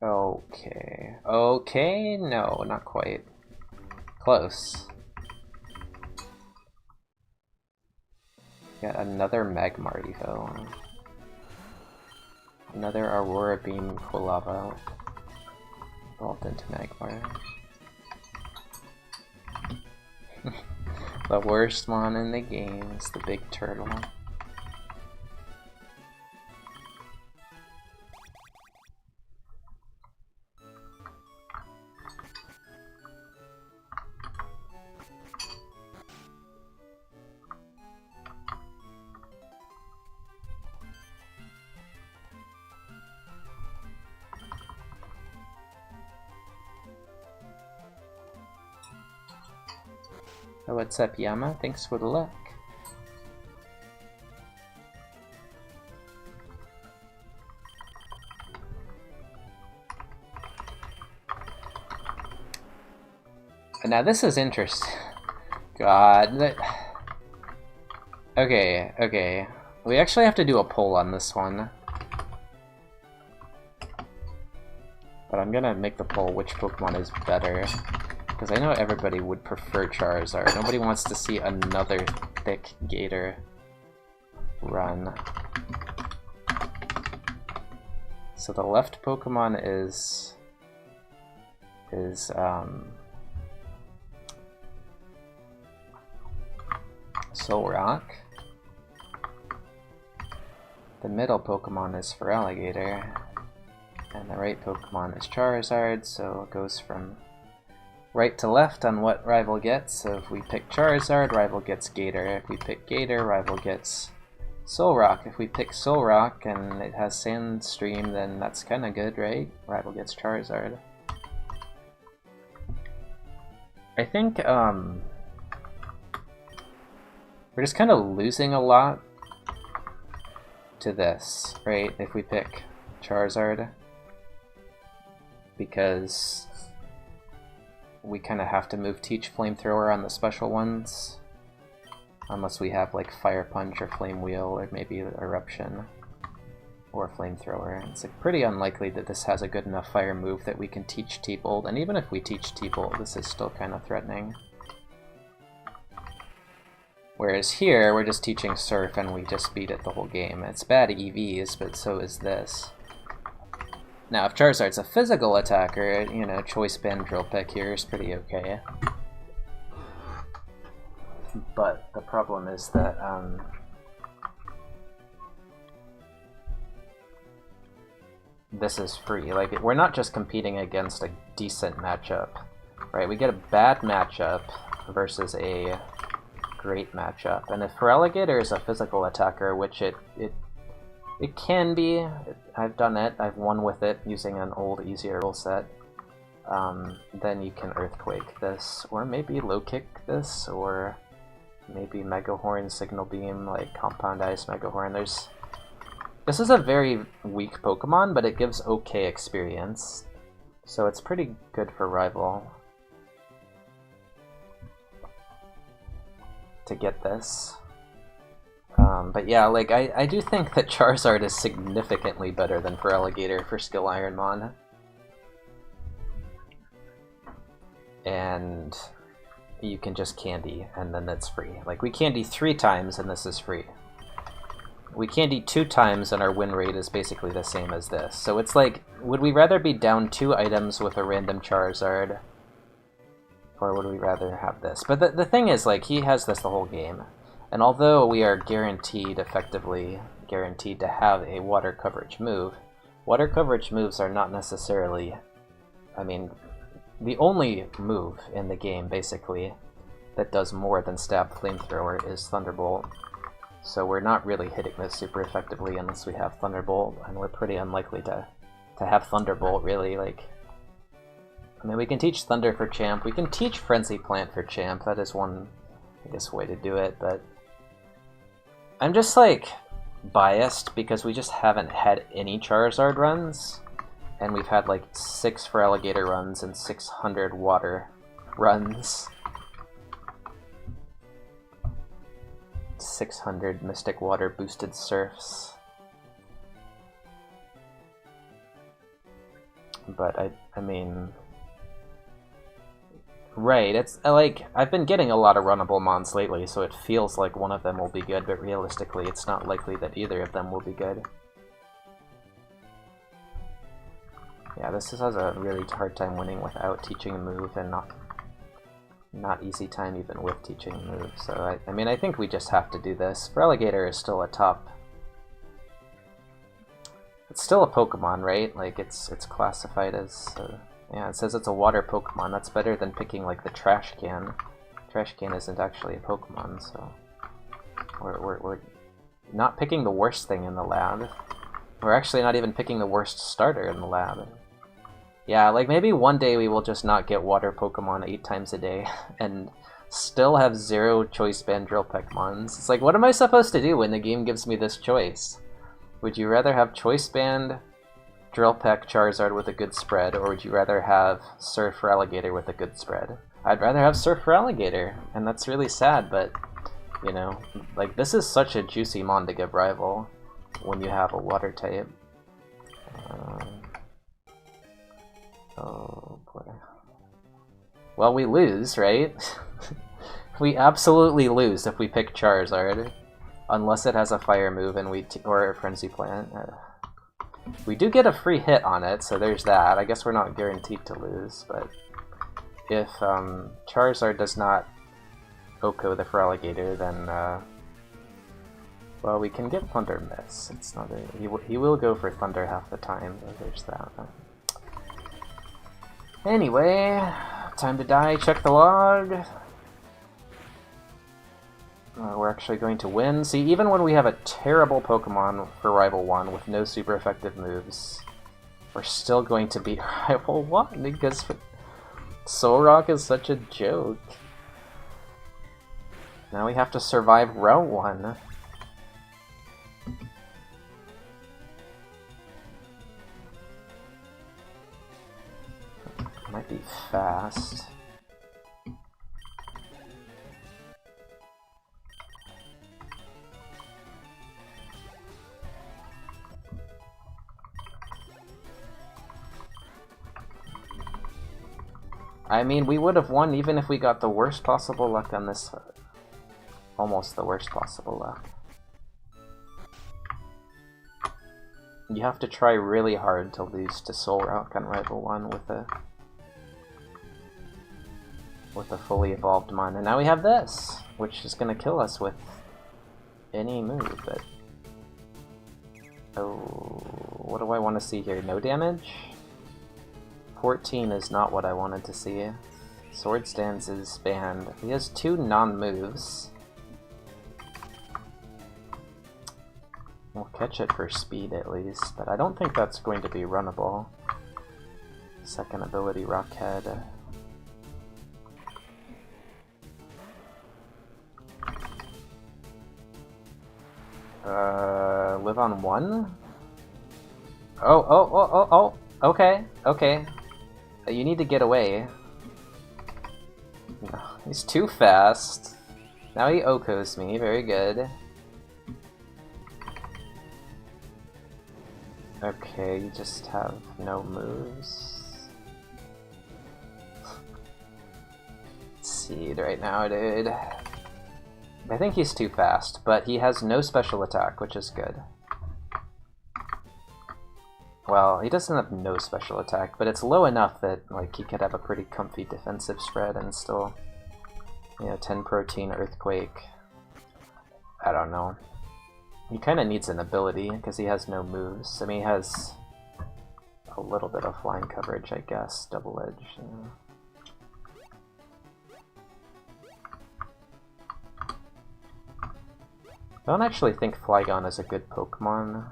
Okay. Okay, no, not quite. Close. Got another Magmar Evo. Another Aurora Beam Quilava evolved into Magmar. The worst one in the game is the big turtle. Oh, what's up, Yama? Thanks for the luck. Now this is interesting. God. Okay, okay. We actually have to do a poll on this one. But I'm gonna make the poll which Pokemon is better. Because I know everybody would prefer Charizard. Nobody wants to see another thick Gator run. So the left Pokemon is Solrock. The middle Pokemon is Feraligatr. And the right Pokemon is Charizard, so it goes from right to left on what rival gets. So if we pick Charizard, rival gets Gator. If we pick Gator, rival gets Solrock. If we pick Solrock and it has Sandstream, then that's kinda good, right? Rival gets Charizard. I think, we're just kinda losing a lot to this, right? If we pick Charizard. Because we kind of have to move Teach Flamethrower on the special ones. Unless we have like Fire Punch or Flame Wheel or maybe Eruption or Flamethrower. It's like pretty unlikely that this has a good enough fire move that we can teach T-Bolt, and even if we teach T-Bolt, this is still kind of threatening. Whereas here, we're just teaching Surf and we just beat it the whole game. It's bad EVs, but so is this. Now, if Charizard's a physical attacker, you know, Choice Band Drill Peck here is pretty okay. But the problem is that, this is free. Like, we're not just competing against a decent matchup, right? We get a bad matchup versus a great matchup. And if Feraligatr is a physical attacker, which it can be, I've done it, I've won with it using an old, easier rule set, then you can Earthquake this, or maybe Low Kick this, or maybe Mega Horn, Signal Beam, like Compound Ice, Mega Horn. This is a very weak Pokemon, but it gives okay experience. So it's pretty good for Rival to get this. But yeah, like, I do think that Charizard is significantly better than Feraligatr for skill IronMON. And you can just candy, and then that's free. Like, we candy 3 times, and this is free. We candy 2 times, and our win rate is basically the same as this. So it's like, would we rather be down 2 items with a random Charizard? Or would we rather have this? But the thing is, like, he has this the whole game. And although we are effectively guaranteed to have a water coverage move, water coverage moves are not necessarily, I mean, the only move in the game, basically, that does more than Stab Flamethrower is Thunderbolt. So we're not really hitting this super effectively unless we have Thunderbolt, and we're pretty unlikely to have Thunderbolt, really. Like, I mean, we can teach Thunder for Champ, we can teach Frenzy Plant for Champ, that is one, I guess, way to do it, but I'm just, like, biased because we just haven't had any Charizard runs, and we've had, like, 6 Feraligatr runs and 600 water runs. 600 Mystic Water boosted Surfs. But I mean, right, it's like, I've been getting a lot of runnable mons lately, so it feels like one of them will be good, but realistically it's not likely that either of them will be good. Yeah, this has a really hard time winning without teaching a move, and not easy time even with teaching a move, so I mean, I think we just have to do this. Feraligatr is still a top... It's still a Pokemon, right? Like, it's classified as... yeah, it says it's a water Pokemon. That's better than picking, like, the Trash Can. Trash Can isn't actually a Pokemon, so... We're not picking the worst thing in the lab. We're actually not even picking the worst starter in the lab. Yeah, like, maybe one day we will just not get water Pokemon 8 times a day, and still have 0 Choice Band Drill Peck mons. It's like, what am I supposed to do when the game gives me this choice? Would you rather have Choice Band Drill Peck Charizard with a good spread, or would you rather have Surf Feraligatr with a good spread? I'd rather have Surf Feraligatr, and that's really sad, but, you know, like, this is such a juicy mon to give Rival when you have a water type. Oh boy. Well, we lose, right? We absolutely lose if we pick Charizard, unless it has a fire move and or a Frenzy Plant. We do get a free hit on it, so there's that. I guess we're not guaranteed to lose, but if Charizard does not Oko the Feraligatr, then well, we can get Thunder Miss. It's not he will go for Thunder half the time, but there's that. Anyway, time to die, check the log. We're actually going to win. See, even when we have a terrible Pokemon for Rival 1 with no super effective moves, we're still going to beat Rival 1 because Solrock is such a joke. Now we have to survive Route 1. Might be fast. I mean, we would have won even if we got the worst possible luck on this. Almost the worst possible luck. You have to try really hard to lose to Solrock on Rival 1 with a fully evolved mon. And now we have this, which is going to kill us with any move, but... Oh, what do I want to see here? No damage? 14 is not what I wanted to see. Sword Stance is banned. He has 2 non-moves. We'll catch it for speed at least, but I don't think that's going to be runnable. Second ability, Rockhead. live on 1? Oh, okay, okay. You need to get away. No, he's too fast. Now he Okos me, very good. Okay, you just have no moves. Seed right now, dude. I think he's too fast, but he has no special attack, which is good. Well, he doesn't have no special attack, but it's low enough that like he could have a pretty comfy defensive spread and still, you know, 10 protein earthquake. I don't know. He kind of needs an ability because he has no moves. I mean, he has a little bit of flying coverage, I guess. Double edge. Yeah. I don't actually think Flygon is a good Pokemon.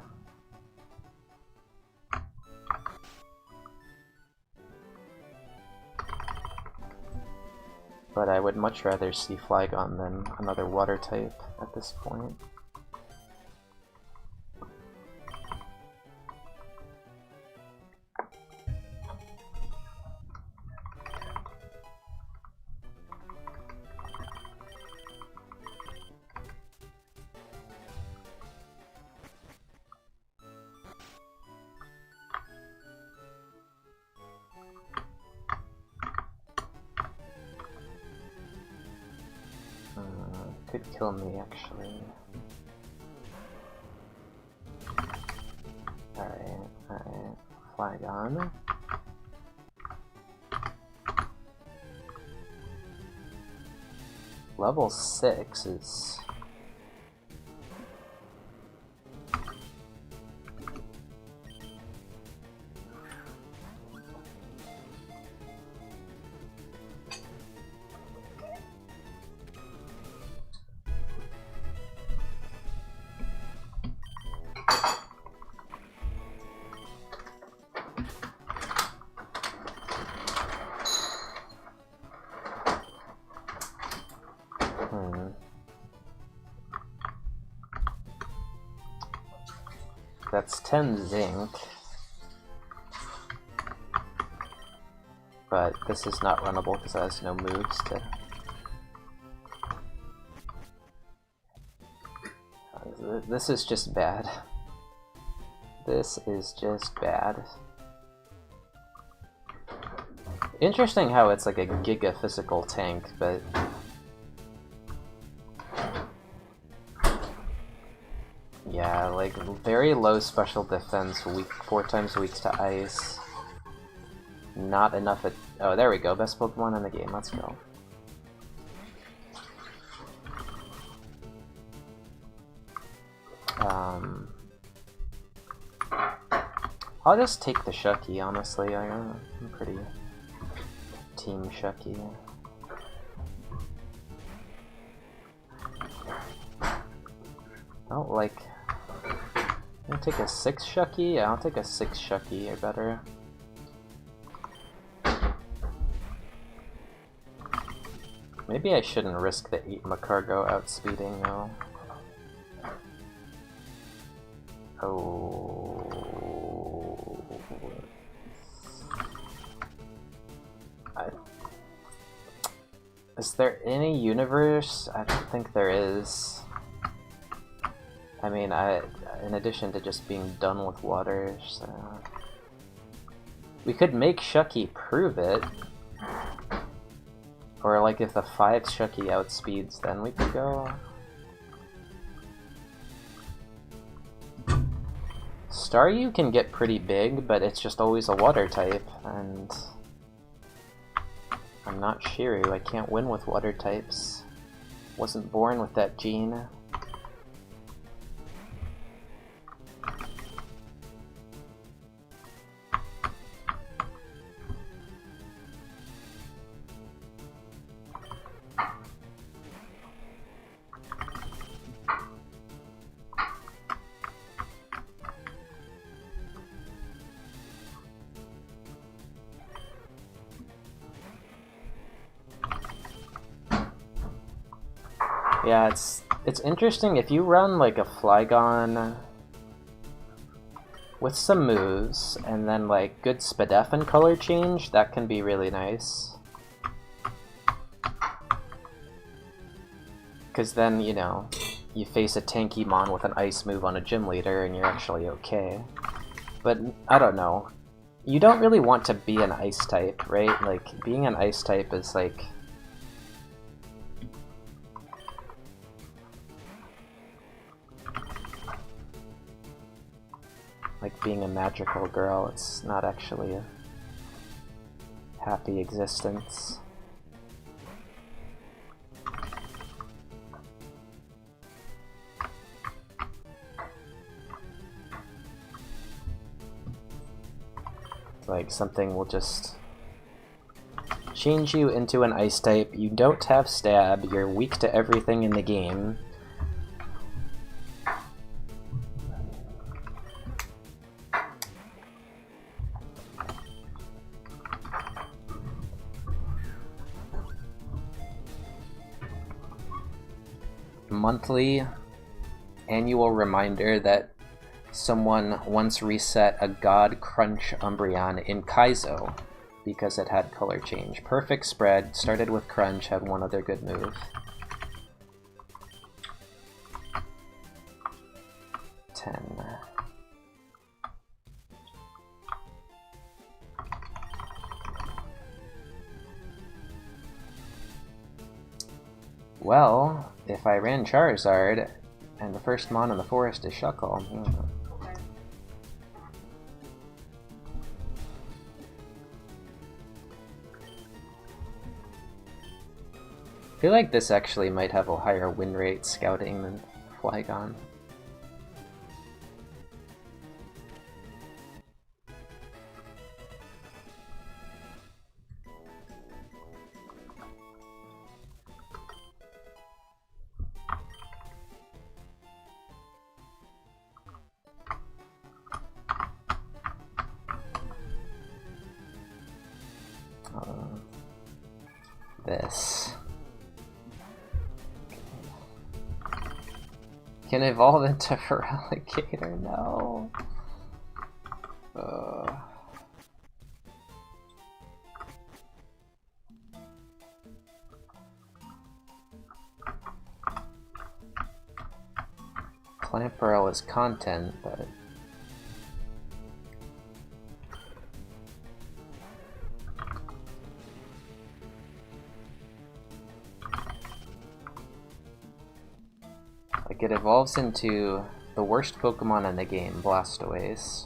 But I would much rather see Flygon than another water type at this point. Could kill me, actually. Alright. Flygon. Level 6 is... That's 10 zinc. But this is not runnable because it has no moves to... This is just bad. This is just bad. Interesting how it's like a giga physical tank, but... Yeah, like very low special defense, weak, 4 times weak to ice. Not enough at... Oh, there we go, best Pokemon in the game, let's go. I'll just take the Shucky, honestly. I'm pretty team Shucky. Oh, like... I'll take a 6 Shucky? Yeah, I'll take a 6 Shucky or better. Maybe I shouldn't risk the 8 Macargo outspeeding though. Oh. Is there any universe? I don't think there is. I mean, in addition to just being done with water, so... We could make Shucky prove it. Or like if the 5 Shucky outspeeds, then we could go... Staryu can get pretty big, but it's just always a water type, and... I'm not Shiryu, I can't win with water types. Wasn't born with that gene. Yeah, it's interesting if you run like a Flygon with some moves, and then like good SPDF and color change, that can be really nice. Because then, you know, you face a tanky mon with an ice move on a gym leader and you're actually okay. But, I don't know. You don't really want to be an ice type, right? Like, being an ice type is like... like being a magical girl. It's not actually a happy existence. Like, something will just change you into an ice type. You don't have stab, you're weak to everything in the game. Monthly annual reminder that someone once reset a God Crunch Umbreon in Kaizo because it had color change. Perfect spread, started with Crunch, had one other good move. 10. Well, if I ran Charizard, and the first mon in the forest is Shuckle, I feel like this actually might have a higher win rate scouting than Flygon. This can evolve into Feraligatr. No. Clamperl is content, but like it evolves into the worst Pokemon in the game, Blastoise,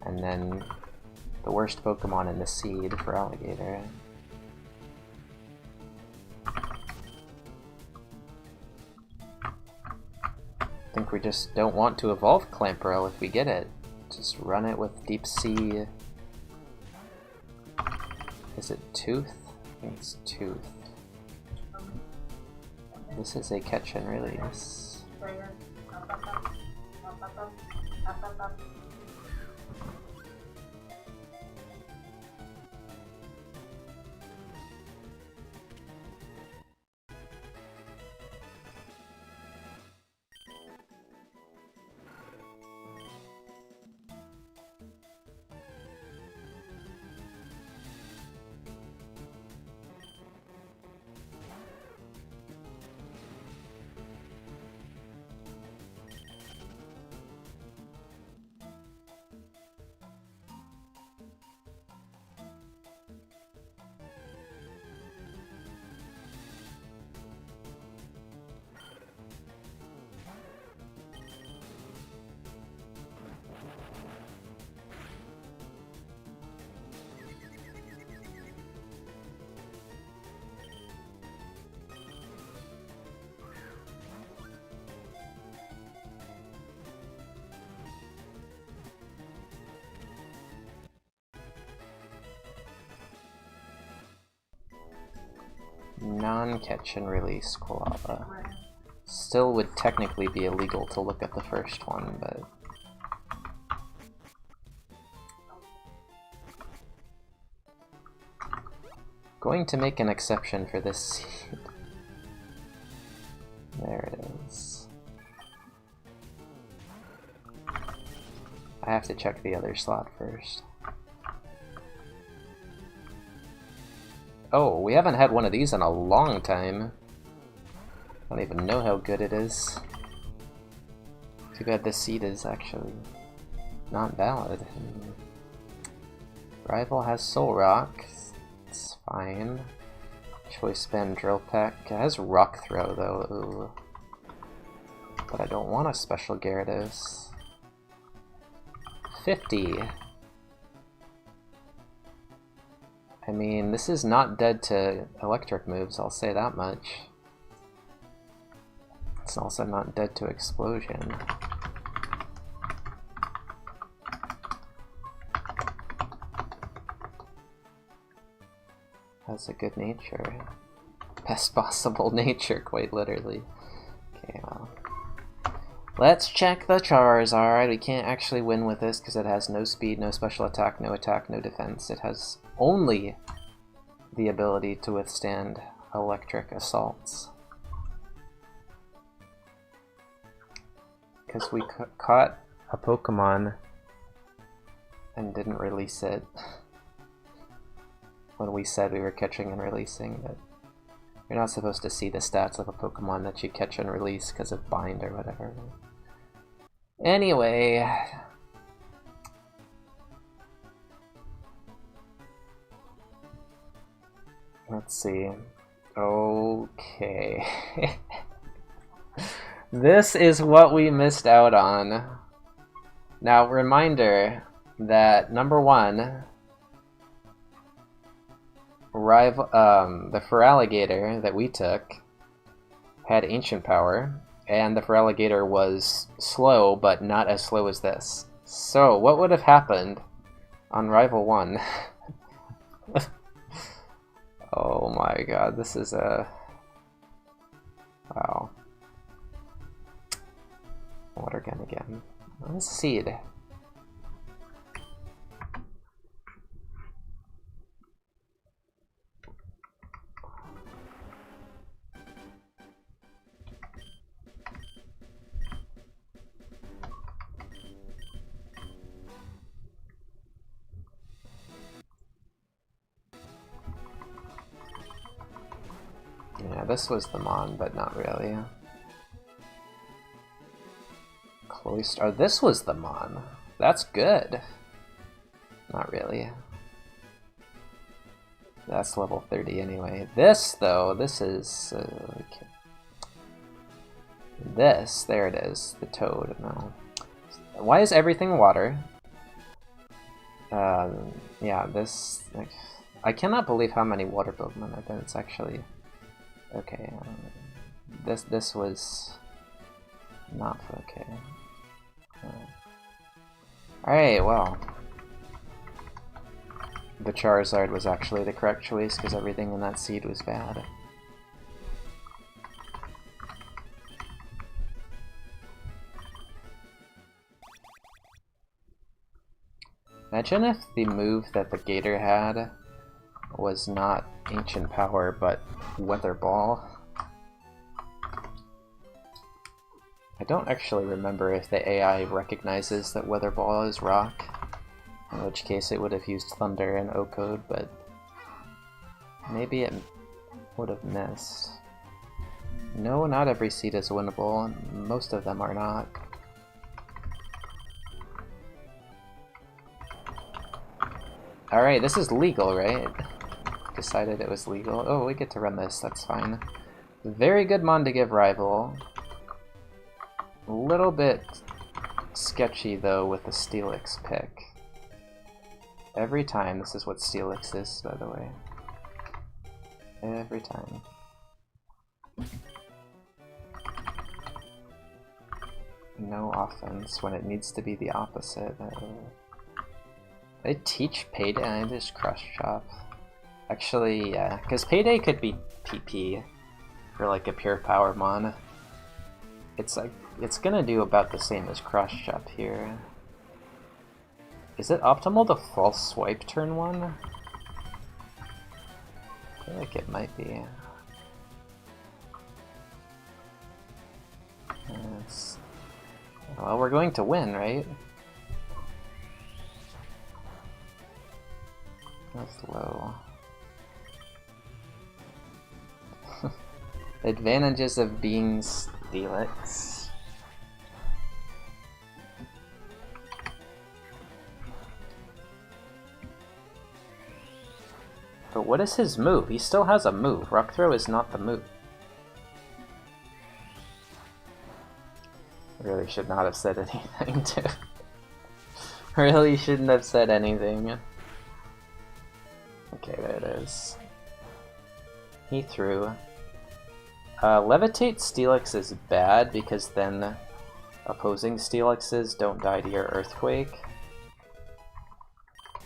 and then the worst Pokemon in the seed, Feraligatr. I think we just don't want to evolve Clamperl if we get it. Just run it with Deep Sea. Is it Tooth? I think it's Tooth. This is a catch and release. Non-catch and release Quilava. Still would technically be illegal to look at the first one, but... going to make an exception for this seed. There it is. I have to check the other slot first. Oh, we haven't had one of these in a long time. I don't even know how good it is. Too bad this seed is actually not valid. Rival has Soul Rock. It's fine. Choice Band Drill Peck. It has Rock Throw though. Ooh. But I don't want a special Gyarados. 50. I mean, this is not dead to electric moves, I'll say that much. It's also not dead to explosion. Has a good nature. Best possible nature, quite literally. Okay, well. Let's check the Charizard. We can't actually win with this because it has no speed, no special attack, no defense. It has only the ability to withstand electric assaults. Because we caught a Pokemon and didn't release it when we said we were catching and releasing, but you're not supposed to see the stats of a Pokemon that you catch and release because of bind or whatever. Anyway, let's see. Okay. This is what we missed out on. Now, reminder that number one, the Feraligatr that we took had Ancient Power, and the Feraligatr was slow, but not as slow as this. So, what would have happened on Rival 1? Oh my god, this is a... Wow. Water gun again. Let's seed. Yeah, this was the Mon, but not really. Cloyster. Oh, this was the Mon. That's good. Not really. That's level 30 anyway. This, though, this is... okay. This, there it is. The Toad. No. Why is everything water? Yeah, this... Like, I cannot believe how many water Pokemon I've been. It's actually... Okay. This was... not okay. Alright, well. The Charizard was actually the correct choice because everything in that seed was bad. Imagine if the move that the Gator had was not Ancient Power, but Weather Ball. I don't actually remember if the AI recognizes that Weather Ball is rock, in which case it would have used Thunder and O-Code, but maybe it would have missed. No, not every seed is winnable, and most of them are not. Alright, this is legal, right? Decided it was legal. Oh, we get to run this, that's fine. Very good Mon to give Rival. A little bit sketchy though with the Steelix pick. Every time, this is what Steelix is, by the way. Every time. No offense when it needs to be the opposite. They teach Payday, I just Crush Chop. Actually, yeah, because Payday could be PP for like a pure power mon. It's like, it's gonna do about the same as Crush Chop here. Is it optimal to false swipe turn 1? I feel like it might be. Well, we're going to win, right? That's low. Advantages of being Steelix. But what is his move? He still has a move. Rock Throw is not the move. Really should not have said anything, too. Really shouldn't have said anything. Okay, there it is. He threw. Levitate Steelix is bad because then opposing Steelixes don't die to your Earthquake.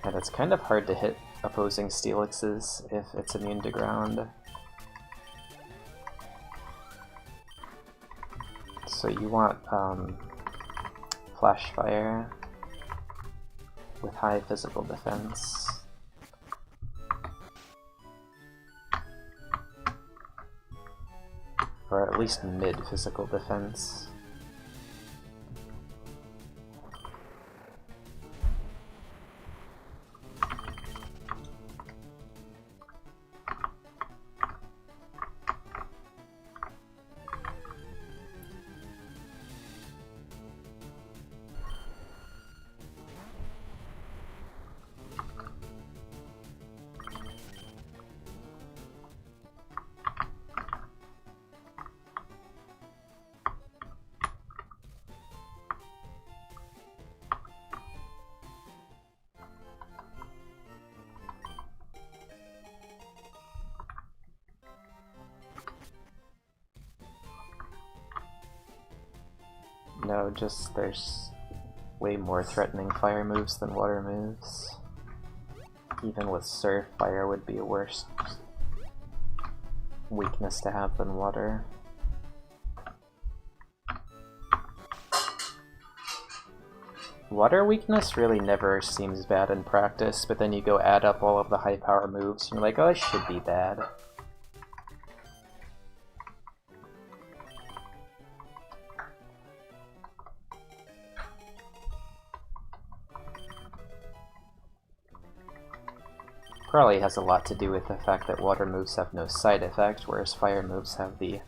And it's kind of hard to hit opposing Steelixes if it's immune to ground. So you want Flash Fire with high physical defense. Or at least mid physical defense. No, just there's way more threatening fire moves than water moves. Even with Surf, fire would be a worse weakness to have than water. Water weakness really never seems bad in practice, but then you go add up all of the high power moves and you're like, oh, it should be bad. Probably has a lot to do with the fact that water moves have no side effect, whereas fire moves have the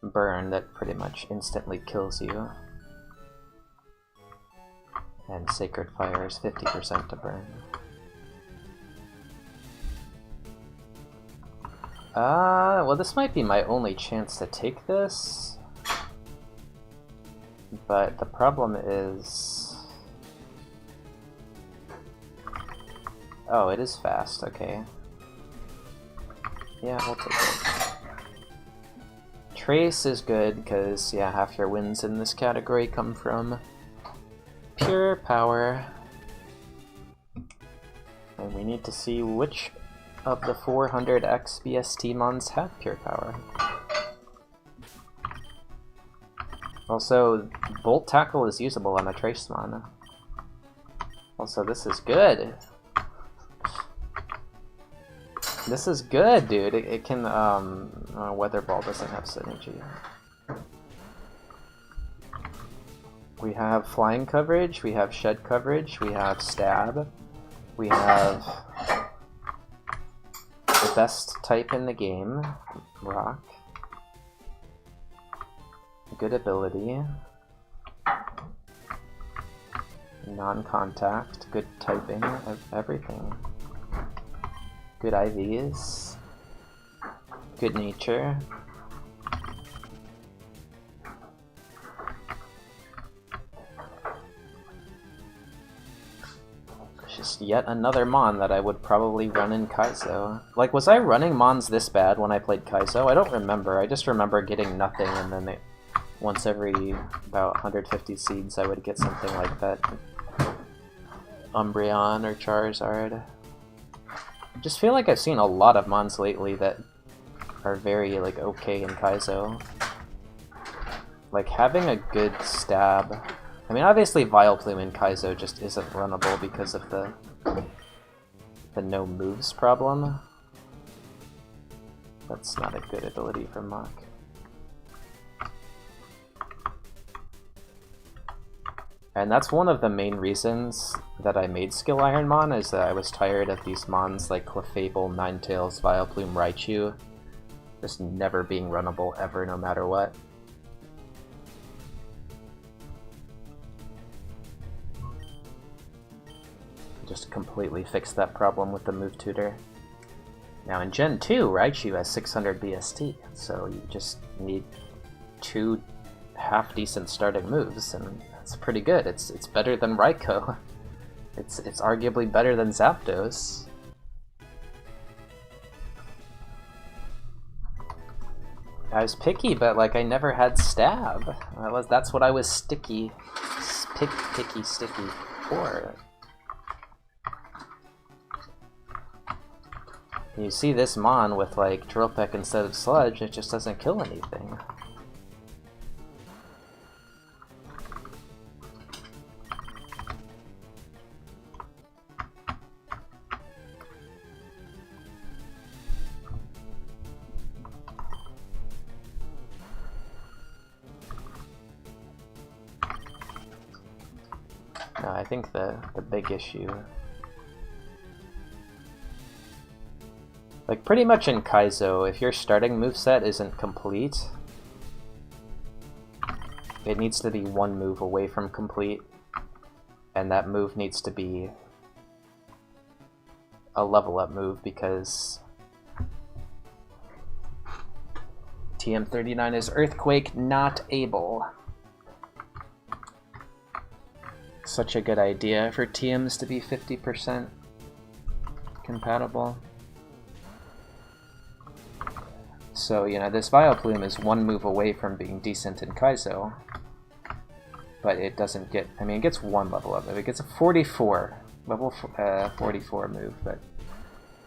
burn that pretty much instantly kills you. And Sacred Fire is 50% to burn. Well, this might be my only chance to take this. But the problem is... Oh, it is fast, okay. Yeah, we'll take it. Trace is good, because, yeah, half your wins in this category come from pure power. And we need to see which of the 400 XBST mons have pure power. Also, Bolt Tackle is usable on a Trace mon. Also, this is good. This is good, dude. It can, Weather Ball doesn't have synergy. We have flying coverage, we have shed coverage, we have stab, we have the best type in the game, rock. Good ability. Non-contact, good typing, everything. Good IVs. Good nature. It's just yet another mon that I would probably run in Kaizo. Like, was I running mons this bad when I played Kaizo? I don't remember. I just remember getting nothing and then once every about 150 seeds I would get something like that. Umbreon or Charizard. I just feel like I've seen a lot of mons lately that are very, like, okay in Kaizo. Like, having a good stab... I mean, obviously Vileplume in Kaizo just isn't runnable because of the no moves problem. That's not a good ability for Mach. And that's one of the main reasons that I made Skill IronMON, is that I was tired of these mons like Clefable, Ninetales, Vileplume, Raichu just never being runnable ever, no matter what. Just completely fixed that problem with the move tutor. Now in Gen 2, Raichu has 600 BST, so you just need 2 half-decent starting moves, and that's pretty good. It's better than Raikou. It's arguably better than Zapdos. I was picky, but like I never had Stab. That's what I was sticky for. You see this Mon with like Drill Peck instead of Sludge, it just doesn't kill anything. No, I think the big issue, like pretty much in Kaizo, if your starting moveset isn't complete, it needs to be one move away from complete, and that move needs to be a level up move, because TM39 is Earthquake not able. Such a good idea for TMs to be 50% compatible. So, you know, this Vileplume is one move away from being decent in Kaizo, but it doesn't get, I mean, it gets one level up. It gets a 44, level 44 move, but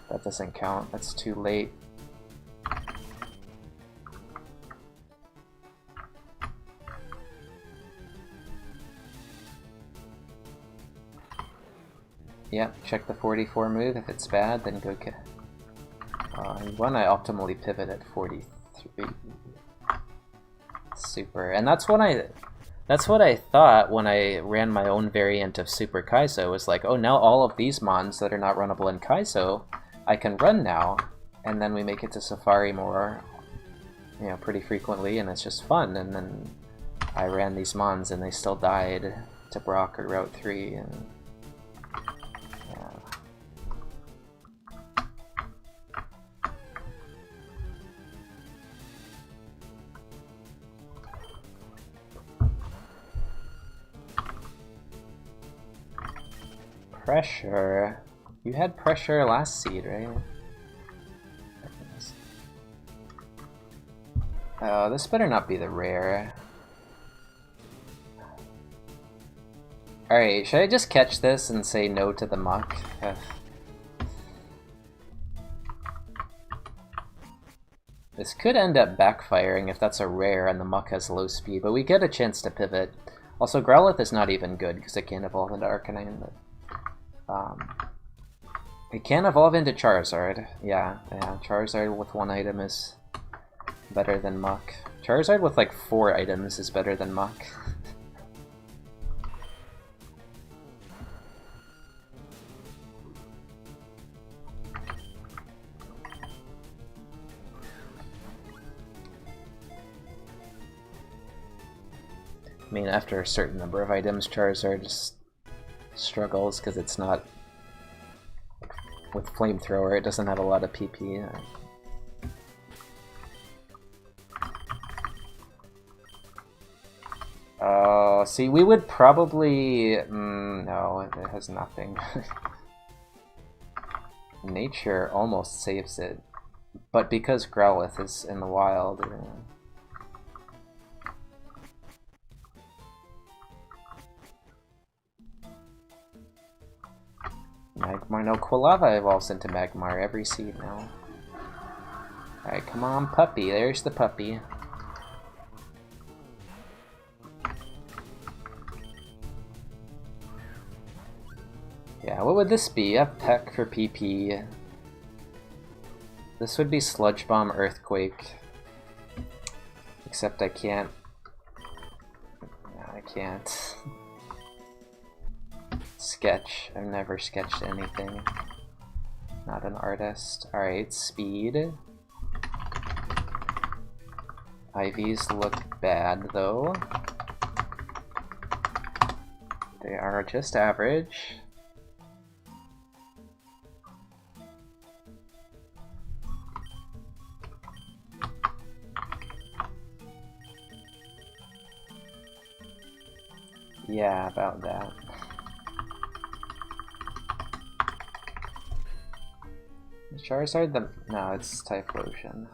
that doesn't count. That's too late. Yep, check the 44 move. If it's bad, then go get. When I optimally pivot at 43. Super, and that's what I thought when I ran my own variant of Super Kaizo. Was like, oh, now all of these mons that are not runnable in Kaizo, I can run now, and then we make it to Safari more, you know, pretty frequently, and it's just fun. And then I ran these mons, and they still died to Brock or Route 3, and. Pressure. You had pressure last seed, right? Oh, this better not be the rare. Alright, should I just catch this and say no to the muck? This could end up backfiring if that's a rare and the muck has low speed, but we get a chance to pivot. Also, Growlithe is not even good because it can't evolve into Arcanine, but it can evolve into Charizard. Yeah, Charizard with one item is better than Muck. Charizard with like 4 items is better than Muck. I mean, after a certain number of items, Charizard just struggles because it's not, with Flamethrower, it doesn't have a lot of PP. See, we would probably... no, it has nothing. Nature almost saves it, but because Growlithe is in the wild... Magmar, no, Quilava evolves into Magmar every seed now. Alright, come on, puppy. There's the puppy. Yeah, what would this be? A Peck for PP. This would be Sludge Bomb Earthquake. Except I can't. No, I can't. Sketch. I've never sketched anything. Not an artist. Alright, speed. IVs look bad though. They are just average. Yeah, about that. Charizard the... no, it's Typhlosion.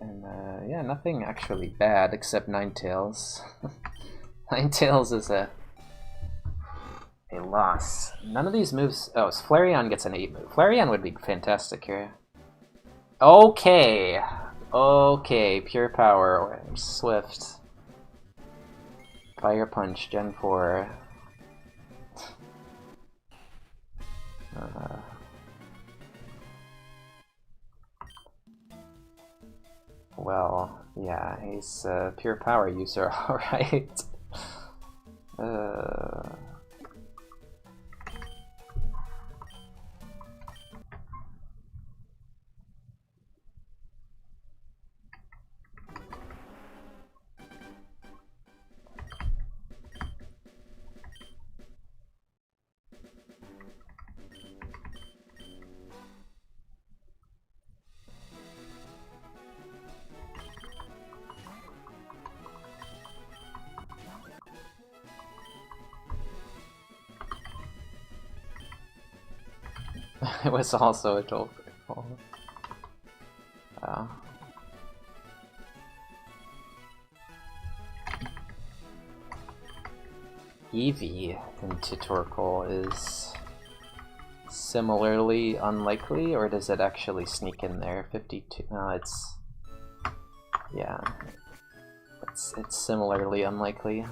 And yeah, nothing actually bad except Ninetales. Ninetales is a loss. None of these moves... oh, so Flareon gets an 8 move. Flareon would be fantastic here. Okay. Okay, Pure Power, or Swift. Fire Punch, Gen 4. Well, yeah, he's a Pure Power user, alright. It was also a Dolphin. Eevee into Torkoal is similarly unlikely, or does it actually sneak in there? 52. No, it's... yeah. It's similarly unlikely.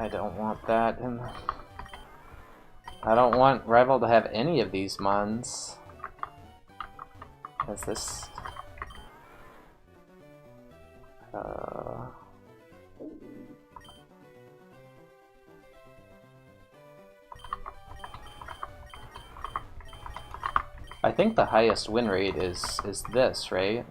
I don't want that, and I don't want Rival to have any of these mons. Is this... I think the highest win rate is this, right?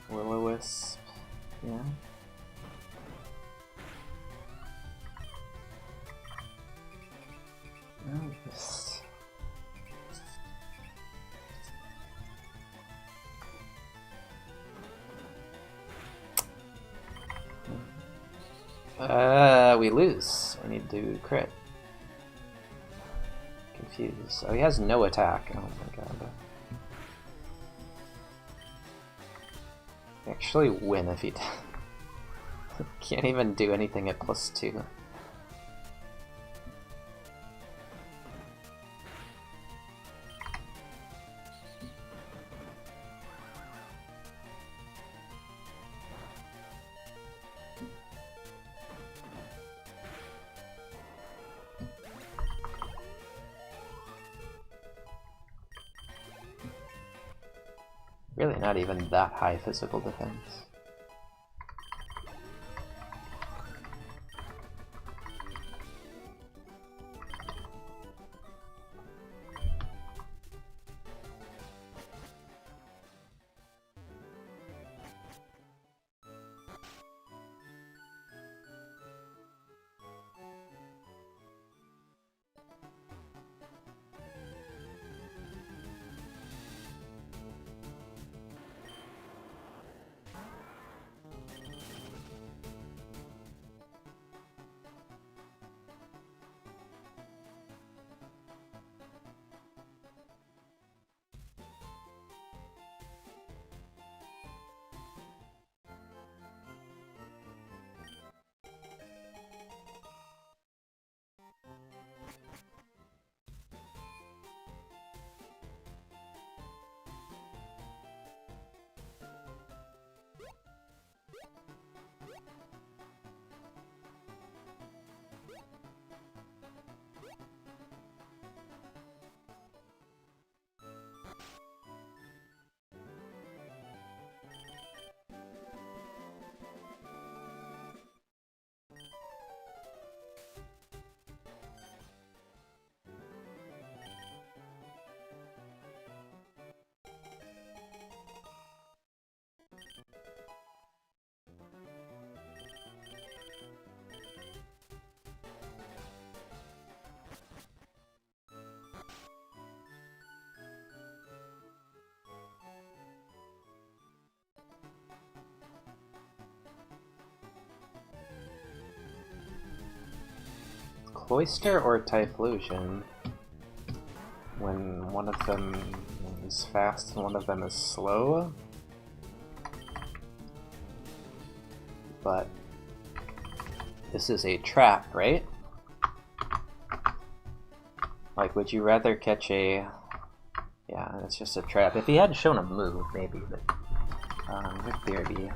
Will-O-Wisp, yeah. We lose. We need to crit. Confused. Oh, he has no attack. Oh my god. Actually win if he can't even do anything at +2. Really not even that high physical defense. Cloister or Typhlosion? When one of them is fast and one of them is slow? But this is a trap, right? Like, would you rather catch a... Yeah, it's just a trap. If he hadn't shown a move, maybe, but... with BRB.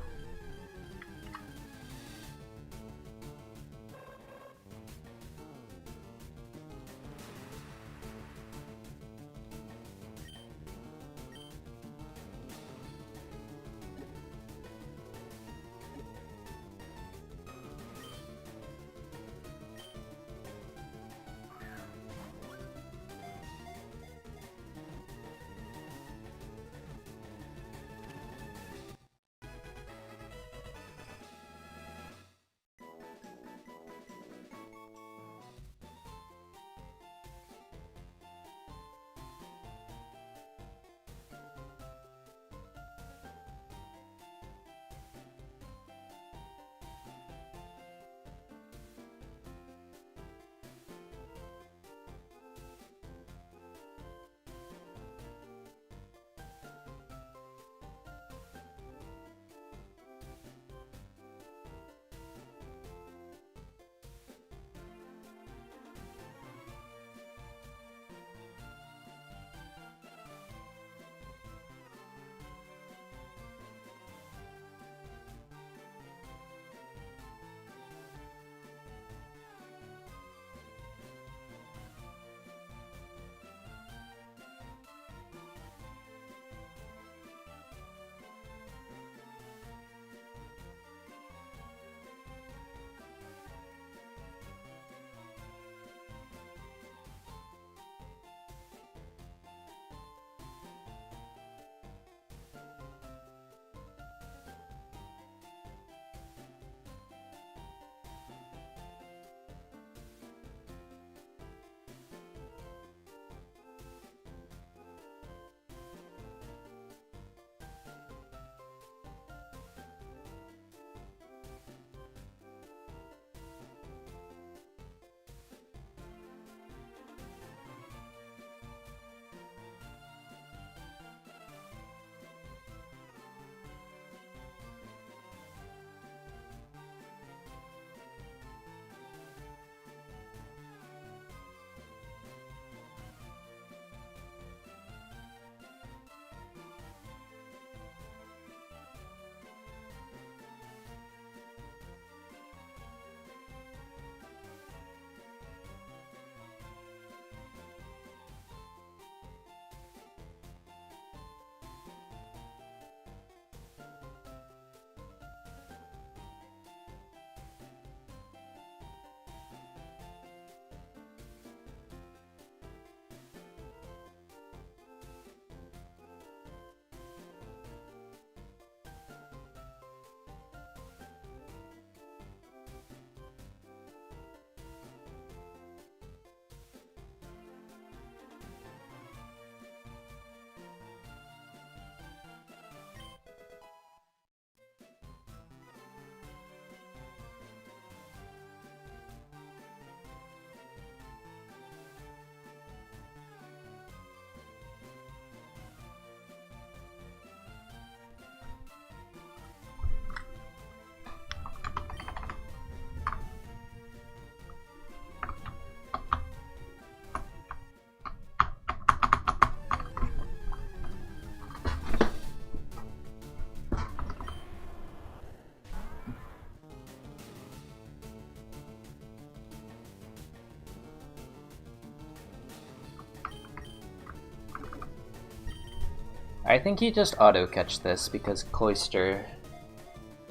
I think you just auto-catch this because Cloister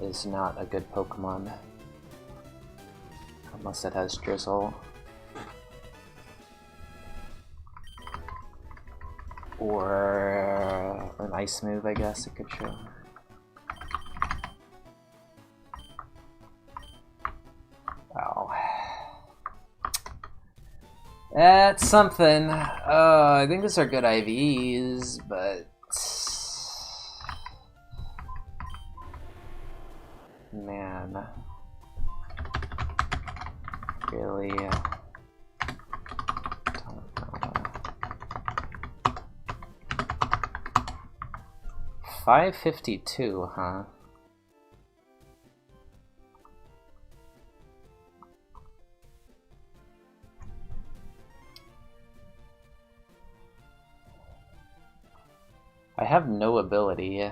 is not a good Pokemon. Unless it has Drizzle. Or an Ice move, I guess it could show. Wow. That's something. I think these are good IVs, but... Man. Really? 552, huh? I have no ability.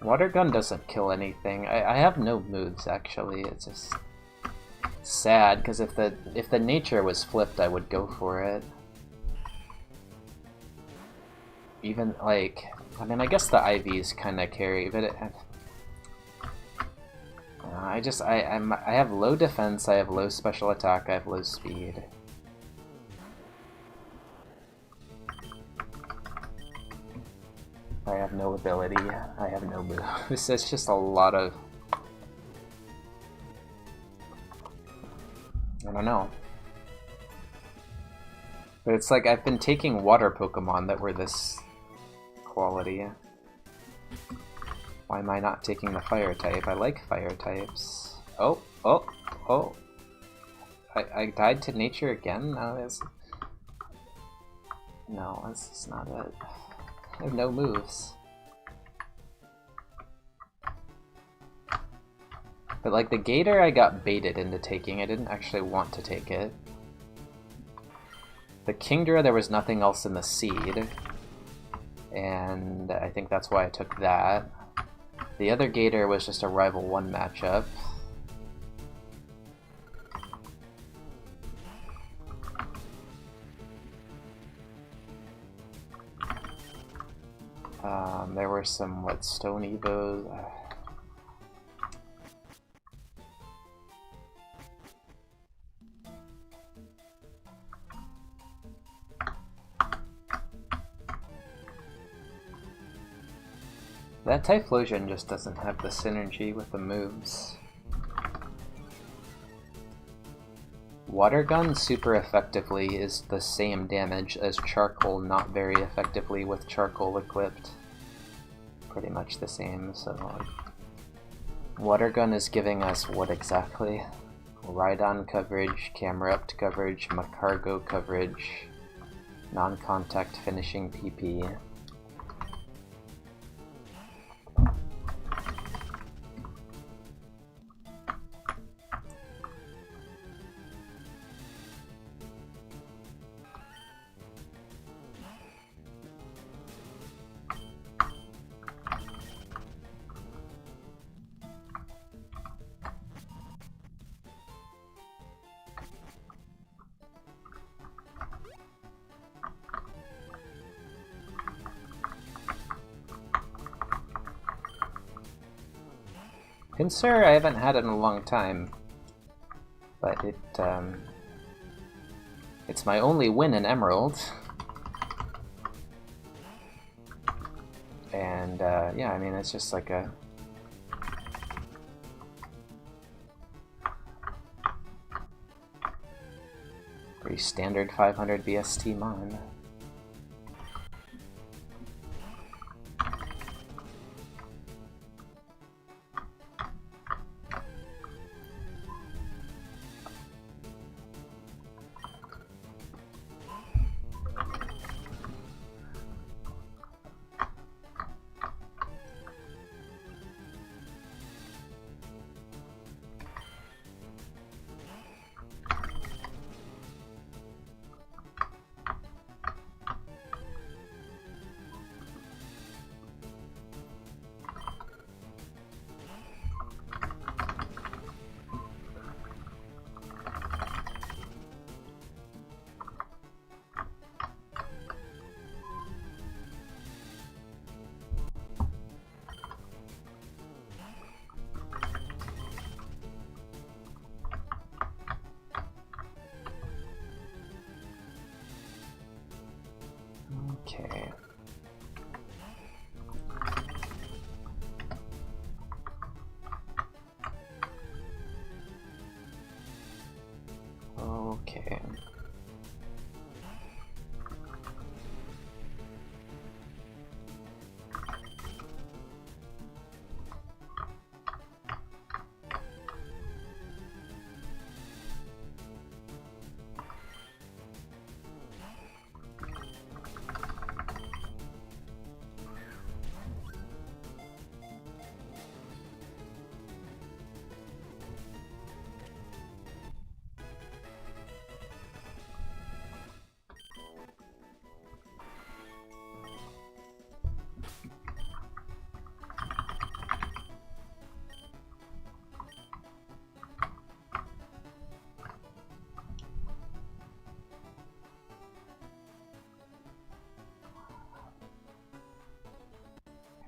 Water gun doesn't kill anything. I have no moves actually. It's just sad because if the nature was flipped, I would go for it. Even like, I mean, I guess the IVs kind of carry, but I have low defense. I have low special attack. I have low speed. I have no ability, I have no moves. It's just a lot of... I don't know. But it's like I've been taking water Pokemon that were this quality. Why am I not taking the fire type? I like fire types. Oh, oh, oh. I died to nature again? No, this is not it. I have no moves. But like the Gator, I got baited into taking. I didn't actually want to take it. The Kingdra, there was nothing else in the seed. And I think that's why I took that. The other Gator was just a Rival 1 matchup. There were some, what, Stone Evos? That Typhlosion just doesn't have the synergy with the moves. Water Gun super effectively is the same damage as Charcoal not very effectively with Charcoal equipped. Pretty much the same, so... Water Gun is giving us what exactly? Ride-on coverage, camera-upped coverage, Macargo coverage, non-contact finishing PP. Pinsir I haven't had in a long time, but it's my only win in Emerald. And yeah, I mean, it's just like a... pretty standard 500 BST mon. Okay. Okay.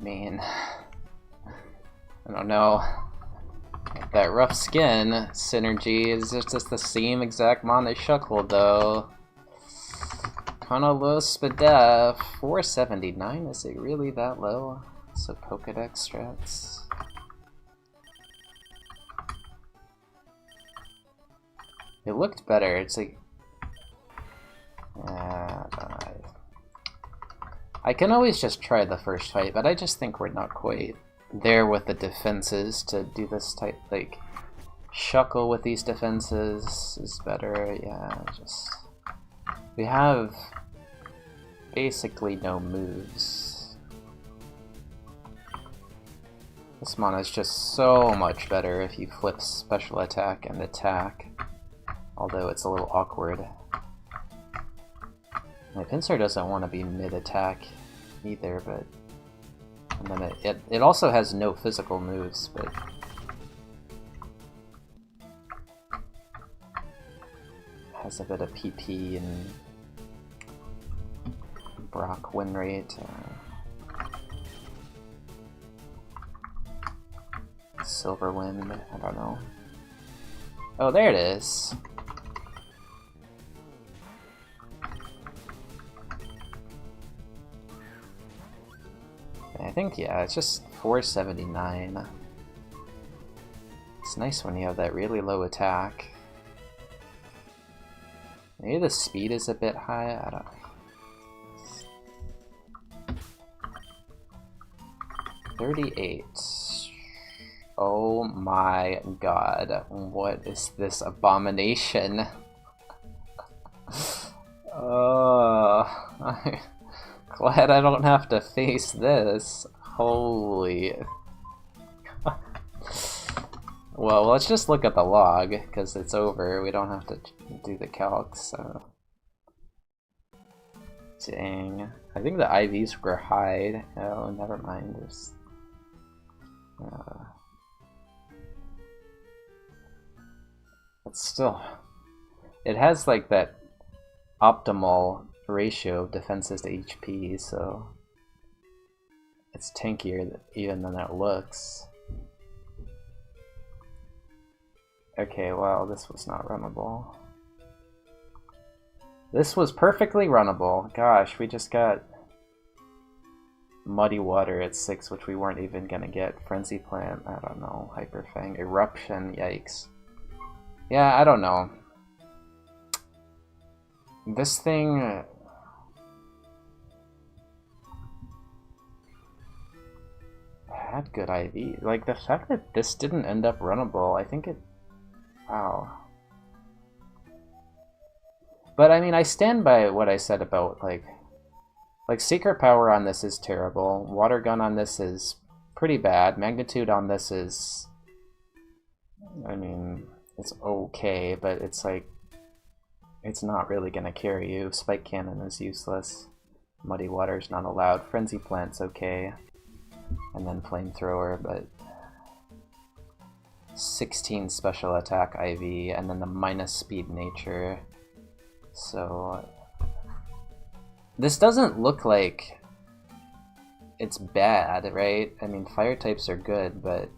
mean, I don't know. That rough skin synergy is just the same exact mon as Shuckle, though. Kinda low spadef. 479? Is it really that low? So Pokedex strats. It looked better. It's like, I can always just try the first fight, but I just think we're not quite there with the defenses to do this type. Like, Shuckle with these defenses is better. Yeah, just we have basically no moves. This mana is just so much better if you flip special attack and attack, although it's a little awkward. My Pinsir doesn't want to be mid-attack either, but and then it also has no physical moves, but has a bit of PP and Brock win rate. Silver Wind, I don't know. Oh, there it is. I think, yeah, it's just 479. It's nice when you have that really low attack. Maybe the speed is a bit high, I don't know. 38. Oh my god, what is this abomination? I'm glad I don't have to face this. Holy. Well, let's just look at the log, because it's over. We don't have to do the calc, so. Dang. I think the IVs were high. Oh, never mind. There's. But still, it has like that optimal ratio of defenses to HP, so it's tankier even than it looks. Okay, well, this was not runnable. This was perfectly runnable. Gosh, we just got Muddy Water at 6, which we weren't even gonna get. Frenzy Plant, I don't know. Hyper Fang, Eruption, yikes. Yeah, I don't know. This thing... had good IV. Like, the fact that this didn't end up runnable, I think it... Wow. But, I mean, I stand by what I said about, like, Secret Power on this is terrible. Water Gun on this is pretty bad. Magnitude on this is... I mean... it's okay, but it's like, it's not really gonna carry you. Spike Cannon is useless. Muddy Water's not allowed. Frenzy Plant's okay. And then Flamethrower, but 16 special attack IV, and then the minus speed nature. So this doesn't look like it's bad, right? I mean, fire types are good, but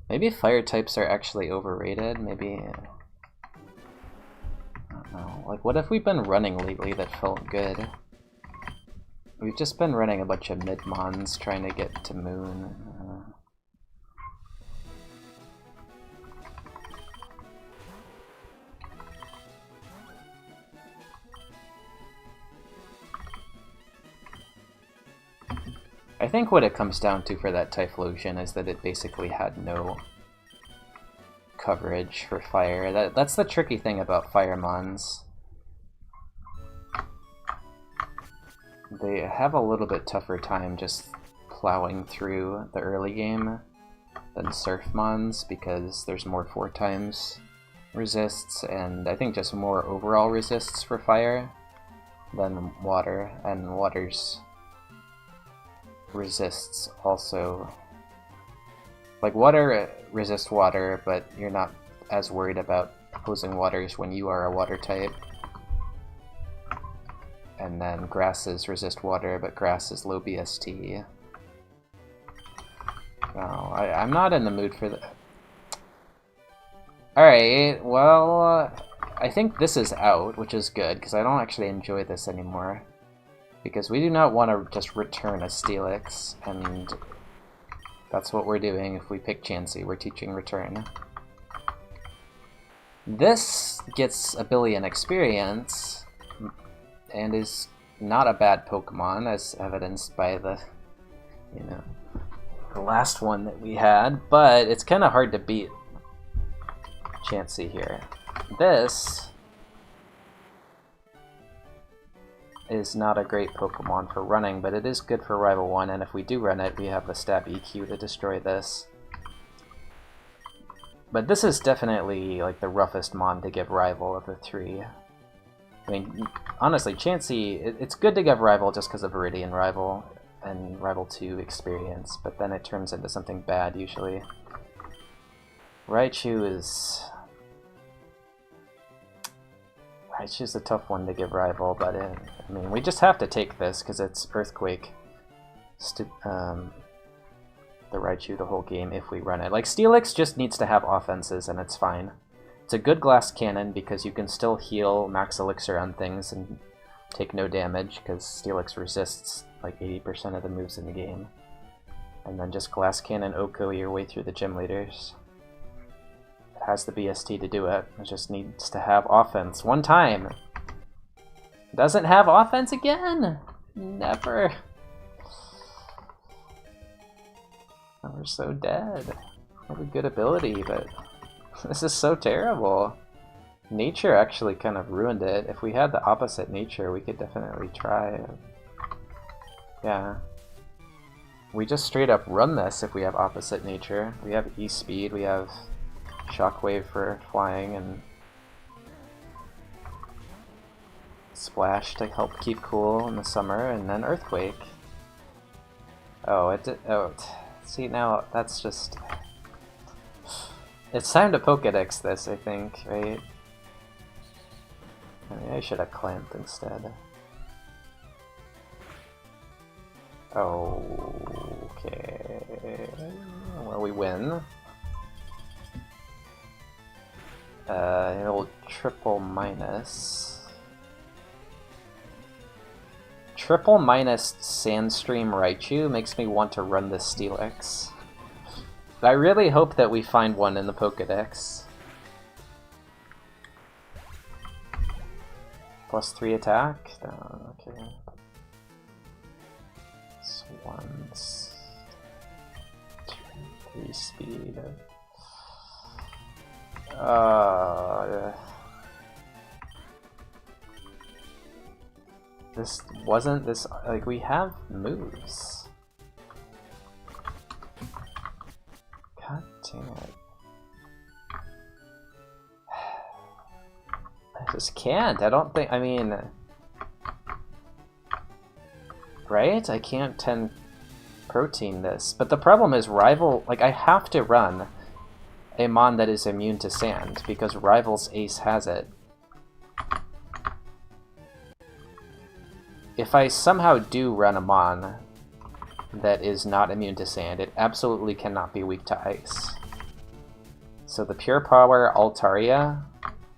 maybe fire types are actually overrated, maybe... I don't know. Like, what have we been running lately that felt good? We've just been running a bunch of mid-mons trying to get to Moon. I think what it comes down to for that Typhlosion is that it basically had no coverage for fire. That's the tricky thing about Firemons. They have a little bit tougher time just plowing through the early game than Surfmons because there's more 4x resists and I think just more overall resists for fire than water, and water's resists also, like, water resists water, but you're not as worried about opposing waters when you are a water type. and then grasses resist water, but grass is low BST. No, I'm not in the mood for that. Alright, well, I think this is out, which is good, because I don't actually enjoy this anymore. Because we do not want to just return a Steelix, and that's what we're doing if we pick Chansey. We're teaching return. This gets a billion experience, and is not a bad Pokemon, as evidenced by the, you know, the last one that we had, but it's kind of hard to beat Chansey here. This is not a great Pokemon for running, but it is good for Rival 1, and if we do run it, we have the Stab EQ to destroy this. But this is definitely like the roughest Mon to give Rival of the three. I mean, honestly, Chansey, it's good to give Rival just because of Viridian Rival and Rival 2 experience, but then it turns into something bad usually. Raichu's a tough one to give Rival, but I mean, we just have to take this because it's Earthquake. The Raichu the whole game if we run it. Like, Steelix just needs to have offenses and it's fine. It's a good glass cannon because you can still heal Max Elixir on things and take no damage because Steelix resists like 80% of the moves in the game. And then just glass cannon Oko your way through the gym leaders. It has the BST to do it. It just needs to have offense one time. Doesn't have offense again! Never. Oh, we're so dead. We have a good ability, but this is so terrible. Nature actually kind of ruined it. If we had the opposite nature, we could definitely try. Yeah. We just straight up run this if we have opposite nature. We have E-Speed, we have Shockwave for flying, and Splash to help keep cool in the summer, and then Earthquake. Oh, it did. Oh, see, now that's just. It's time to Pokedex this, I think, right? I mean, I should have clamped instead. Okay. Well, we win. It'll triple minus. Triple minus Sandstream Raichu makes me want to run this Steelix. I really hope that we find one in the Pokedex. Plus 3 attack? Oh, okay. Swans. 2, 3 speed. This wasn't this, like, we have moves. God damn it. I just can't. I don't think, I mean, right? I can't 10 protein this. But the problem is Rival, like, I have to run a Mon that is immune to sand because Rival's Ace has it. If I somehow do run a Mon that is not immune to sand, it absolutely cannot be weak to ice. So the Pure Power Altaria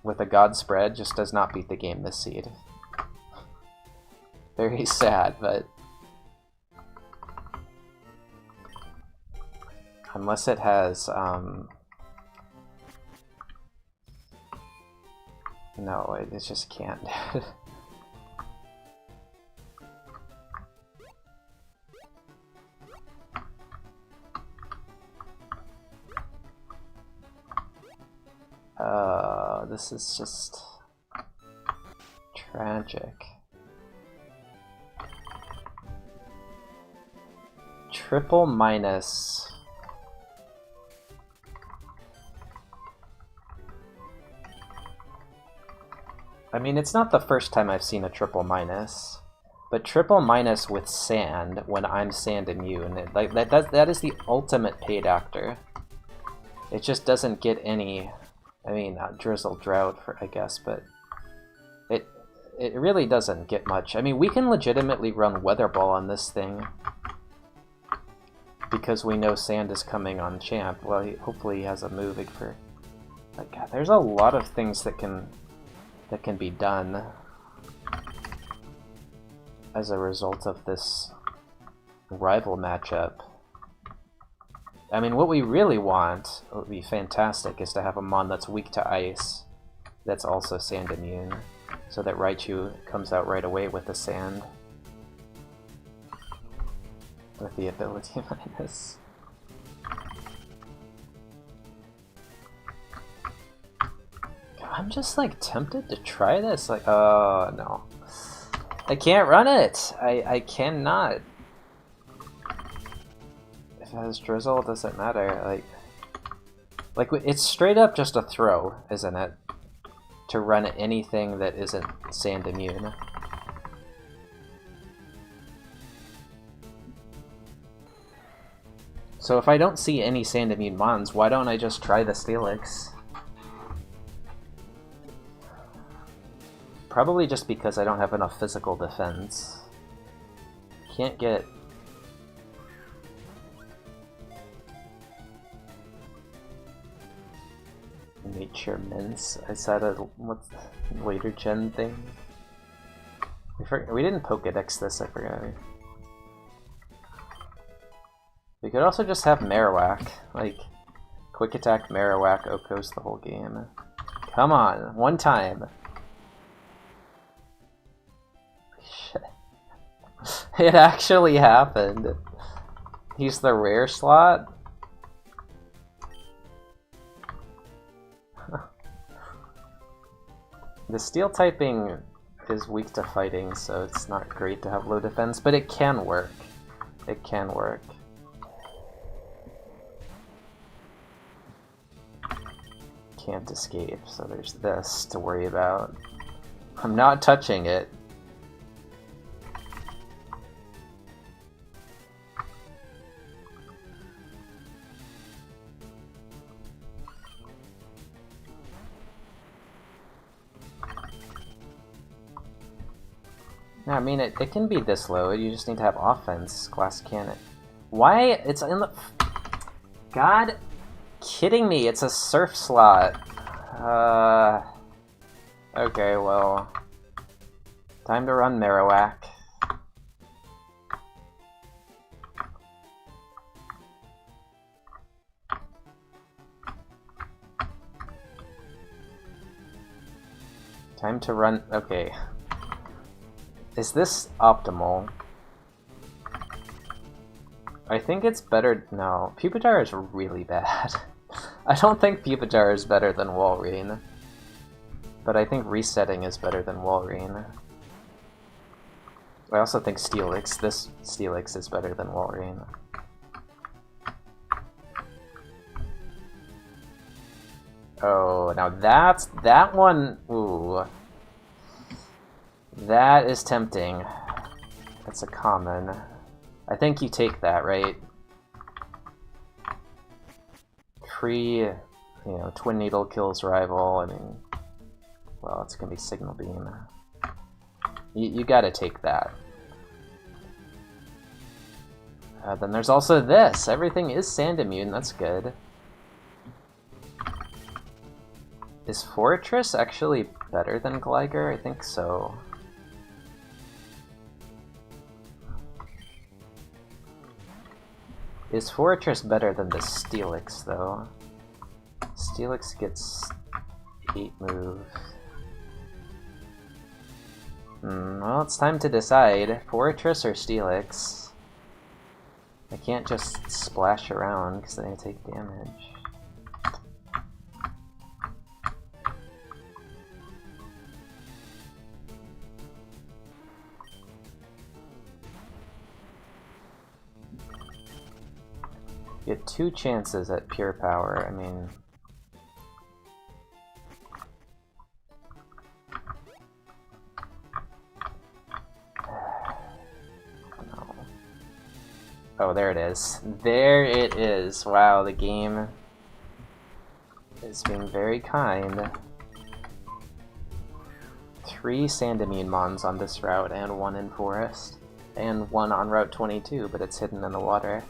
with a God Spread just does not beat the game this seed. Very sad, but unless it has no, it just can't. This is just tragic. Triple minus. I mean, it's not the first time I've seen a triple minus, but triple minus with sand when I'm sand immune, like that is the ultimate paid actor. It just doesn't get any. I mean, Drizzle Drought, for I guess, but it really doesn't get much. I mean, we can legitimately run Weather Ball on this thing. Because we know Sand is coming on Champ. Well, hopefully he has a move for... Like, God, there's a lot of things that can be done as a result of this rival matchup. I mean, what we really want, what would be fantastic, is to have a Mon that's weak to ice, that's also sand immune, so that Raichu comes out right away with the sand. With the ability minus. I'm just like tempted to try this, like, oh no. I can't run it! I cannot. If it has Drizzle, it doesn't matter, like it's straight up just a throw, isn't it? To run anything that isn't sand immune. So if I don't see any sand immune Mons, why don't I just try the Steelix? Probably just because I don't have enough physical defense. Can't get... Nature Mince. I said a what's the later gen thing? We didn't Pokedex this, I forgot. We could also just have Marowak, like, Quick Attack Marowak Okos the whole game. Come on, one time. Shit. It actually happened. He's the rare slot? The steel typing is weak to fighting, so it's not great to have low defense, but it can work. It can work. Can't escape, so there's this to worry about. I'm not touching it. I mean, it can be this low, you just need to have offense, Glass Cannon. Why? It's in the... God kidding me, it's a surf slot. Okay, well... Time to run Marowak. Time to run... Okay. Is this optimal? I think it's better... No, Pupitar is really bad. I don't think Pupitar is better than Walrein. But I think resetting is better than Walrein. I also think Steelix, this Steelix is better than Walrein. Oh, now that one, ooh. That is tempting. That's a common. I think you take that, right? Free, you know, Twin Needle kills rival, I mean, well, it's gonna be Signal Beam. You gotta take that. Then there's also this. Everything is sand immune, that's good. Is Fortress actually better than Gligar? I think so. Is Fortress better than the Steelix, though? Steelix gets 8 moves. Well, it's time to decide. Fortress or Steelix? I can't just splash around because then I take damage. You get 2 chances at pure power, I mean... No. Oh, there it is. There it is! Wow, the game is being very kind. 3 sand immune mons on this route and 1 in forest. And 1 on Route 22, but it's hidden in the water.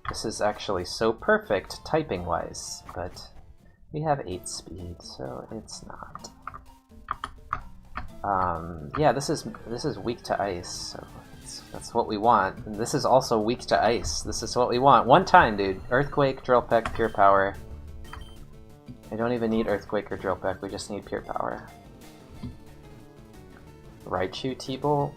This is actually so perfect typing-wise, but we have 8 speed, so it's not. Yeah, this is weak to ice, so that's what we want. And this is also weak to ice. This is what we want. One time, dude. Earthquake, Drill Peck, Pure Power. I don't even need Earthquake or Drill Peck, we just need Pure Power. Raichu T-Bolt.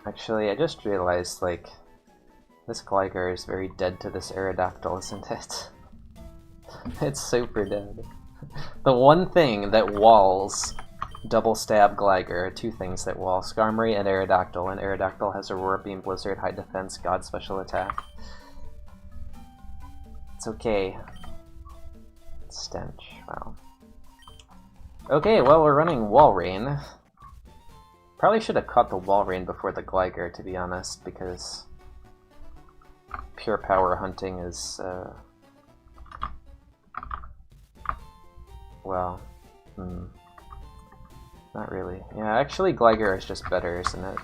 Actually, I just realized, like, this Gligar is very dead to this Aerodactyl, isn't it? It's super dead. The one thing that walls Double Stab Gligar, 2 things that wall, Skarmory and Aerodactyl has Aurora Beam, Blizzard, High Defense, God Special Attack. It's okay. Stench, wow. Okay, well, we're running Walrein. Probably should have caught the Walrein before the Gligar, to be honest, because Pure Power hunting is, well, not really. Yeah, actually Gligar is just better, isn't it?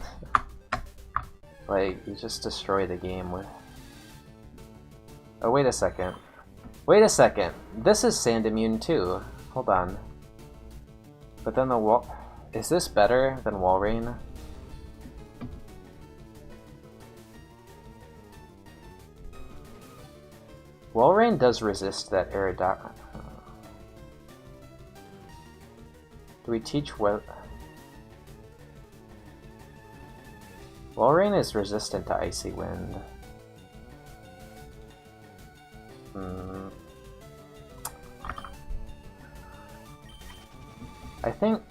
Like, you just destroy the game with... Oh, wait a second. Wait a second! This is Sand Immune too. Hold on. But then the wall... Is this better than Walrein? Walrein does resist that Aerodactyl. Do we teach what? Walrein is resistant to Icy Wind. I think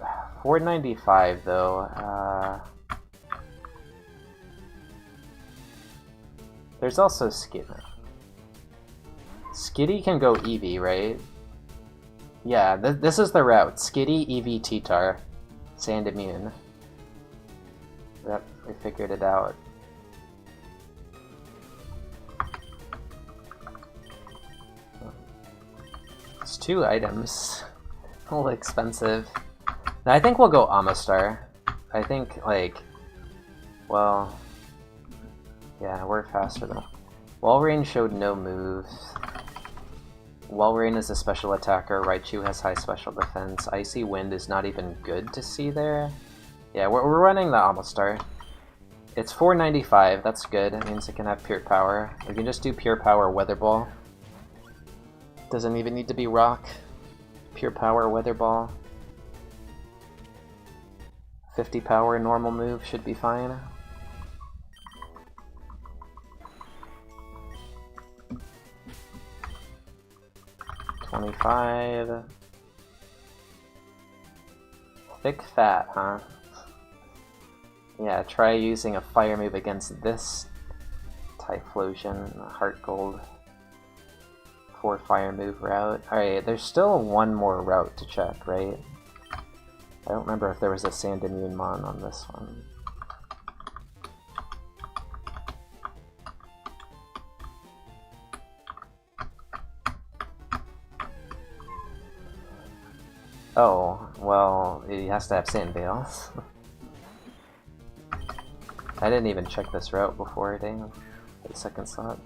495 though. There's also Skitty. Skitty can go Eevee, right? Yeah, this is the route. Skitty, Eevee, T-Tar. Sand Immune. Yep, we figured it out. It's 2 items. A little expensive. Now, I think we'll go Amistar. I think, like... Well... Yeah, we're faster though. Walrein showed no moves. Walrein is a special attacker, Raichu has high special defense, Icy Wind is not even good to see there. Yeah, we're running the Amistar. It's 495, that's good, it means it can have Pure Power. We can just do Pure Power Weather Ball. Doesn't even need to be Rock. Pure Power Weather Ball. 50 power normal move should be fine. $25. Thick Fat, huh? Yeah, try using a fire move against this Typhlosion, Heart Gold. 4 fire move route. Alright, there's still one more route to check, right? I don't remember if there was a Sand Immune Mon on this one. Oh, well, he has to have Sandvale. I didn't even check this route before, dang. The second slot.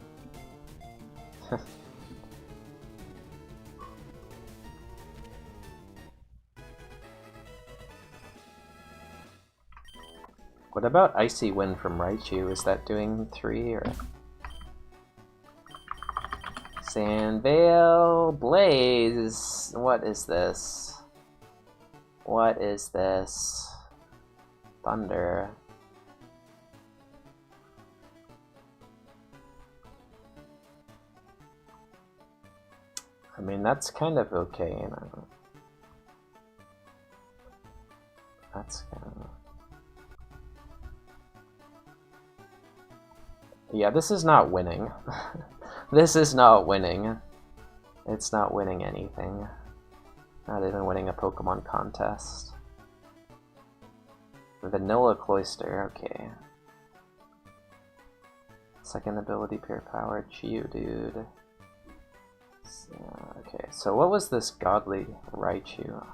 What about Icy Wind from Raichu? Is that doing 3 or... Sandvale Blaze! What is this? What is this? Thunder. I mean, that's kind of okay, you know. That's kind of... Yeah, this is not winning. This is not winning. It's not winning anything. Not even winning a Pokemon contest. Vanilla Cloyster, okay. Second ability, pure power, Geodude. Okay, so what was this godly Raichu?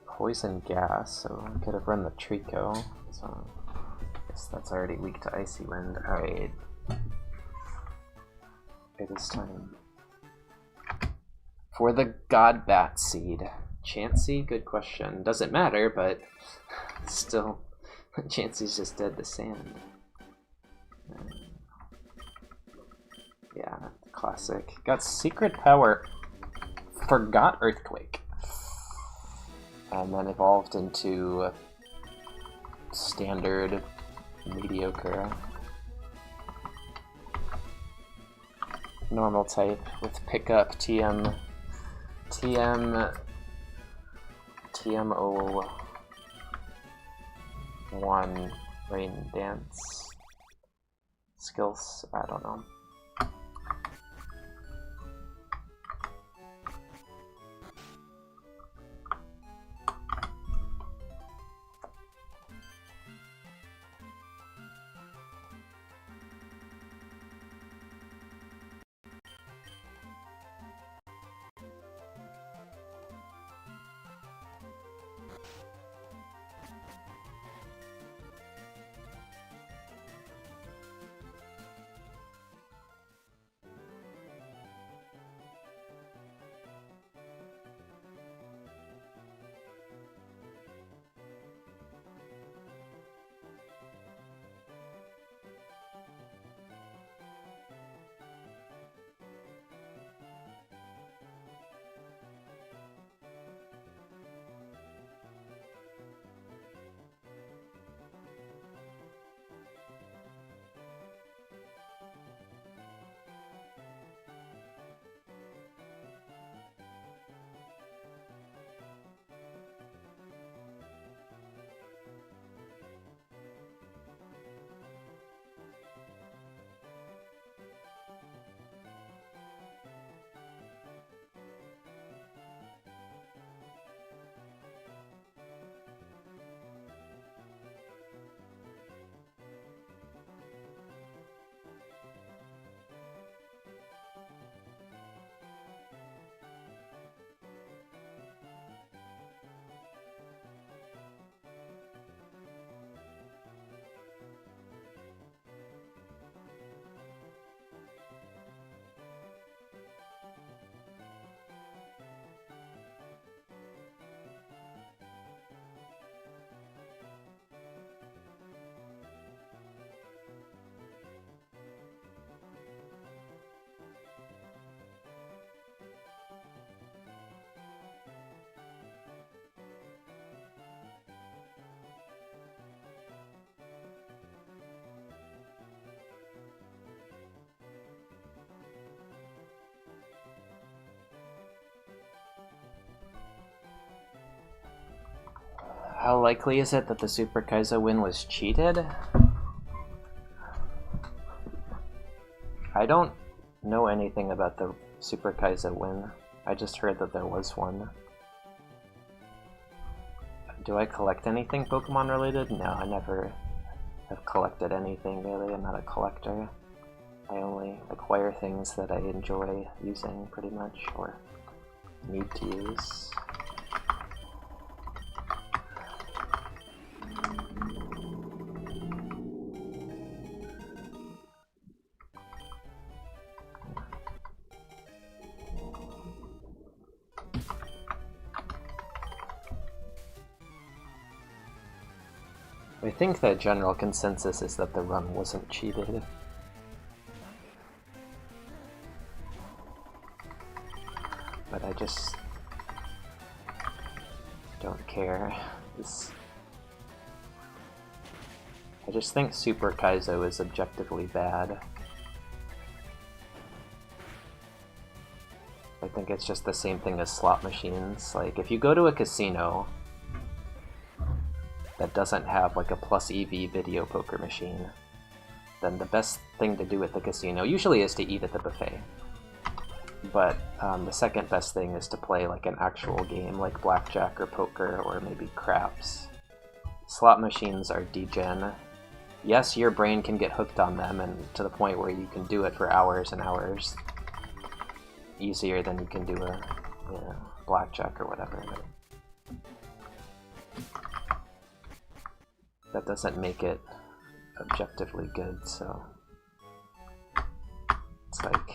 Poison gas, so I could have run the Trico. So I guess that's already weak to Icy Wind. Alright. It is time for the Godbat Seed. Chansey? Good question. Doesn't matter, but still, Chansey's just dead to sand. Yeah, classic. Got Secret Power, forgot Earthquake, and then evolved into standard mediocre normal type with pickup TM TM01 Rain Dance skills. I don't know. How likely is it that the Super Kaizo win was cheated? I don't know anything about the Super Kaizo win. I just heard that there was one. Do I collect anything Pokemon related? No, I never have collected anything really. I'm not a collector. I only acquire things that I enjoy using pretty much, or need to use. I think the general consensus is that the run wasn't cheated. But I just don't care. I just think Super Kaizo is objectively bad. I think it's just the same thing as slot machines. Like, if you go to a casino that doesn't have like a plus EV video poker machine, then the best thing to do at the casino usually is to eat at the buffet. But the second best thing is to play like an actual game like blackjack or poker or maybe craps. Slot machines are degen. Yes, your brain can get hooked on them, and to the point where you can do it for hours and hours. Easier than you can do a blackjack or whatever. That doesn't make it objectively good, so it's like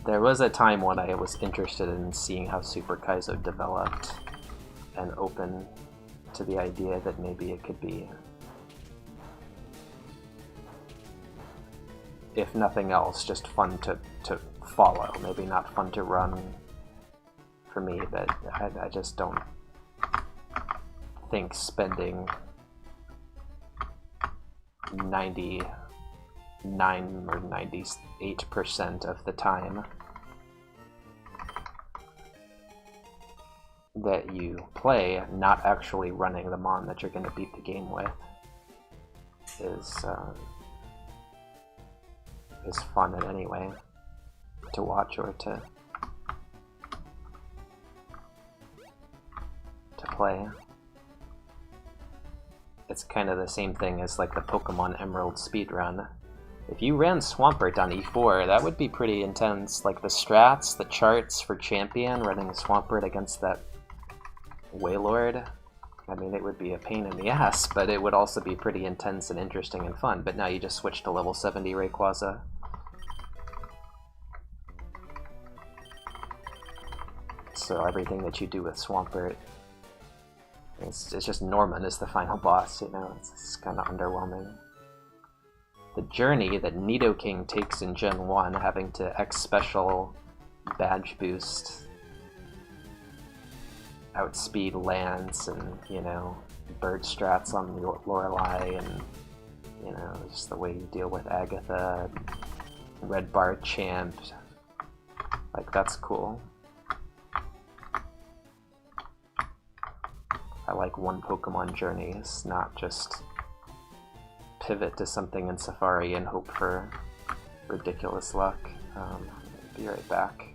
there was a time when I was interested in seeing how Super Kaizo developed and open to the idea that maybe it could be, if nothing else, just fun to follow. Maybe not fun to run for me, but I just don't think spending 99 or 98% of the time that you play not actually running the mon that you're going to beat the game with is fun in any way to watch or to play. It's kind of the same thing as like the Pokemon Emerald speedrun. If you ran Swampert on E4, that would be pretty intense. Like the strats, the charts for Champion, running Swampert against that Wailord, I mean, it would be a pain in the ass, but it would also be pretty intense and interesting and fun. But now you just switch to level 70 Rayquaza. So everything that you do with Swampert, it's just Norman is the final boss, you know? It's kind of underwhelming. The journey that Nidoking takes in Gen 1, having to X Special badge boost, outspeed Lance, and, you know, bird strats on Lorelei, and, you know, just the way you deal with Agatha, Red Bar Champ, like, that's cool. I like one Pokemon journeys, not just pivot to something in Safari and hope for ridiculous luck. Be right back.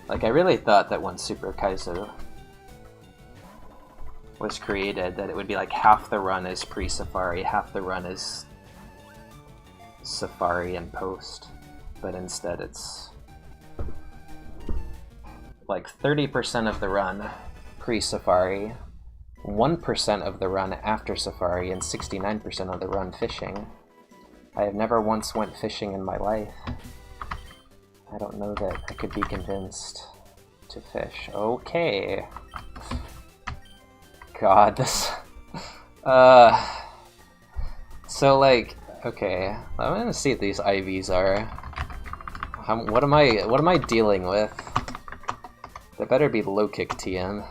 Like, I really thought that when Super Kaizo was created, that it would be like half the run is pre-Safari, half the run is Safari and post. But instead it's like 30% of the run pre-Safari, 1% of the run after Safari, and 69% of the run fishing. I have never once went fishing in my life. I don't know that I could be convinced to fish. Okay. God, this... So, like, okay. I'm gonna see what these IVs are. What am I dealing with? They better be low kick TM.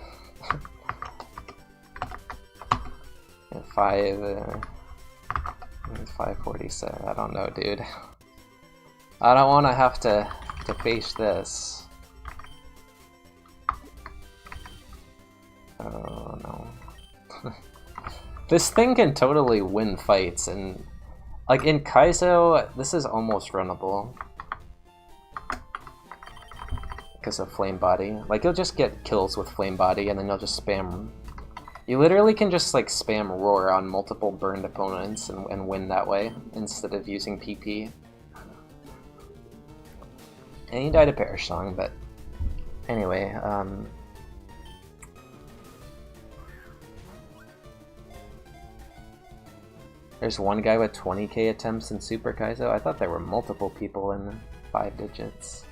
547. I don't know, dude. I don't want to have to face this. Oh no. This thing can totally win fights, and like in Kaizo, this is almost runnable because of Flame Body. Like, you'll just get kills with Flame Body, and then you'll just spam. You literally can just like spam Roar on multiple burned opponents and win that way instead of using PP. And he died a Perish Song, but anyway, there's one guy with 20k attempts in Super Kaizo. I thought there were multiple people in 5 digits.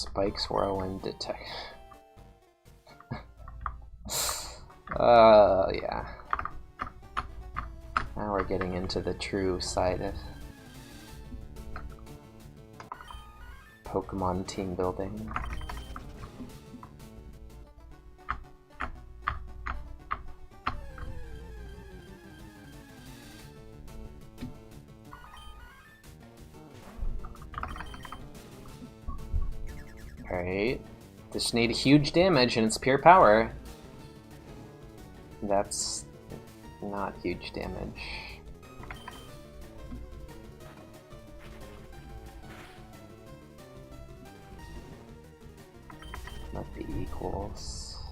Spikes whirlwind detect. Yeah. Now we're getting into the true side of Pokemon team building. Alright. This need huge damage and it's pure power. That's not huge damage. Might be equals.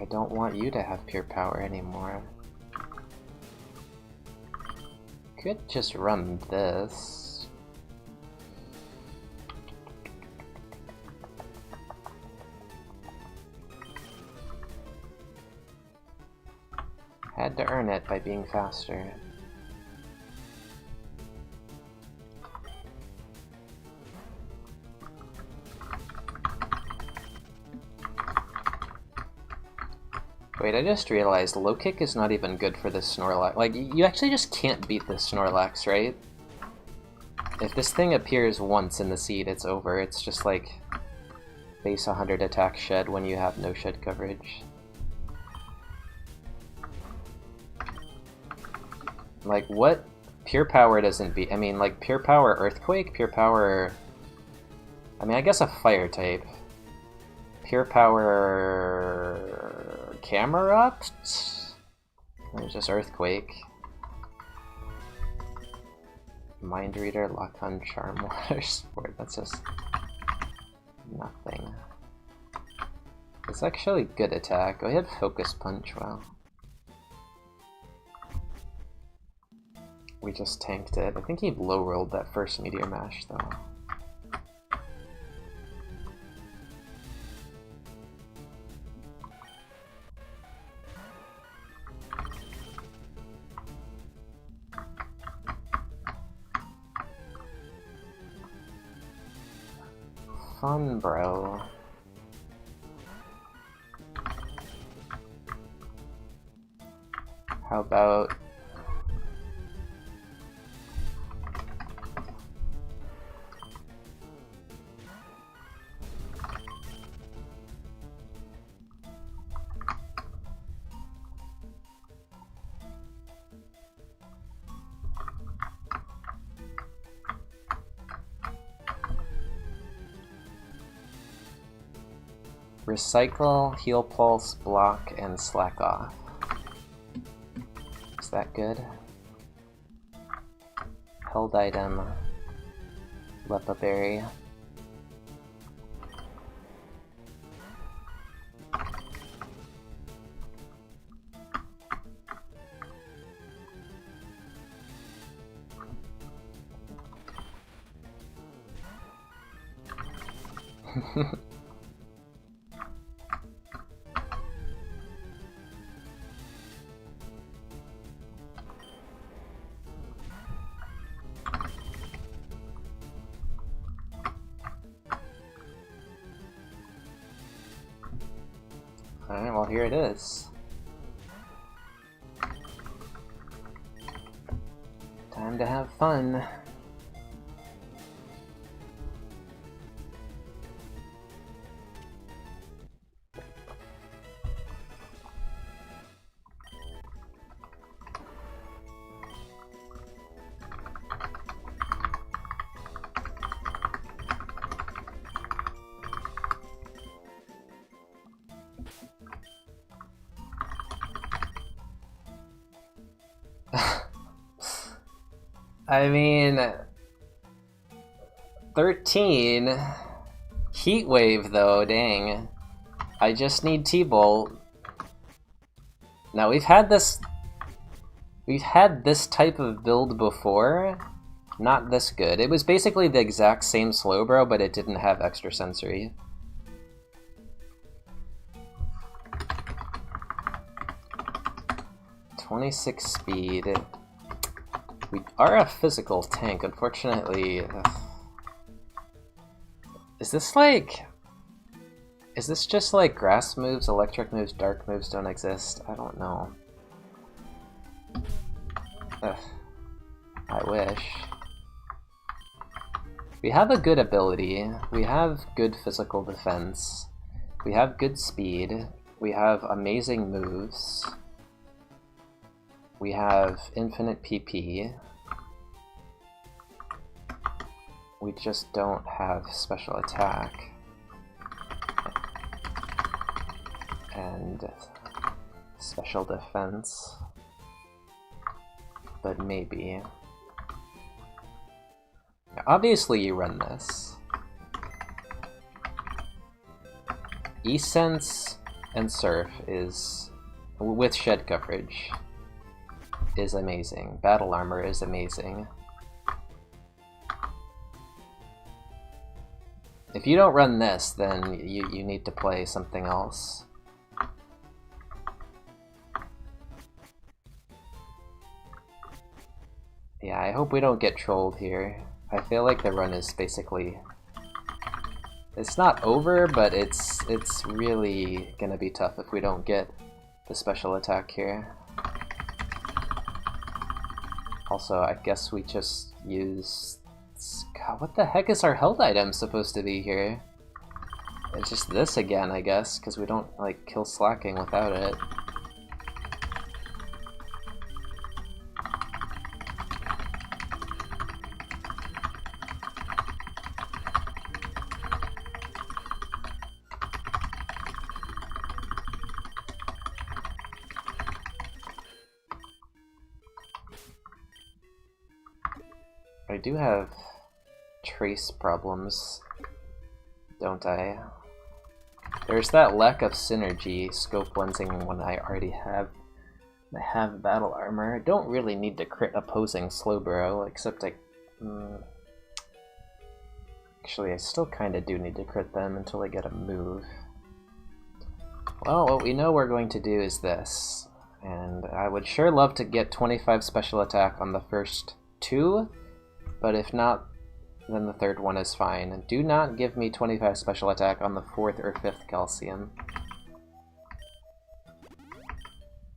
I don't want you to have pure power anymore. Could just run this. Had to earn it by being faster. Wait, I just realized low kick is not even good for this Snorlax. Like, you actually just can't beat this Snorlax, right? If this thing appears once in the seed, it's over. It's just like base 100 attack shed when you have no shed coverage. Like, what? Pure power doesn't beat. I mean, like, pure power earthquake, pure power. I mean, I guess a fire type. Pure power. Camerupt? There's just earthquake. Mind Reader, Lock on Charm Water Sport. That's just nothing. It's actually good attack. I had Focus Punch. Wow. We just tanked it. I think he low rolled that first Meteor Mash though. Fun, bro. How about Recycle, Heal Pulse, Block, and Slack Off? Is that good? Held item, Lepa Berry. Alright, well here it is. Time to have fun. I mean, 13 Heat Wave though, dang. I just need T-Bolt. Now we've had this type of build before. Not this good. It was basically the exact same Slowbro, but it didn't have extra sensory. .26 speed. We are a physical tank, unfortunately. Is this like... Is this just like grass moves, electric moves, dark moves don't exist? I don't know. Ugh. I wish. We have a good ability, we have good physical defense, we have good speed, we have amazing moves, we have infinite PP, we just don't have special attack, and special defense, but maybe. Obviously you run this. E-Sense and Surf is, with shed coverage, is amazing. Battle Armor is amazing. If you don't run this, then you need to play something else. Yeah, I hope we don't get trolled here. I feel like the run is basically... It's not over, but it's really gonna be tough if we don't get the special attack here. Also, I guess we just use... God, what the heck is our held item supposed to be here? It's just this again, I guess, because we don't, like, kill slacking without it. I do have trace problems, don't I? There's that lack of synergy scope lensing when I already have battle armor. I don't really need to crit opposing Slowbro, except actually I still kinda do need to crit them until I get a move. Well, what we know we're going to do is this, and I would sure love to get 25 special attack on the first two, but if not, then the third one is fine. Do not give me 25 special attack on the 4th or 5th Calcium.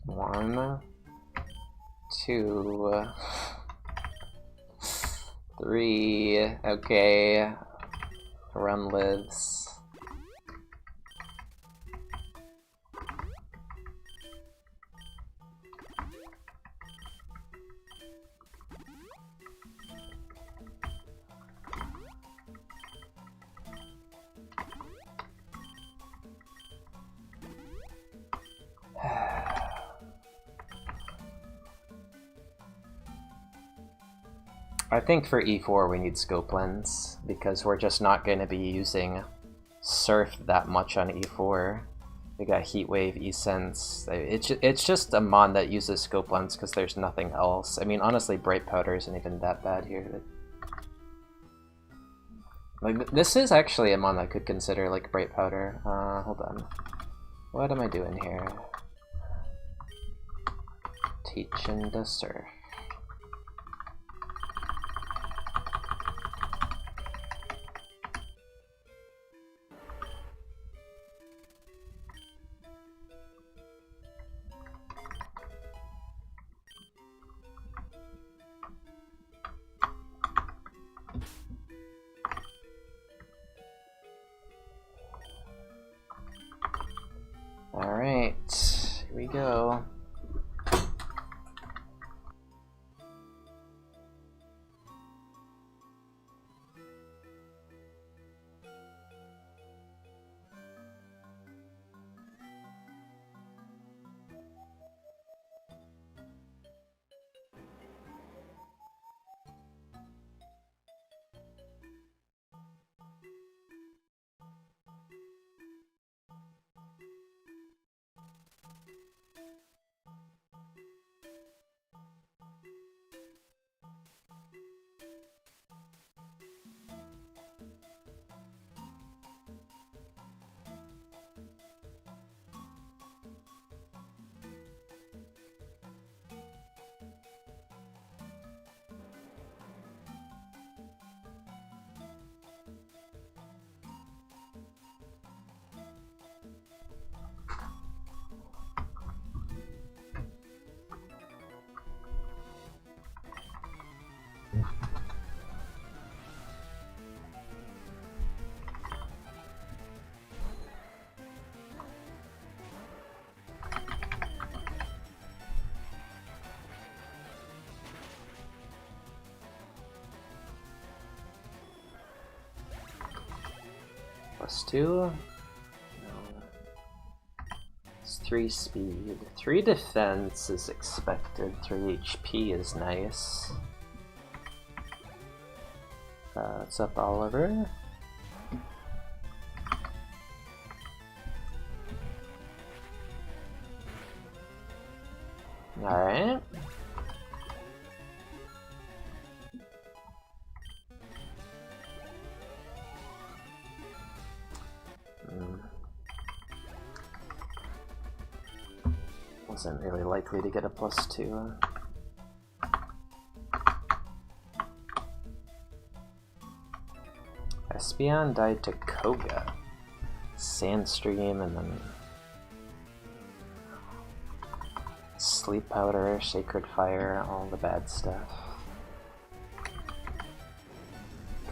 1, 2, 3, okay. Run lives. I think for E4 we need scope lens, because we're just not going to be using Surf that much on E4. We got Heat Wave, E-Sense. It's just a mon that uses scope lens because there's nothing else. I mean, honestly, Bright Powder isn't even that bad here. Like, this is actually a mon I could consider, like, Bright Powder. Hold on. What am I doing here? Teaching to Surf. Alright, here we go. +2. No. It's 3 speed. 3 defense is expected. 3 HP is nice. What's up, Oliver? Alright. Wasn't really likely to get a +2. Espeon died to Koga. Sandstream and then Sleep Powder, Sacred Fire, all the bad stuff.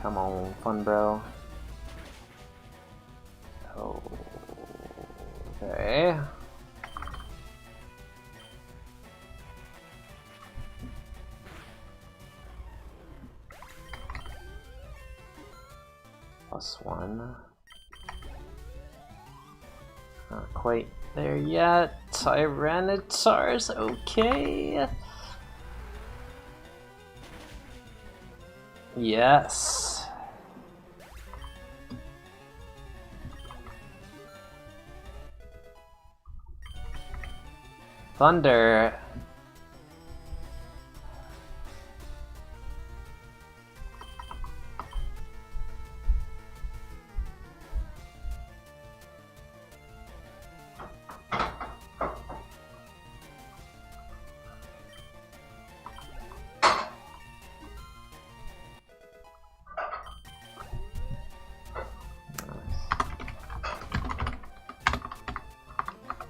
Come on, fun bro. Oh, okay. +1. Not quite there yet. Tyranitar's okay. Yes. Thunder.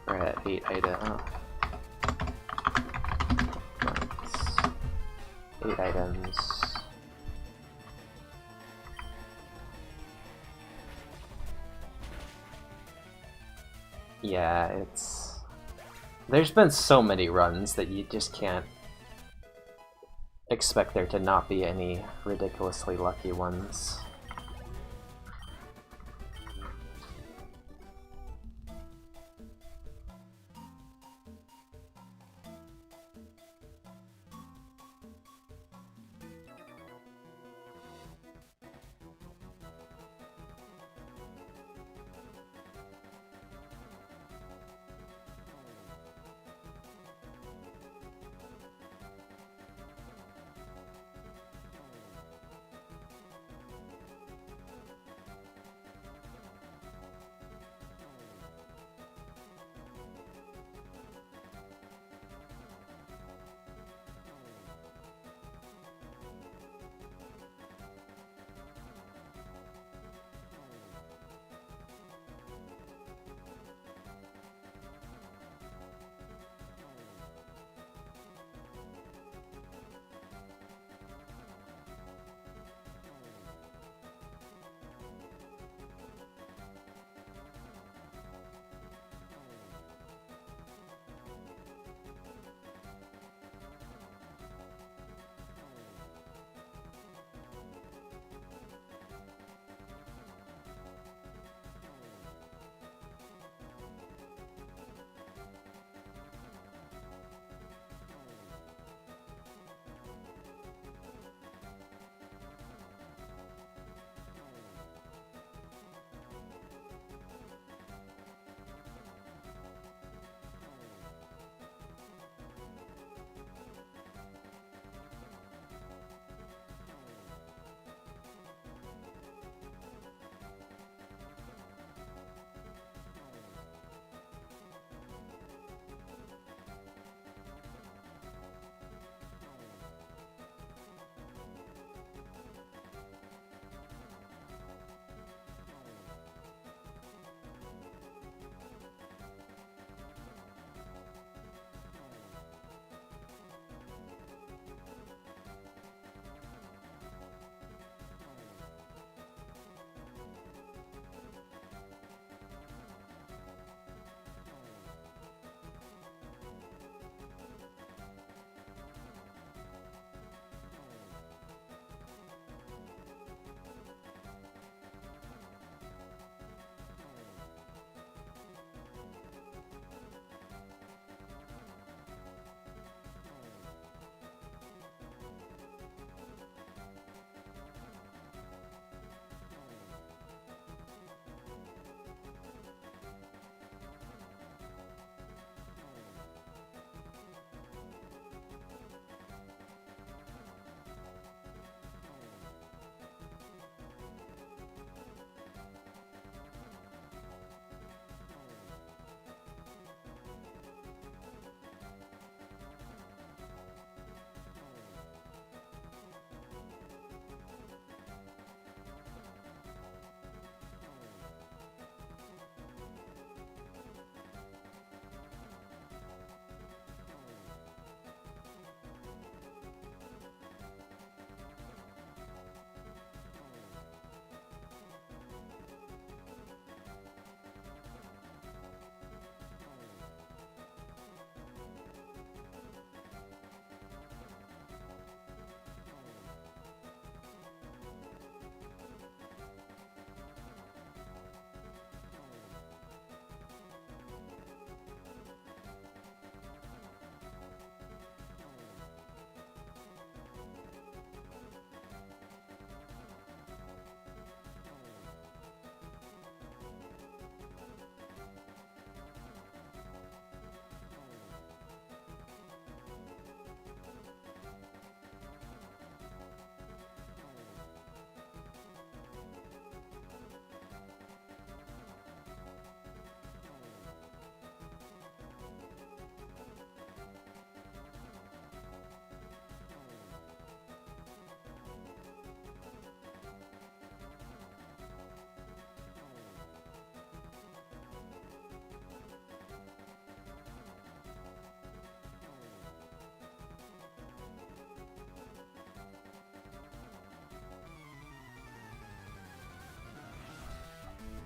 We're at 8 items. Oh. 8 items. Yeah, it's... There's been so many runs that you just can't expect there to not be any ridiculously lucky ones.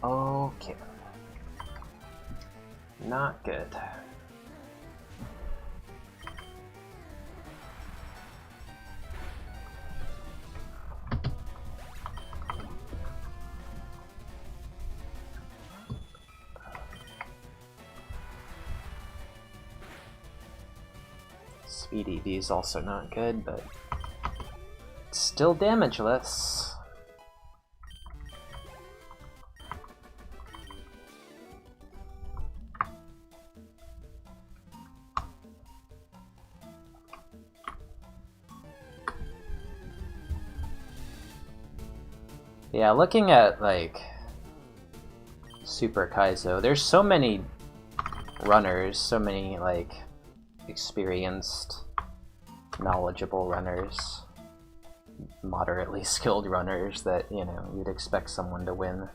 Okay. Not good. Speed EV is also not good, but still damageless. Yeah, looking at, like, Super Kaizo, there's so many runners, so many, like, experienced, knowledgeable runners, moderately skilled runners that, you know, you'd expect someone to win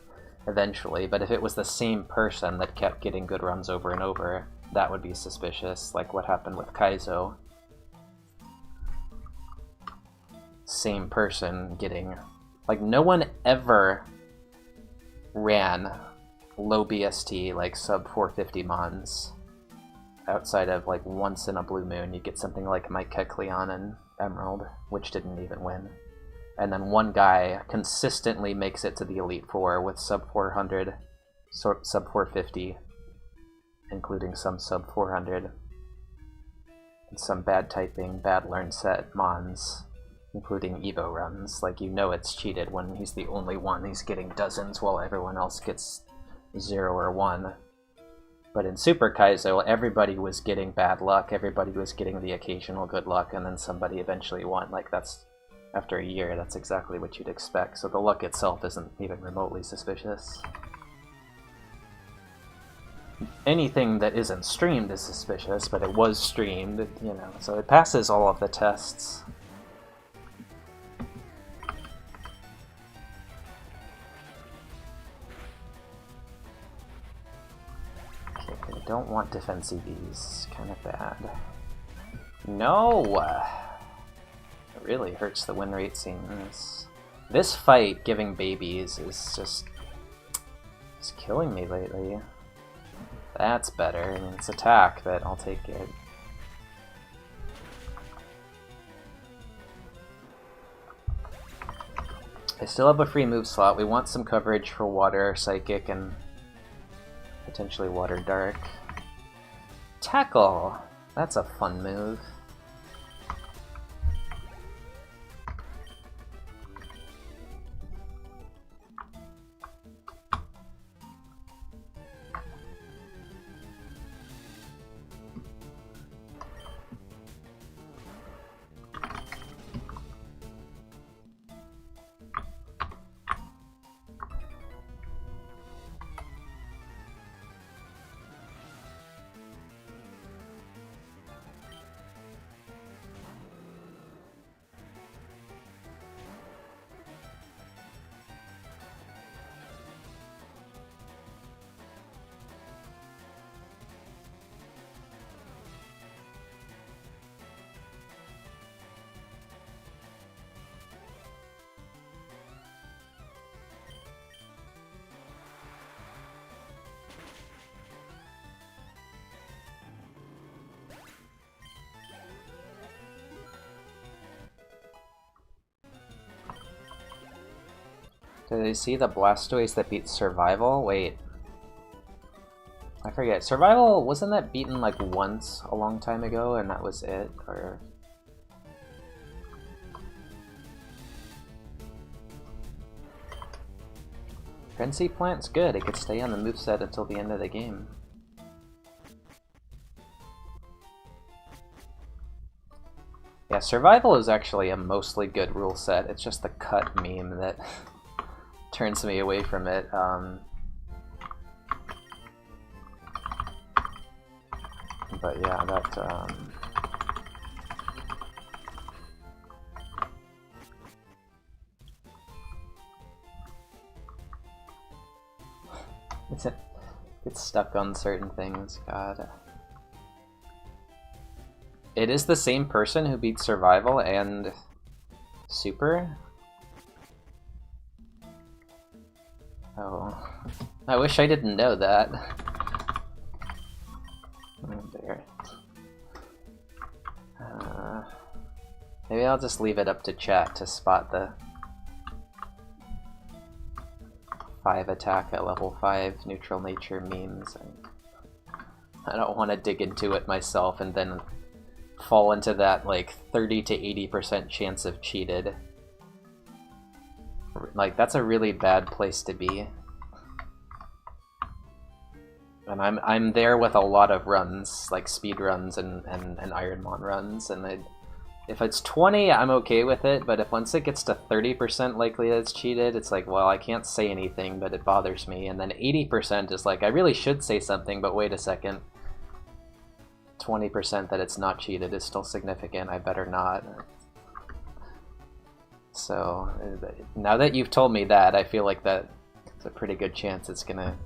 eventually, but if it was the same person that kept getting good runs over and over, that would be suspicious, like what happened with Kaizo. Same person getting... Like, no one ever ran low BST, like sub 450 mons. Outside of, like, once in a blue moon, you get something like Mike Kekleon and Emerald, which didn't even win. And then one guy consistently makes it to the Elite Four with sub 400, sub 450, including some sub 400. And some bad typing, bad learn set mons, including Evo runs. Like, you know it's cheated when he's the only one. He's getting dozens while everyone else gets 0 or 1. But in Super Kaizo, everybody was getting bad luck, everybody was getting the occasional good luck, and then somebody eventually won. Like, that's, after a year, that's exactly what you'd expect. So the luck itself isn't even remotely suspicious. Anything that isn't streamed is suspicious, but it was streamed, you know, so it passes all of the tests. I don't want defense EVs, kind of bad. No! It really hurts the win rate seeing this. This fight, giving babies, is just... it's killing me lately. That's better. I mean, it's attack, but I'll take it. I still have a free move slot. We want some coverage for Water, Psychic, and potentially Water Dark. Tackle! That's a fun move. Did they see the Blastoise that beat Survival? Wait. I forget. Survival, wasn't that beaten like once a long time ago and that was it? Or... Frenzy Plant's good. It could stay on the moveset until the end of the game. Yeah, Survival is actually a mostly good rule set. It's just the cut meme that turns me away from it. But yeah, that... It's stuck on certain things, god. It is the same person who beat Survival and Super? Oh. I wish I didn't know that. Oh, there. Maybe I'll just leave it up to chat to spot the 5 attack at level 5 neutral nature memes. I don't want to dig into it myself and then fall into that like 30 to 80% chance of cheated. Like, that's a really bad place to be. And I'm there with a lot of runs, like speed runs and IronMON runs, and if it's 20, I'm okay with it, but if once it gets to 30% likely that it's cheated, it's like, well, I can't say anything, but it bothers me, and then 80% is like, I really should say something, but wait a second. 20% that it's not cheated is still significant, I better not. So, now that you've told me that, I feel like that's a pretty good chance it's gonna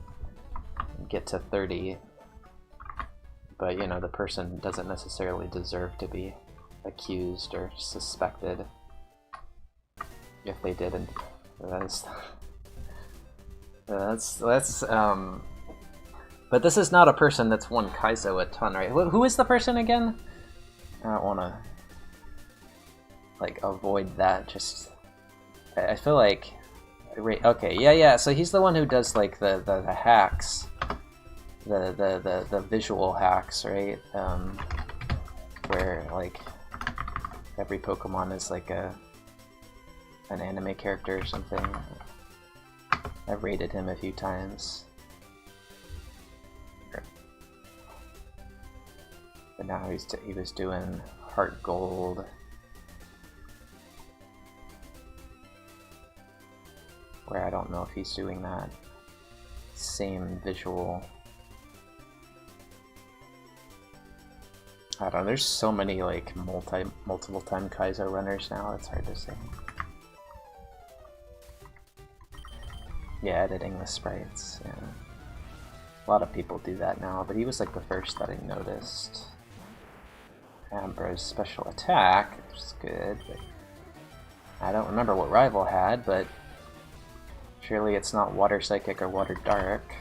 get to 30. But, you know, the person doesn't necessarily deserve to be accused or suspected if they didn't. But this is not a person that's won Kaizo a ton, right? Who is the person again? I don't want to like avoid that. Just I feel like okay, yeah. So he's the one who does like the hacks, the visual hacks, right? Where like every Pokemon is like an anime character or something. I've rated him a few times. But now he was doing Heart Gold. Where I don't know if he's doing that same visual. I don't know, there's so many like multiple time Kaizo runners now, it's hard to say. Yeah, editing the sprites, yeah. A lot of people do that now, but he was like the first that I noticed. Amber's special attack, which is good, but I don't remember what rival had, but surely it's not Water Psychic or Water Dark.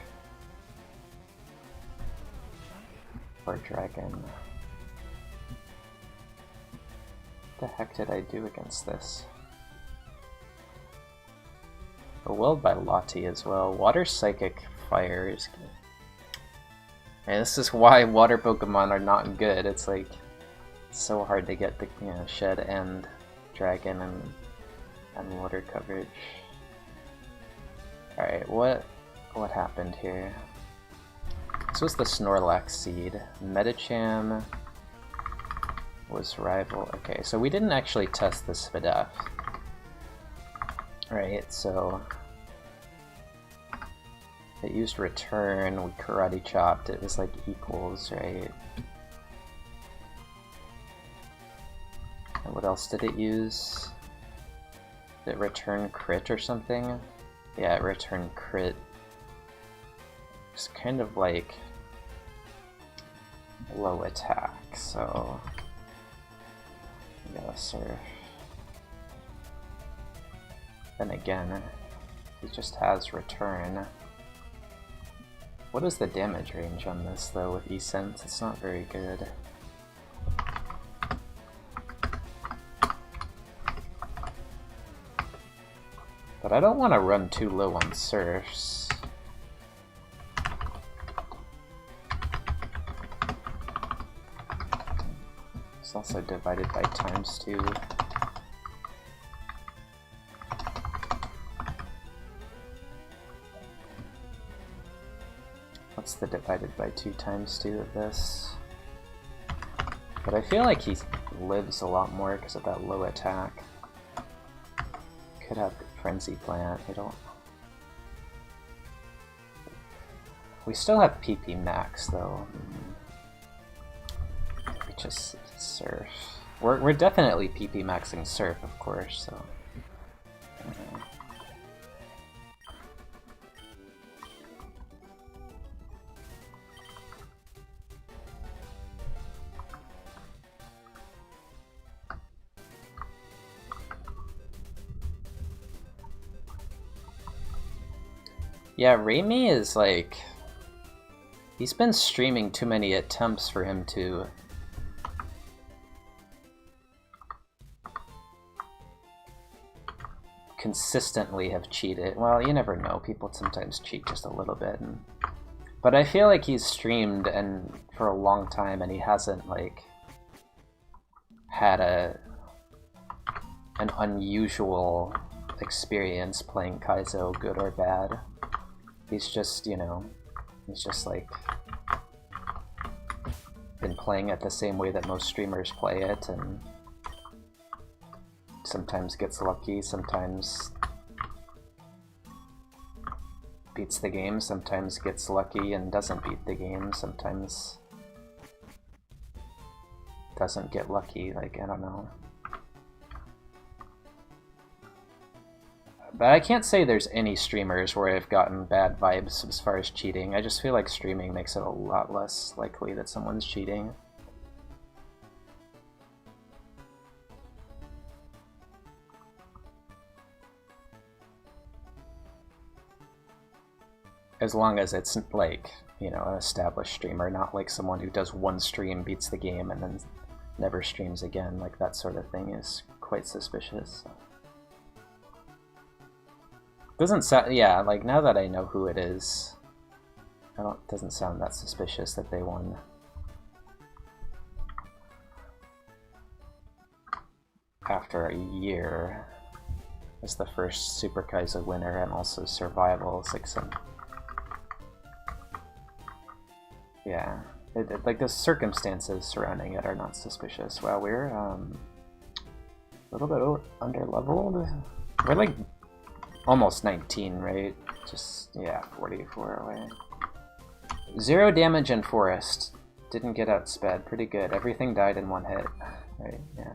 Or Dragon. What the heck did I do against this? Bewildered by Lottie as well. Water Psychic Fire is good. And this is why water Pokemon are not good. It's like so hard to get the Shed and Dragon and water coverage. Alright, what happened here? This was the Snorlax seed. Medicham was rival. Okay, so we didn't actually test the Svidef. Right, so it used return, we karate chopped, it was like equals, right? And what else did it use? Did it return crit or something? Yeah, it returned crit. It's kind of like low attack, so we gotta surf. Then again, it just has return. What is the damage range on this though with E-Sense? It's not very good. But I don't want to run too low on surfs. It's also divided by ×2. What's the divided by 2 ×2 of this? But I feel like he lives a lot more because of that low attack. Could have Frenzy Plant, I don't... We still have PP Max though. We just Surf. We're definitely PP Maxing Surf, of course, so... Yeah, Raimi is like... He's been streaming too many attempts for him to... consistently have cheated. Well, you never know. People sometimes cheat just a little bit. But I feel like he's streamed and for a long time and he hasn't, like, had an unusual experience playing Kaizo, good or bad. He's just, you know, he's just, like, been playing it the same way that most streamers play it, and sometimes gets lucky, sometimes beats the game, sometimes gets lucky and doesn't beat the game, sometimes doesn't get lucky, like, I don't know. But I can't say there's any streamers where I've gotten bad vibes as far as cheating. I just feel like streaming makes it a lot less likely that someone's cheating. As long as it's, like, you know, an established streamer, not like someone who does one stream, beats the game, and then never streams again. Like, that sort of thing is quite suspicious. Doesn't sound, yeah, like, now that I know who it is, doesn't sound that suspicious that they won. After a year, as the first Super Kaizo winner and also survival, it's like some... Yeah, like the circumstances surrounding it are not suspicious. Well, we're a little bit under-leveled. We're like almost 19, right? Just, yeah, 44 away. 0 damage in Forest. Didn't get outsped. Pretty good. Everything died in one hit. Right, yeah.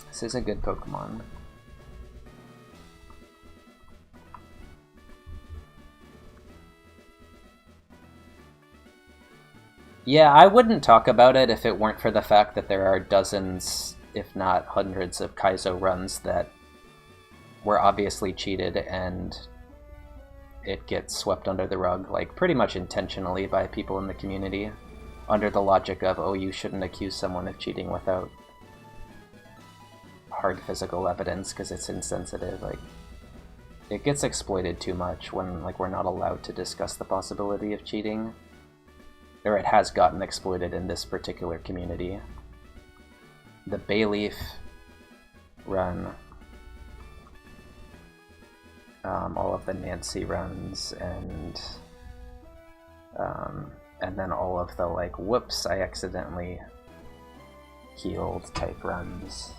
This is a good Pokemon. Yeah, I wouldn't talk about it if it weren't for the fact that there are dozens, if not hundreds, of Kaizo runs that were obviously cheated and it gets swept under the rug, like, pretty much intentionally by people in the community, under the logic of, oh, you shouldn't accuse someone of cheating without hard physical evidence because it's insensitive. Like, it gets exploited too much when, like, we're not allowed to discuss the possibility of cheating. Or it has gotten exploited in this particular community. The Bayleaf run, all of the Nancy runs, and then all of the, like, whoops, I accidentally healed type runs.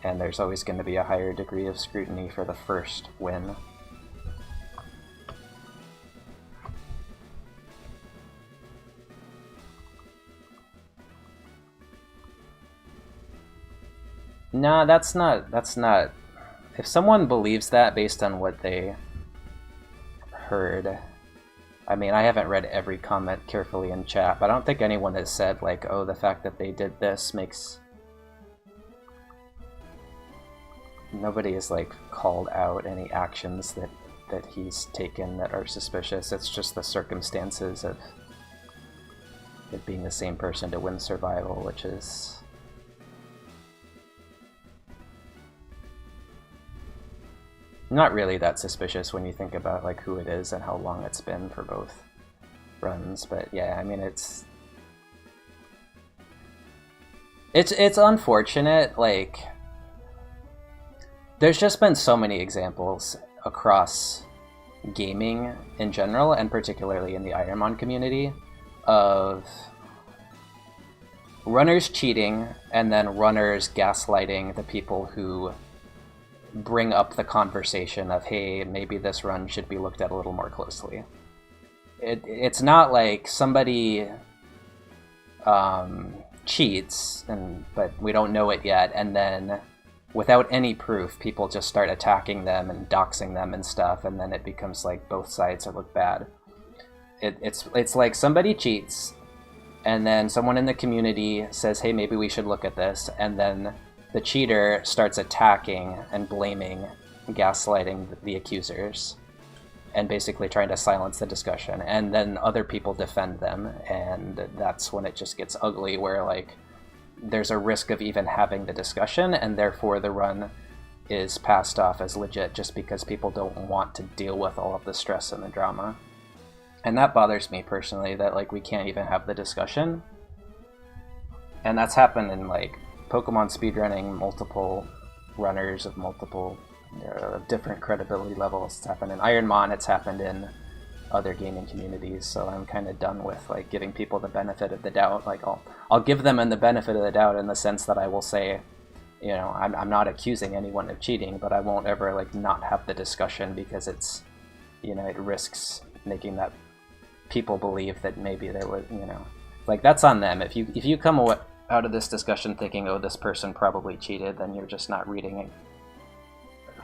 And there's always going to be a higher degree of scrutiny for the first win. No, that's not... If someone believes that based on what they heard... I mean, I haven't read every comment carefully in chat, but I don't think anyone has said, like, oh, the fact that they did this makes... Nobody has, like, called out any actions that he's taken that are suspicious. It's just the circumstances of it being the same person to win survival, which is... not really that suspicious when you think about, like, who it is and how long it's been for both runs, but yeah, I mean, it's unfortunate. Like, there's just been so many examples across gaming in general, and particularly in the IronMON community, of runners cheating and then runners gaslighting the people who bring up the conversation of, hey, maybe this run should be looked at a little more closely. It's not like somebody cheats, but we don't know it yet, and then without any proof, people just start attacking them and doxing them and stuff, and then it becomes like both sides look bad. It's like somebody cheats, and then someone in the community says, hey, maybe we should look at this, and then the cheater starts attacking and blaming, gaslighting the accusers. and basically trying to silence the discussion, and then other people defend them, and that's when it just gets ugly, where like there's a risk of even having the discussion, and therefore the run is passed off as legit just because people don't want to deal with all of the stress and the drama. And that bothers me personally, that like we can't even have the discussion. And that's happened in like Pokemon speedrunning, multiple runners of multiple different credibility levels. It's happened in IronMON, it's happened in other gaming communities, so I'm kind of done with like giving people the benefit of the doubt. Like I'll give them the benefit of the doubt in the sense that I will say, you know, I'm not accusing anyone of cheating, but I won't ever like not have the discussion, because it's, you know, it risks making that people believe that maybe there was, you know, like that's on them. If you come out of this discussion thinking, oh, this person probably cheated, then you're just not reading and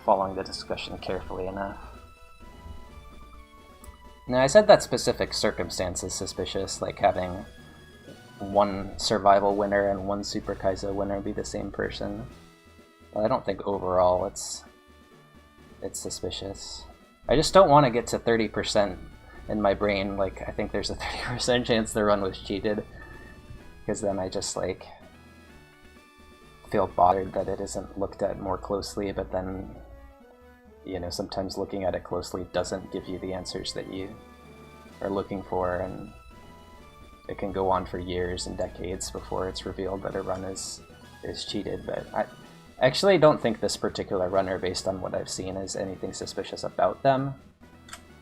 following the discussion carefully enough. Now, I said that specific circumstance is suspicious, like having one survival winner and one Super Kaizo winner be the same person. But I don't think overall it's suspicious. I just don't want to get to 30% in my brain. Like, I think there's a 30% chance the run was cheated, because then I just like feel bothered that it isn't looked at more closely, but then, you know, sometimes looking at it closely doesn't give you the answers that you are looking for, and it can go on for years and decades before it's revealed that a run is cheated. But I actually don't think this particular runner, based on what I've seen, is anything suspicious about them.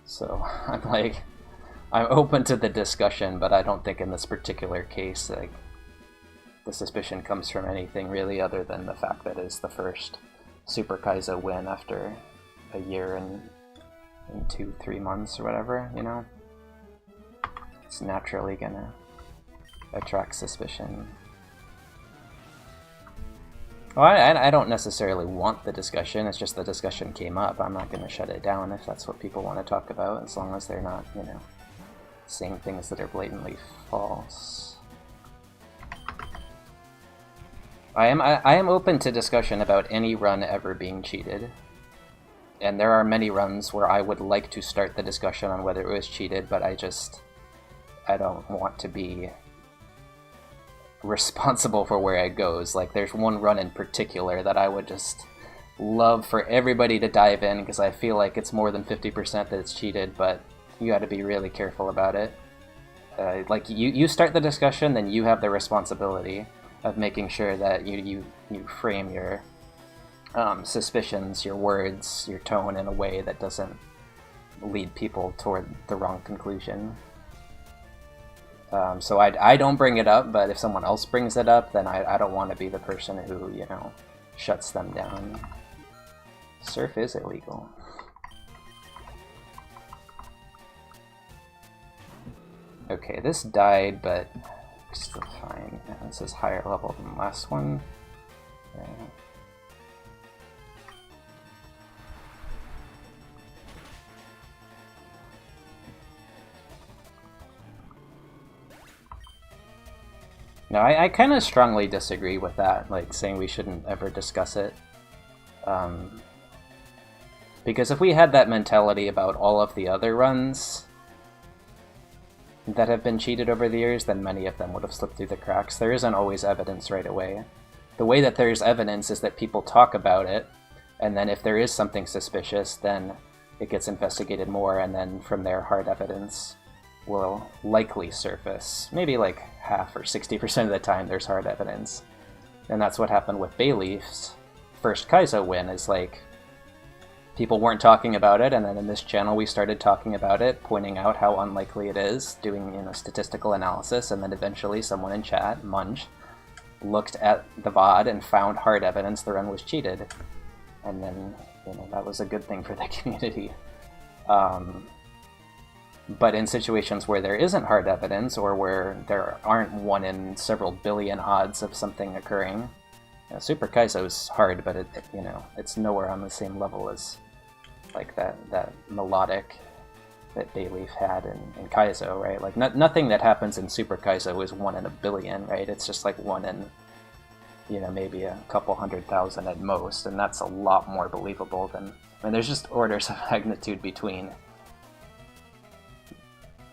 So I'm open to the discussion, but I don't think in this particular case like the suspicion comes from anything really other than the fact that it's the first Super Kaizo win after a year and 2-3 months or whatever, you know? It's naturally gonna attract suspicion. Well, I don't necessarily want the discussion, it's just the discussion came up. I'm not gonna shut it down if that's what people want to talk about, as long as they're not, you know, saying things that are blatantly false. I am open to discussion about any run ever being cheated. And there are many runs where I would like to start the discussion on whether it was cheated, but I don't want to be responsible for where it goes. Like, there's one run in particular that I would just love for everybody to dive in, because I feel like it's more than 50% that it's cheated, but you gotta be really careful about it. Like, you start the discussion, then you have the responsibility of making sure that you frame your suspicions, your words, your tone in a way that doesn't lead people toward the wrong conclusion. So I don't bring it up, but if someone else brings it up, then I don't want to be the person who, you know, shuts them down. Surf is illegal. Okay, this died, but still fine. This is higher level than the last one. Yeah. No, I kind of strongly disagree with that, like saying we shouldn't ever discuss it. Because if we had that mentality about all of the other runs that have been cheated over the years, then many of them would have slipped through the cracks. There isn't always evidence right away. The way that there's evidence is that people talk about it, and then if there is something suspicious, then it gets investigated more, and then from there hard evidence will likely surface. Maybe like half or 60% of the time there's hard evidence. And that's what happened with Bayleaf's first Kaizo win, is like people weren't talking about it, and then in this channel we started talking about it, pointing out how unlikely it is, doing, you know, statistical analysis, and then eventually someone in chat, Munch, looked at the VOD and found hard evidence the run was cheated. And then, you know, that was a good thing for the community. But in situations where there isn't hard evidence, or where there aren't 1 in several billion odds of something occurring, you know, Super Kaizo is hard, but you know, it's nowhere on the same level as like that melodic that Bayleaf had in Kaizo, right? Like nothing that happens in Super Kaizo is 1 in a billion, right? It's just like 1 in, you know, maybe a couple 100,000 at most, and that's a lot more believable than, I mean, there's just orders of magnitude between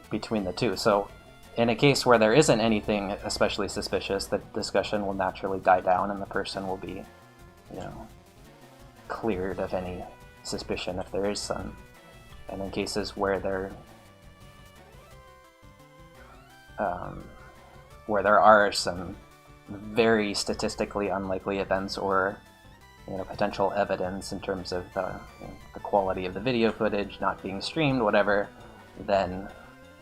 between the two. So in a case where there isn't anything especially suspicious, the discussion will naturally die down and the person will be, cleared of any suspicion if there is some. And in cases where there are some very statistically unlikely events or potential evidence in terms of the quality of the video footage not being streamed, whatever, then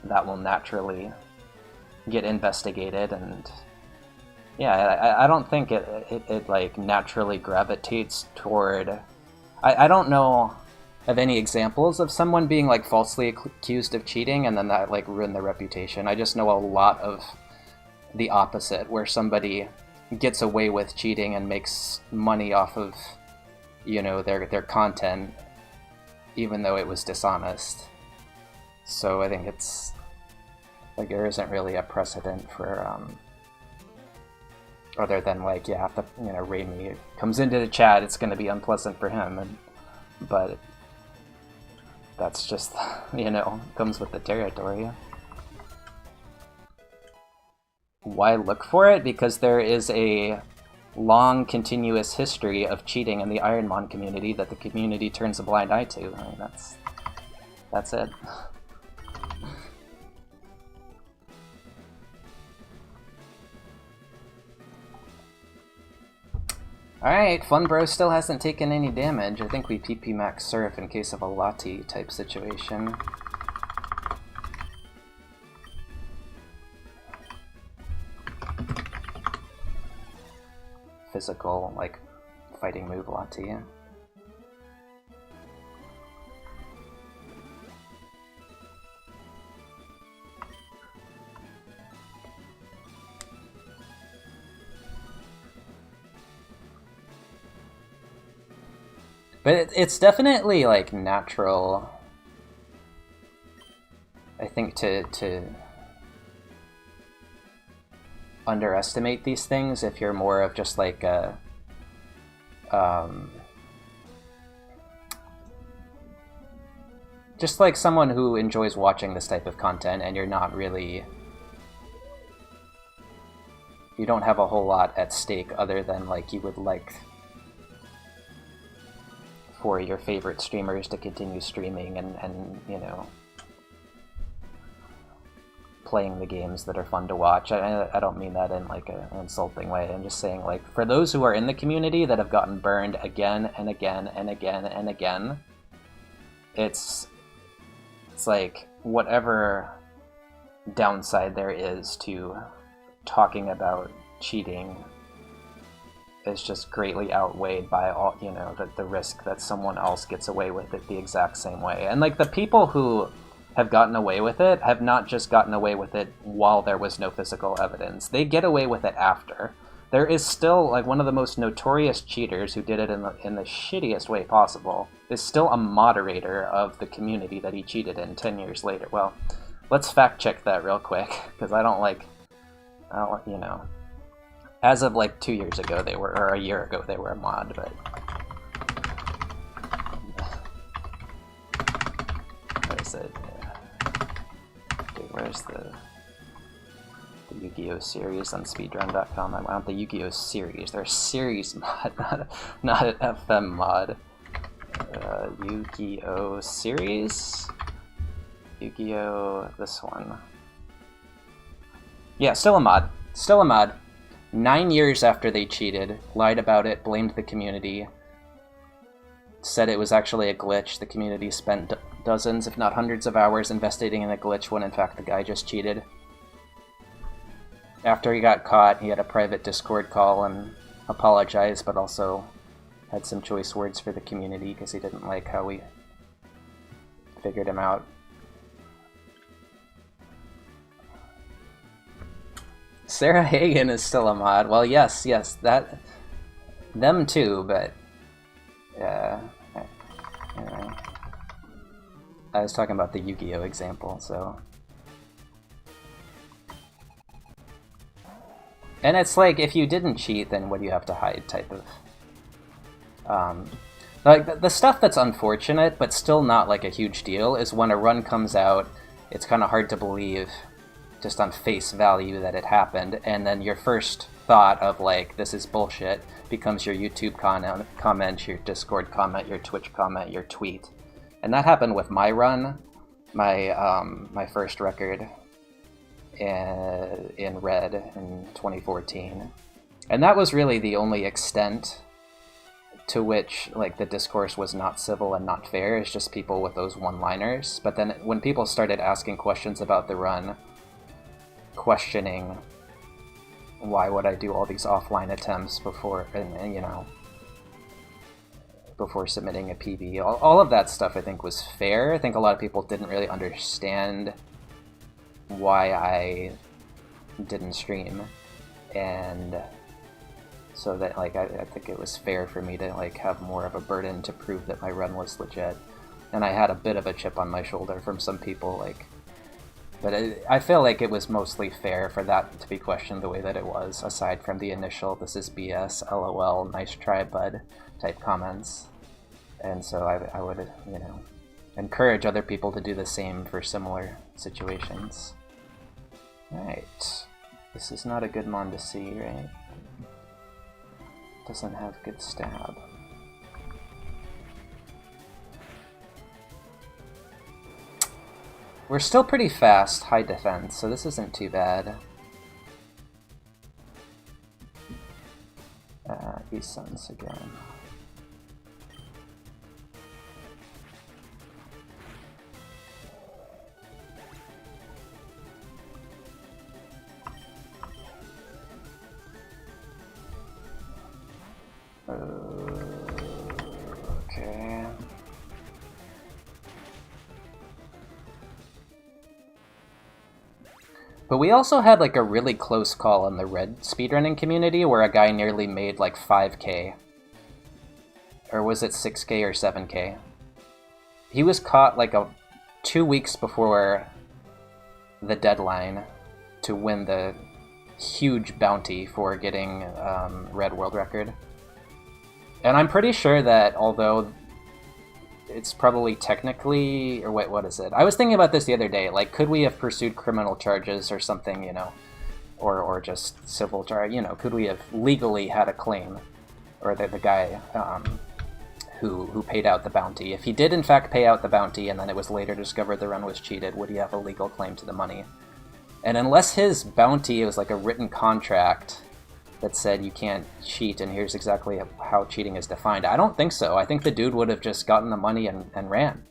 that will naturally get investigated. And yeah, I don't think it like naturally gravitates toward. I don't know of any examples of someone being like falsely accused of cheating and then that like ruined their reputation. I just know a lot of the opposite, where somebody gets away with cheating and makes money off of their content even though it was dishonest. So I think it's like there isn't really a precedent for other than like, yeah, if the Raimi comes into the chat, it's going to be unpleasant for him, but that's just comes with the territory. Why look for it? Because there is a long, continuous history of cheating in the IronMON community that the community turns a blind eye to. I mean, that's it. Alright, Funbro still hasn't taken any damage. I think we PP max Surf in case of a Lati type situation. Physical, like, fighting move Lati. But it's definitely, like, natural, I think, to underestimate these things if you're more of just, like, a... just, like, someone who enjoys watching this type of content and you're not really... You don't have a whole lot at stake other than, like, you would like... for your favorite streamers to continue streaming and playing the games that are fun to watch. I don't mean that in like an insulting way. I'm just saying, like, for those who are in the community that have gotten burned again and again and again and again, it's like whatever downside there is to talking about cheating is just greatly outweighed by all the risk that someone else gets away with it the exact same way. And like the people who have gotten away with it have not just gotten away with it while there was no physical evidence. They get away with it after. There is still, like, one of the most notorious cheaters who did it in the shittiest way possible is still a moderator of the community that he cheated in 10 years later. Well, let's fact check that real quick, because I don't as of like 2 years ago they were, or a year ago they were a mod, but what is it? Dude, where's the Yu-Gi-Oh series on speedrun.com? I want the Yu-Gi-Oh series. They're a series mod, not an FM mod. Yu-Gi-Oh series? Yu-Gi-Oh, this one. Yeah, still a mod. Still a mod. 9 years after they cheated, lied about it, blamed the community, said it was actually a glitch. The community spent dozens, if not hundreds of hours investigating in the glitch when in fact the guy just cheated. After he got caught, he had a private Discord call and apologized, but also had some choice words for the community because he didn't like how we figured him out. Sarah Hagen is still a mod. Well, yes, them too, but anyway. I was talking about the Yu-Gi-Oh example, so. And it's like, if you didn't cheat, then what do you have to hide type of... like, the stuff that's unfortunate, but still not like a huge deal, is when a run comes out it's kind of hard to believe just on face value that it happened, and then your first thought of like, this is bullshit, becomes your YouTube comment, your Discord comment, your Twitch comment, your tweet. And that happened with my run, my first record in Red in 2014. And that was really the only extent to which like the discourse was not civil and not fair. It's just people with those one-liners. But then when people started asking questions about the run, questioning why would I do all these offline attempts before, and you know, before submitting a PB, all of that stuff I think was fair. I think a lot of people didn't really understand why I didn't stream, and so that like I think it was fair for me to like have more of a burden to prove that my run was legit. And I had a bit of a chip on my shoulder from some people, like, but I feel like it was mostly fair for that to be questioned the way that it was, aside from the initial "this is BS, LOL, nice try, bud" type comments. And so I would, you know, encourage other people to do the same for similar situations. Alright. This is not a good mon to see, right? Doesn't have good stab. We're still pretty fast, high defense, so this isn't too bad. East Suns again. Okay. But we also had like a really close call in the Red speedrunning community where a guy nearly made like 5k. Or was it 6k or 7k? He was caught like 2 weeks before the deadline to win the huge bounty for getting Red World Record. And I'm pretty sure that although it's probably technically, or wait, what is it? I was thinking about this the other day, like, could we have pursued criminal charges or something, you know, or just civil charge, you know, could we have legally had a claim, or the guy who paid out the bounty, if he did in fact pay out the bounty and then it was later discovered the run was cheated, would he have a legal claim to the money? And unless his bounty was like a written contract that said you can't cheat and here's exactly how cheating is defined, I don't think so. I think the dude would have just gotten the money and ran.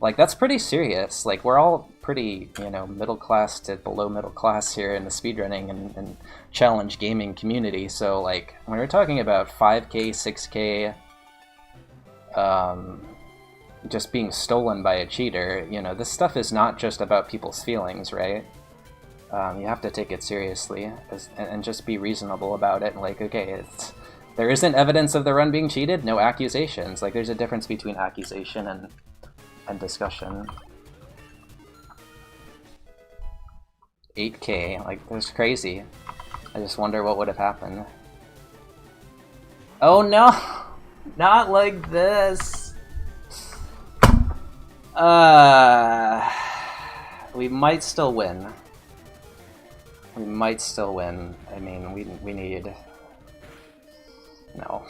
Like, that's pretty serious. Like, we're all pretty, you know, middle class to below middle class here in the speedrunning and challenge gaming community. So, like, when we're talking about 5k, 6k, just being stolen by a cheater, you know, this stuff is not just about people's feelings, right? You have to take it seriously and just be reasonable about it. Like, okay, there isn't evidence of the run being cheated, no accusations. Like, there's a difference between accusation and discussion. 8k, like, that's crazy. I just wonder what would have happened. Oh no! Not like this! We might still win. We might still win. I mean, we need... No.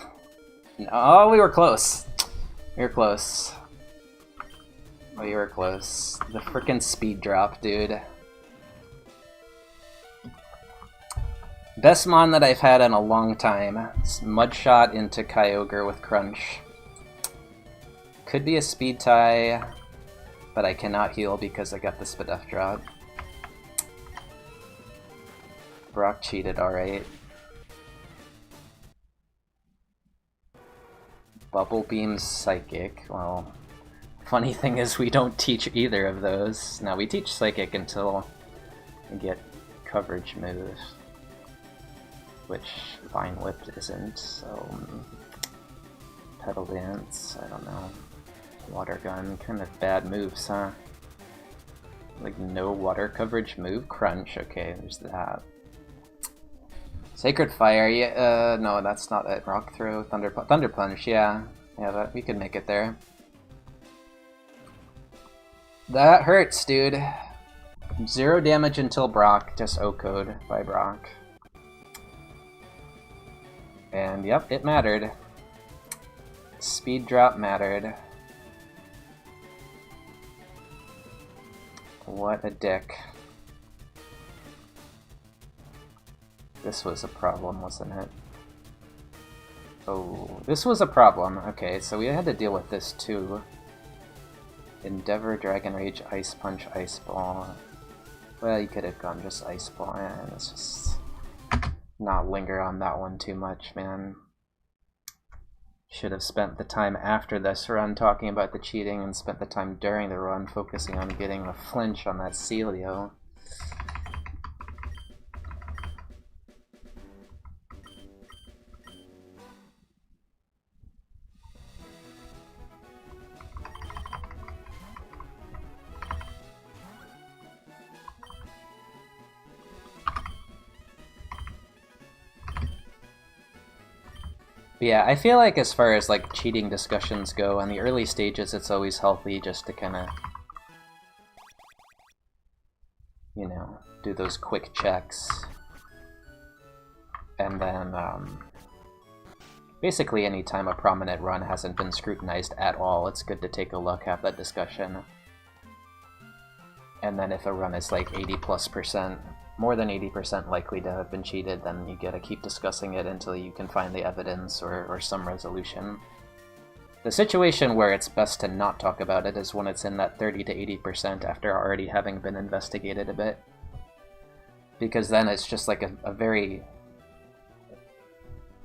No. Oh, we were close. We were close. We were close. The frickin' speed drop, dude. Best mon that I've had in a long time. It's Mudshot into Kyogre with Crunch. Could be a speed tie, but I cannot heal because I got the Spadef drop. Brock cheated, alright. Bubble Beam Psychic. Well, funny thing is we don't teach either of those. Now, we teach Psychic until we get coverage moves, which Vine Whip isn't, so... Pedal Dance, I don't know. Water Gun, kind of bad moves, huh? Like, no water coverage move? Crunch, okay, there's that. Sacred Fire, yeah, no, that's not it. Rock Throw, Thunder Punch, yeah. Yeah, that, we could make it there. That hurts, dude. 0 damage until Brock, just O-code by Brock. And yep, it mattered. Speed drop mattered. What a dick. This was a problem, wasn't it? Oh, this was a problem. Okay, so we had to deal with this too. Endeavor, Dragon Rage, Ice Punch, Ice Ball. Well, you could have gone just Ice Ball. Let's just not linger on that one too much, man. Should have spent the time after this run talking about the cheating and spent the time during the run focusing on getting a flinch on that Celio. Yeah, I feel like as far as like cheating discussions go, in the early stages it's always healthy just to kind of, you know, do those quick checks. And then, basically anytime a prominent run hasn't been scrutinized at all, it's good to take a look, have that discussion. And then if a run is like 80+%, more than 80% likely to have been cheated, then you gotta keep discussing it until you can find the evidence or some resolution. The situation where it's best to not talk about it is when it's in that 30 to 80% after already having been investigated a bit. Because then it's just like a very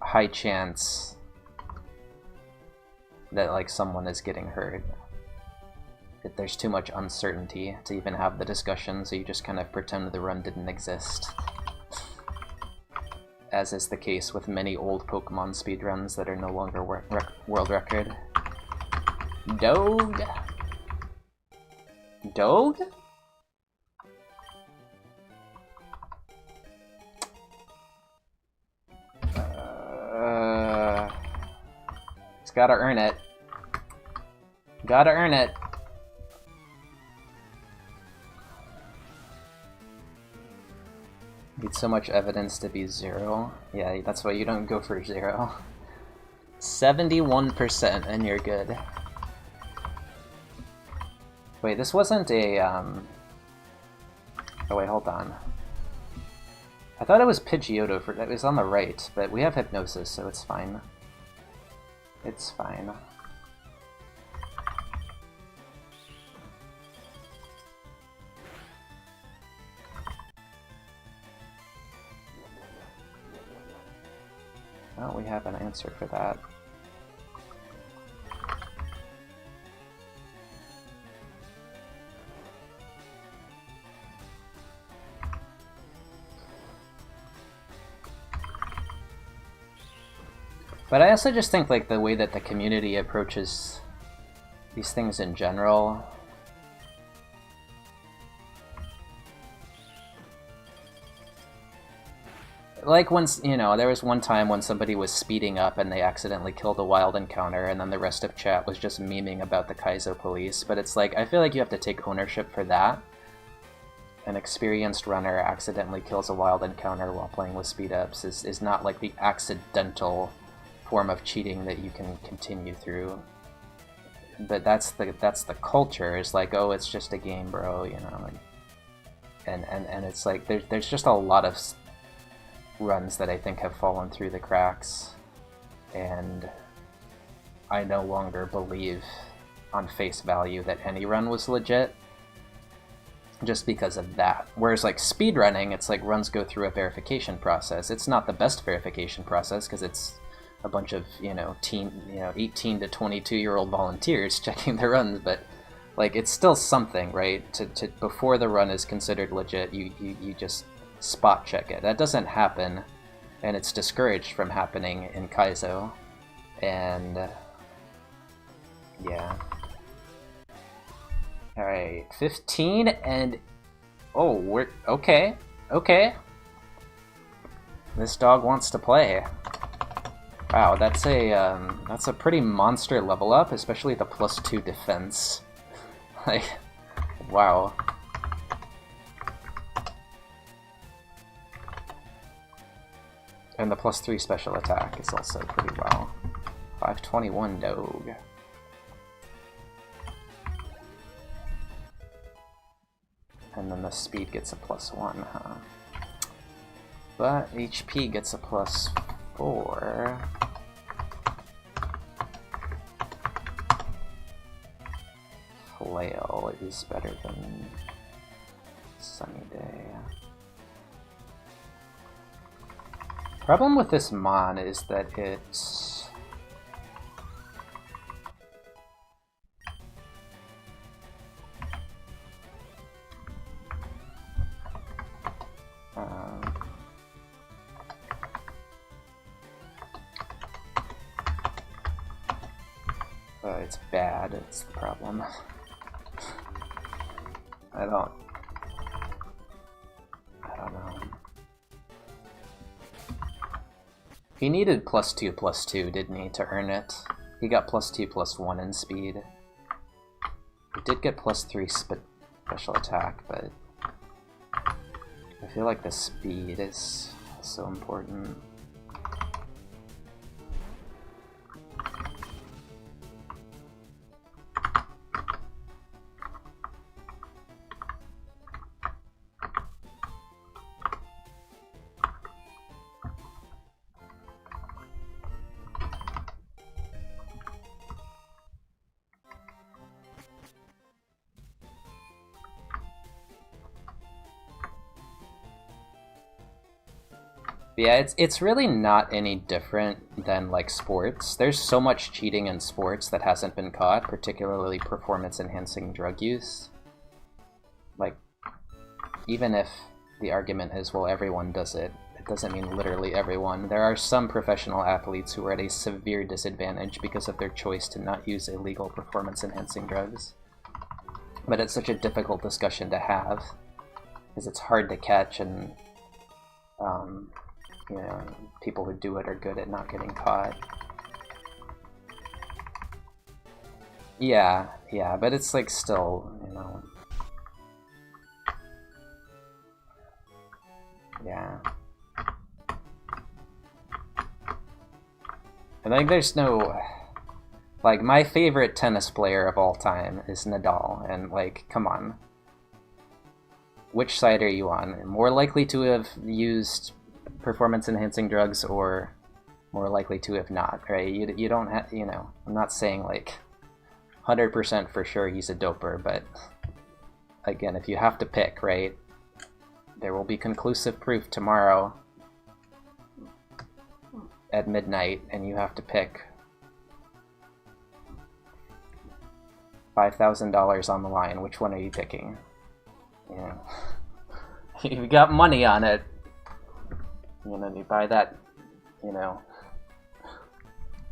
high chance that like someone is getting hurt. There's too much uncertainty to even have the discussion, so you just kind of pretend the run didn't exist. As is the case with many old Pokemon speedruns that are no longer world record. Dog? Dog? It's gotta earn it. Gotta earn it. Need so much evidence to be 0. Yeah, that's why you don't go for 0. 71% and you're good. Wait, this wasn't a, Oh wait, hold on. I thought it was Pidgeotto for that. It was on the right, but we have Hypnosis, so it's fine. It's fine. Well, we have an answer for that. But I also just think like the way that the community approaches these things in general, like once, you know, there was one time when somebody was speeding up and they accidentally killed a wild encounter, and then the rest of chat was just memeing about the Kaizo police. But it's like, I feel like you have to take ownership for that. An experienced runner accidentally kills a wild encounter while playing with speed ups is not like the accidental form of cheating that you can continue through. But that's the culture. It's like, oh, it's just a game, bro, you know. And it's like there's just a lot of runs that I think have fallen through the cracks, and I no longer believe on face value that any run was legit just because of that. Whereas like speedrunning, it's like runs go through a verification process. It's not the best verification process because it's a bunch of, 18 to 22-year-old volunteers checking the runs, but like it's still something, right? To before the run is considered legit, you just spot check it. That doesn't happen, and it's discouraged from happening in Kaizo. And yeah. Alright, 15 and oh, we're okay. This dog wants to play. Wow, that's a pretty monster level up, especially the +2 defense. Like, wow. And the +3 special attack is also pretty well. 521 Doge. And then the speed gets a +1, huh? But HP gets a +4. Flail is better than Sunny Day. Problem with this mon is that it's it's bad, it's the problem. I don't know. He needed +2/+2, didn't he, to earn it? He got +2/+1 in speed. He did get +3 special attack, but I feel like the speed is so important. Yeah, it's really not any different than, like, sports. There's so much cheating in sports that hasn't been caught, particularly performance-enhancing drug use. Like, even if the argument is, well, everyone does it, it doesn't mean literally everyone. There are some professional athletes who are at a severe disadvantage because of their choice to not use illegal performance-enhancing drugs. But it's such a difficult discussion to have, because it's hard to catch, and you know, people who do it are good at not getting caught. Yeah, but it's like still, you know. Yeah. I think there's no... Like, my favorite tennis player of all time is Nadal, and, like, come on. Which side are you on? More likely to have used performance-enhancing drugs, or more likely to have not, right? You don't have, you know, I'm not saying, like, 100% for sure he's a doper, but, again, if you have to pick, right, there will be conclusive proof tomorrow at midnight, and you have to pick $5,000 on the line. Which one are you picking? Yeah. You got money on it. You know, you buy that, you know,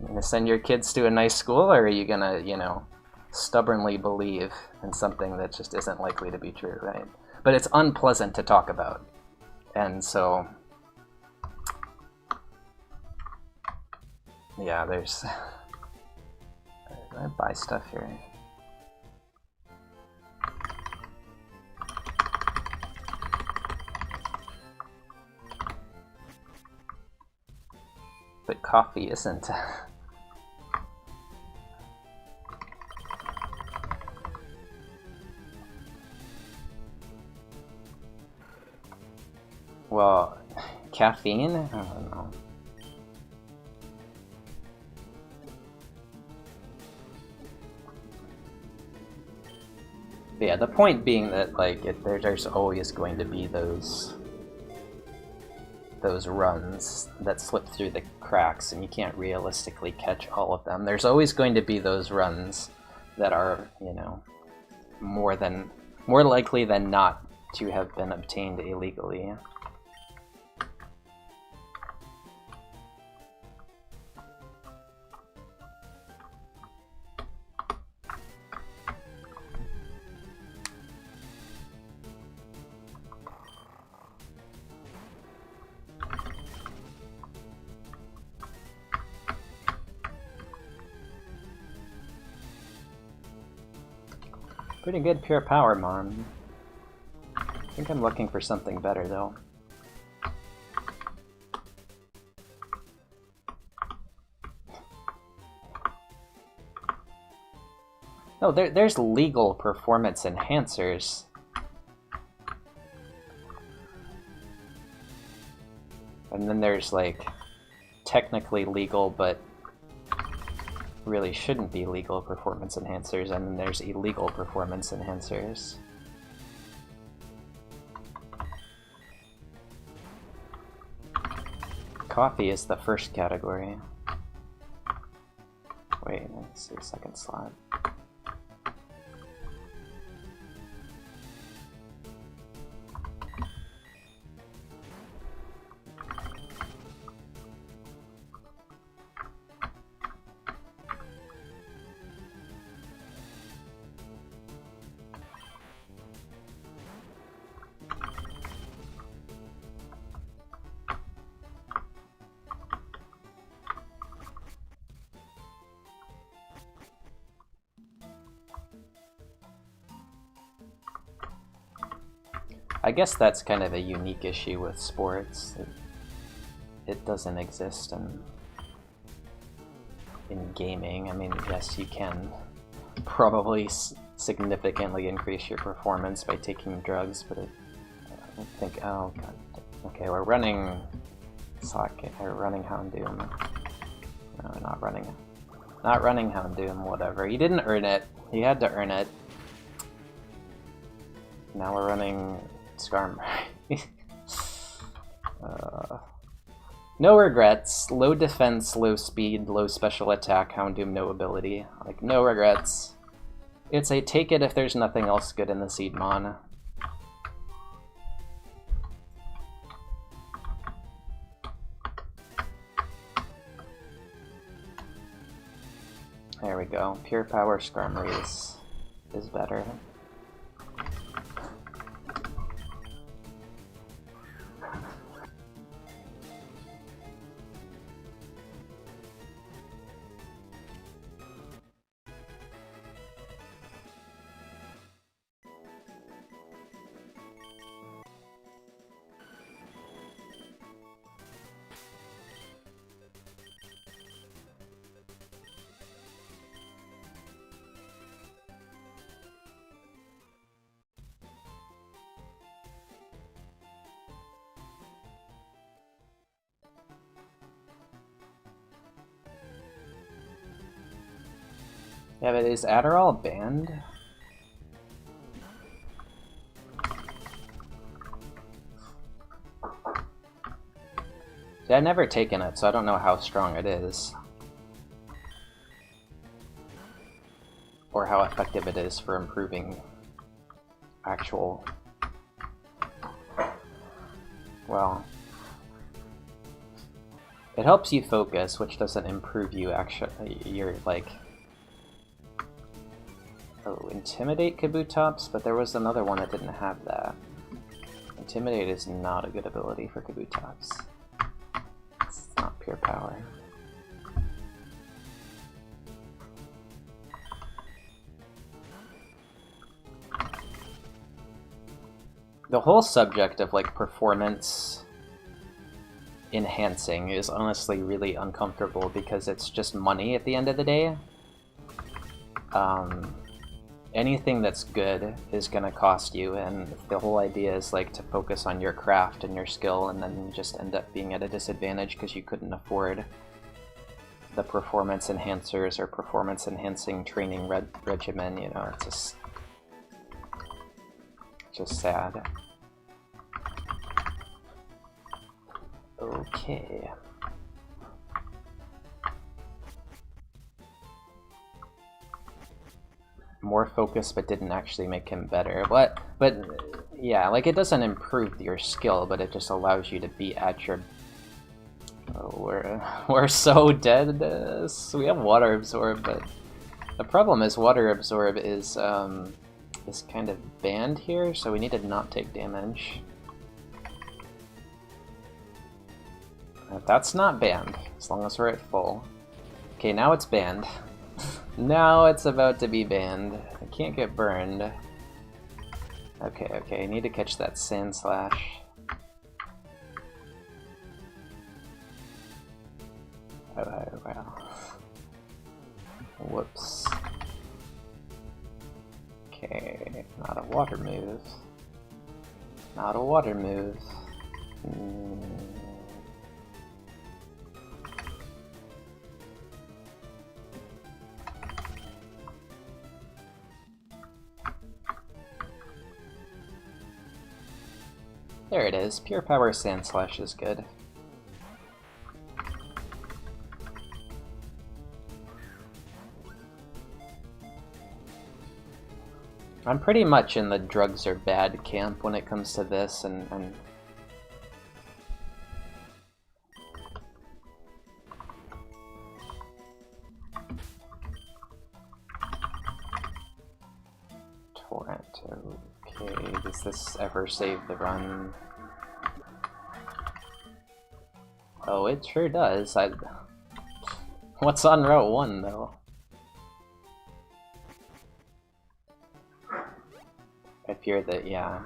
you gonna send your kids to a nice school, or are you gonna, you know, stubbornly believe in something that just isn't likely to be true, right? But it's unpleasant to talk about, and so, yeah, there's... I buy stuff here. But coffee isn't. Well, caffeine? I don't know. But yeah, the point being that, like, there's always going to be those runs that slip through the cracks, and you can't realistically catch all of them. There's always going to be those runs that are, you know, more likely than not to have been obtained illegally. Pretty good pure power, Mon. I think I'm looking for something better, though. No, there's legal performance enhancers. And then there's, like, technically legal, but really shouldn't be legal performance enhancers, and then there's illegal performance enhancers. Coffee is the first category. Wait, let's see, second slot. I guess that's kind of a unique issue with sports. It doesn't exist in gaming. I mean, yes, you can probably significantly increase your performance by taking drugs, but I don't think. Oh god. Okay, we're running Socket or running Houndoom. No, we're not running. Not running Houndoom. Whatever. He didn't earn it. He had to earn it. Now we're running Skarm. No regrets. Low defense, low speed, low special attack, Houndoom, no ability. Like, no regrets. It's a take it if there's nothing else good in the Seedmon. There we go. Pure power Skarmory is better. Yeah, but is Adderall banned? See, I've never taken it, so I don't know how strong it is. Or how effective it is for improving actual... Well... It helps you focus, which doesn't improve you actually. You're like... Oh, Intimidate Kabutops, but there was another one that didn't have that. Intimidate is not a good ability for Kabutops. It's not pure power. The whole subject of like performance enhancing is honestly really uncomfortable because it's just money at the end of the day. Anything that's good is gonna cost you, and the whole idea is like to focus on your craft and your skill, and then just end up being at a disadvantage because you couldn't afford the performance enhancers or performance enhancing training regimen. You know, it's just sad. Okay. More focus, but didn't actually make him better. But yeah, like it doesn't improve your skill, but it just allows you to be at your... Oh, we're so dead. We have Water Absorb, but the problem is Water Absorb is kind of banned here, so we need to not take damage. That's not banned, as long as we're at full. Okay, now it's banned. Now it's about to be banned. I can't get burned. Okay, I need to catch that Sand Slash. Oh, wow. Whoops. Okay, not a water move. Not a water move. There it is. Pure Power Sand Slash is good. I'm pretty much in the drugs are bad camp when it comes to this, and Torrent, okay, does this ever save the run? Oh, it sure does. What's on Route 1, though? If you're the, yeah.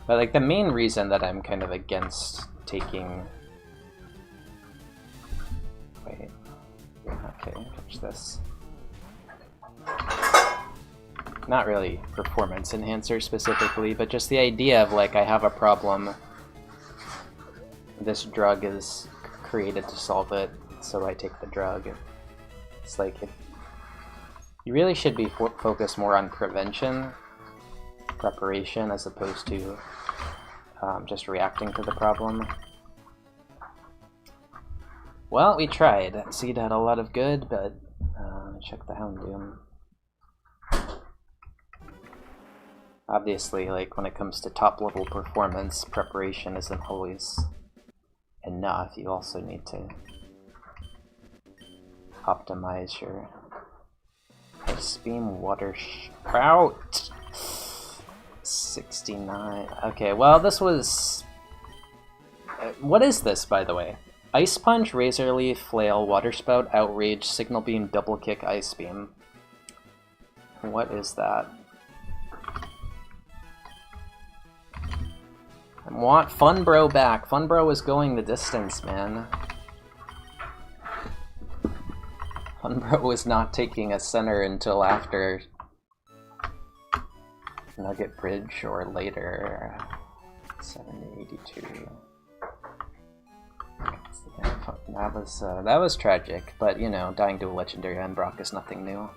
But like the main reason that I'm kind of against taking... Wait. Okay, catch this. Not really performance enhancer specifically, but just the idea of like I have a problem. This drug is created to solve it, so I take the drug. It's like you really should be focused more on prevention, preparation, as opposed to just reacting to the problem. Well, we tried. Seed had a lot of good, but check the Houndoom. Obviously, like when it comes to top level performance, preparation isn't always enough. You also need to optimize your Ice Beam, Water Sprout. 69. Okay, well, this was... what is this, by the way? Ice Punch, Razor Leaf, Flail, Water Spout, Outrage, Signal Beam, Double Kick, Ice Beam. What is that? I want Funbro back. Funbro is going the distance, man. Funbro is not taking a center until after Nugget Bridge or later. 7082. That was tragic, but you know, dying to a legendary on Brock is nothing new.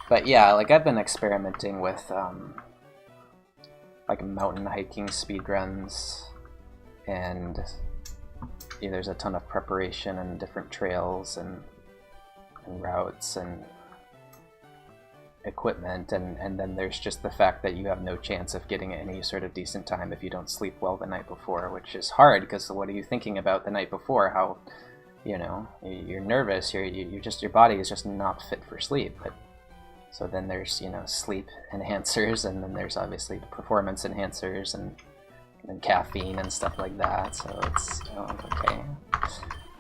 But yeah, like I've been experimenting with like mountain hiking speedruns, and yeah, there's a ton of preparation and different trails and routes and equipment, and then there's just the fact that you have no chance of getting any sort of decent time if you don't sleep well the night before, which is hard because what are you thinking about the night before? How, you know, you're nervous, you're just, your body is just not fit for sleep. But so then there's, you know, sleep enhancers, and then there's obviously the performance enhancers and caffeine and stuff like that, so it's okay.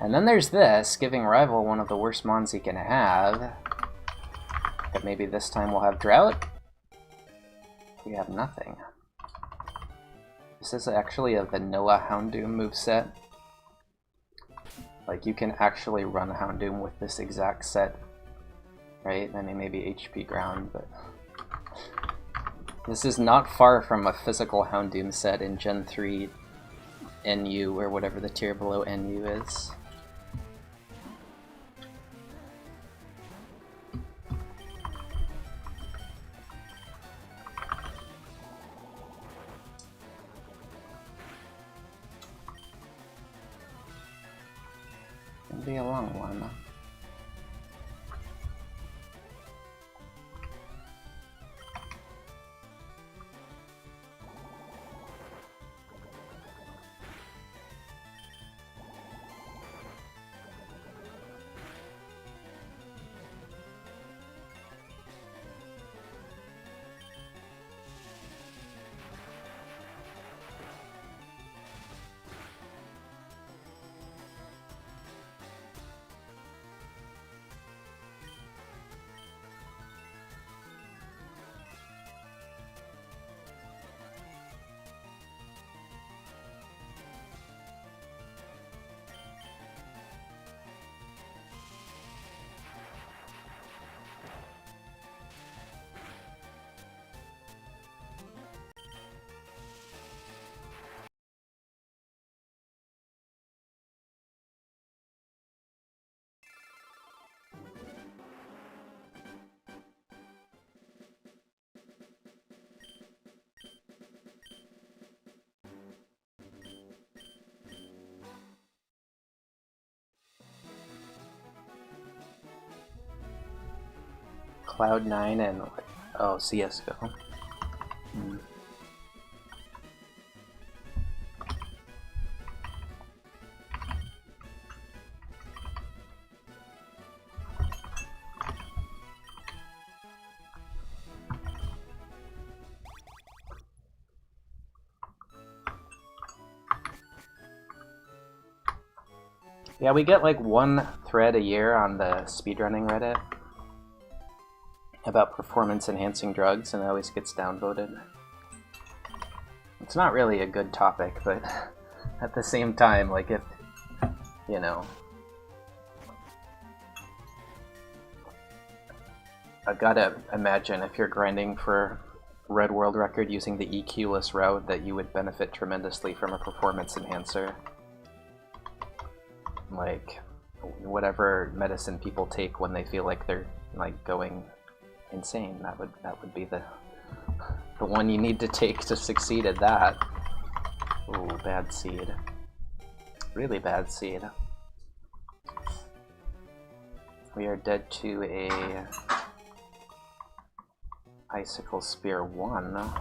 And then there's this, giving Rival one of the worst mons he can have. But maybe this time we'll have Drought? We have nothing. This is actually a vanilla Houndoom moveset. Like, you can actually run Houndoom with this exact set. Right? I mean, maybe HP ground, but... This is not far from a physical Houndoom set in Gen 3 NU, or whatever the tier below NU is. It'll be a long one. Cloud9 and oh, CS:GO. Mm. Yeah, we get like one thread a year on the speedrunning Reddit about performance-enhancing drugs, and it always gets downvoted. It's not really a good topic, but at the same time, like if, you know, I gotta imagine if you're grinding for Red World Record using the EQ-less route that you would benefit tremendously from a performance enhancer. Like, whatever medicine people take when they feel like they're, like, going insane, that would be the one you need to take to succeed at that. Ooh, bad seed. Really bad seed. We are dead to a Icicle Spear 1.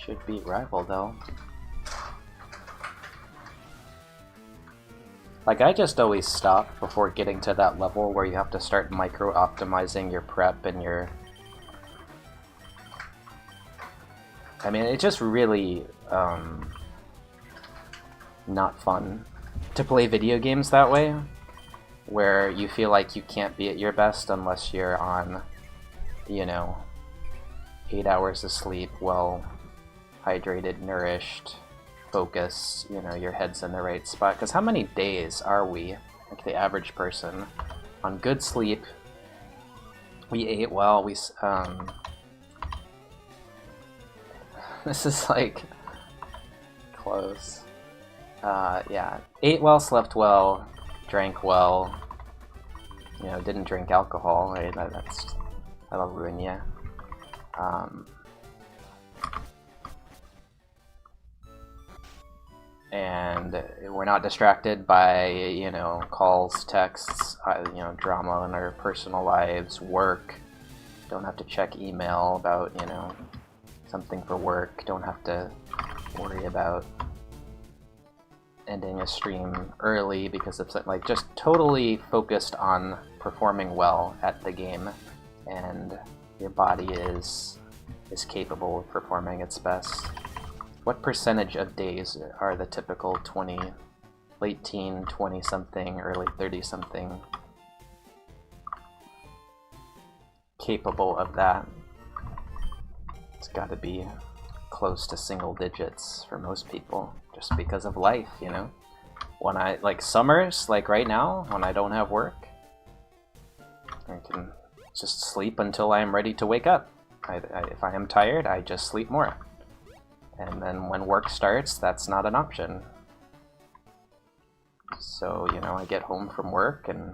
Should beat Rival, though. Like, I just always stop before getting to that level where you have to start micro-optimizing your prep and your... I mean, it's just really not fun to play video games that way, where you feel like you can't be at your best unless you're on, you know, 8 hours of sleep, well hydrated, nourished, focus, you know, your head's in the right spot. Because how many days are we, like the average person, on good sleep? We ate well, this is like close. Yeah, ate well, slept well, drank well, you know, didn't drink alcohol, right? That'll ruin you. And we're not distracted by, you know, calls, texts, you know, drama in our personal lives, work. Don't have to check email about, you know, something for work. Don't have to worry about ending a stream early because it's like just totally focused on performing well at the game, and your body is capable of performing its best. What percentage of days are the typical 20, late teen, 20-something, early 30-something capable of that? It's gotta be close to single digits for most people, just because of life, you know? When I, like summers, like right now, when I don't have work, I can just sleep until I am ready to wake up. If I am tired, I just sleep more. And then when work starts, that's not an option. So, you know, I get home from work and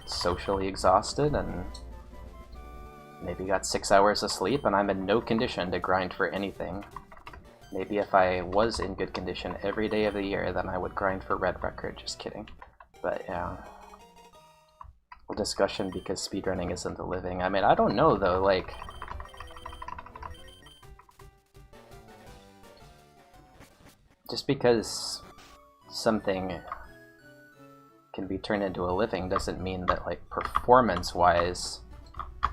socially exhausted and maybe got 6 hours of sleep, and I'm in no condition to grind for anything. Maybe if I was in good condition every day of the year, then I would grind for Red Record. Just kidding. But yeah. Well, discussion because speedrunning isn't a living. I mean, I don't know though, like... Just because something can be turned into a living doesn't mean that, like, performance-wise,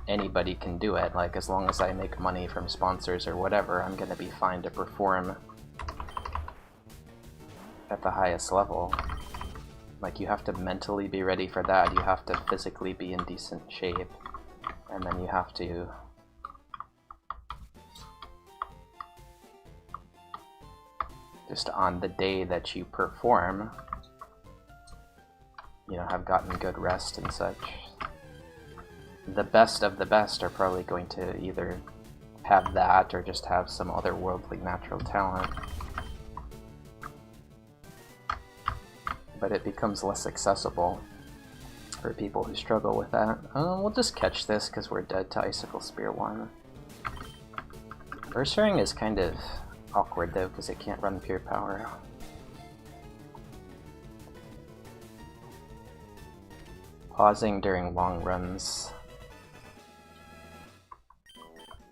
anybody can do it. Like, as long as I make money from sponsors or whatever, I'm gonna be fine to perform at the highest level. Like, you have to mentally be ready for that, you have to physically be in decent shape, and then you have to just on the day that you perform, you know, have gotten good rest and such. The best of the best are probably going to either have that or just have some otherworldly natural talent. But it becomes less accessible for people who struggle with that. We'll just catch this because we're dead to Icicle Spear 1. Ursaring is kind of awkward though because it can't run pure power. Pausing during long runs.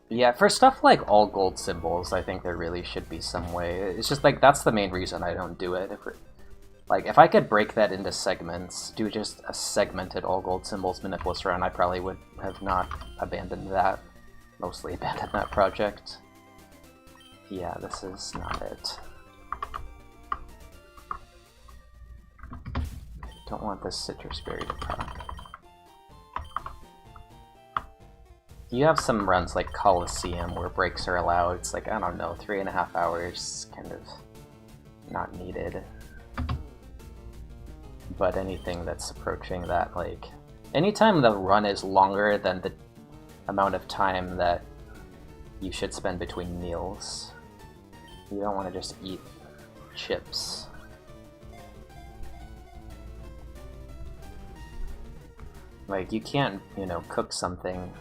Yeah, for stuff like all gold symbols, I think there really should be some way. It's just like, that's the main reason I don't do it. If I could break that into segments, do just a segmented all gold symbols Manipulus run, I probably would have not abandoned that. Mostly abandoned that project. Yeah, this is not it. Don't want this citrus berry to proc. You have some runs like Coliseum where breaks are allowed. It's like, I don't know, 3.5 hours, kind of not needed. But anything that's approaching that, like, anytime the run is longer than the amount of time that you should spend between meals, you don't want to just eat chips. Like, you can't, you know, cook something.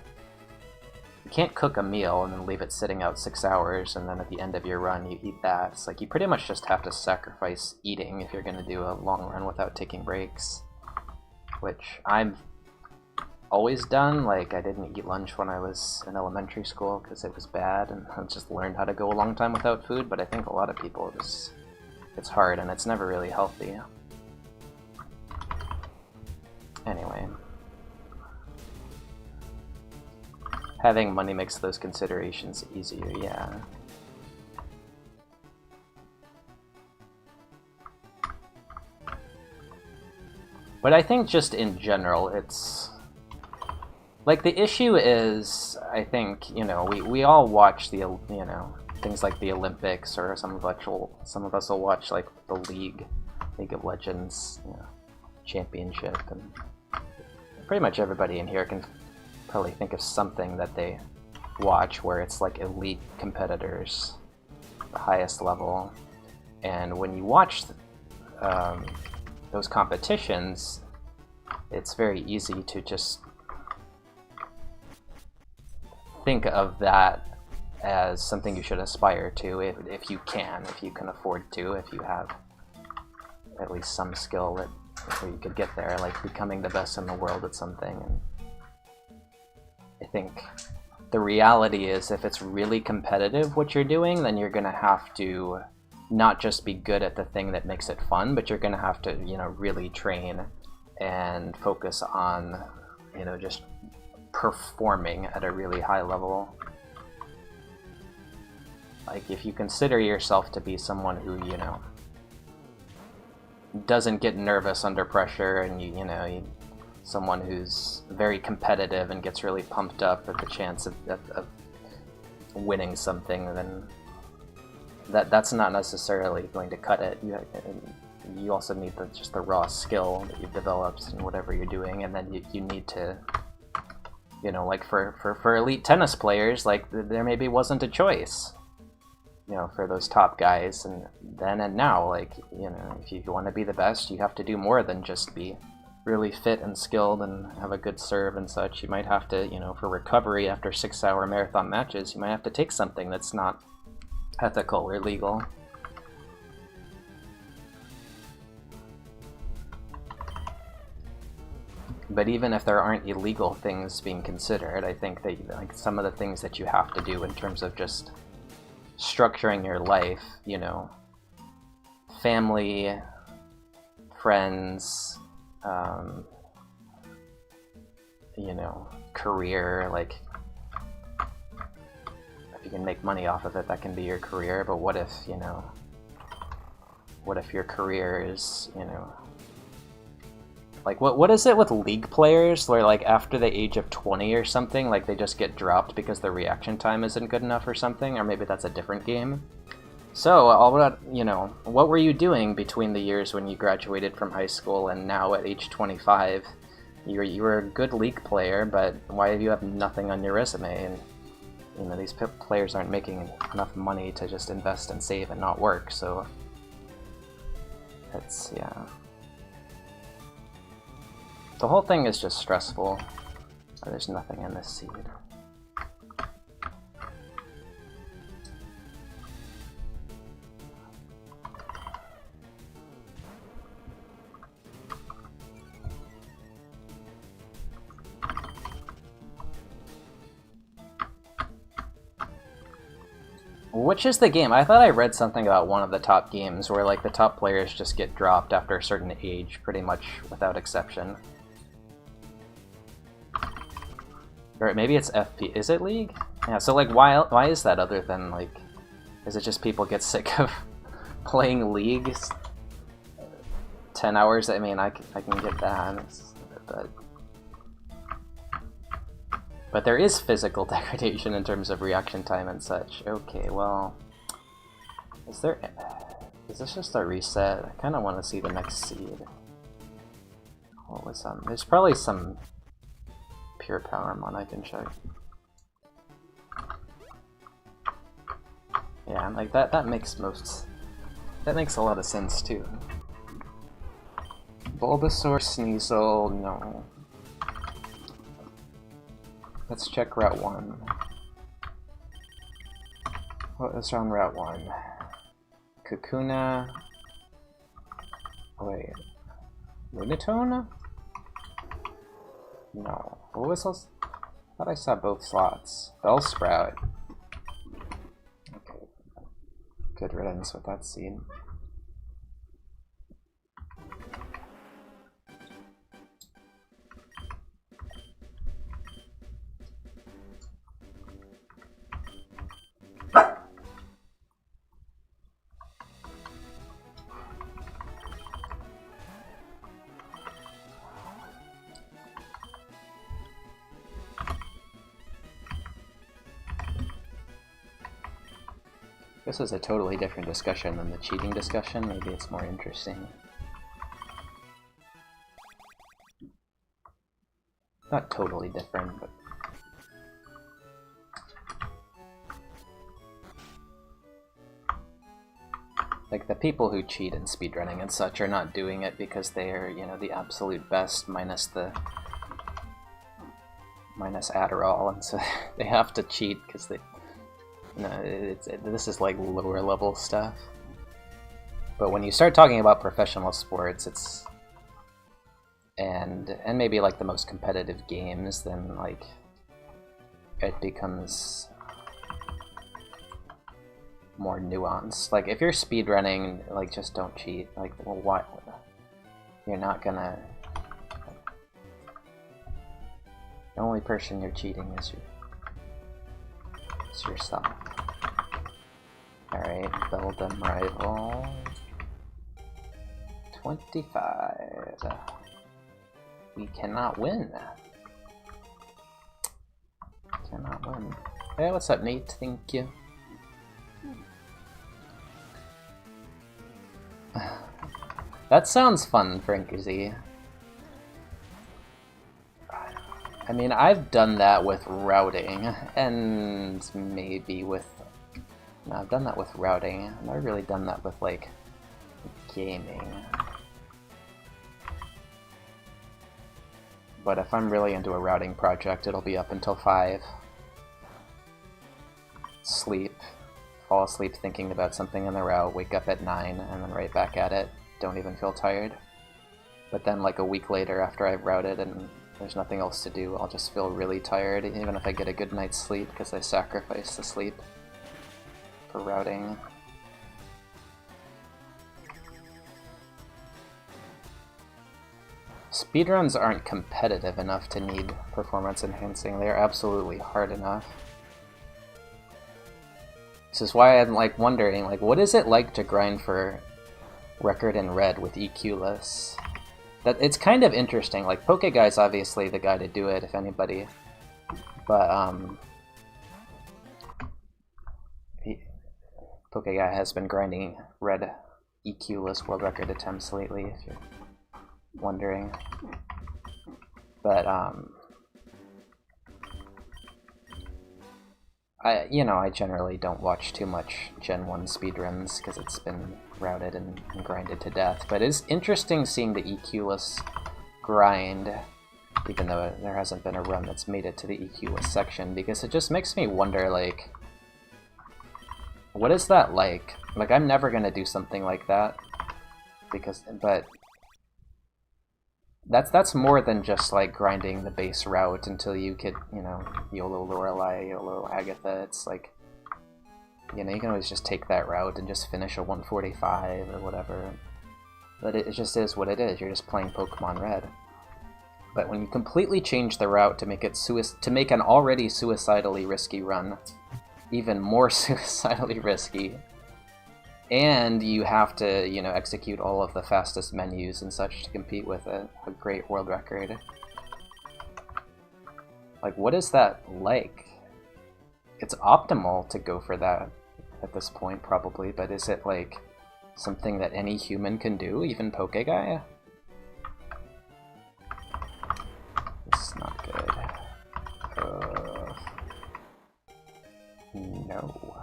You can't cook a meal and then leave it sitting out 6 hours, and then at the end of your run you eat that. It's like, you pretty much just have to sacrifice eating if you're going to do a long run without taking breaks. Which I've always done. Like, I didn't eat lunch when I was in elementary school because it was bad, and I just learned how to go a long time without food, but I think a lot of people, it's hard, and it's never really healthy. Anyway. Having money makes those considerations easier, yeah. But I think just in general, it's... Like, the issue is, I think, you know, we all watch the, you know, things like the Olympics, or some of us will watch, like, the League of Legends, you know, championship, and pretty much everybody in here can probably think of something that they watch where it's like elite competitors, the highest level. And when you watch those competitions, it's very easy to just think of that as something you should aspire to if you can afford to, if you have at least some skill that where you could get there, like becoming the best in the world at something. And I think the reality is, if it's really competitive what you're doing, then you're gonna have to not just be good at the thing that makes it fun, but you're gonna have to, you know, really train and focus on, you know, just performing at a really high level. Like, if you consider yourself to be someone who, you know, doesn't get nervous under pressure, and you know, someone who's very competitive and gets really pumped up at the chance of winning something, then that's not necessarily going to cut it. You also need just the raw skill that you've developed in whatever you're doing, and then you need to, you know, like for elite tennis players, like, there maybe wasn't a choice, you know, for those top guys, and then and now, like, you know, if you want to be the best, you have to do more than just be really fit and skilled and have a good serve and such. You might have to, you know, for recovery after 6-hour marathon matches, you might have to take something that's not ethical or legal. But even if there aren't illegal things being considered, I think that, like, some of the things that you have to do in terms of just structuring your life, you know, family, friends, you know, career, like, if you can make money off of it, that can be your career, but what if, you know, what if your career is, you know, like, what is it with League players, where, like, after the age of 20 or something, like, they just get dropped because their reaction time isn't good enough or something, or maybe that's a different game. So, all about, you know, what were you doing between the years when you graduated from high school and now at age 25? You were a good League player, but why do you have nothing on your resume? And, you know, these players aren't making enough money to just invest and save and not work, so it's, yeah. The whole thing is just stressful. There's nothing in this seed. Which is the game? I thought I read something about one of the top games where like the top players just get dropped after a certain age, pretty much without exception. Or maybe it's FP. Is it League? Yeah. So like, why is that other than like, is it just people get sick of playing League? 10 hours. I mean, I can get that, but there is physical degradation in terms of reaction time and such. Okay, well, is this just a reset? I kind of want to see the next seed. What was there's probably some pure power mon I can check. Yeah, like that makes a lot of sense too. Bulbasaur, Sneasel, no. Let's check Route 1. What is on Route 1? Kakuna. Wait. Lunatone? No. What was those? I thought I saw both slots. Bellsprout. Okay. Good riddance with that scene. This is a totally different discussion than the cheating discussion. Maybe it's more interesting. Not totally different, but... like, the people who cheat in speedrunning and such are not doing it because they are, you know, the absolute best minus Adderall, and so they have to cheat because they... No, this is like lower level stuff. But when you start talking about professional sports, it's and maybe like the most competitive games, then like it becomes more nuanced. Like if you're speedrunning, like just don't cheat. Like, well, why? You're not gonna. The only person you're cheating is yourself. Alright, Beldum rival. 25. We cannot win. Cannot win. Hey, what's up, Nate? Thank you. That sounds fun, Frankie. I mean, I've done that with routing, and maybe with... No, I've done that with routing. I've never really done that with, like, gaming. But if I'm really into a routing project, it'll be up until 5. Sleep. Fall asleep thinking about something in the route, wake up at 9, and then right back at it. Don't even feel tired. But then, like, a week later, after I've routed and there's nothing else to do, I'll just feel really tired, even if I get a good night's sleep, because I sacrificed the sleep for routing. Speedruns aren't competitive enough to need performance enhancing. They are absolutely hard enough. This is why I'm like wondering, like, what is it like to grind for record in red with EQ-less? That it's kind of interesting. Like, Pokeguy's obviously the guy to do it, if anybody. But Pokeguy has been grinding red EQ-less world record attempts lately, if you're wondering. But I generally don't watch too much Gen 1 speedruns because it's been routed and grinded to death. But it's interesting seeing the EQ-less grind, even though there hasn't been a run that's made it to the EQ-less section, because it just makes me wonder, like, what is that like? Like, I'm never gonna do something like that, but that's more than just like grinding the base route until you could, YOLO Lorelei, YOLO Agatha. It's like You know, you can always just take that route and just finish a 145 or whatever. But it just is what it is. You're just playing Pokemon Red. But when you completely change the route to make it to make an already suicidally risky run even more suicidally risky, and you have to, you know, execute all of the fastest menus and such to compete with a great world record. Like, what is that like? It's optimal to go for that at this point, probably, but is it, like, something that any human can do, even Pokeguy? This is not good. No.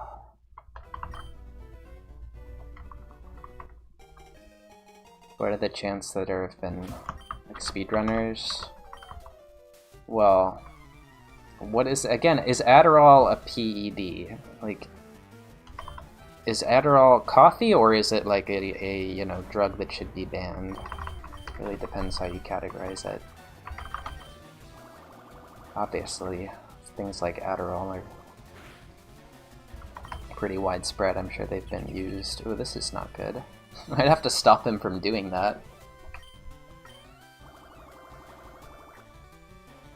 What are the chances that there have been, like, speedrunners? Well, what is, again, is Adderall a PED? Like, is Adderall coffee, or is it like a you know, drug that should be banned? It really depends how you categorize it. Obviously, things like Adderall are pretty widespread. I'm sure they've been used. Ooh, this is not good. I'd have to stop him from doing that.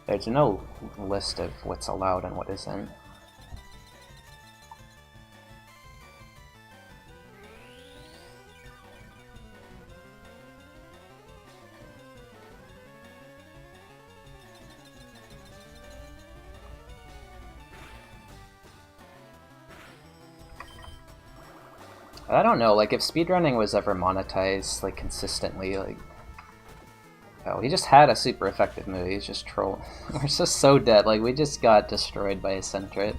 There's no list of what's allowed and what isn't. I don't know, like, if speedrunning was ever monetized, like, consistently, like... Oh, he just had a super effective move, he's just trolling. We're just so dead, like, we just got destroyed by a Sentret.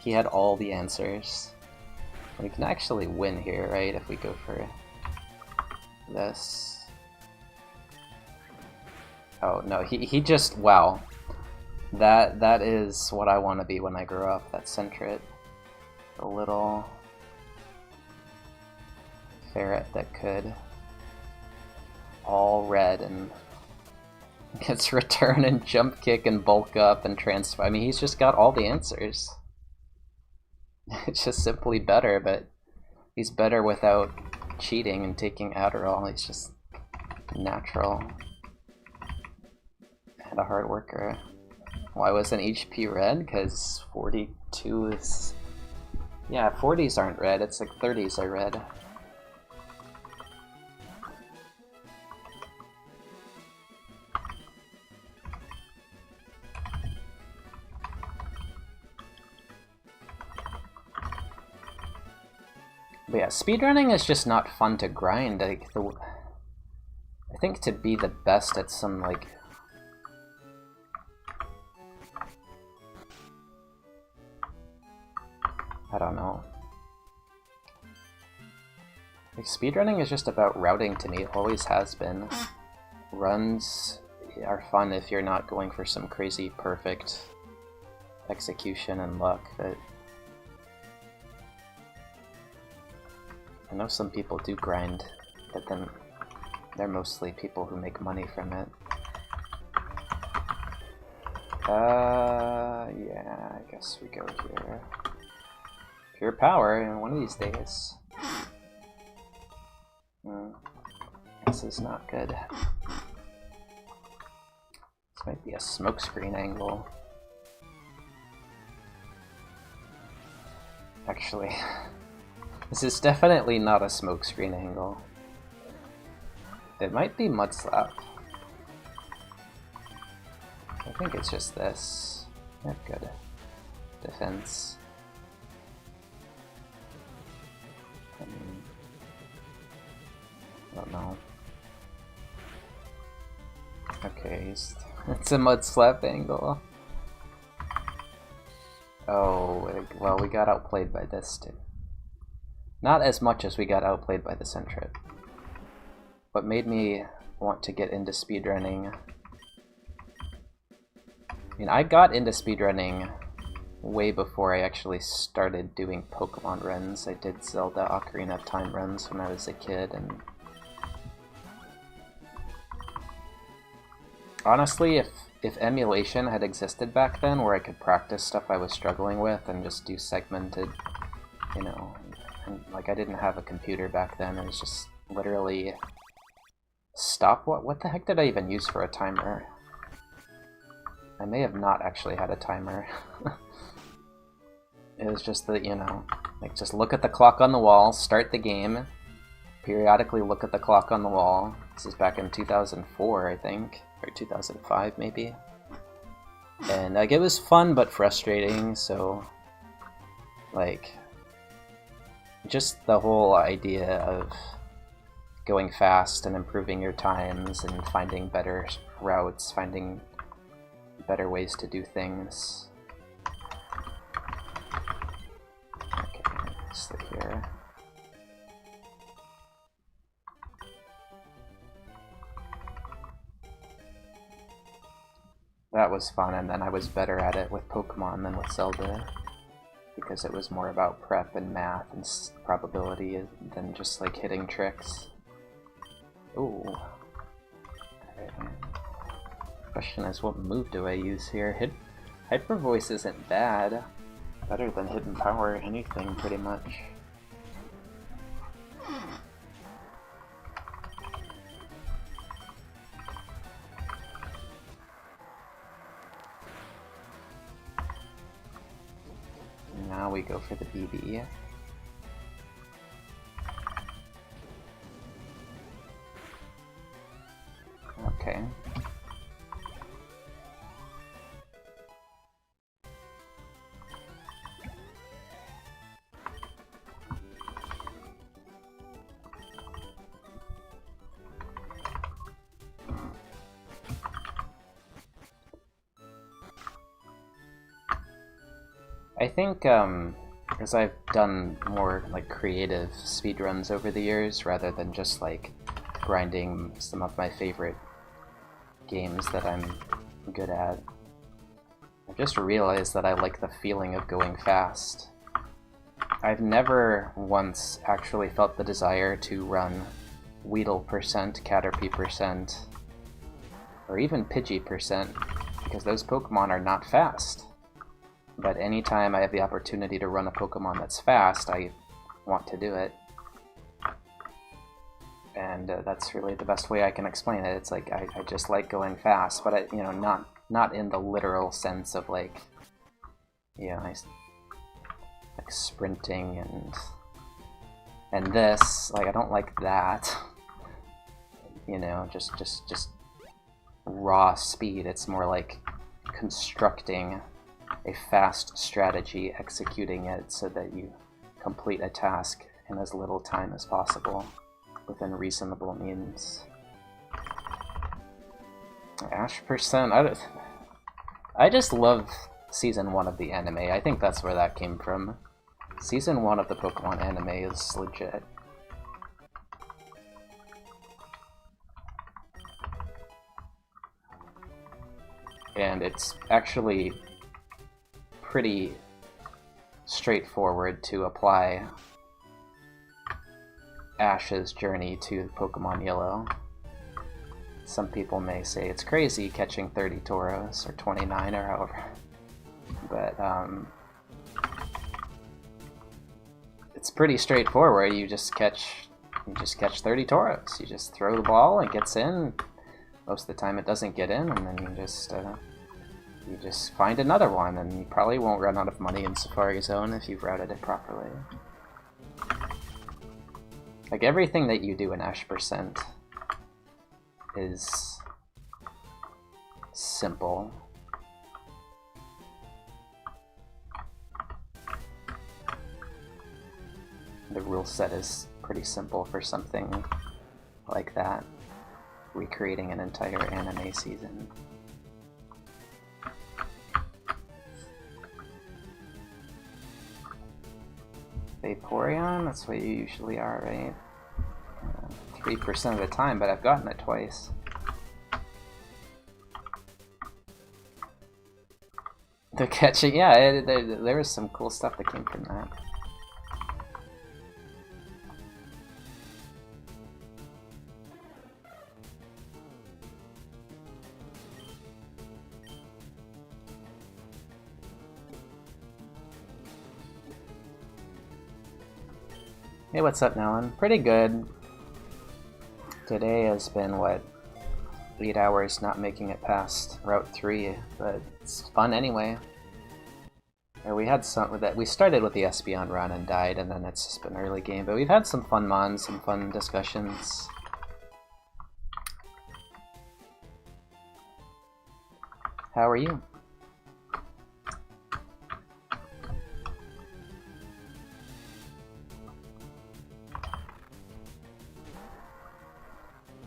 He had all the answers. We can actually win here, right, if we go for this. Oh, no, he just... Wow. That is what I want to be when I grow up, that Sentret. A little... ferret that could all red and gets return and jump kick and bulk up and transfer. I mean, he's just got all the answers. It's just simply better, but he's better without cheating and taking Adderall. He's just natural and a hard worker. Why wasn't HP red? Because 42 is... Yeah, 40s aren't red, it's like 30s are red. But yeah, speedrunning is just not fun to grind. Like, I think to be the best at some, like... I don't know. Like, speedrunning is just about routing to me, it always has been. Runs are fun if you're not going for some crazy perfect execution and luck, but... I know some people do grind, but then they're mostly people who make money from it. Yeah, I guess we go here. Pure power, one of these days. This is not good. This might be a smokescreen angle. Actually... This is definitely not a smokescreen angle. It might be Mud Slap. I think it's just this. Yeah, good. Defense. I don't know. Okay, it's a Mud Slap angle. Oh, well, we got outplayed by this too. Not as much as we got outplayed by the Sentret. What made me want to get into speedrunning... I mean, I got into speedrunning way before I actually started doing Pokemon runs. I did Zelda Ocarina of Time runs when I was a kid, and... Honestly, if emulation had existed back then, where I could practice stuff I was struggling with and just do segmented you know, and, like, I didn't have a computer back then. It was just literally stop. What the heck did I even use for a timer? I may have not actually had a timer. It was just that, you know, like, just look at the clock on the wall, start the game, periodically look at the clock on the wall. This is back in 2004, I think, or 2005 maybe. And like, it was fun but frustrating, so like, just the whole idea of going fast and improving your times and finding better routes, finding better ways to do things. Okay, let's look here. That was fun, and then I was better at it with Pokemon than with Zelda, because it was more about prep and math and probability than just like hitting tricks. Ooh. Okay. Question is, what move do I use here? Hyper Voice isn't bad. Better than Hidden Power, anything pretty much. Now we go for the BB. Okay. I think, as I've done more like creative speedruns over the years, rather than just like grinding some of my favorite games that I'm good at, I've just realized that I like the feeling of going fast. I've never once actually felt the desire to run Weedle %, Caterpie %, or even Pidgey %, because those Pokemon are not fast. But anytime I have the opportunity to run a Pokemon that's fast, I want to do it. And that's really the best way I can explain it. It's like, I just like going fast, but you know, not in the literal sense of like, you know, like sprinting and this. Like, I don't like that. You know, just raw speed. It's more like constructing a fast strategy, executing it so that you complete a task in as little time as possible within reasonable means. Ash %, I just love Season 1 of the anime. I think that's where that came from. Season 1 of the Pokemon anime is legit. And it's actually pretty straightforward to apply Ash's journey to Pokemon Yellow. Some people may say it's crazy catching 30 Tauros, or 29, or however, but it's pretty straightforward. You just catch 30 Tauros. You just throw the ball, it gets in. Most of the time it doesn't get in, and then you just find another one, and you probably won't run out of money in Safari Zone if you've routed it properly. Like, everything that you do in Ash % is simple. The rule set is pretty simple for something like that, recreating an entire anime season. Vaporeon? That's what you usually are, right? 3% of the time, but I've gotten it twice. The catching, yeah, there was some cool stuff that came from that. Hey, what's up, Nellen? Pretty good. Today has been, what, 8 hours not making it past Route 3, but it's fun anyway. Or we had some with that. We started with the Espeon run and died, and then it's just been early game. But we've had some fun mons, some fun discussions. How are you?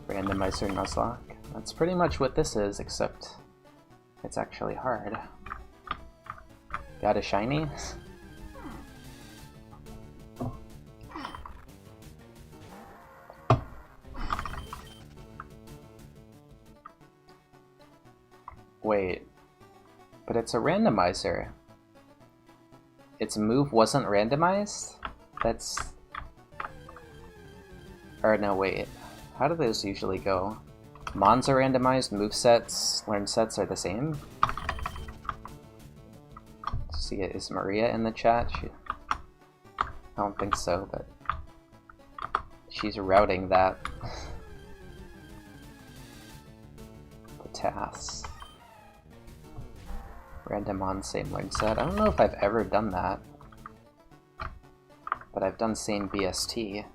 Randomizer Nuzlocke. That's pretty much what this is, except it's actually hard. Got a shiny? Wait, but it's a randomizer. Its move wasn't randomized? That's... Or no, wait. How do those usually go? Mons are randomized, movesets, learn sets are the same? See, is Maria in the chat? I don't think so, but she's routing that. The tasks. Random on same learn set. I don't know if I've ever done that, but I've done same BST.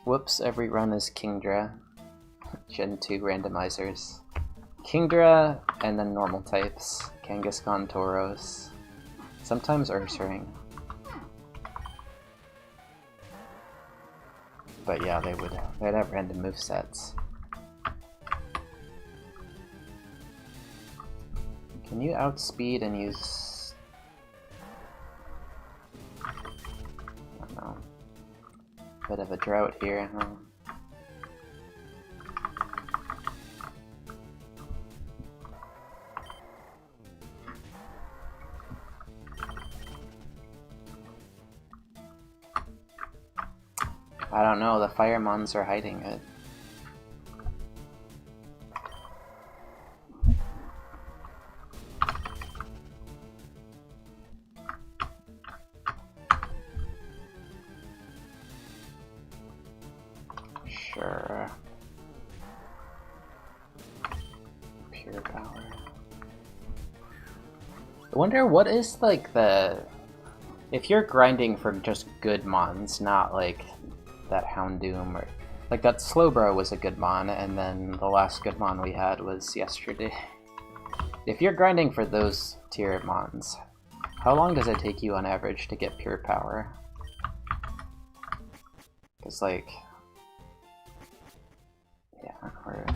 Whoops, every run is Kingdra. Gen 2 randomizers. Kingdra, and then normal types. Kangaskhan, Tauros. Sometimes Ursaring. But yeah, they'd have random movesets. Can you outspeed and use... I don't know. Bit of a drought here, huh? I don't know, the Firemons are hiding it. Sure. Pure power. I wonder what is like the... If you're grinding for just good mons, not like that Houndoom or... Like that Slowbro was a good mon, and then the last good mon we had was yesterday. If you're grinding for those tier mons, how long does it take you on average to get pure power? Because like... Yeah, we're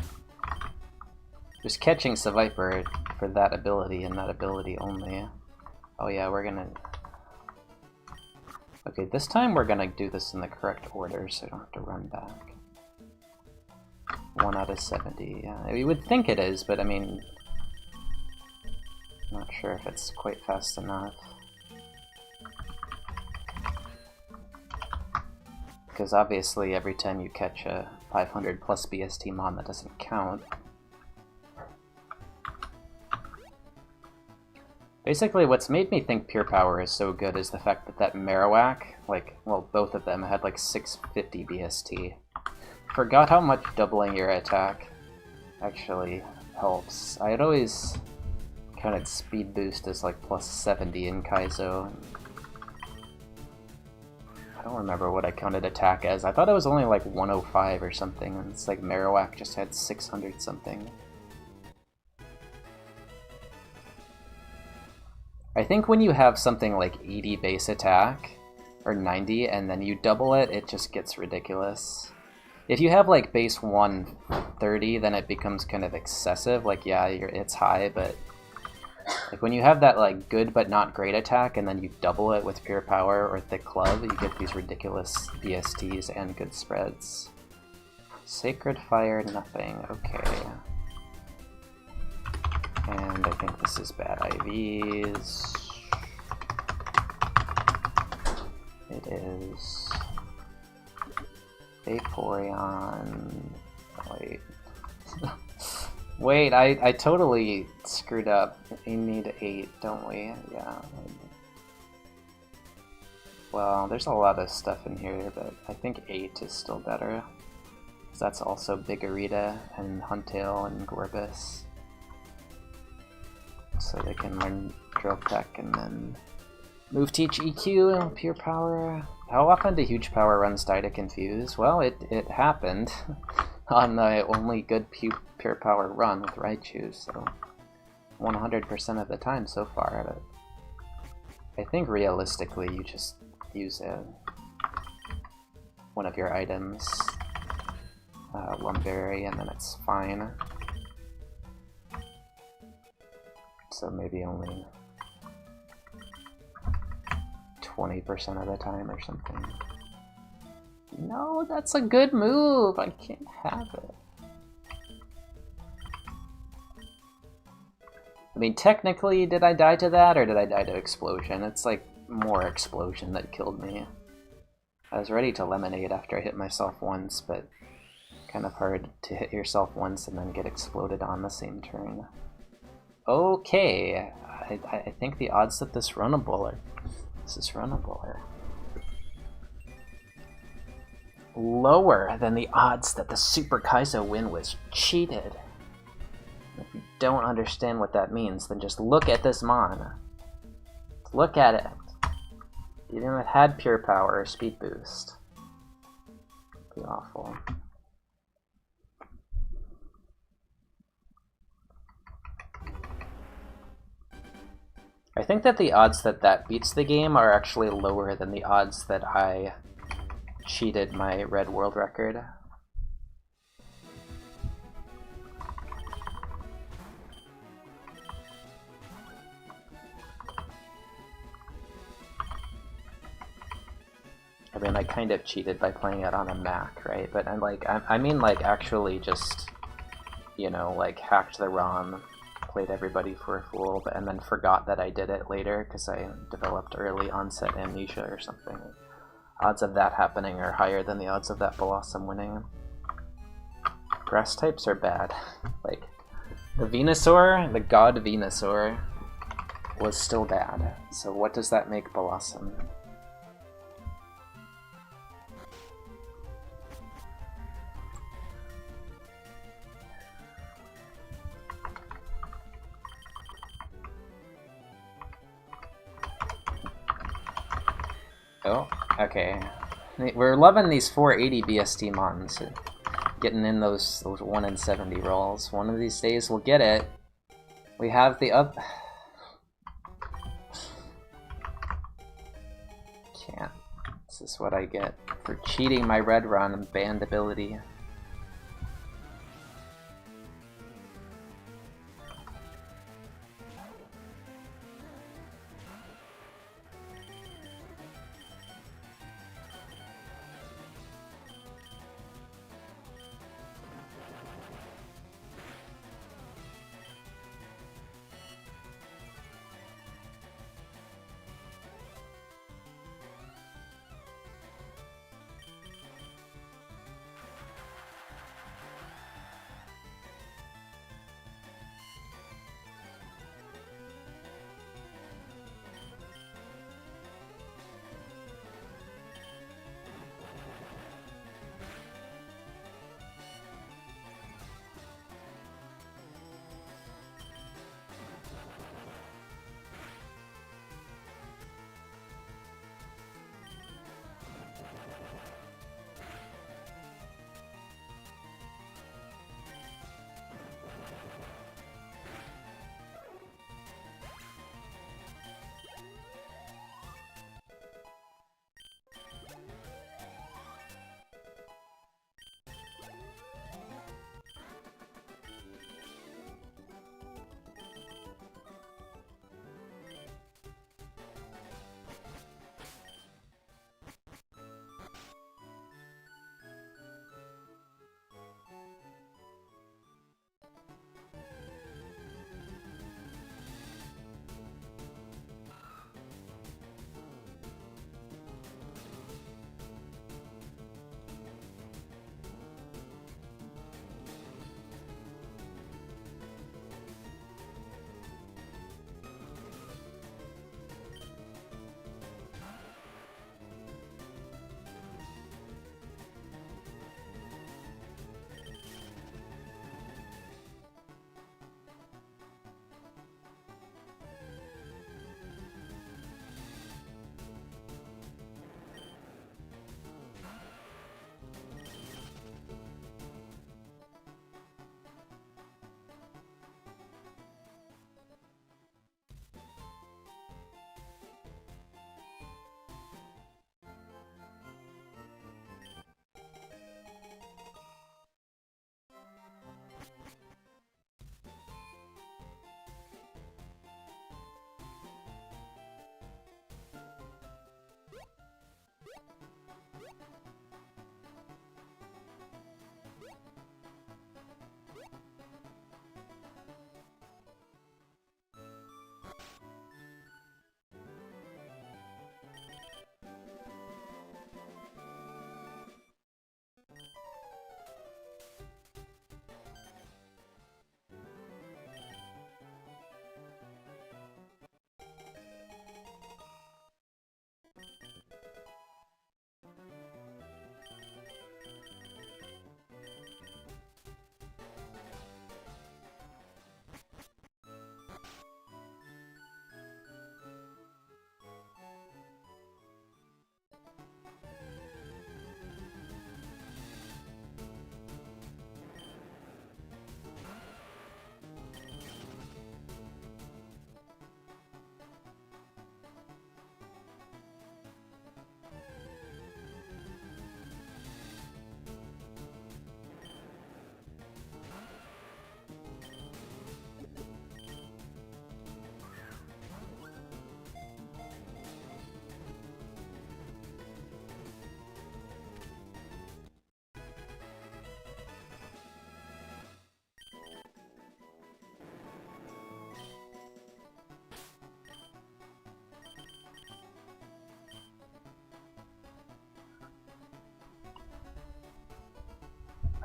just catching Seviper for that ability and that ability only. Oh yeah, we're gonna... Okay, this time we're gonna do this in the correct order so I don't have to run back. 1 out of 70, yeah. We would think it is, but I mean... Not sure if it's quite fast enough. Because obviously every time you catch a 500 plus BST mon, that doesn't count. Basically, what's made me think Pure Power is so good is the fact that that Marowak, like, well, both of them had like 650 BST. Forgot how much doubling your attack actually helps. I had always counted speed boost as like plus 70 in Kaizo. I don't remember what I counted attack as. I thought it was only like 105 or something, and it's like Marowak just had 600 something. I think when you have something like 80 base attack, or 90, and then you double it, it just gets ridiculous. If you have like base 130, then it becomes kind of excessive. Like, yeah, it's high, but like when you have that like good but not great attack, and then you double it with Pure Power or Thick Club, you get these ridiculous BSTs and good spreads. Sacred Fire, nothing. Okay. And I think this is bad IVs. It is Vaporeon. Wait. Wait, I totally screwed up. We need 8, don't we? Yeah. Well, there's a lot of stuff in here, but I think 8 is still better. Because that's also Bigorita and Huntail and Gorbis. So they can learn Drill Peck and then move Teach EQ and Pure Power. How often do huge power runs die to Confuse? Well, it happened on the only good Pure Power run with Raichu, so 100% of the time so far. But I think realistically you just use one of your items, Lumberry, and then it's fine. So maybe only 20% of the time or something. No, that's a good move! I can't have it. I mean, technically, did I die to that, or did I die to Explosion? It's like more Explosion that killed me. I was ready to Lemonade after I hit myself once, but kind of hard to hit yourself once and then get exploded on the same turn. Okay, I think the odds that this is runnable are lower than the odds that the Super Kaizo win was cheated. If you don't understand what that means, then just look at this Mon. Look at it. Even if it had Pure Power or Speed Boost. It'd be awful. I think that the odds that that beats the game are actually lower than the odds that I cheated my red world record. I mean, I kind of cheated by playing it on a Mac, right? But I'm like, I mean, like, actually just, you know, like, hacked the ROM, played everybody for a fool, and then forgot that I did it later because I developed early onset amnesia or something. Odds of that happening are higher than the odds of that Blossom winning. Grass types are bad. Like, the Venusaur, the god Venusaur, was still bad. So what does that make Blossom? Oh, okay. We're loving these 480 BST Mons. Getting in those 1 in 70 rolls. One of these days we'll get it. We have the up. Can't. This is what I get for cheating my red run and banned ability.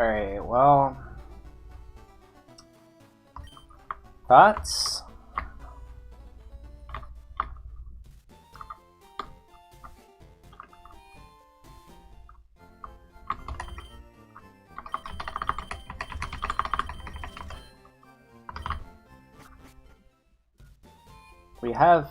Alright, well... Thoughts? We have,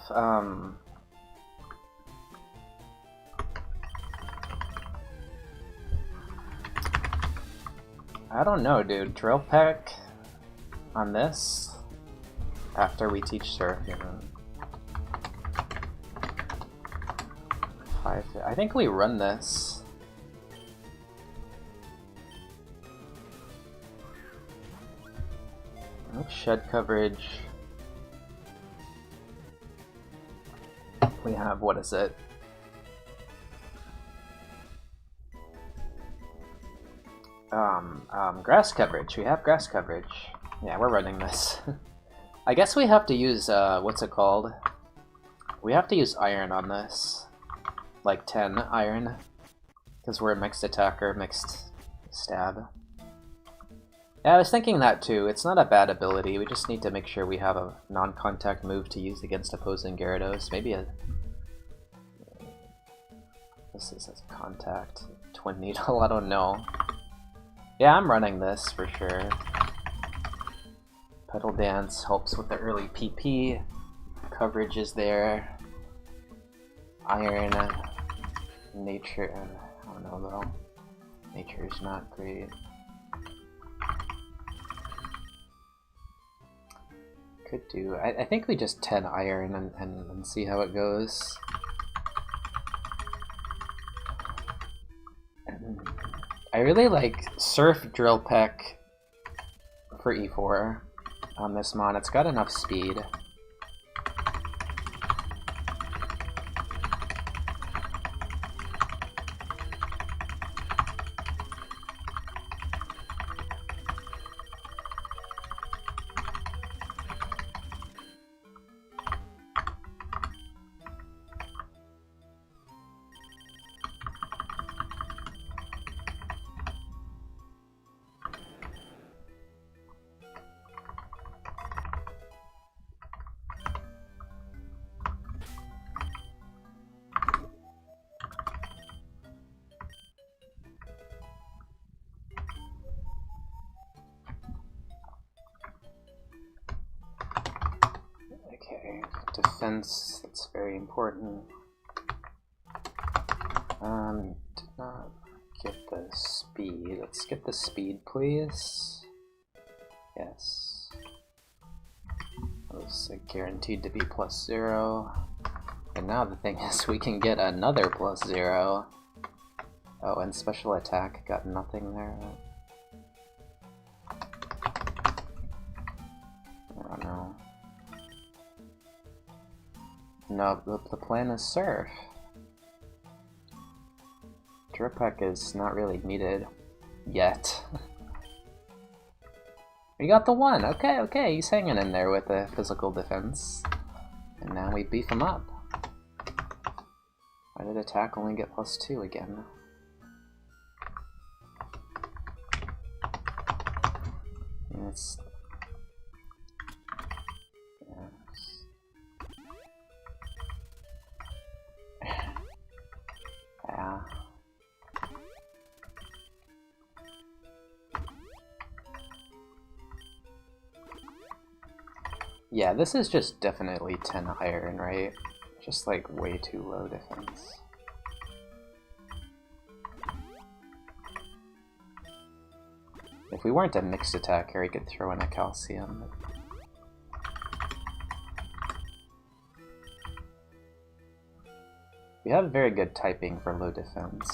I don't know, dude. Drill peck on this after we teach surfing. I think we run this. Shed coverage. We have, what is it? Grass coverage. We have grass coverage. Yeah, we're running this. I guess we have to use, what's it called? We have to use iron on this. Like 10 iron. Because we're a mixed attacker, mixed stab. Yeah, I was thinking that too. It's not a bad ability. We just need to make sure we have a non-contact move to use against opposing Gyarados. Maybe a... This is a contact. Twin Needle, I don't know. Yeah, I'm running this for sure. Petal Dance helps with the early PP. Coverage is there. Iron. Nature. I don't know though. Nature is not great. Could do. I think we just 10 iron and see how it goes. I really like Surf Drill Peck for E4 on this mon. It's got enough speed. Okay, defense, that's very important. Did not get the speed. Let's get the speed, please. Yes. That was guaranteed to be +0. And now the thing is, we can get another +0. Oh, and special attack got nothing there. I don't know. No, the plan is Surf. Drip Peck is not really needed yet. We got the one! Okay, okay, he's hanging in there with the physical defense. And now we beef him up. Why did attack only get +2 again? It's... Yeah. Yeah, this is just definitely 10 iron, right? Just like way too low defense. If we weren't a mixed attacker, he could throw in a calcium. We have very good typing for low defense.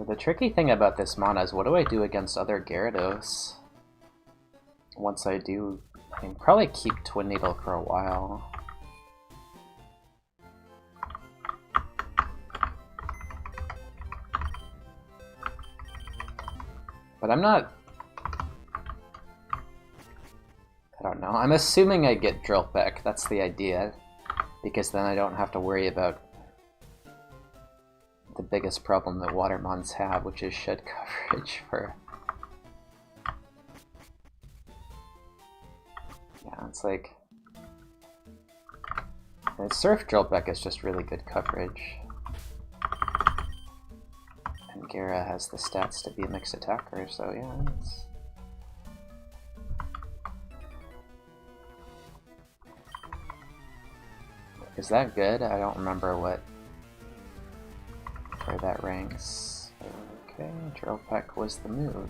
The tricky thing about this mana is what do I do against other Gyarados once I do I can probably keep Twin Needle for a while. But I'm not... I don't know. I'm assuming I get Drill Peck. That's the idea. Because then I don't have to worry about the biggest problem that Watermons have, which is shed coverage for... Yeah, it's like... And Surf Drill Peck is just really good coverage. And Gera has the stats to be a mixed attacker, so yeah, it's... Is that good? I don't remember where that ranks. Okay, Drill Peck was the move.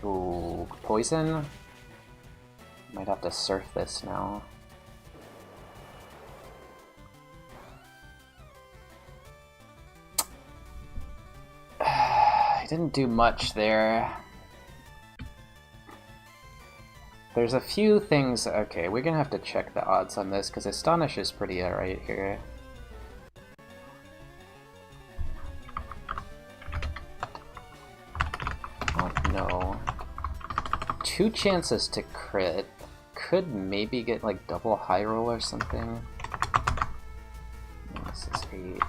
Ooh, poison? Might have to surf this now. I didn't do much there. There's a few things... Okay, we're gonna have to check the odds on this, because Astonish is pretty alright here. Oh no. 2 chances to crit. Could maybe get like double high roll or something. This is 8.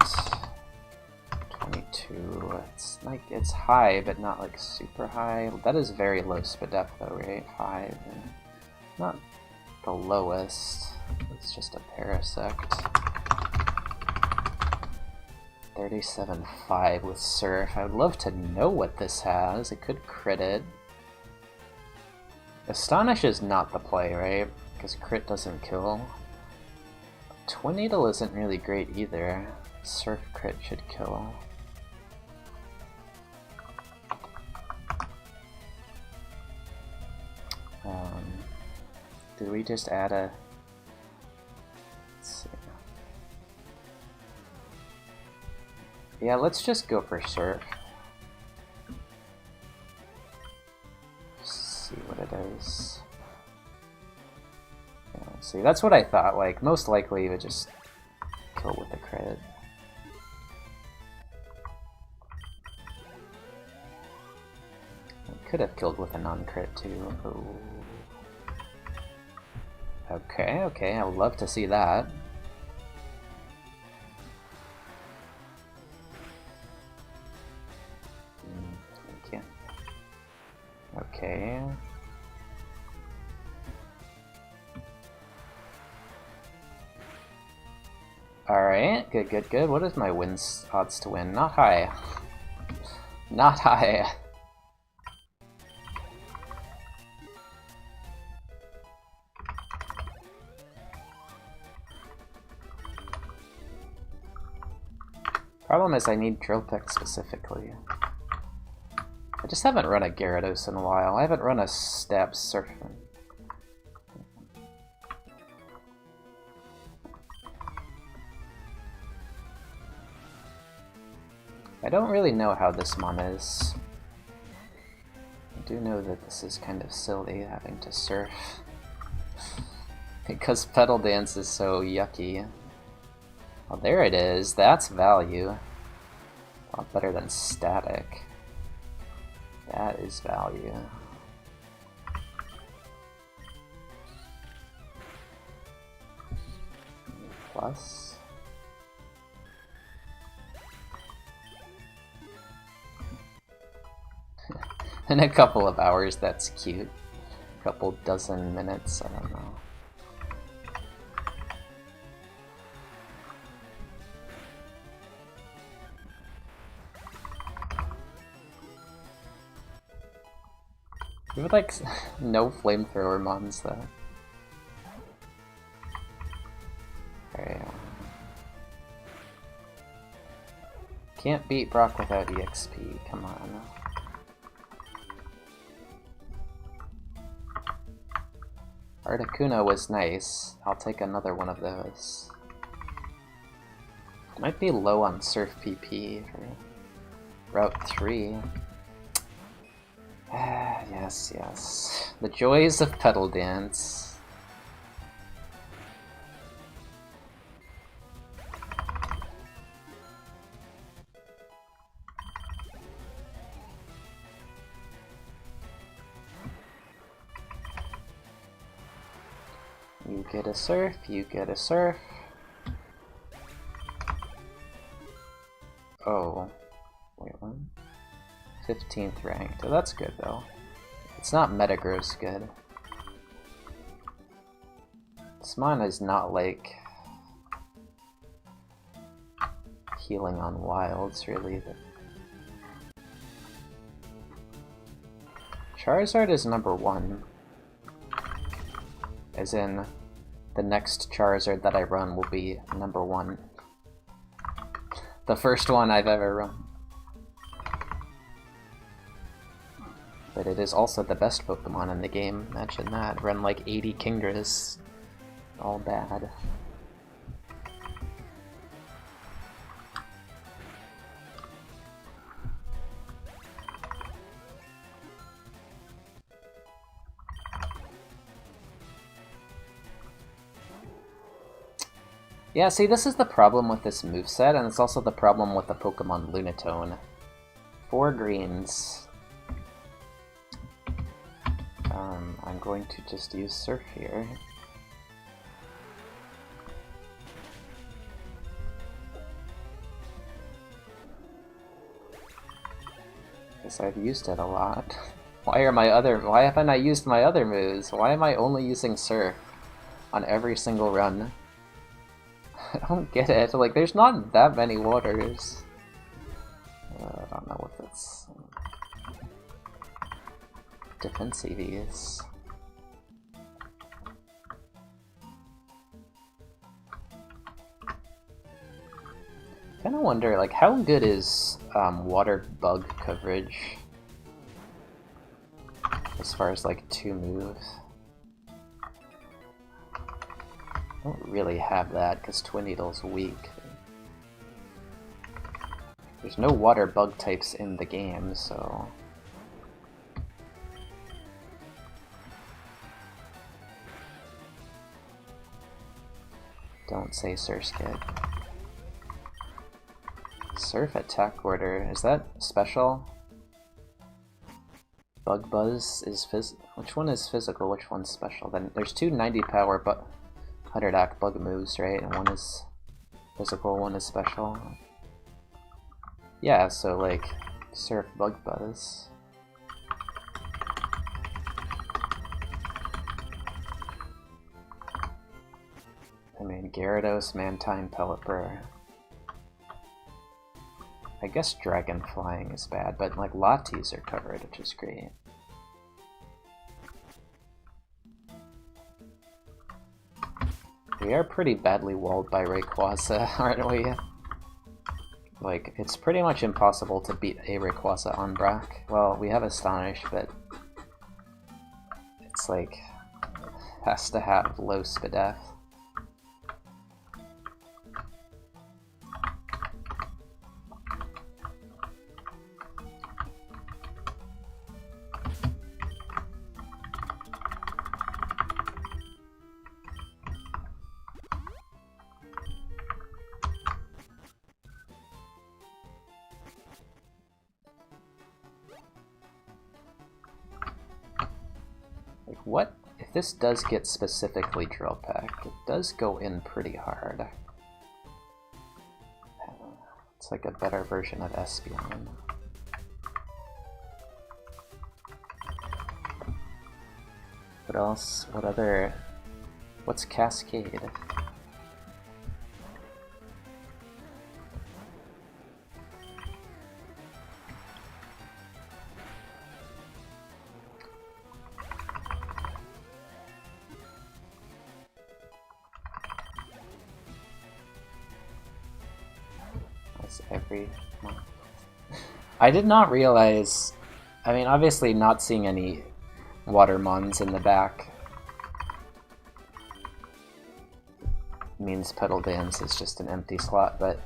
22. It's like, it's high, but not like super high. That is very low SPDEF though, right? 5. Not the lowest. It's just a Parasect. 37.5 with Surf. I would love to know what this has. It could crit it. Astonish is not the play, right? Because crit doesn't kill. Twin Needle isn't really great either. Surf crit should kill. Did we just add a... Let's see. Yeah, let's just go for Surf. See what it is. Yeah, see, that's what I thought. Like, most likely it would just kill with a crit. It could have killed with a non-crit too. Ooh. Okay, okay, I would love to see that. Thank you. Okay. Alright, good, good, good. What is my odds to win? Not high. Not high. Problem is I need Drill Peck specifically. I just haven't run a Gyarados in a while. I haven't run a Stab Surfing. I don't really know how this mon is. I do know that this is kind of silly, having to surf. Because Pedal Dance is so yucky. Oh, there it is. That's value. A lot better than Static. That is value. Plus. In a couple of hours, that's cute. A couple dozen minutes, I don't know. We would like no flamethrower mons though. Okay. Can't beat Brock without EXP, come on. Articuno was nice. I'll take another one of those. Might be low on Surf PP for Route 3. Ah, yes, yes. The joys of pedal dance. You get a surf, you get a surf. Oh, wait, what? 15th ranked. Oh, that's good though. It's not Metagross good. This mon is not like healing on wilds really. Charizard is number 1. As in, the next Charizard that I run will be number 1. The first one I've ever run. But it is also the best Pokemon in the game, imagine that. Run like 80 Kingdras. All bad. Yeah, see, this is the problem with this moveset, and it's also the problem with the Pokemon Lunatone. 4 greens. I'm going to just use Surf here. Because I've used it a lot. Why haven't I used my other moves? Why am I only using Surf on every single run? I don't get it. Like, there's not that many waters. I don't know if it's defensive is. Kind of wonder, like, how good is water bug coverage as far as like 2 moves? I don't really have that because Twin Needle's weak. There's no water bug types in the game, so don't say Surskit. Surf attack order, is that special? Bug Buzz is which one is physical, which one's special? Then there's 2 90 power 100 act bug moves, right? And one is physical, one is special. Yeah, so like Surf Bug Buzz. I mean, Gyarados, Mantine, Pelipper. I guess Dragon Flying is bad, but like Latis are covered, which is great. We are pretty badly walled by Rayquaza, aren't we? Like, it's pretty much impossible to beat a Rayquaza on Brock. Well, we have Astonish, but it's like, has to have low Spadef. What? If this does get specifically Drill Peck, it does go in pretty hard. It's like a better version of Espeon. What else? What other... What's Cascade? Every month. I did not realize, I mean, obviously not seeing any Watermons in the back means Pedal Dance is just an empty slot, but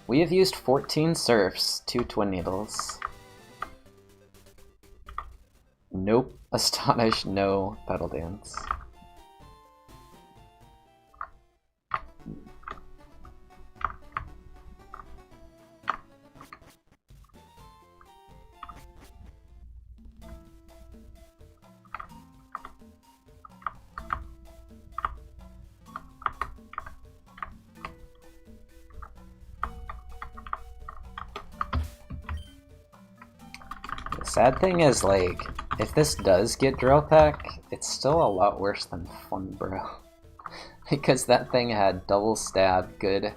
We have used 14 surfs, 2 twin needles. Nope. Astonish, no. Pedal dance. Sad thing is, like, if this does get Drill Peck, it's still a lot worse than Fun Bro. Because that thing had double stab, good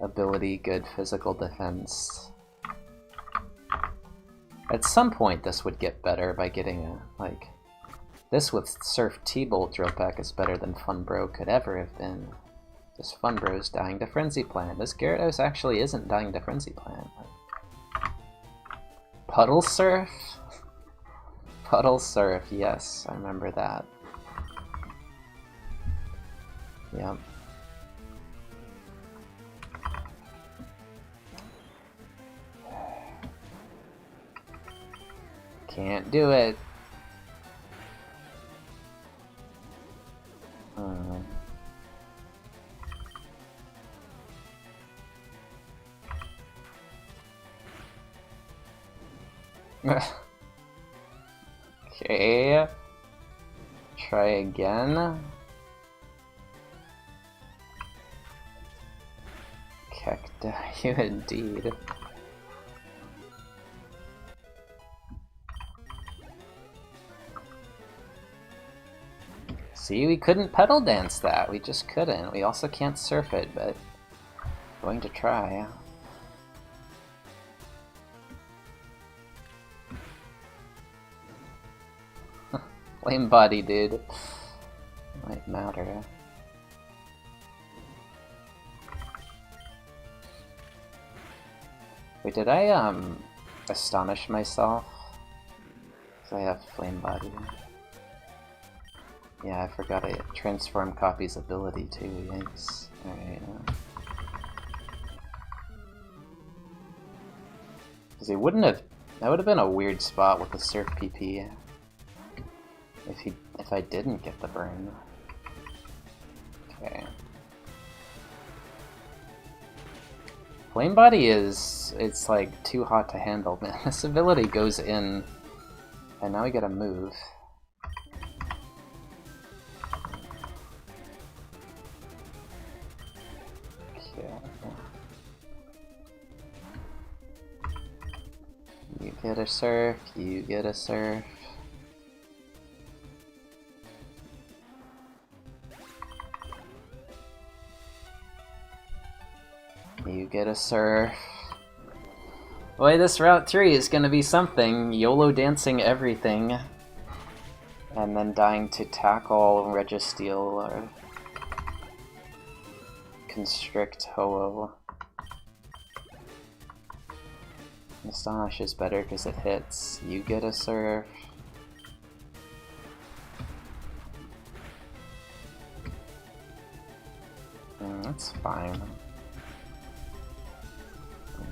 ability, good physical defense. At some point this would get better by getting a, like... This with Surf T-Bolt Drill Peck is better than Fun Bro could ever have been. This Fun Bro's Dying to Frenzy Plant. This Gyarados actually isn't Dying to Frenzy Plant. Puddle Surf? Puddle Surf, yes, I remember that. Yep. Can't do it. Okay. Try again. Cacti, you indeed. See, we couldn't pedal dance that. We just couldn't. We also can't surf it, but going to try. Flame body, dude. Might matter. Wait, did I astonish myself? Cause I have flame body. Yeah, I forgot I transform copy's ability too. Yikes. Alright. Cause he wouldn't have. That would have been a weird spot with the Surf PP. If I didn't get the burn. Okay. Flame body it's like too hot to handle, man. This ability goes in, and now we gotta move. Okay. You get a surf, you get a surf. You get a surf. Boy, this Route 3 is gonna be something. YOLO dancing everything. And then dying to tackle, Registeel, or Constrict Ho-Oh. Astonish is better because it hits. You get a surf. That's fine.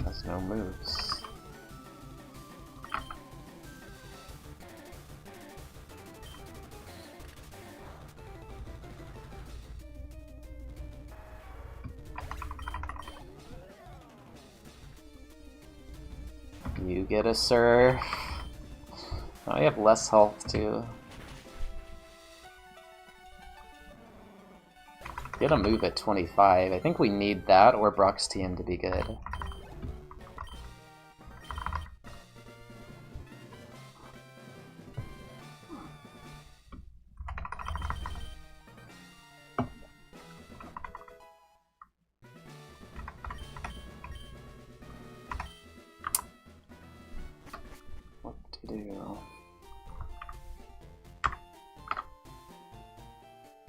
Has no moves. You get a surf. Oh, I have less health too. Get a move at 25. I think we need that or Brock's TM to be good.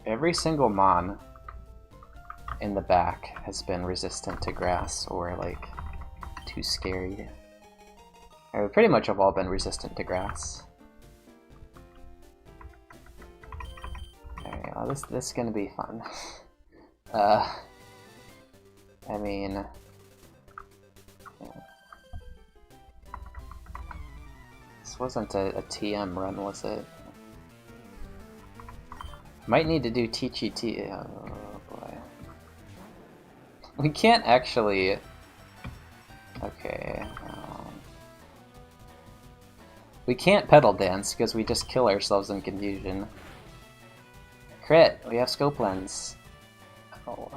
Every single Mon in the back has been resistant to grass or like too scary. Or pretty much have all been resistant to grass. Alright, well this is gonna be fun. I mean, wasn't a TM run, was it? Might need to do TGT. Oh boy. We can't actually... Okay. We can't pedal dance because we just kill ourselves in confusion. Crit! We have scope lens. Oh.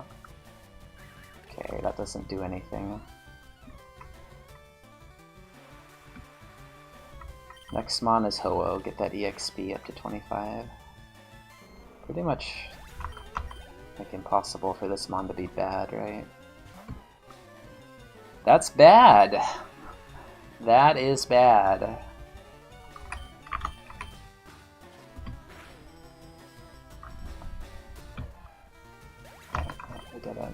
Okay, that doesn't do anything. Next mon is Ho-Oh, get that EXP up to 25. Pretty much like impossible for this mon to be bad, right? That's bad! That is bad. We did it.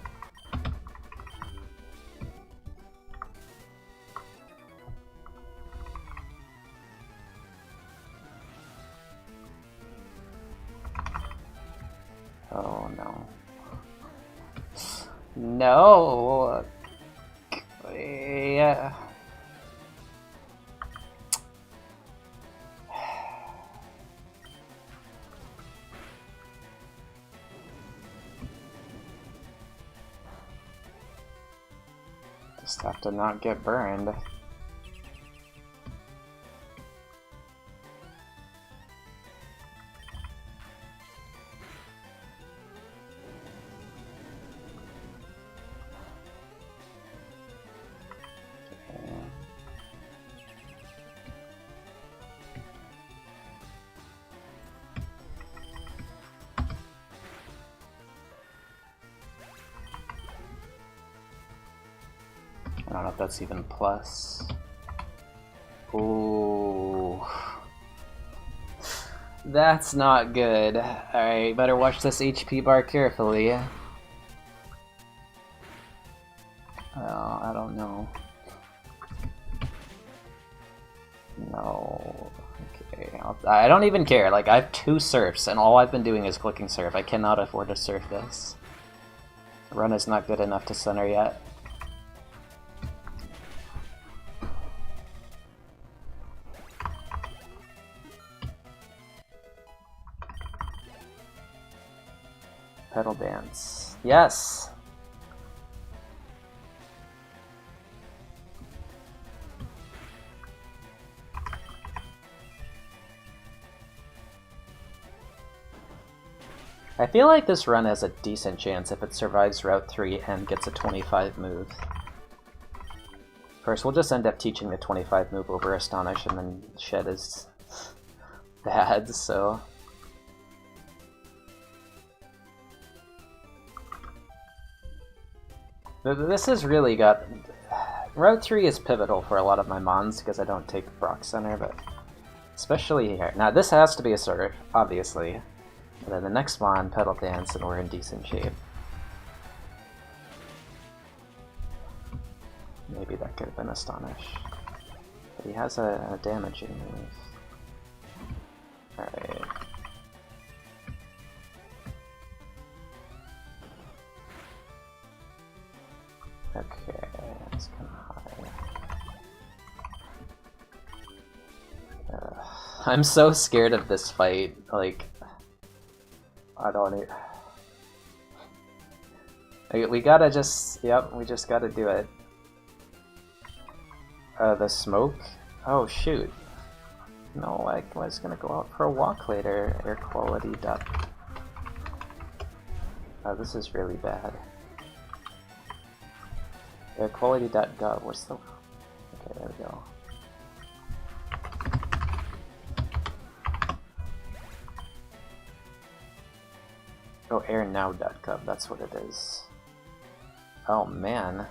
Oh no. No! Yeah. Just have to not get burned. I don't know if that's even plus. Ooh. That's not good. Alright, better watch this HP bar carefully. Oh, I don't know. No. Okay, I don't even care. Like, I have 2 surfs, and all I've been doing is clicking surf. I cannot afford to surf this. Run is not good enough to center yet. Pedal dance. Yes! I feel like this run has a decent chance if it survives Route 3 and gets a 25 move. First, we'll just end up teaching the 25 move over Astonish, and then Shed is bad, so... This has really got... Route 3 is pivotal for a lot of my mons because I don't take Brock Center, but especially here. Now this has to be a surf, obviously. And then the next mon, Pedal Dance, and we're in decent shape. Maybe that could have been Astonish. But he has a damaging move. Alright. Okay, that's kind of high. I'm so scared of this fight, like... I don't need... We gotta just... Yep, we just gotta do it. The smoke? Oh shoot. No, I was gonna go out for a walk later. Air quality dot... Oh, this is really bad. Airquality.gov, what's the... Okay, there we go. Oh, airnow.gov, that's what it is. Oh man.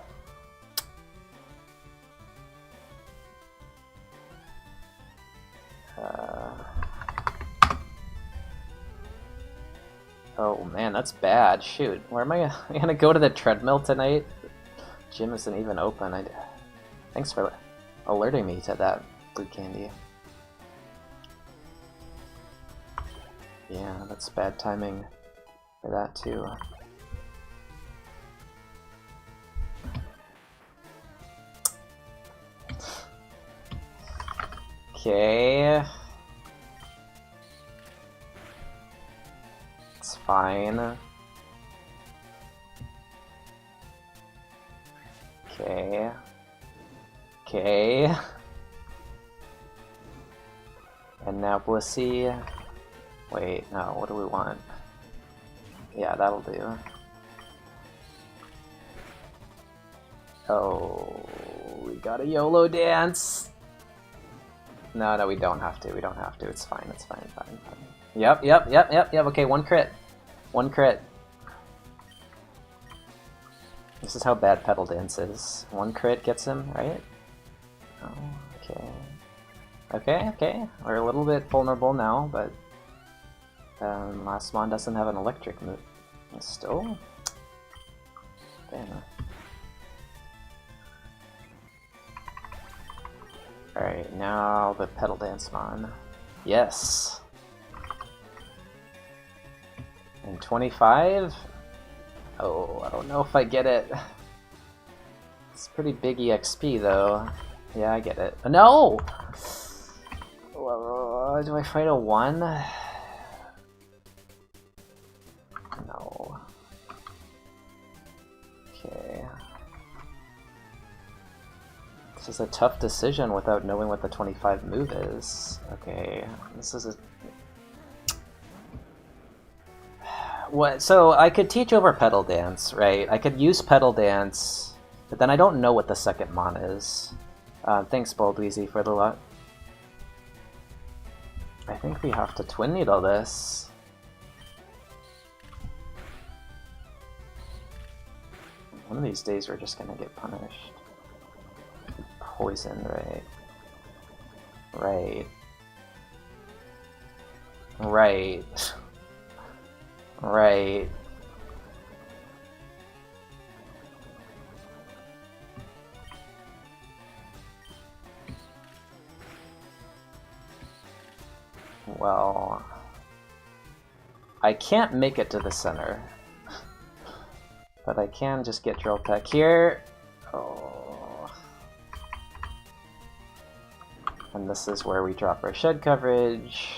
Oh man, that's bad. Shoot, where am I gonna go to the treadmill tonight? Gym isn't even open. Thanks for alerting me to that, Blue Candy. Yeah, that's bad timing for that too. Okay. It's fine. Okay. Okay. And now Blissey. Wait, no, what do we want? Yeah, that'll do. Oh, we got a YOLO dance! No, we don't have to, it's fine, fine. Yep, okay, one crit. One crit. This is how bad Pedal Dance is. One crit gets him, right? Oh, okay. Okay, we're a little bit vulnerable now, but last mon doesn't have an electric move. Still? Damn. Alright, now the Pedal Dance mon. Yes! And 25? Oh, I don't know if I get it. It's pretty big EXP though. Yeah, I get it. No! Do I fight a 1? No. Okay. This is a tough decision without knowing what the 25 move is. Okay, this is a... What? So I could teach over Pedal Dance, right? I could use Pedal Dance, but then I don't know what the second mon is. Thanks, Boldweezy, for the lot. I think we have to Twin Needle this. One of these days we're just gonna get punished. Poisoned, right? Right. Right. Right. Well, I can't make it to the center, but I can just get Drill Peck here. Oh. And this is where we drop our shed coverage.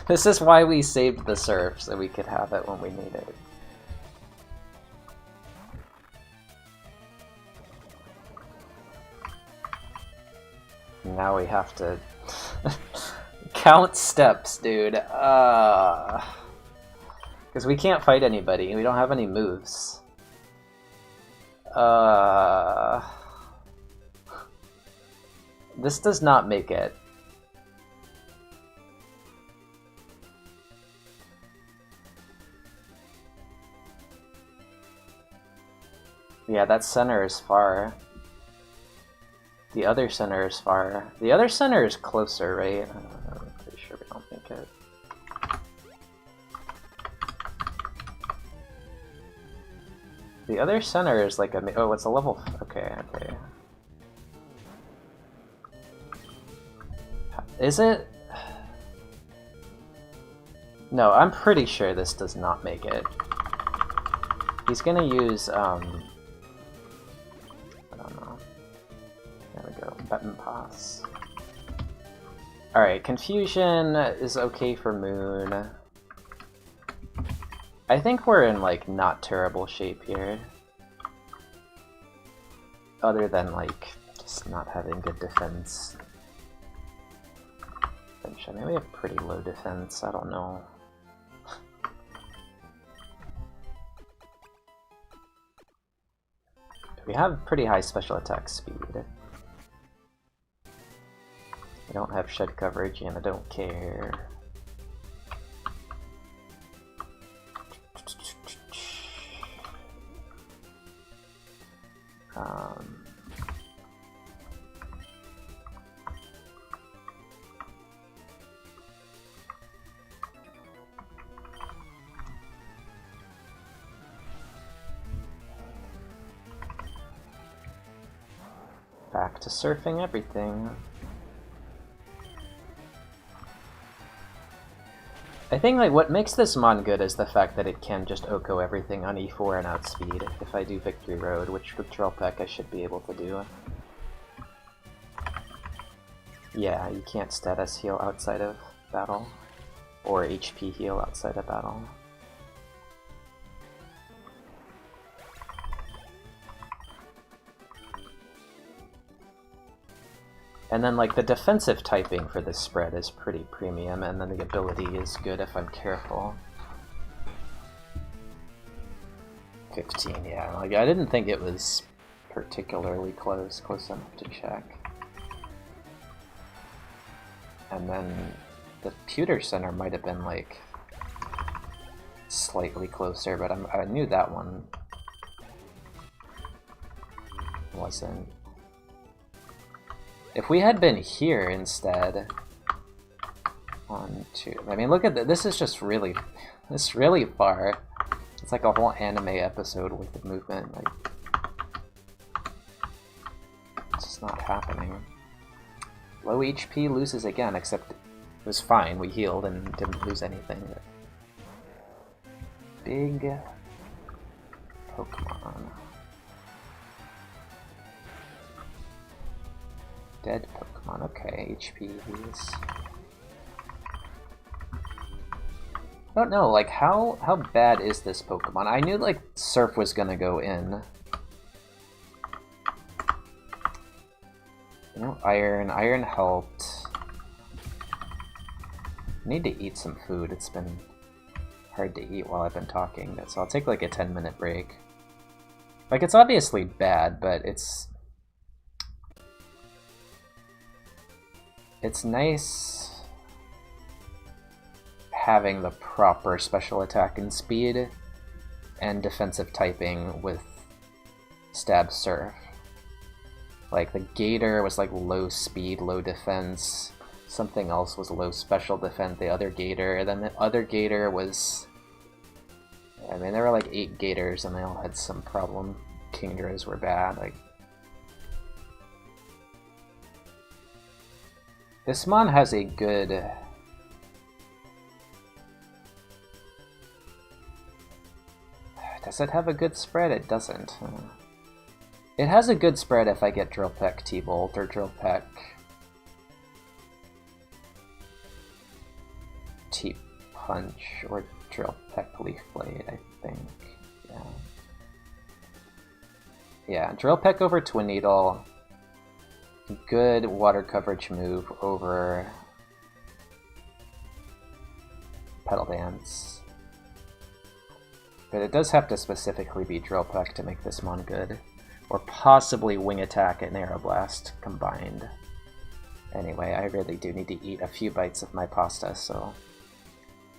This is why we saved the surf, so we could have it when we need it. Now we have to count steps, dude. Because we can't fight anybody. We don't have any moves. This does not make it. Yeah, that center is far. The other center is far. The other center is closer, right? I'm pretty sure we don't make it. The other center is like a... Oh, it's a level... Okay, okay. Is it? No, I'm pretty sure this does not make it. He's gonna use, I don't know. There we go, button pass. Alright, Confusion is okay for Moon. I think we're in, like, not terrible shape here. Other than, like, just not having good defense. I mean, we have pretty low defense, I don't know. We have pretty high special attack speed. We don't have shed coverage, and I don't care. Back to surfing everything. I think like what makes this mon good is the fact that it can just Oko everything on E4 and outspeed. If I do Victory Road, which with Drill Peck I should be able to do. Yeah, you can't status heal outside of battle, or HP heal outside of battle. And then like the defensive typing for this spread is pretty premium, and then the ability is good if I'm careful. 15, yeah. Like I didn't think it was particularly close enough to check. And then the Pewter Center might have been like slightly closer, but I knew that one wasn't. If we had been here instead, 1, 2. I mean, look at that. This is just really, this really far. It's like a whole anime episode with the movement. Like, it's just not happening. Low HP loses again, except it was fine. We healed and didn't lose anything. Big Pokemon. Dead Pokemon, okay, HP is... I don't know, like, how bad is this Pokemon? I knew, like, Surf was gonna go in. You know, Iron helped. I need to eat some food, it's been hard to eat while I've been talking, so I'll take, like, a 10-minute break. Like, it's obviously bad, but it's nice having the proper special attack and speed and defensive typing with Stab Surf. Like the Gator was like low speed, low defense. Something else was low special defense, the other Gator. And then the other Gator was... I mean, there were like 8 Gators and they all had some problem. Kingdras were bad. Like, this mon has a good... Does it have a good spread? It doesn't. It has a good spread if I get Drill Peck T-Bolt or Drill Peck T-Punch or Drill Peck Leaf Blade, I think. Yeah. Yeah, Drill Peck over Twin Needle. Good water coverage move over Pedal Dance. But it does have to specifically be Drill Peck to make this mon good. Or possibly Wing Attack and Aeroblast combined. Anyway, I really do need to eat a few bites of my pasta, so...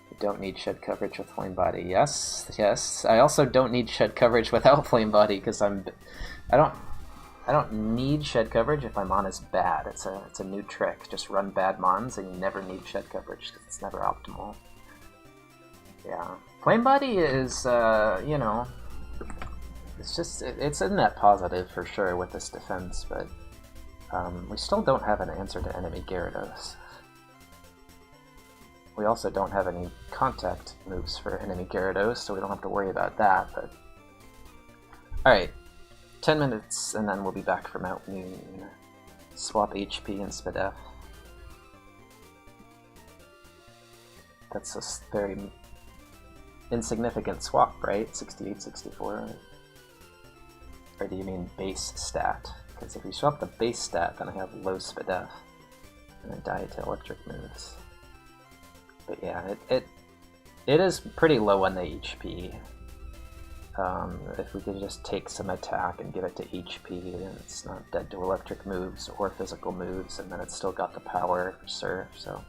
I don't need shed coverage with Flame Body. Yes, yes. I also don't need shed coverage without Flame Body, because I don't need shed coverage if my mon is bad. It's a new trick. Just run bad mons and you never need shed coverage, because it's never optimal. Yeah. Flame Body is, you know, it's just, it's a net positive for sure with this defense, but we still don't have an answer to enemy Gyarados. We also don't have any contact moves for enemy Gyarados, so we don't have to worry about that, but... Alright, 10 minutes and then we'll be back for Mount Noon. Swap HP and Spadef. That's a very insignificant swap, right? 68, 64. Or do you mean base stat? Because if you swap the base stat, then I have low Spadef. And I die to electric moves. But yeah, it is pretty low on the HP. If we could just take some attack and give it to HP, then it's not dead to electric moves or physical moves, and then it's still got the power for Surf, so...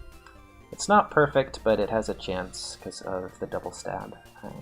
It's not perfect, but it has a chance because of the double stab. Right.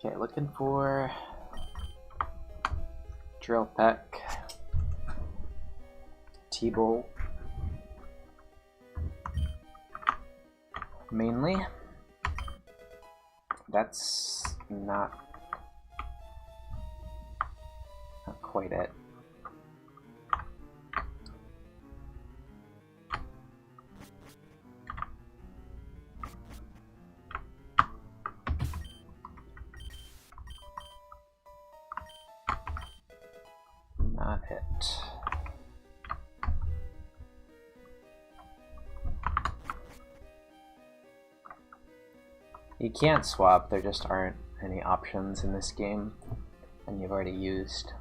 Okay, looking for drill peck, T-bolt, mainly. That's not quite it. Not it. You can't swap, there just aren't any options in this game, and you've already used.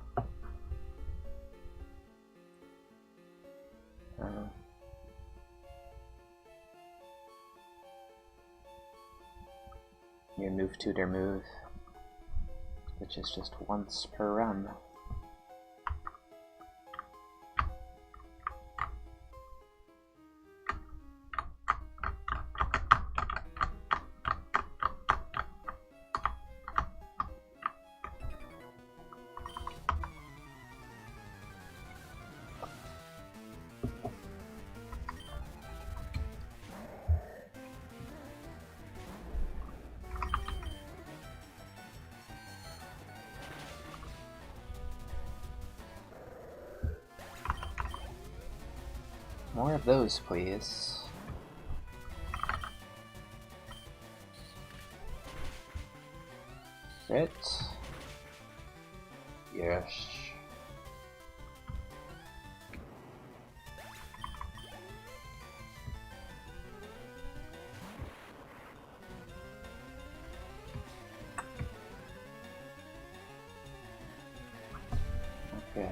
You move tutor move, which is just once per run. More of those, please. Crit. Yes. Good.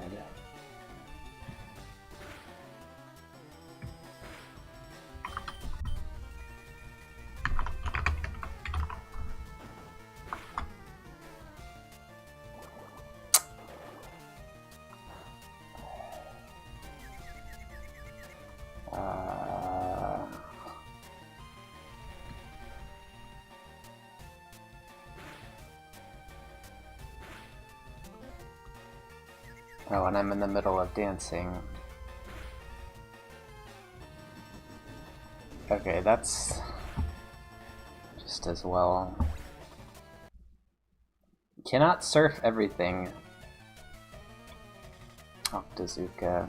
Oh, and I'm in the middle of dancing. Okay, that's just as well. Cannot surf everything. Octazooka.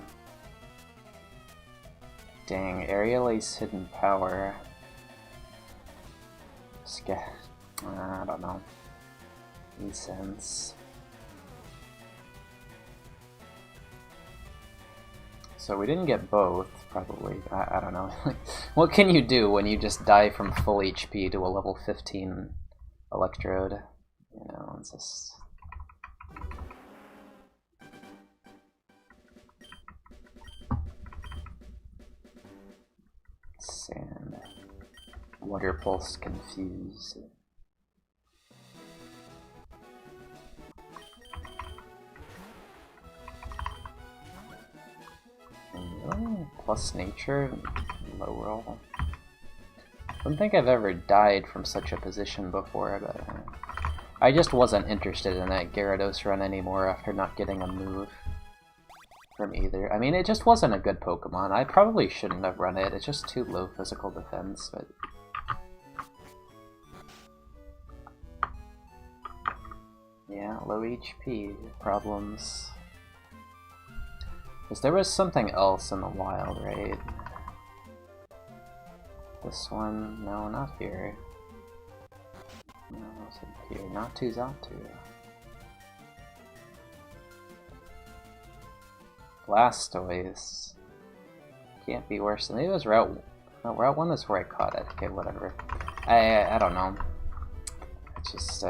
Dang, Aerial Ace Hidden Power. I don't know. E-Sense. So we didn't get both, probably. I don't know. What can you do when you just die from full HP to a level 15 Electrode? You know, it's just... Sand. Water Pulse Confuse. Plus nature, low roll. I don't think I've ever died from such a position before, but I just wasn't interested in that Gyarados run anymore after not getting a move from either. I mean, it just wasn't a good Pokemon. I probably shouldn't have run it. It's just too low physical defense, but... yeah, low HP problems. Because there was something else in the wild, right? This one? No, not here. No, it's here. Natu Zatu. Blastoise. Can't be worse than... maybe it was Route... no, Route 1 is where I caught it. Okay, whatever. I don't know. It's just,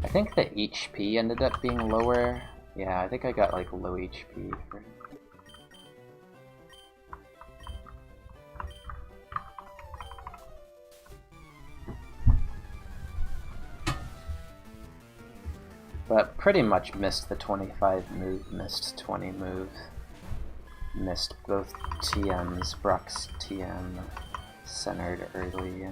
I think the HP ended up being lower. Yeah, I think I got like low HP for... But pretty much missed the 25 move, missed 20 move, missed both TMs, Brock's TM, centered early.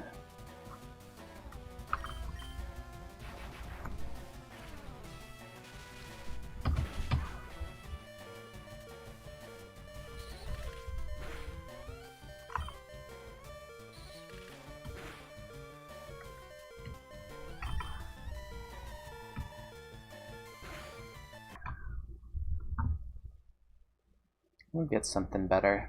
We'll get something better.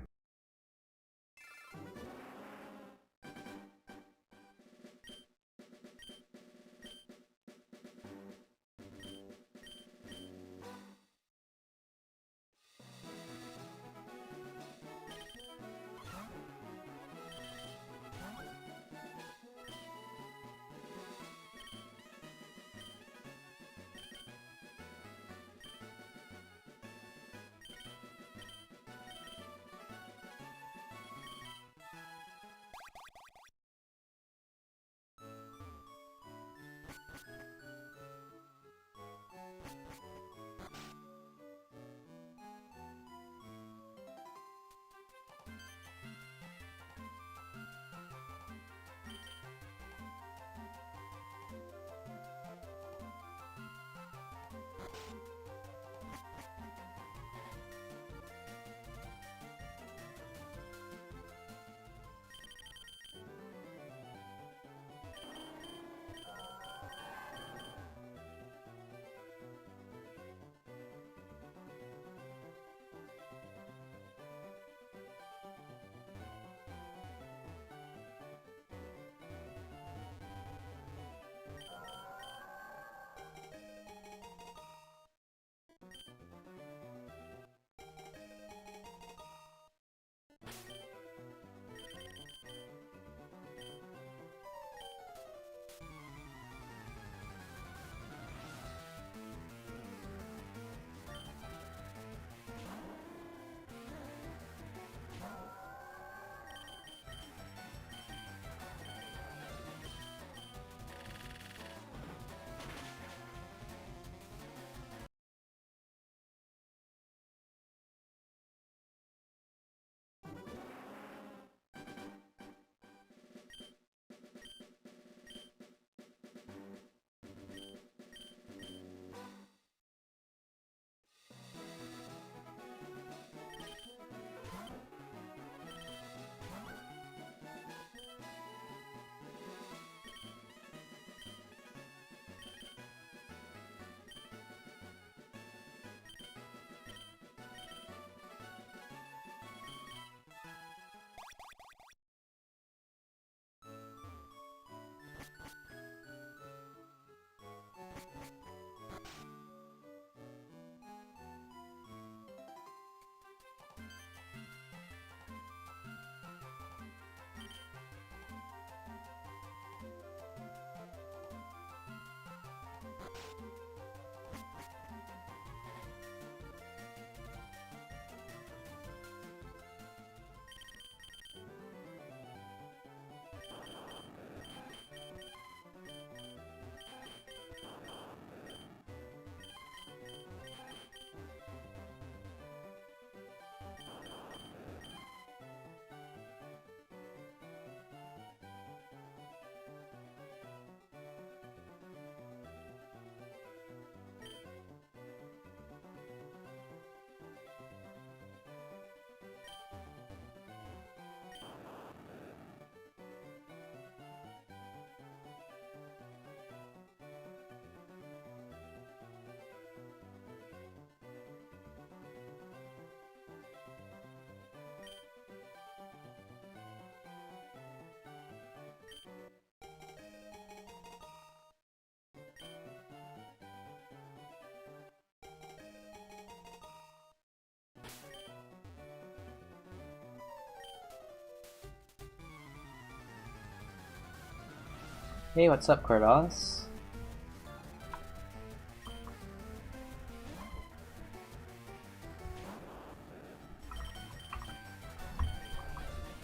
Hey, what's up, Cordos?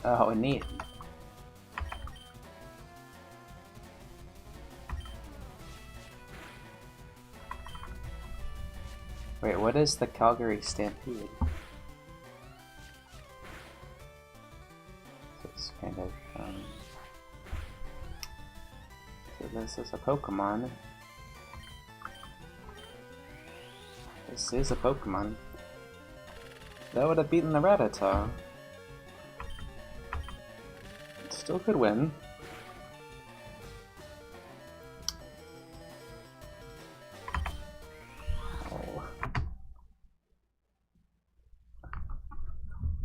Oh, neat. Wait, what is the Calgary Stampede? So it's kind of, so this is a Pokemon. This is a Pokemon. That would have beaten the Rattata. Still could win. Oh.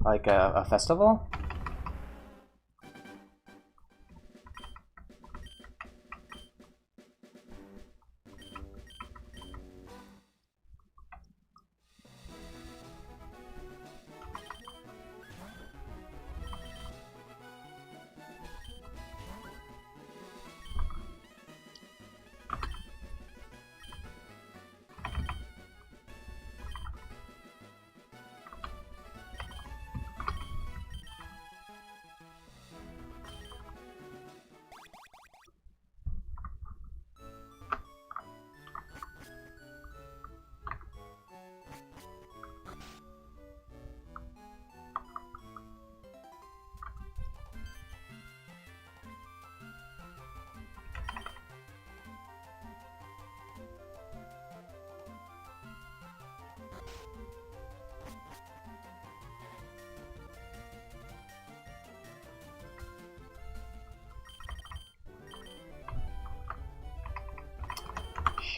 Like a festival?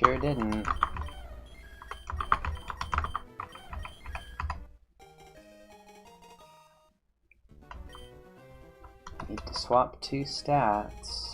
Sure didn't. Need to swap 2 stats.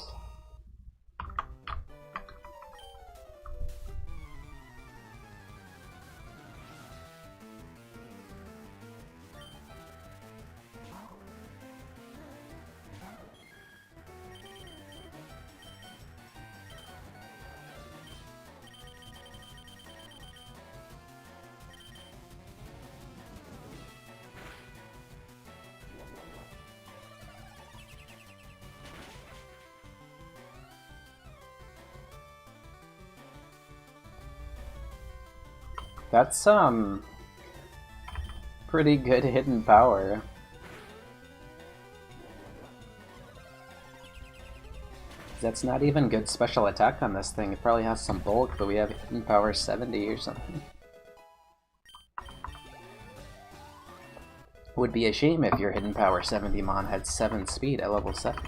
That's pretty good hidden power. That's not even good special attack on this thing. It probably has some bulk, but we have hidden power 70 or something. Would be a shame if your hidden power 70 Mon had 7 speed at level 7.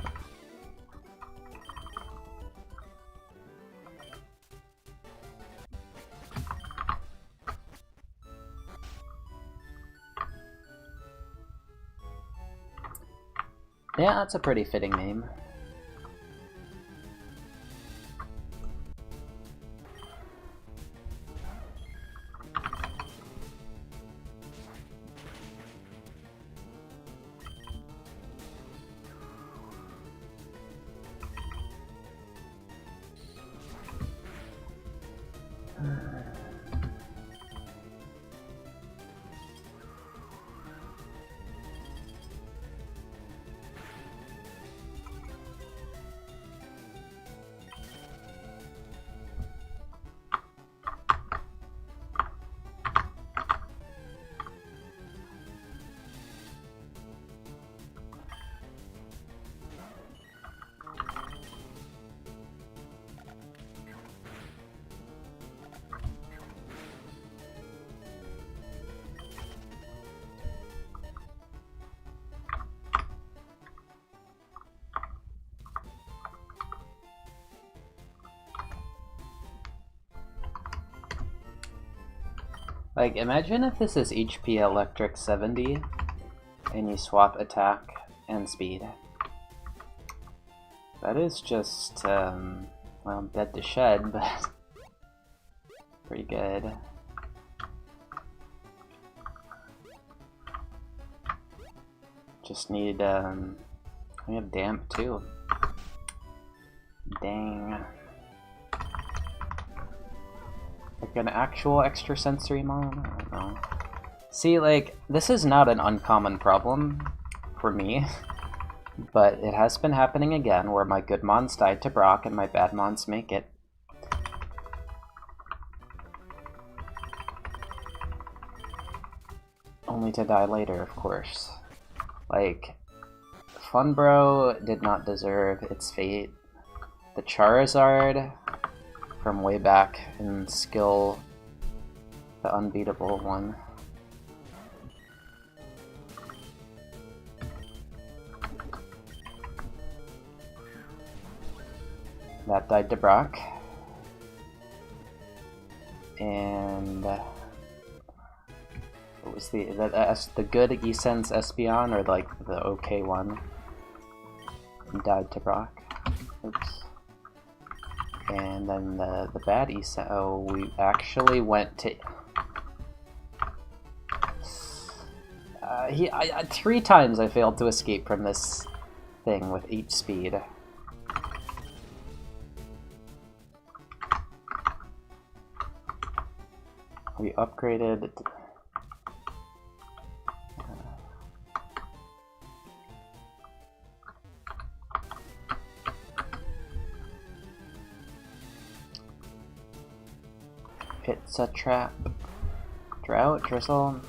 Yeah, that's a pretty fitting name. Like, imagine if this is HP Electric 70, and you swap attack and speed. That is just, well, dead to shed, but pretty good. Just need, we have damp too. Dang. Like an actual extrasensory Mon? I don't know. See, like, this is not an uncommon problem for me, but it has been happening again where my good Mons died to Brock and my bad Mons make it. only to die later, of course. Like, Funbro did not deserve its fate. The Charizard from way back in skill, the unbeatable one. That died to Brock. And what was the good Esense Espeon, or like the okay one? Died to Brock. Oops. And then the bad Esense. Oh, we actually went to. 3 times I failed to escape from this thing with 8 speed. We upgraded. It's a trap. Drought, Drizzle.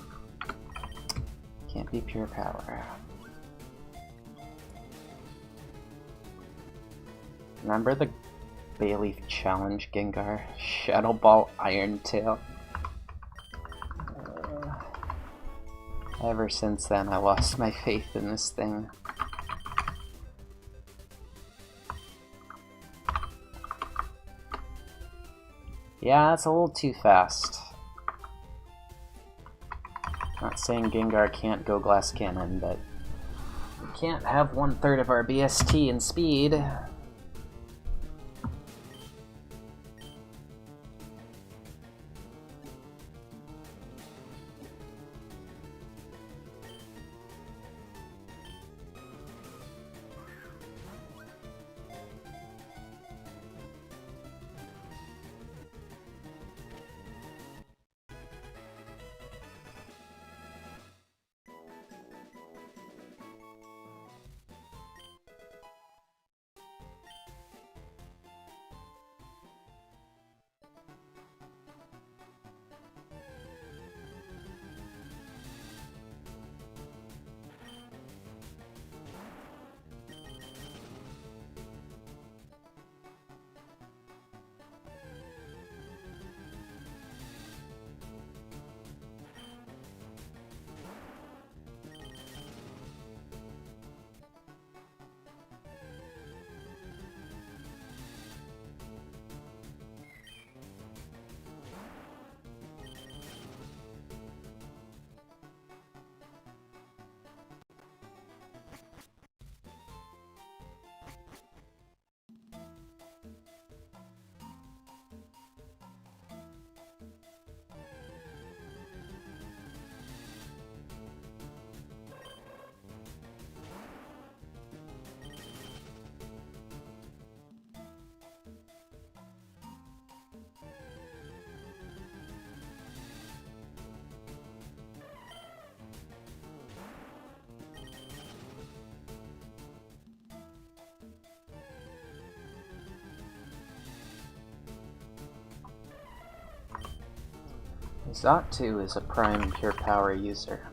Can't be pure power. Remember the Bayleaf Challenge Gengar? Shadow Ball Iron Tail. Ever since then, I lost my faith in this thing. Yeah, it's a little too fast. Not saying Gengar can't go Glass Cannon, but we can't have 1/3 of our BST in speed. Xatu is a prime pure power user.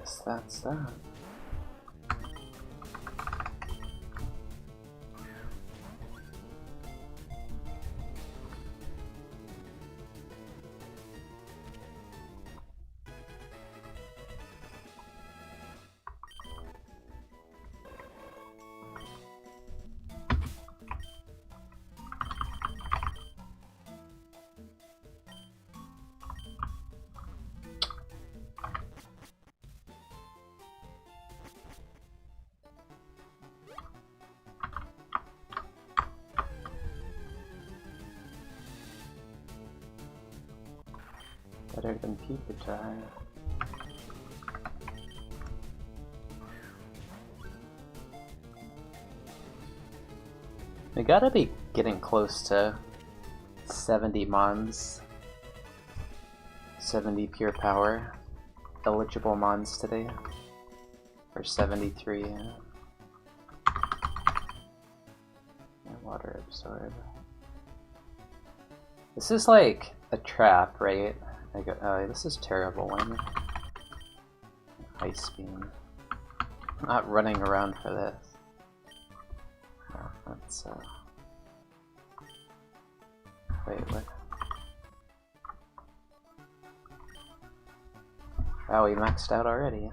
Guess that's that. Better than Peeper time. We gotta be getting close to 70 mons. 70 pure power eligible mons today. Or 73. And water absorb. This is like a trap, right? Oh, this is terrible. One ice beam. I'm not running around for this. No, that's wait, what? Wow, we maxed out already.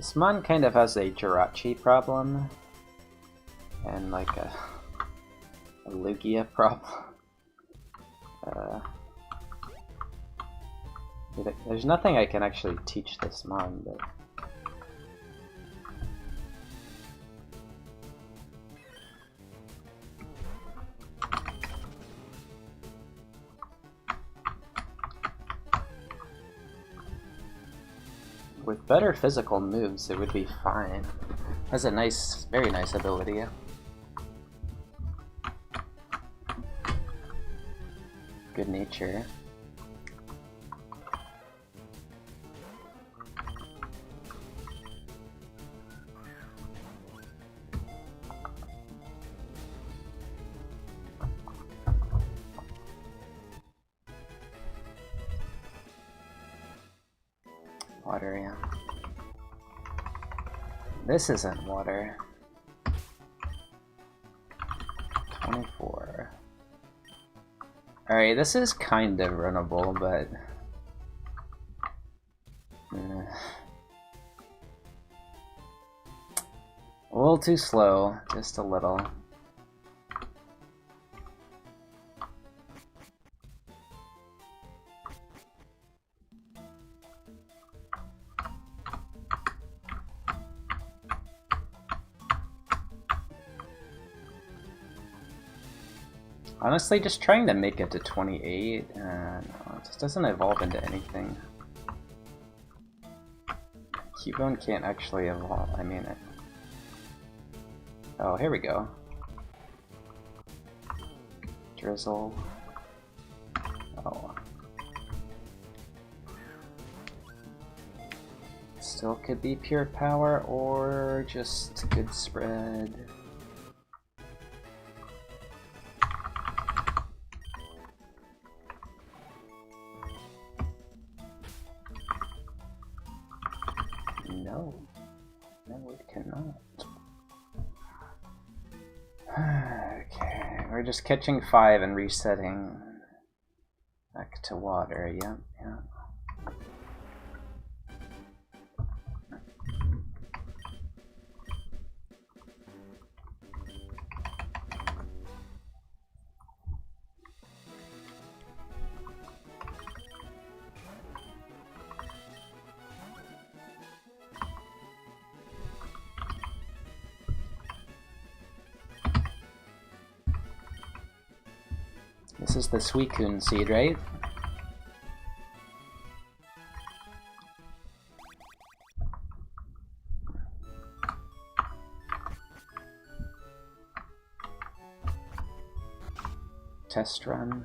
This mon kind of has a Jirachi problem. And like a Lugia problem. There's nothing I can actually teach this mon, but... With better physical moves, it would be fine. Has a nice, very nice ability. Good nature. Water, yeah. This isn't water. 24. Alright, this is kind of runnable, but... a little too slow, just a little. Honestly, just trying to make it to 28, no, it just doesn't evolve into anything. Cubone can't actually evolve, I mean it. Oh, here we go. Drizzle. Oh. Still could be pure power, or just good spread. No. No, it cannot. Okay, we're just catching 5 and resetting back to water. Yep, yep. This is the Suicune seed, right? Test run.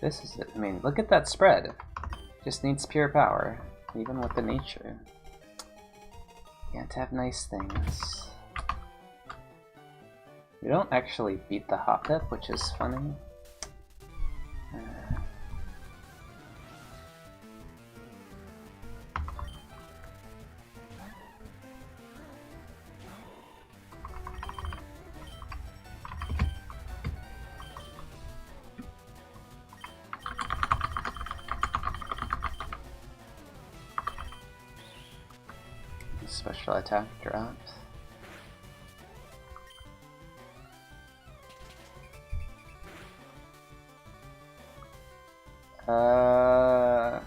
This is it. I mean, look at that spread. Just needs pure power, even with the nature. Can't have nice things. We don't actually beat the Hoppip, which is funny. Special attack drops. I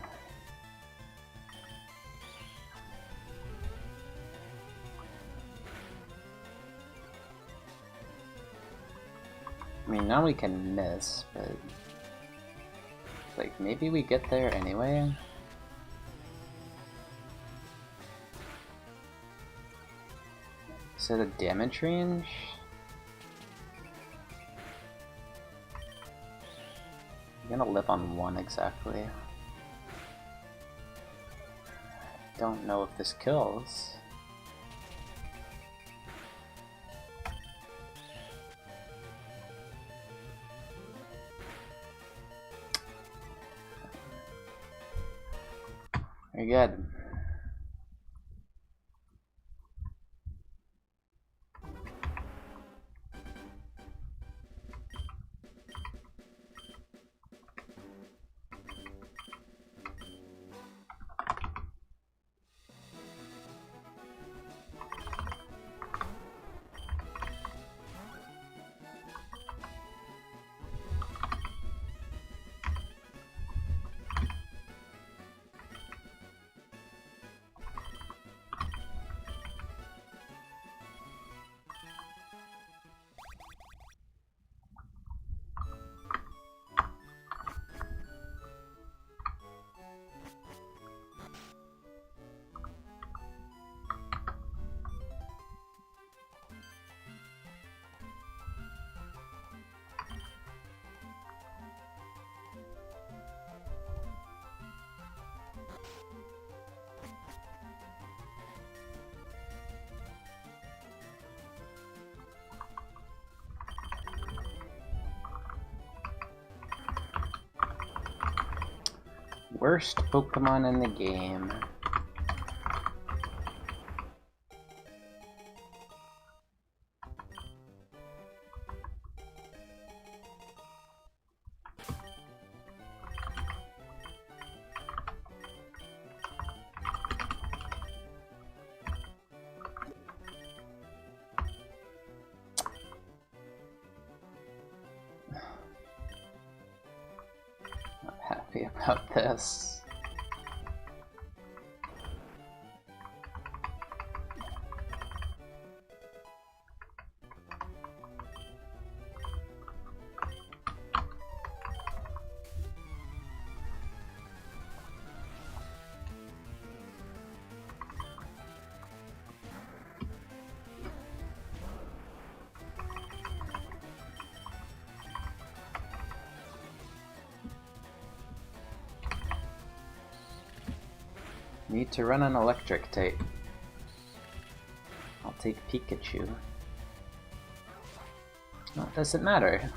mean, now we can miss, but like maybe we get there anyway. Is it a damage range? I'm gonna live on 1 exactly. Don't know if this kills. Very good. Worst Pokemon in the game. Not happy about this. Need to run an electric type. I'll take Pikachu. No, it doesn't matter.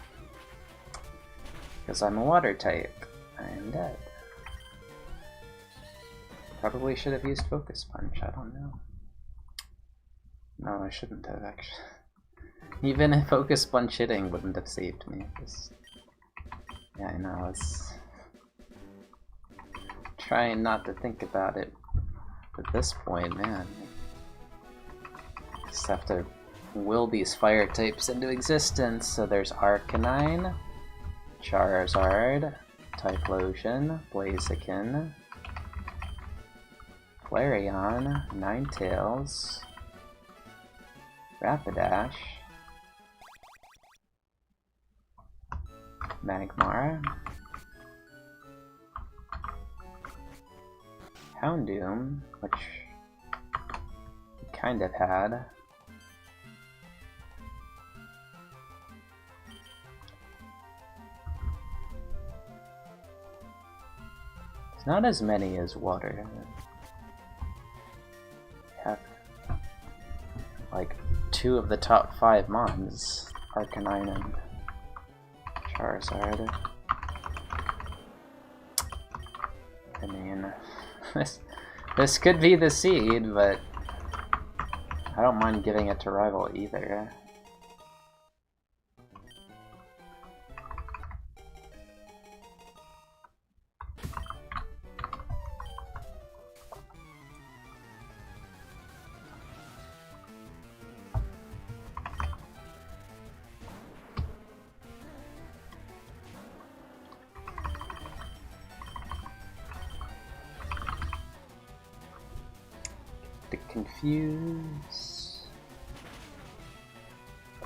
Because I'm a water type. I'm dead. Probably should have used Focus Punch, I don't know. No, I shouldn't have actually. Even if Focus Punch hitting wouldn't have saved me. Just... yeah, I know, it's... trying not to think about it. At this point, man, just have to will these fire types into existence. So there's Arcanine, Charizard, Typhlosion, Blaziken, Flareon, Ninetales, Rapidash, Magmar, Houndoom, which we kind of had. It's not as many as water. We have like 2 of the top 5 mons, Arcanine and Charizard. I mean, this could be the seed, but I don't mind giving it to rival either. To confuse.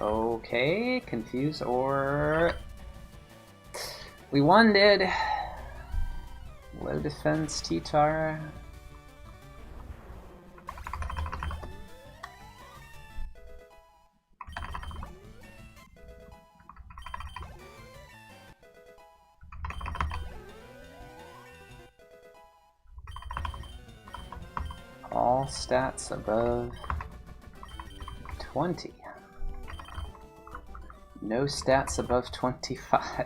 Okay, confuse or we wanted low defense T-Tar. all stats above 20. No stats above 25.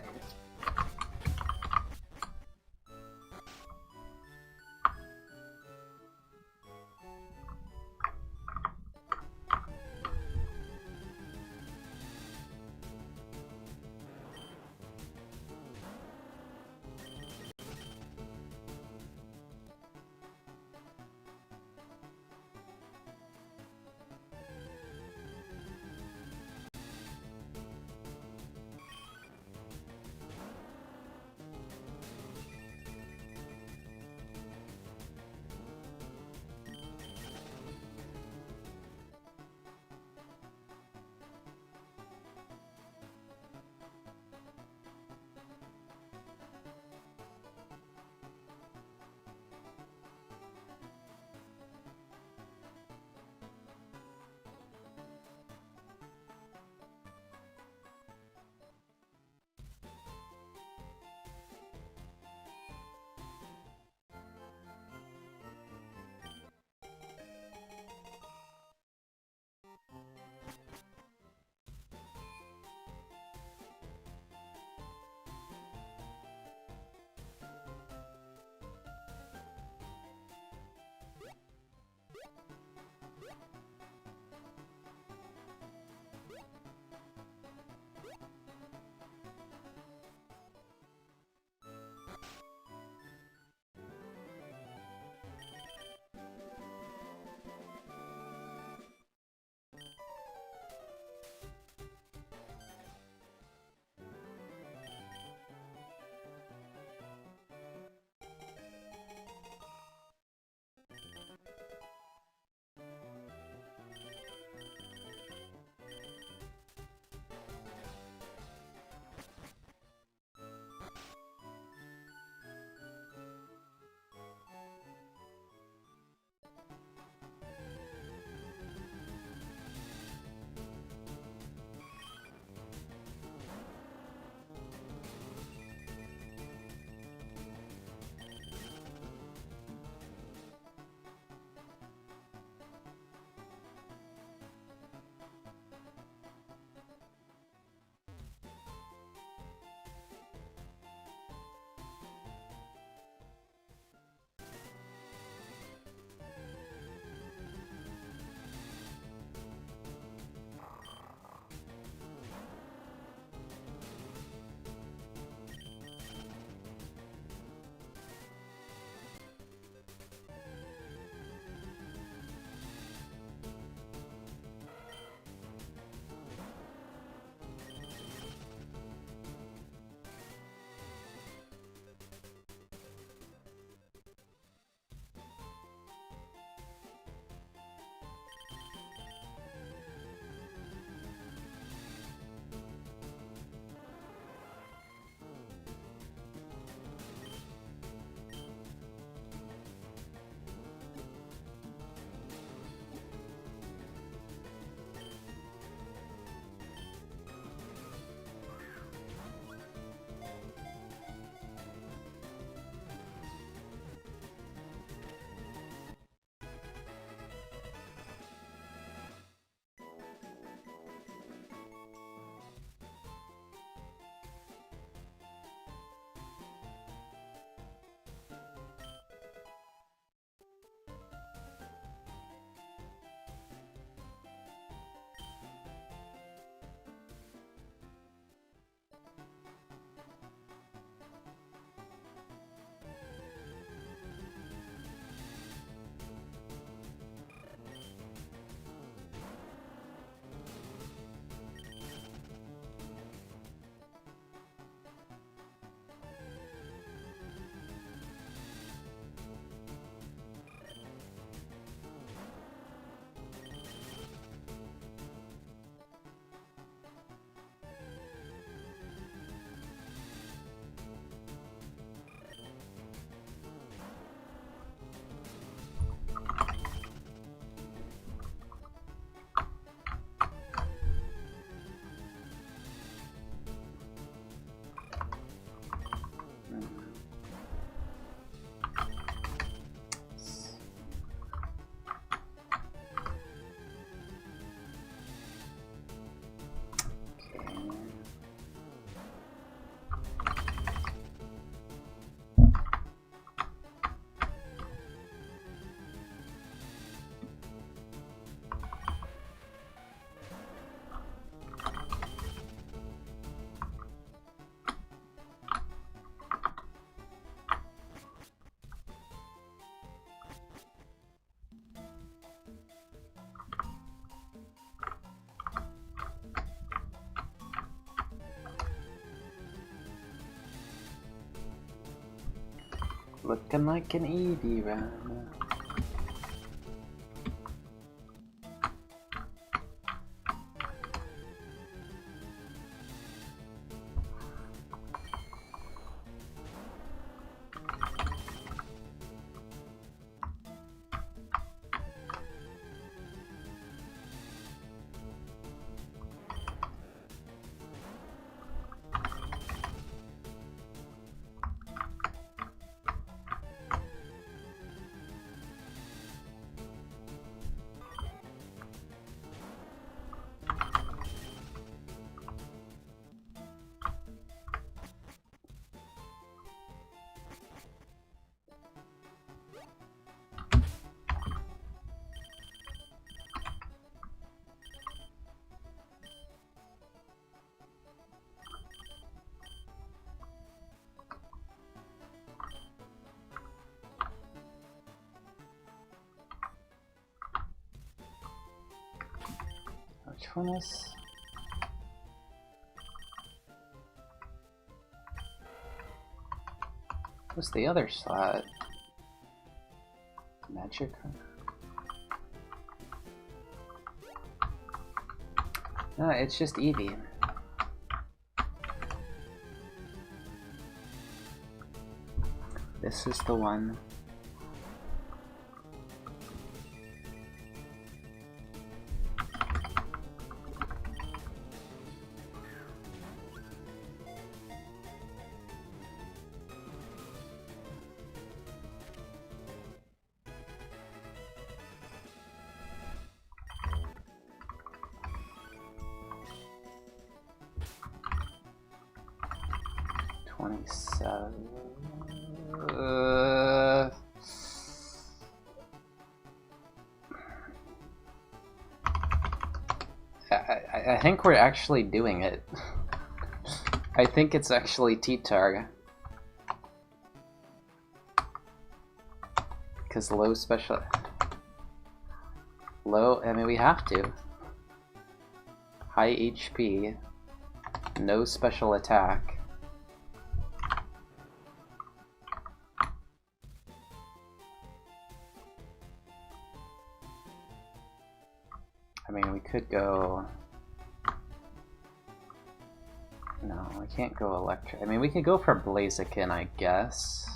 Looking like an Eevee run. Which one is... What's the other slot? Magic? No, it's just Eevee. This is the one. I think we're actually doing it. I think it's actually T-Targ. Because low special... Low... I mean, we have to. High HP. No special attack. I mean, we could go... No, we can't go electric. I mean, we could go for Blaziken, I guess.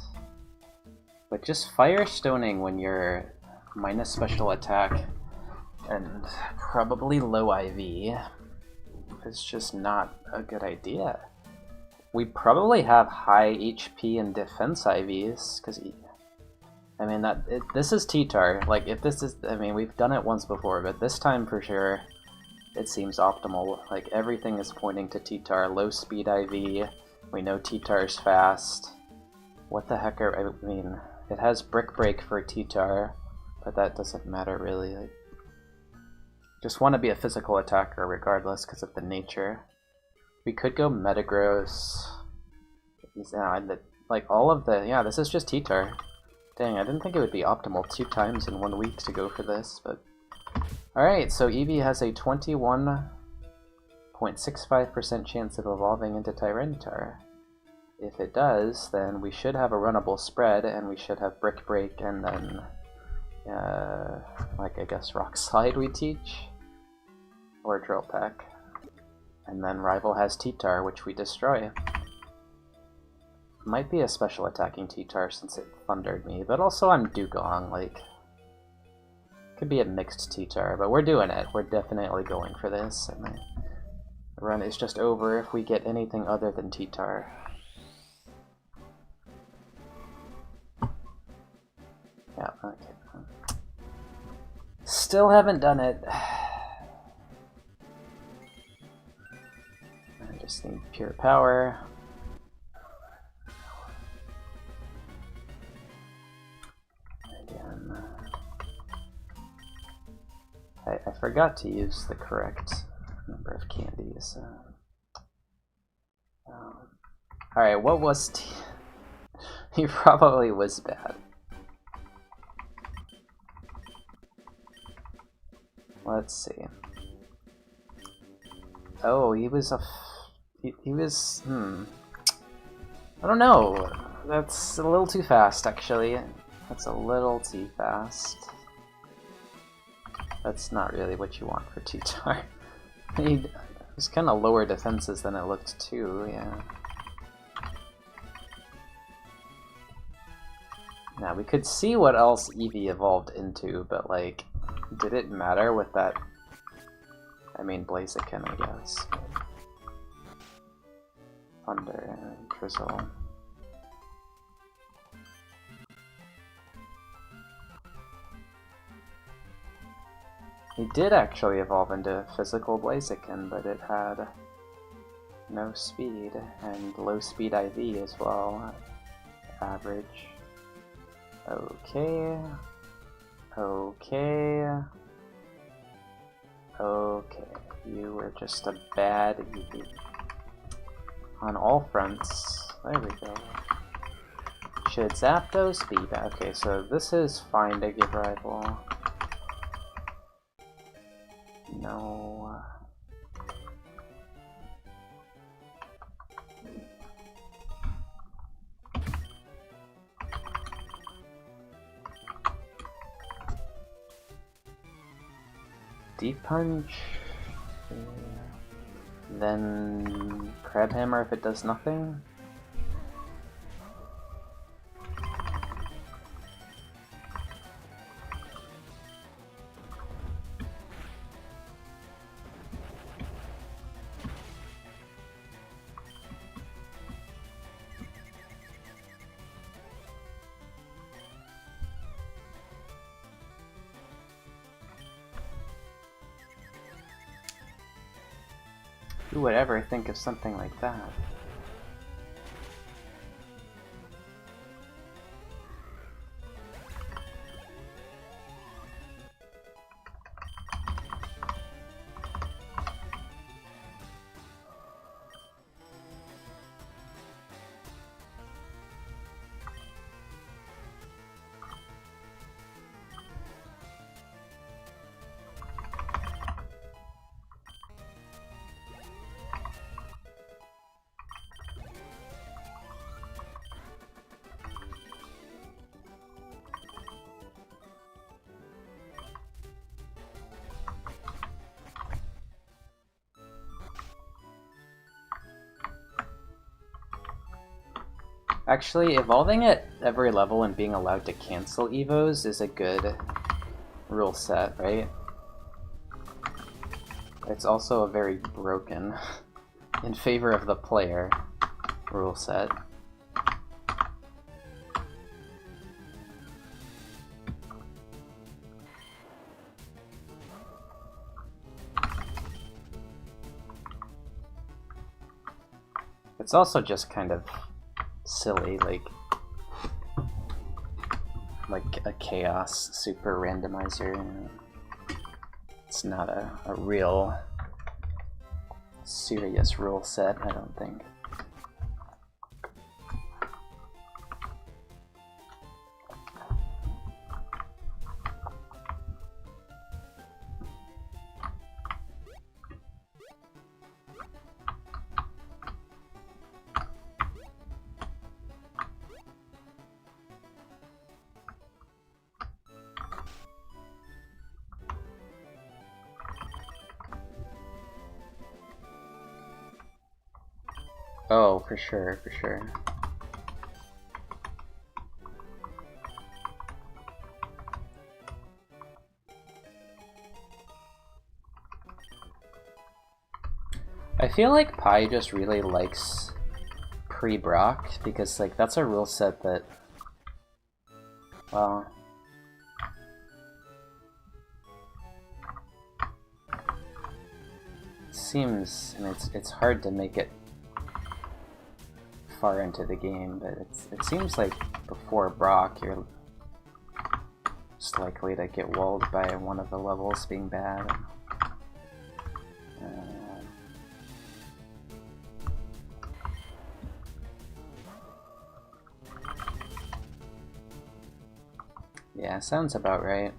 But just Firestoning when you're minus special attack and probably low IV is just not a good idea. We probably have high HP and defense IVs, because I mean, this is T-Tar. Like, if this is, I mean, we've done it once before, but this time for sure, it seems optimal. Like, everything is pointing to T-Tar. Low speed IV. We know T-Tar's fast. What the heck are, I mean, it has Brick Break for T-Tar, but that doesn't matter really. Like, just want to be a physical attacker regardless because of the nature. We could go Metagross. Like, all of the, yeah, this is just T-Tar. Dang, I didn't think it would be optimal 2 times in 1 week to go for this, but... Alright, so Eevee has a 21.65% chance of evolving into Tyranitar. If it does, then we should have a runnable spread, and we should have Brick Break, and then... like, I guess Rock Slide we teach? Or Drill Peck. And then Rival has T-Tar, which we destroy. Might be a special attacking T-Tar since it thundered me, but also I'm Dugong, like... Could be a mixed T-Tar, but we're doing it. We're definitely going for this. And the run is just over if we get anything other than T-Tar. Yeah, okay. Still haven't done it. I just need pure power. Again. I forgot to use the correct number of candies. Alright, what was he probably was bad. Let's see. Oh, he was a... He was... I don't know. That's a little too fast, actually. That's a little too fast. That's not really what you want for T-Tar. It's kind of lower defenses than it looked too, yeah. Now, we could see what else Eevee evolved into, but, like, did it matter with that? I mean, Blaziken, I guess. Thunder and Drizzle. He did actually evolve into physical Blaziken, but it had no speed, and low speed IV as well. Average. Okay. Okay. Okay. You were just a bad Eevee. On all fronts. There we go. Should Zapdos be bad? Okay, so this is fine to give rival. No. Deep Punch. Then Crab Hammer if it does nothing. Who would ever think of something like that? Actually, evolving at every level and being allowed to cancel evos is a good rule set, right? It's also a very broken, in favor of the player, rule set. It's also just kind of silly, like a chaos super randomizer. You know? It's not a real serious rule set, I don't think. Oh, for sure, for sure. I feel like Pi just really likes pre-Brock, because like that's a rule set that, well, seems, and it's hard to make it far into the game, but it seems like before Brock you're just likely to get walled by one of the levels being bad. Yeah, sounds about right.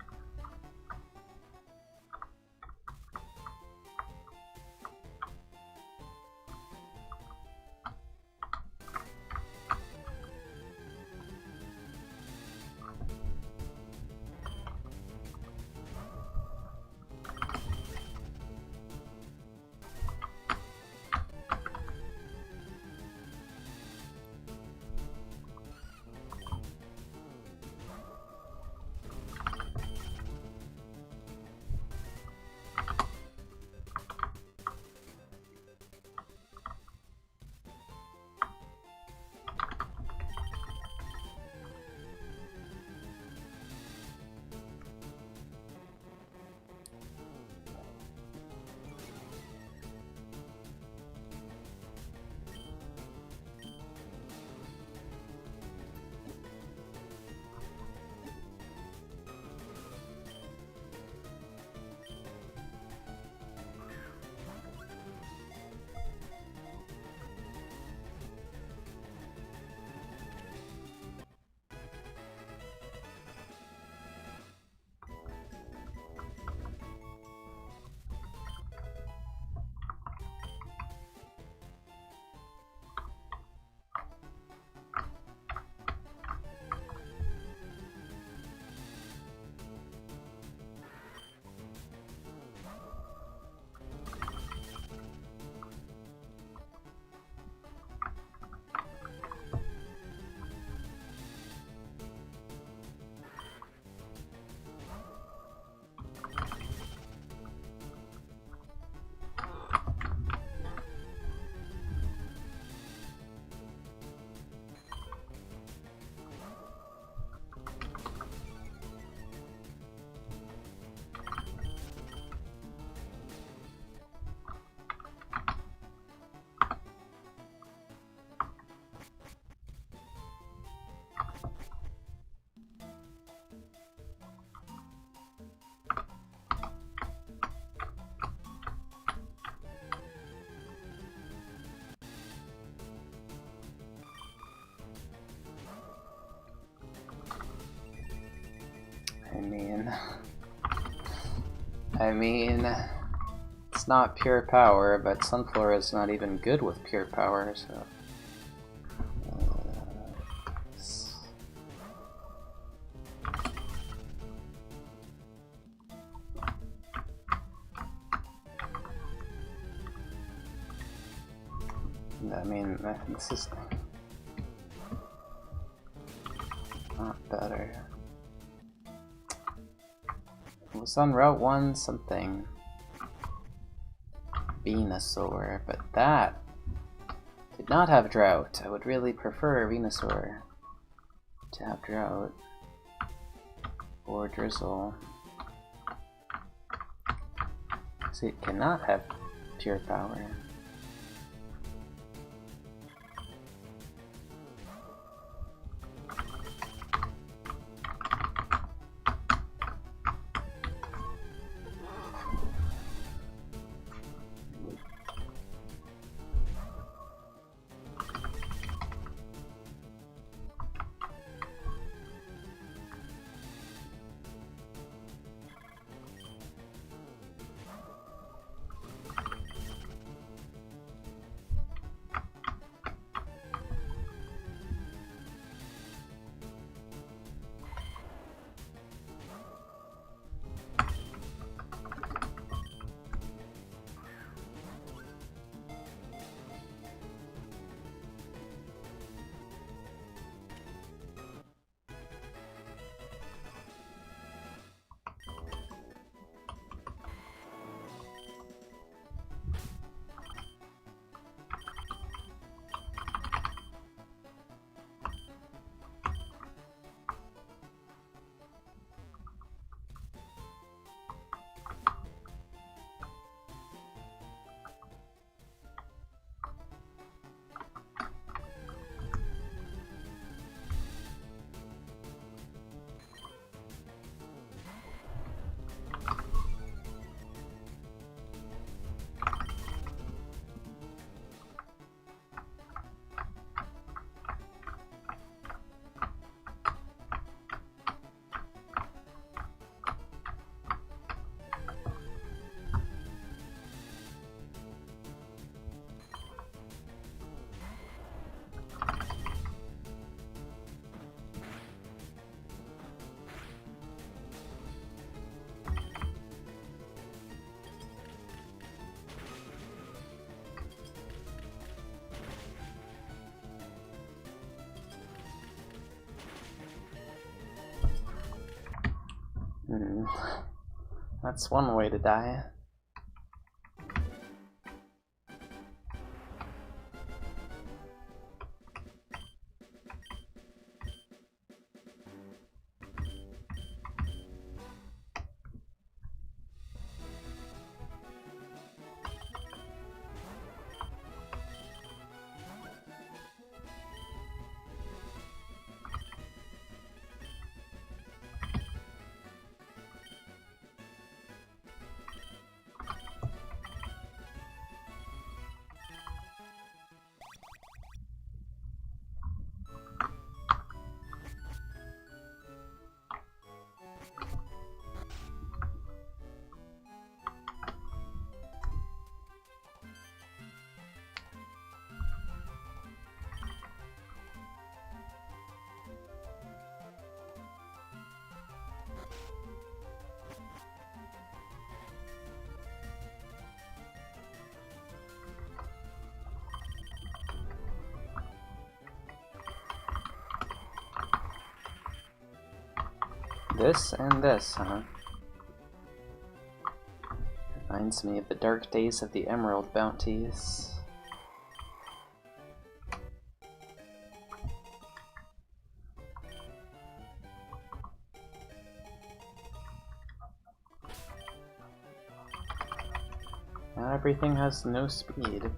mean, it's not pure power, but Sunflora is not even good with pure power, so... I mean, this is not better. It was on Route 1 something. Venusaur, but that did not have Drought. I would really prefer Venusaur to have Drought. Or Drizzle. See, it cannot have pure power. That's one way to die. This and this, huh? Reminds me of the dark days of the Emerald bounties. Now everything has no speed.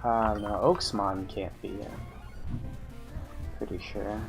No, Oaksmon can't be. Pretty sure.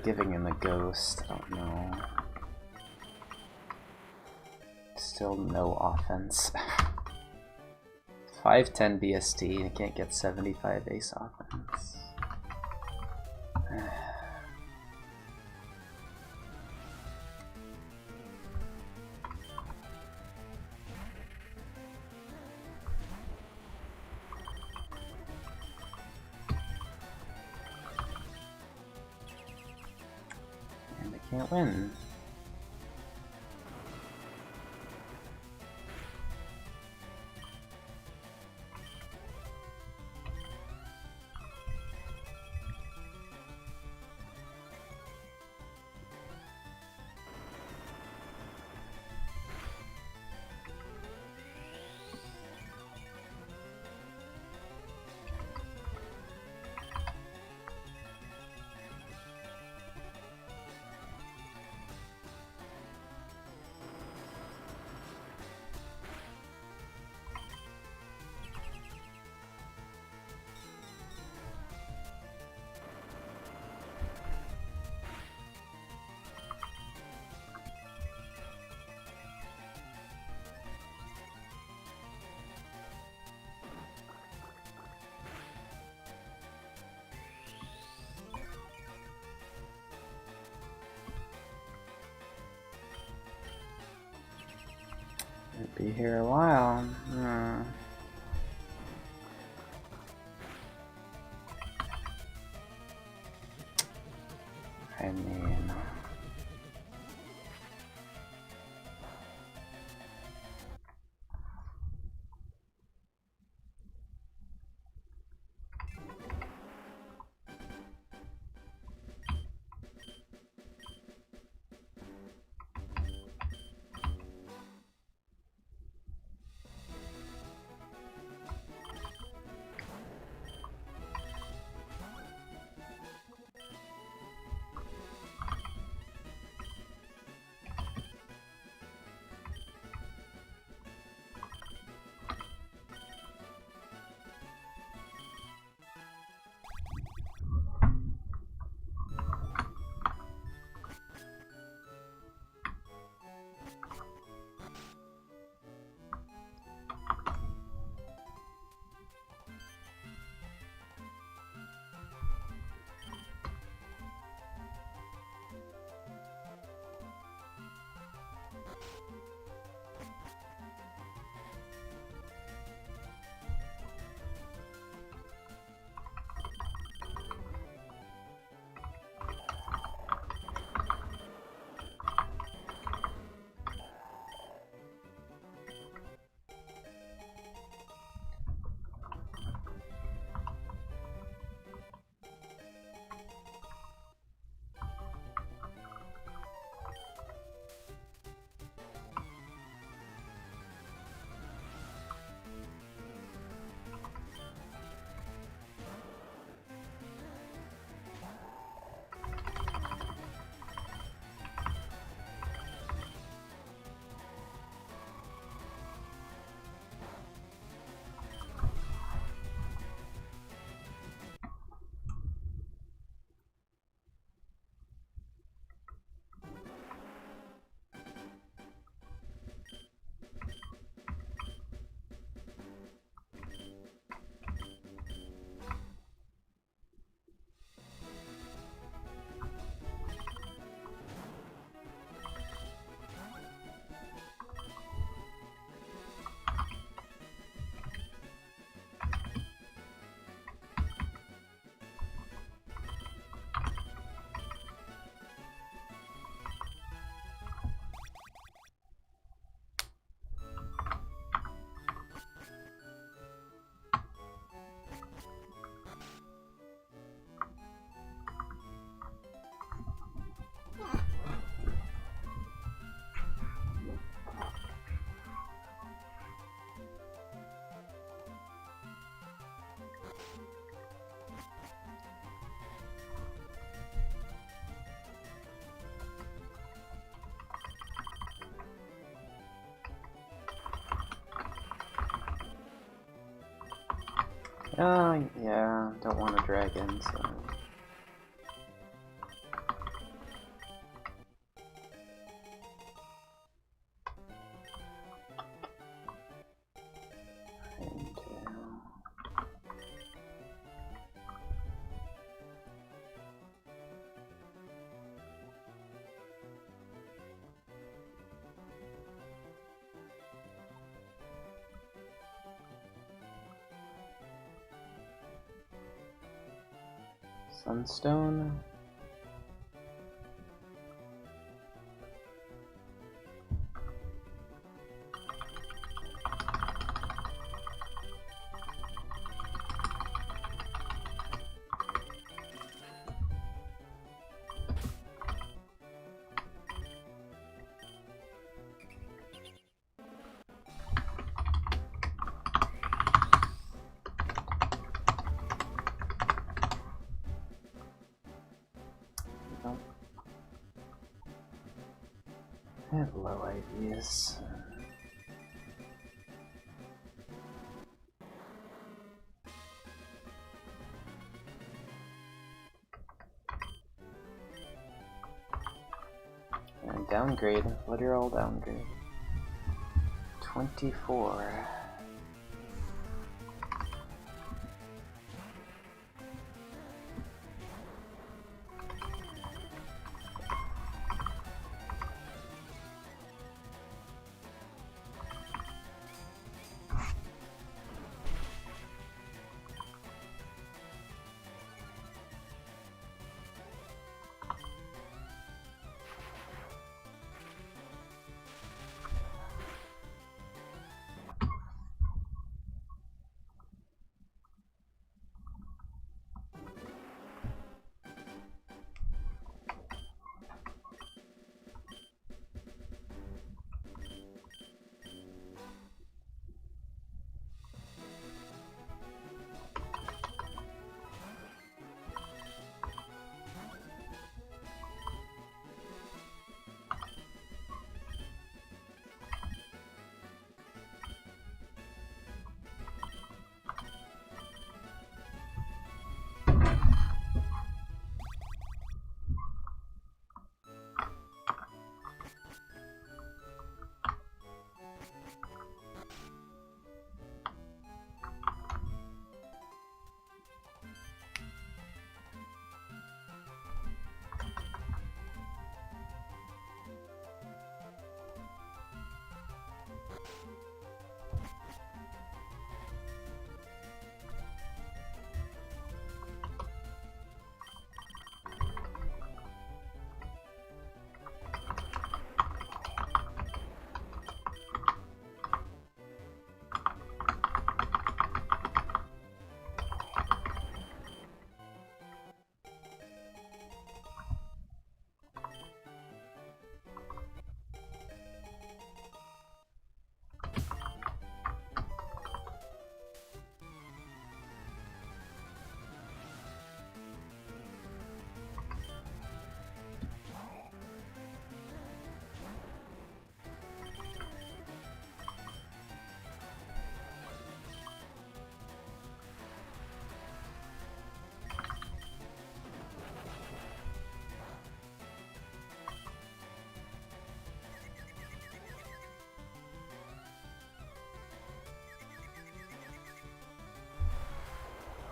Giving him a ghost, I don't know. Still no offense. 510 BST, I can't get 75 ace offense. And I can't win. I'll be here a while. I mean... Yeah, don't want a dragon, so... Sunstone. I have low ideas. And downgrade, literal downgrade. 24.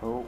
Oh.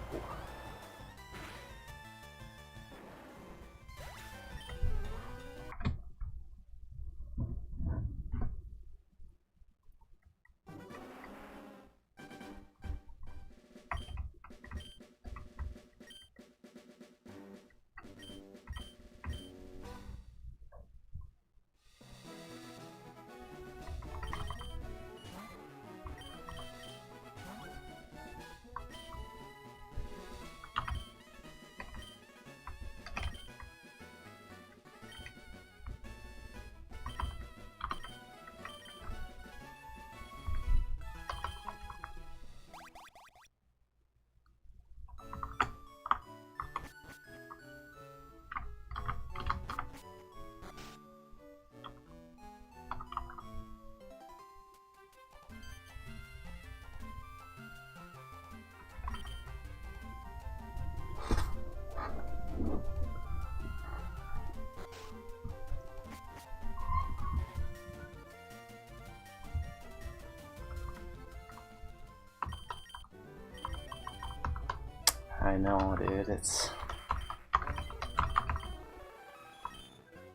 I know, dude. It's...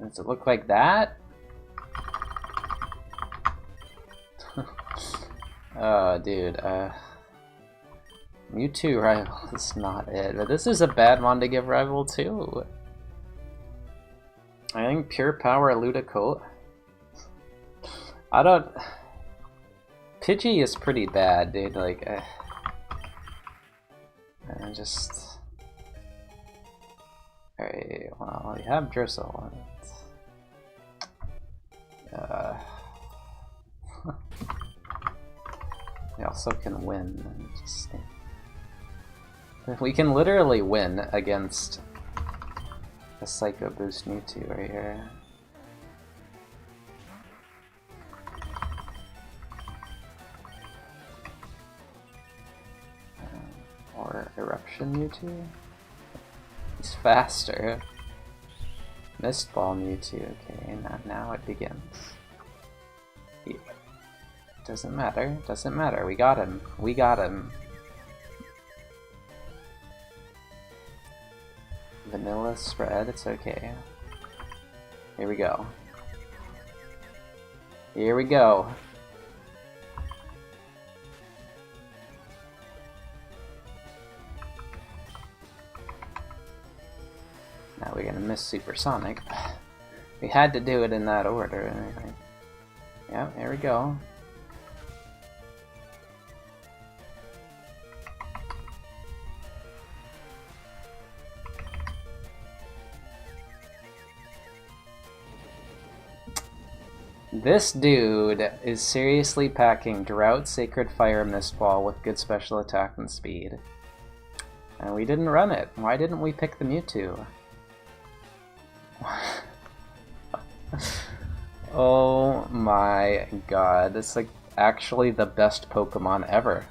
Does it look like that? Oh, dude. Mewtwo rival is not it, but this is a bad one to give rival to. I think pure power Ludicolo. I don't. Pidgey is pretty bad, dude. Like, I just. Alright, well, we have Drizzle. We also can win. Just, we can literally win against a Psycho Boost Mewtwo right here. Or Eruption Mewtwo? He's faster. Mist Ball Mewtwo, okay, now it begins. Yeah. Doesn't matter, doesn't matter, we got him, we got him. Vanilla spread, it's okay. Here we go. Here we go. Now we're gonna miss Supersonic. We had to do it in that order. Anyway. Yeah, here we go. This dude is seriously packing Drought, Sacred Fire, Mist Ball with good special attack and speed. And we didn't run it. Why didn't we pick the Mewtwo? Oh my god, it's like actually the best Pokemon ever.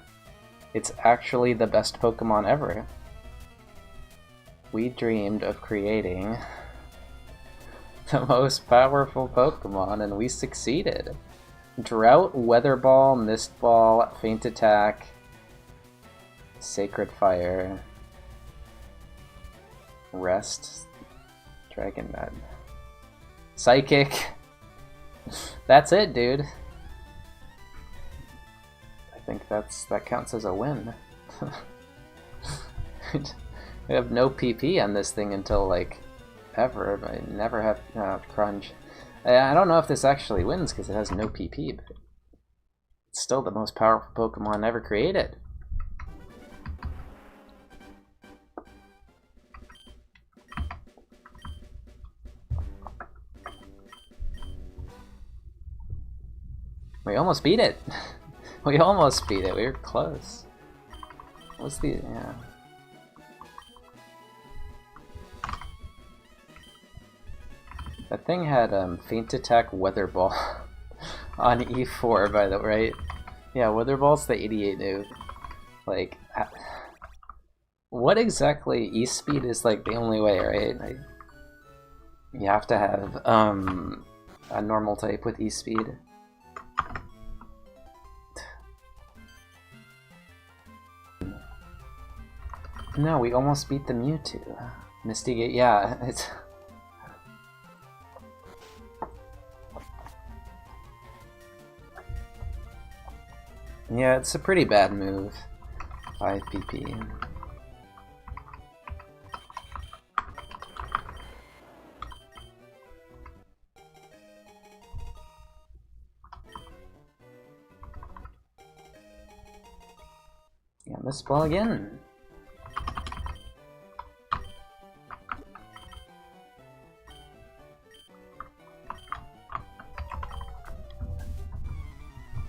It's actually the best Pokemon ever. We dreamed of creating the most powerful Pokemon and we succeeded. Drought, Weather Ball, Mist Ball, Faint Attack, Sacred Fire, Rest, Dragon Nut, Psychic. That's it, dude. I think that counts as a win. We have no PP on this thing until like ever. I never have Crunch. I don't know if this actually wins because it has no PP, but it's still the most powerful Pokemon ever created. We almost beat it. We almost beat it. We were close. What's the... yeah. That thing had Faint Attack Weather Ball on E4, by the way, right? Yeah, Weather Ball's the 88 move. Like, what exactly... E-Speed is like the only way, right? Like, you have to have a normal type with E-Speed. No, we almost beat the Mewtwo. Misty Gate, yeah, it's... yeah, it's a pretty bad move. 5 PP. Yeah, Mist Ball again.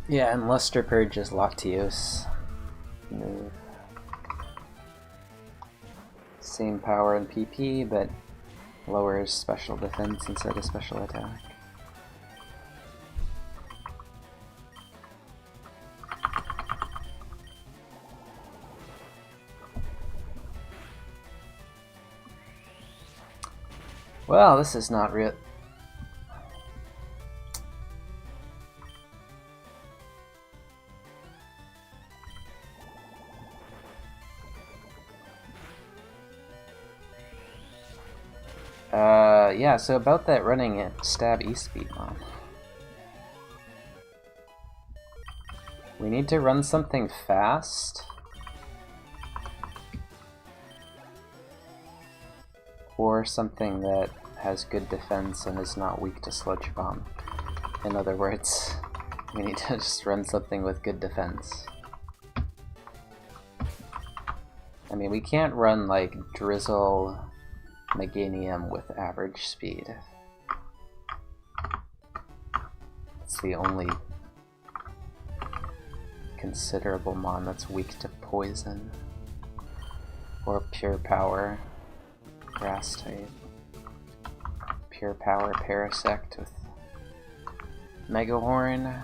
Yeah, and Luster Purge is Latios. Move. Same power and PP, but lowers special defense instead of special attack. Well, this is not real. Yeah, so about that running it, stab E-speed on. We need to run something fast. Or something that has good defense and is not weak to Sludge Bomb. In other words, we need to just run something with good defense. I mean, we can't run like Drizzle Meganium with average speed. It's the only considerable mon that's weak to poison. Or pure power. Grass type. Pure power Parasect with Megahorn.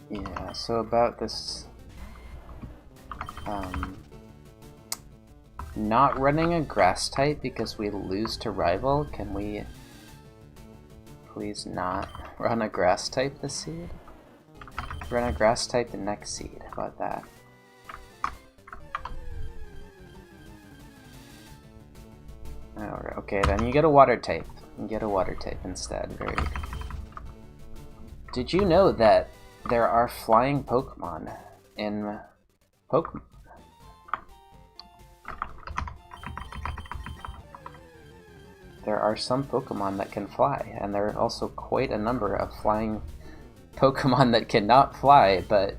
Yeah, so about this not running a grass type because we lose to rival, can we please not run a grass type this seed? Run a grass type the next seed, how about that? Alright, okay, then you get a water type. You get a water type instead, very good. Did you know that there are flying Pokemon in Pokemon? There are some Pokemon that can fly, and there are also quite a number of flying Pokemon that cannot fly, but,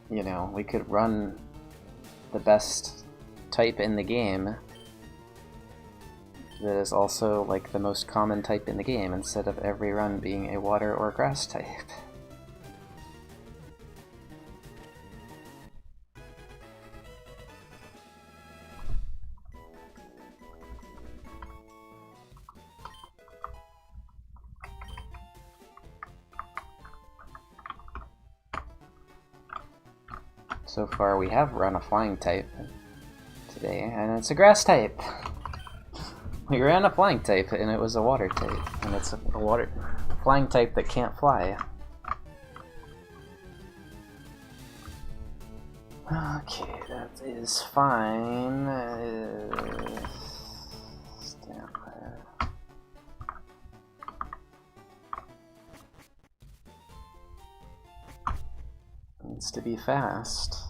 you know, we could run the best type in the game that is also, like, the most common type in the game, instead of every run being a water or grass type. So far we have run a flying type today, and it's a grass type! We ran a flying type, and it was a water type, and it's a water flying type that can't fly. Okay, that is fine. Stand there. Needs to be fast.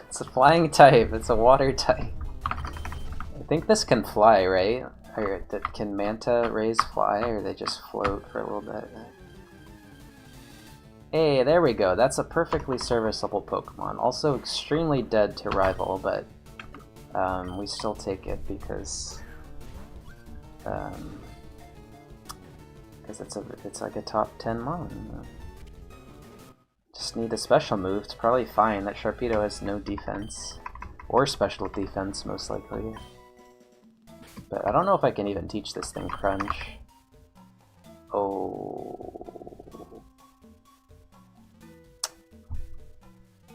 It's a flying type, it's a water type. I think this can fly, right? Or can manta rays fly, or they just float for a little bit? Hey, there we go. That's a perfectly serviceable Pokemon. Also extremely dead to rival, but we still take it because it's like a top 10 mon. Just need a special move. It's probably fine. That Sharpedo has no defense. Or special defense, most likely. But I don't know if I can even teach this thing Crunch. Oh.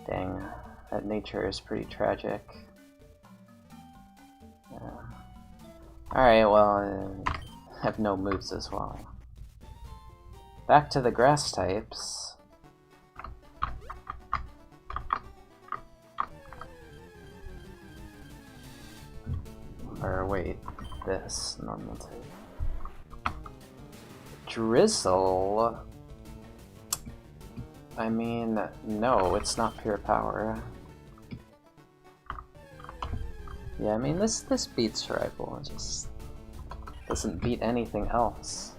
Dang. That nature is pretty tragic. Alright, well, I have no moves as well. Back to the grass types. Or wait, this normal type. Drizzle? I mean, no, it's not pure power. Yeah, I mean, this beats Rival, it just doesn't beat anything else.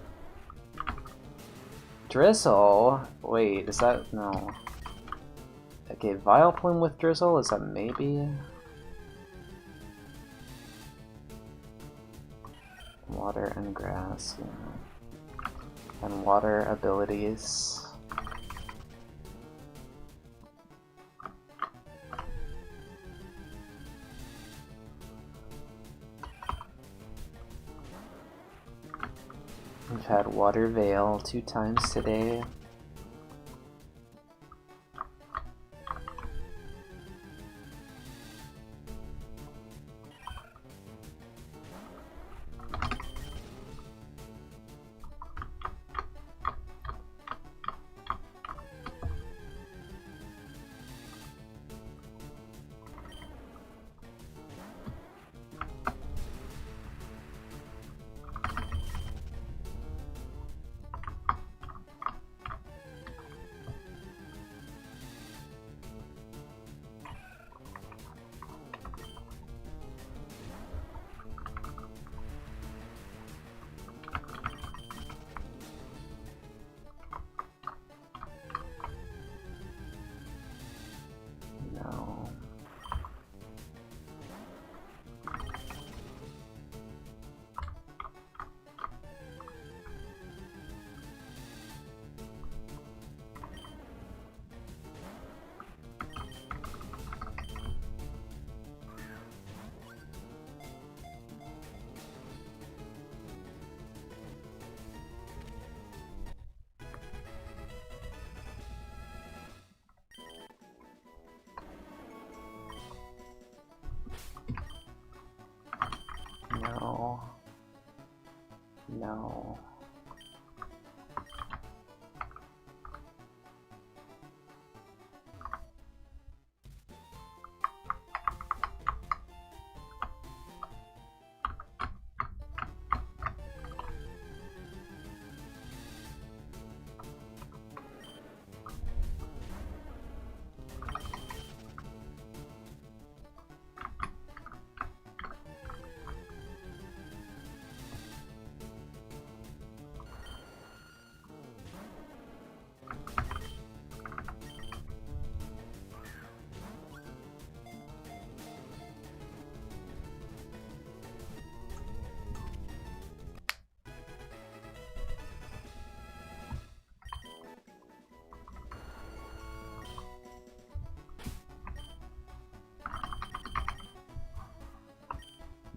Drizzle? Wait, is that... no. Okay, Vileplume with Drizzle, is that maybe? Water and grass, yeah. And water abilities. We've had Water Veil 2 times today. No. No. No.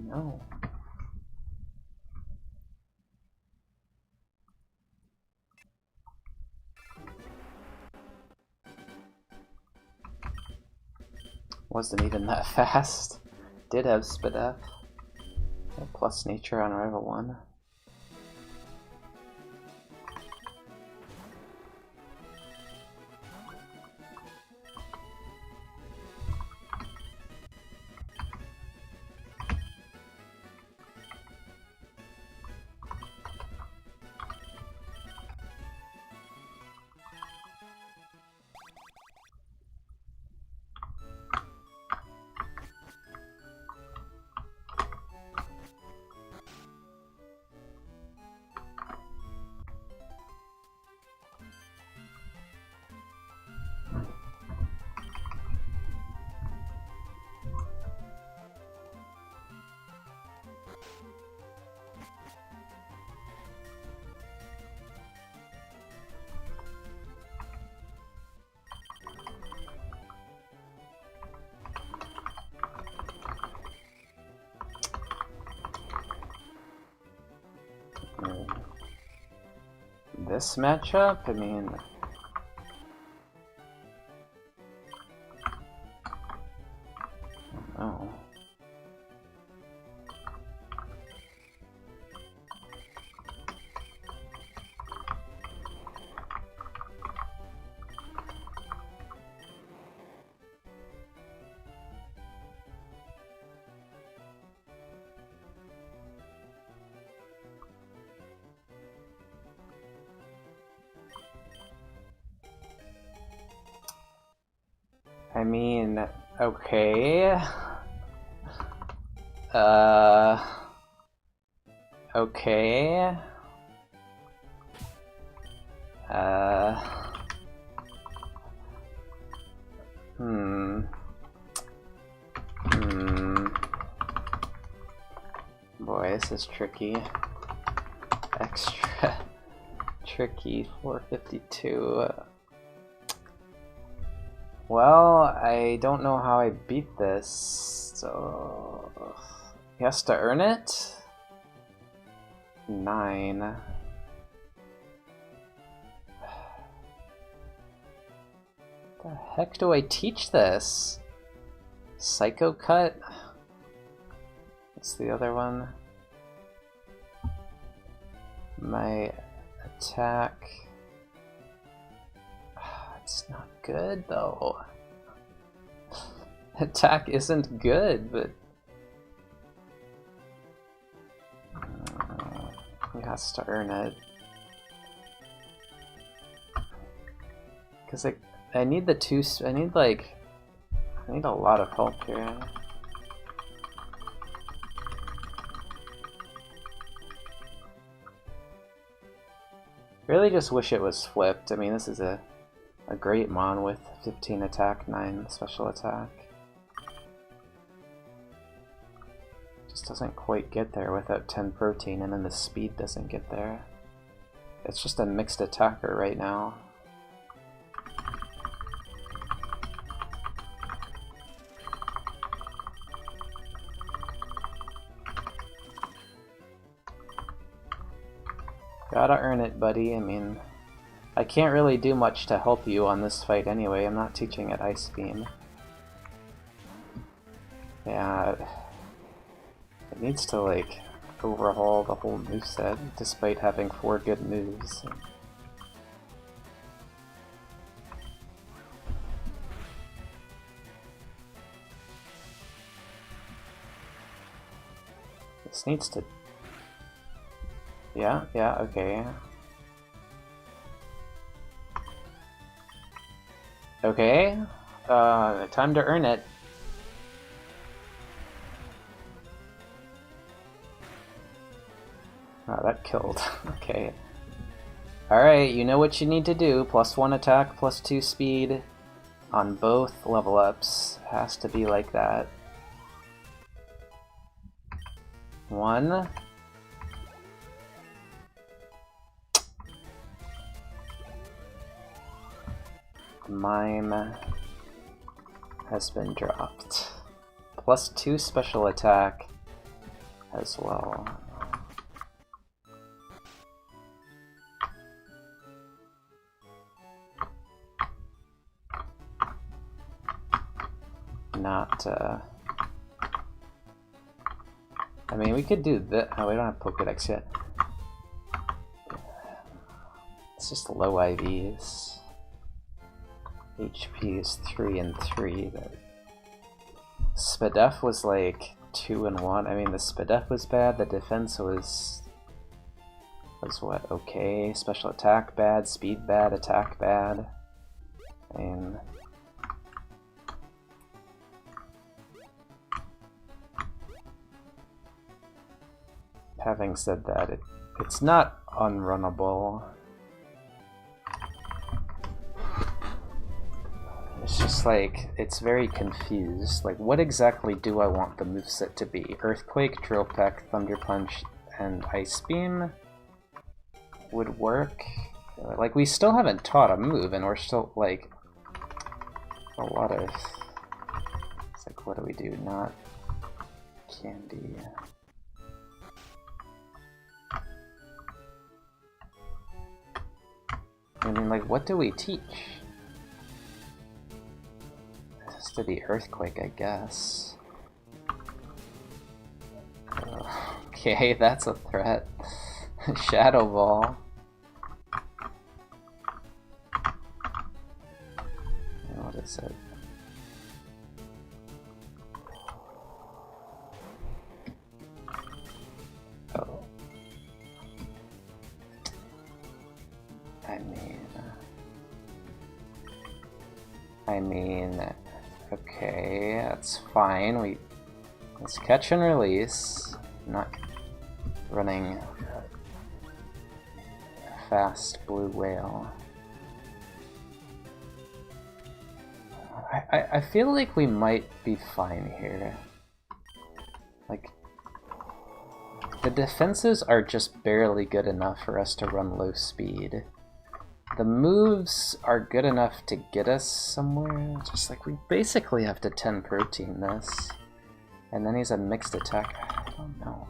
No. Wasn't even that fast. Did have Spadef. Plus nature on Rival 1. this matchup, I mean... Oh. I mean, okay. Okay. Boy, this is tricky. Extra tricky, 452. Well, I don't know how I beat this, so... He has to earn it? 9. The heck do I teach this? Psycho Cut? What's the other one? My attack... It's not good though. Attack isn't good, but... he has to earn it. Because I need the two... I need a lot of help here. Really just wish it was flipped. I mean, this is a great mon with 15 attack, 9 special attack. Just doesn't quite get there without 10 protein, and then the speed doesn't get there. It's just a mixed attacker right now. Gotta earn it, buddy. I mean, I can't really do much to help you on this fight anyway. I'm not teaching at Ice Beam. Yeah, it needs to, like, overhaul the whole moveset, despite having 4 good moves. This needs to... Yeah, okay. Okay, time to earn it. Oh, that killed. Okay. Alright, you know what you need to do. +1 attack, +2 speed on both level ups. Has to be like that. 1. Mime has been dropped. +2 special attack as well. Not, I mean, we could do this. Oh, we don't have Pokedex yet. It's just low IVs. HP is 3 and 3. But Spadef was like 2 and 1. I mean, the Spadef was bad. The defense was what? Okay. Special attack bad. Speed bad. Attack bad. I mean, having said that, it's not unrunnable. It's just like, it's very confused. Like, what exactly do I want the moveset to be? Earthquake, Drill Peck, Thunder Punch, and Ice Beam would work. Like, we still haven't taught a move, and we're still, like, a lot of... It's like, what do we do? Not candy. I mean, like, what do we teach? It has to be Earthquake, I guess. Okay, that's a threat. Shadow Ball. What is it? Oh. I mean, okay, that's fine. Let's catch and release. Not running fast blue whale. I feel like we might be fine here. Like, the defenses are just barely good enough for us to run low speed. The moves are good enough to get us somewhere. Just like, we basically have to 10 protein this. And then he's a mixed attack. I don't know.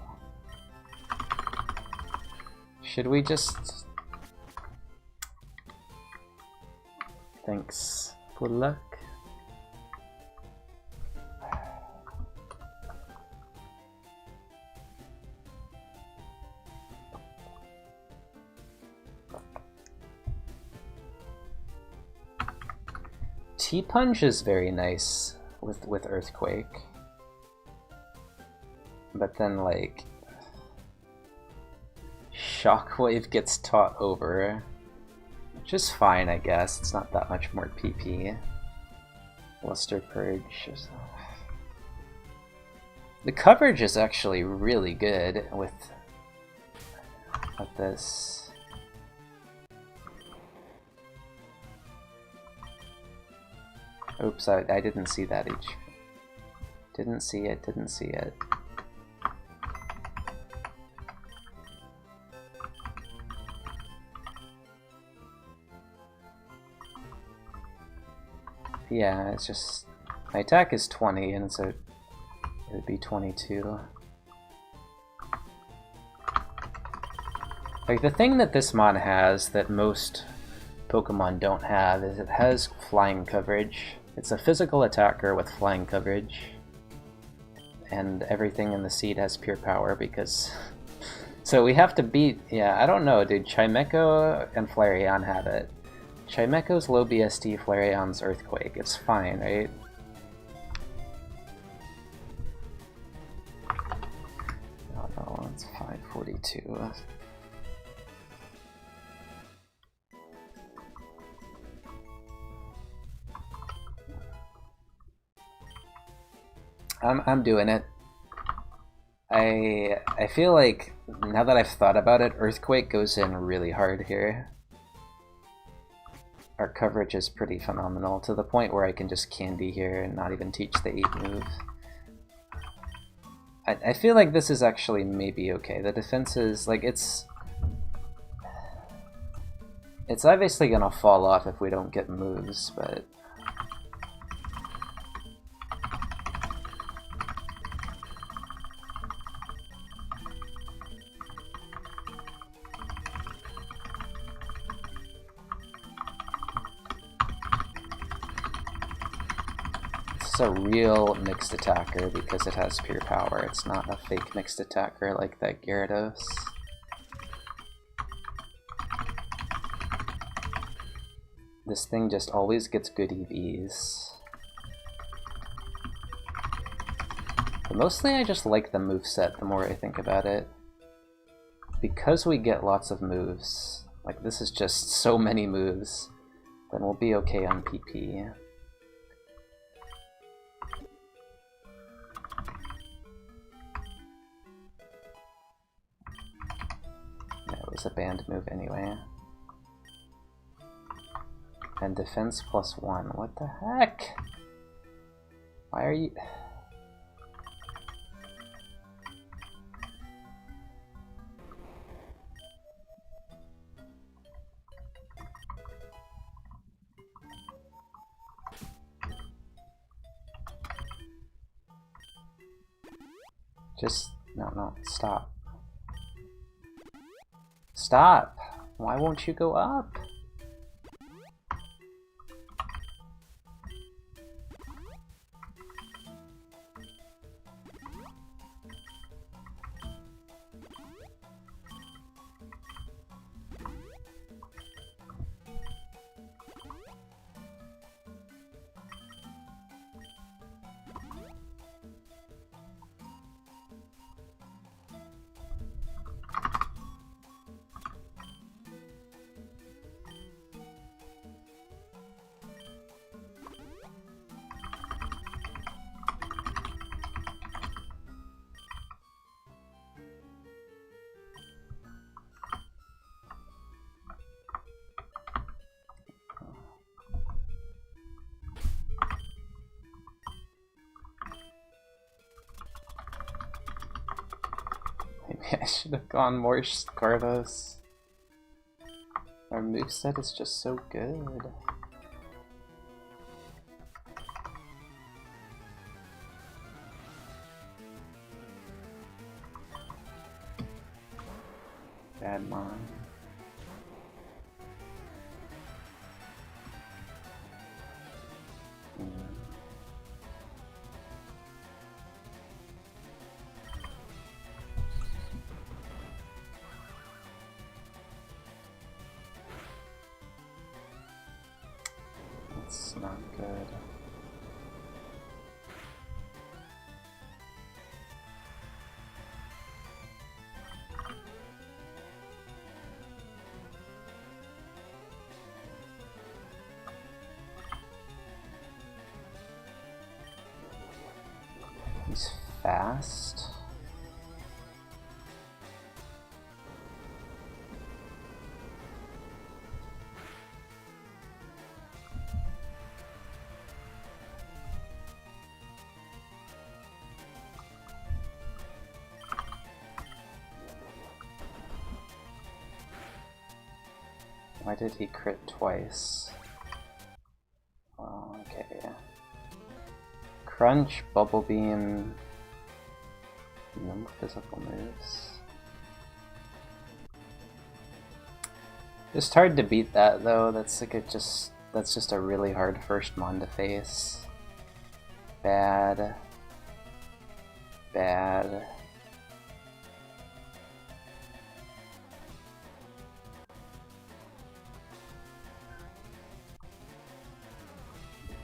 Should we just... Thanks. Good luck. T-Punch is very nice with Earthquake. But then, like, Shockwave gets taught over, which is fine, I guess. It's not that much more PP. Luster Purge is... The coverage is actually really good with this. Oops, I didn't see that each. Didn't see it, didn't see it. Yeah, it's just... My attack is 20, and so it would be 22. Like, the thing that this mon has that most Pokemon don't have is it has flying coverage. It's a physical attacker with flying coverage. And everything in the seed has pure power because... So we have to beat... Yeah, I don't know, dude. Chimecho and Flareon have it. Chimecho's low BST, Flareon's Earthquake. It's fine, right? Oh no, it's 542. I'm doing it. I feel like, now that I've thought about it, Earthquake goes in really hard here. Our coverage is pretty phenomenal, to the point where I can just candy here and not even teach the 8 move. I feel like this is actually maybe okay. The defense is, like, it's obviously gonna fall off if we don't get moves, but... It's a real mixed attacker because it has pure power. It's not a fake mixed attacker like that Gyarados. This thing just always gets good EVs. But mostly I just like the moveset the more I think about it. Because we get lots of moves, like this is just so many moves, then we'll be okay on PP. It was a banned move anyway. And defense +1. What the heck? Why are you... Just... No, stop. Stop! Why won't you go up? I should have gone more Scarvos. Our moveset is just so good. Bad mom. That's not good. He's fast. Why did he crit twice? Oh, okay. Crunch, Bubble Beam, no physical moves. Just hard to beat that though. That's like that's just a really hard first mon to face. Bad. Bad.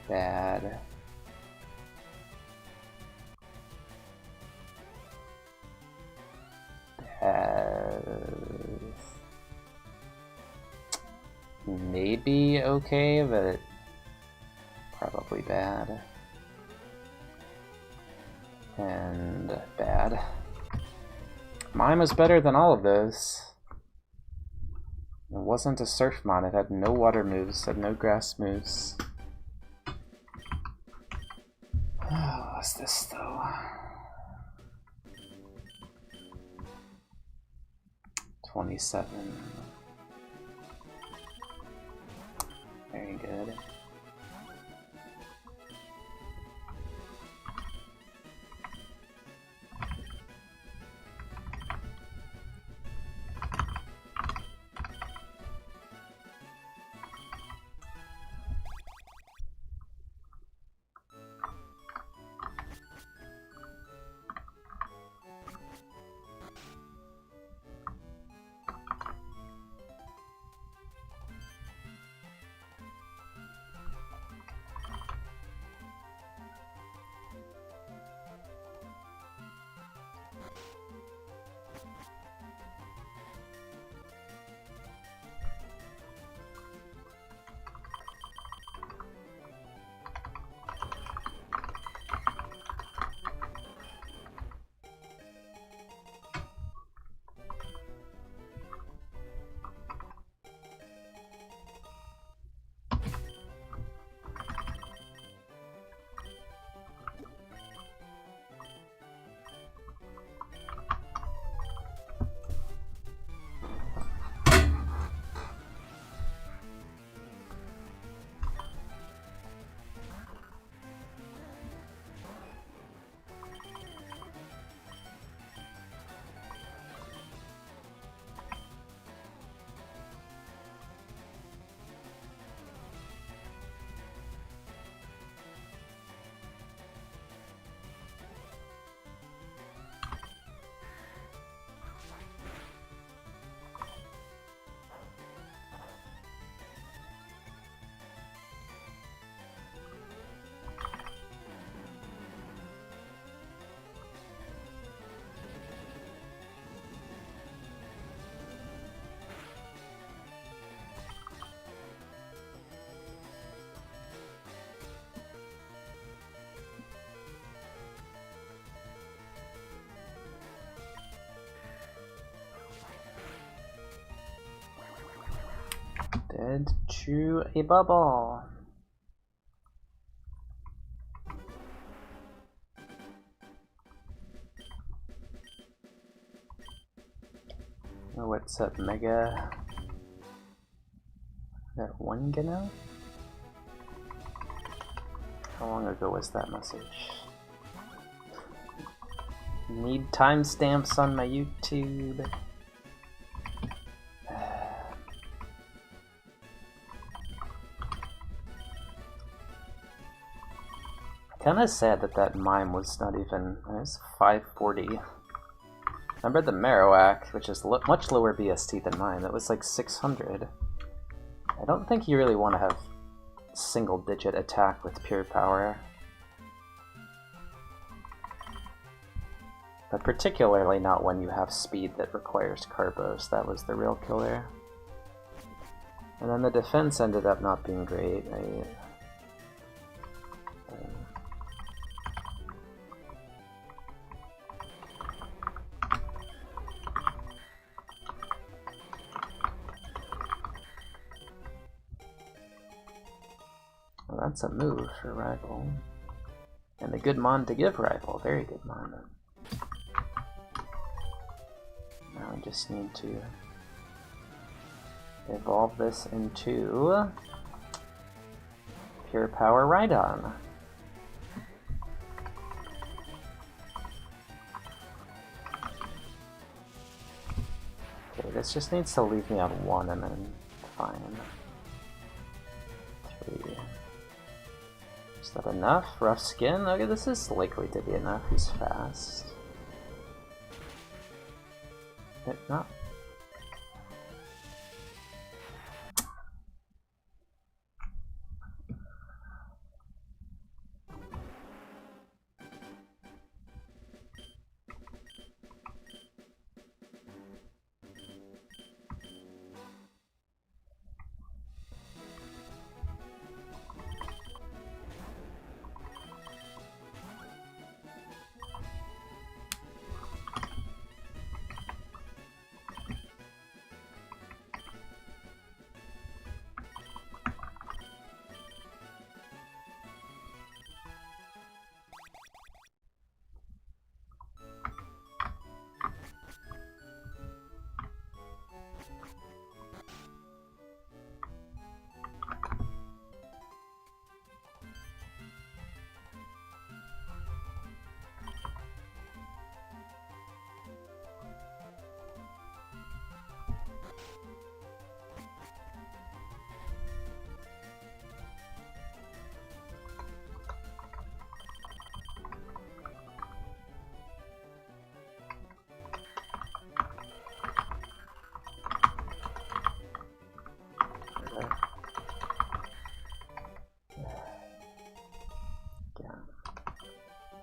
Bad. Maybe okay, but probably bad. And bad. Mine was better than all of those. It wasn't a surf mon, it had no water moves, had no grass moves. What's this though? 27. Very good. Dead to a bubble. what's up, Mega? That one Gano? How long ago was that message? Need timestamps on my YouTube. Kinda sad that that mime was not even. It was 540. Remember the Marowak, which is much lower BST than mine, that was like 600. I don't think you really want to have single-digit attack with pure power. But particularly not when you have speed that requires Carbos. That was the real killer. And then the defense ended up not being great. Well, that's a move for Rival. And a good Mon to give Rival. Very good Mon. Now I just need to evolve this into Pure Power Rhydon. Okay, this just needs to leave me on 1 and then fine. 3. Is that enough? Rough Skin? Okay, this is likely to be enough. He's fast. But not.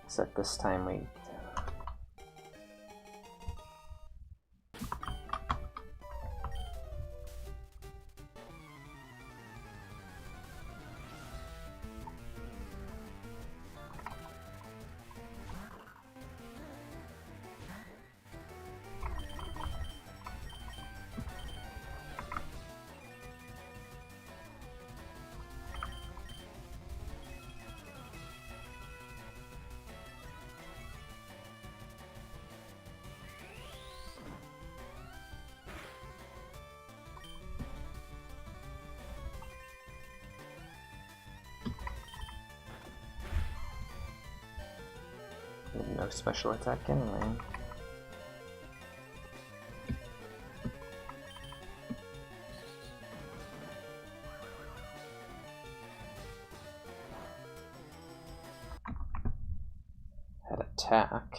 Except this time we... no special attack anyway. Had attack.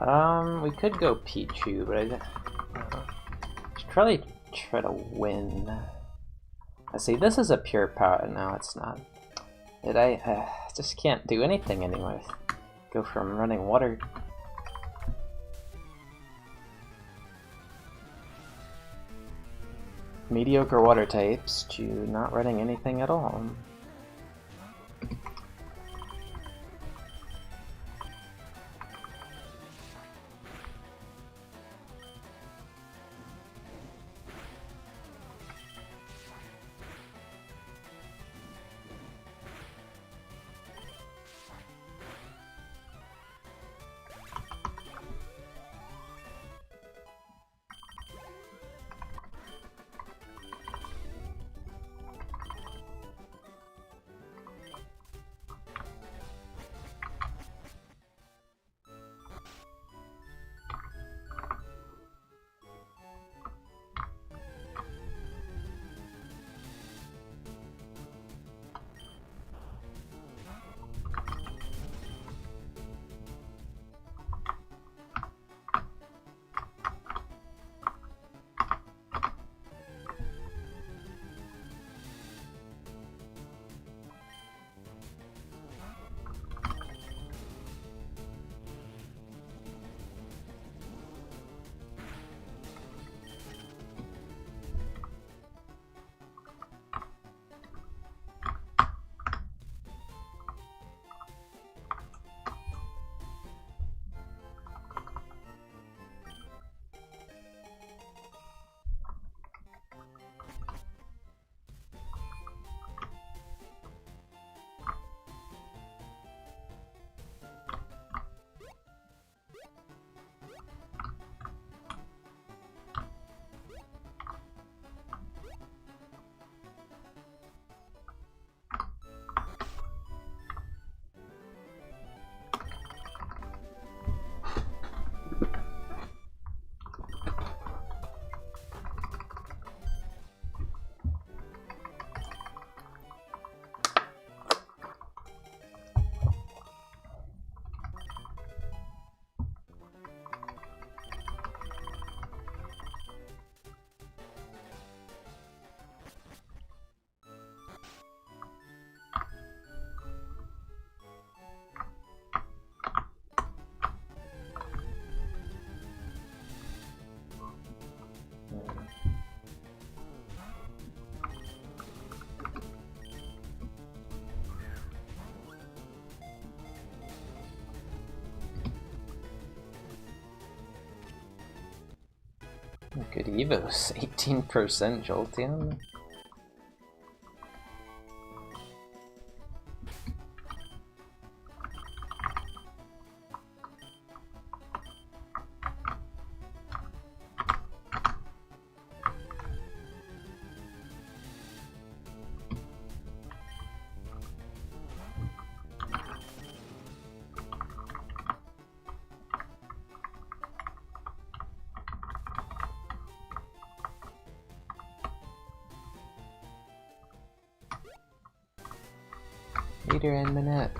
We could go Pichu, but I should probably try to win. I see, this is a pure power. No, it's not. I just can't do anything anymore. Go from running water. Mediocre water types to not running anything at all. Good Evos, 18% Jolteon. Leader and Manette.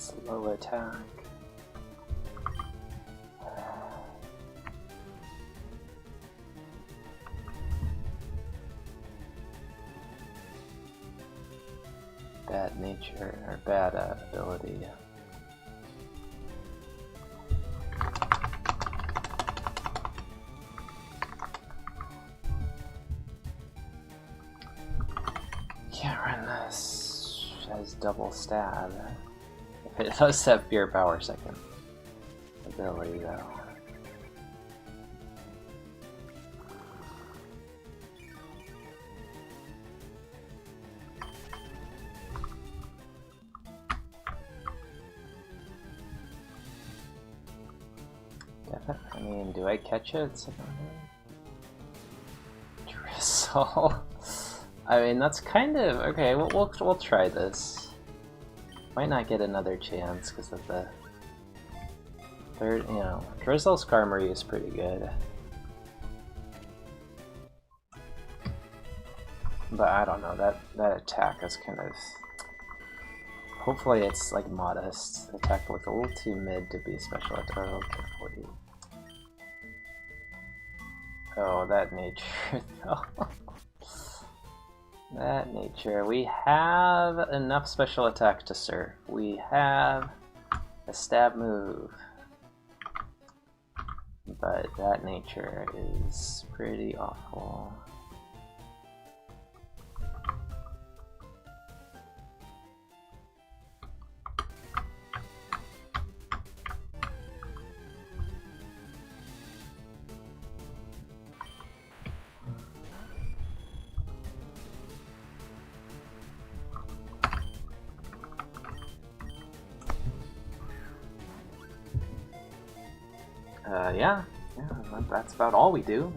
It's low attack. Bad nature, or bad ability. Can't run this as double stab. It does have pure power second ability though. I mean, do I catch it? Drizzle. I mean, that's kind of okay. We'll try this. Might not get another chance because of the third. You know, Drizzle's Karmory is pretty good, but I don't know. That attack is kind of. Hopefully, it's like modest. The attack looked a little too mid to be special attack. Oh, okay, 40. Oh, that nature though. That nature. We have enough special attack to surf. We have a stab move. But that nature is pretty awful. Yeah, that's about all we do.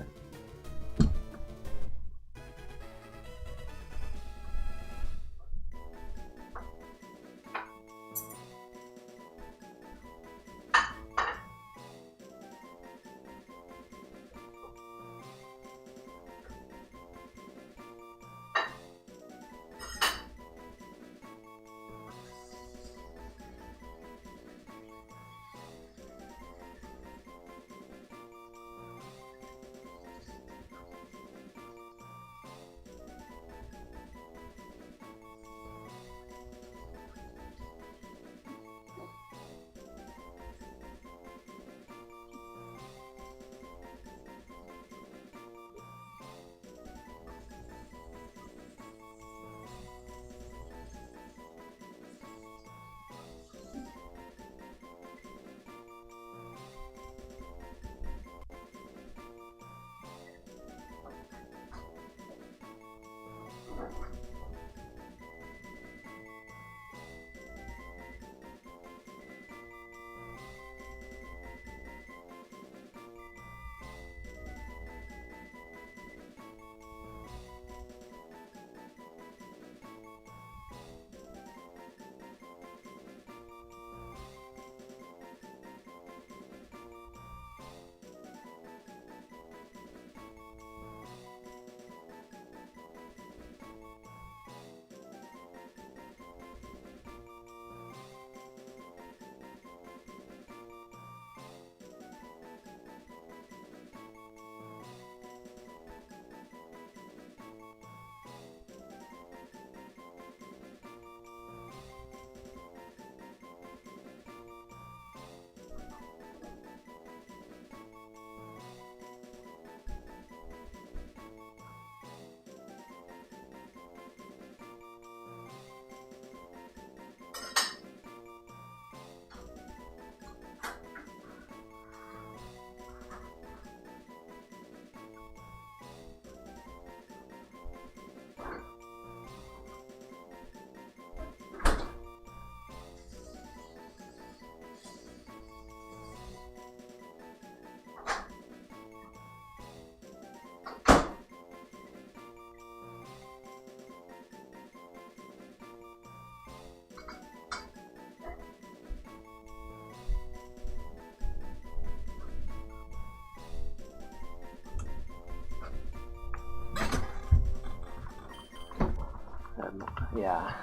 Yeah.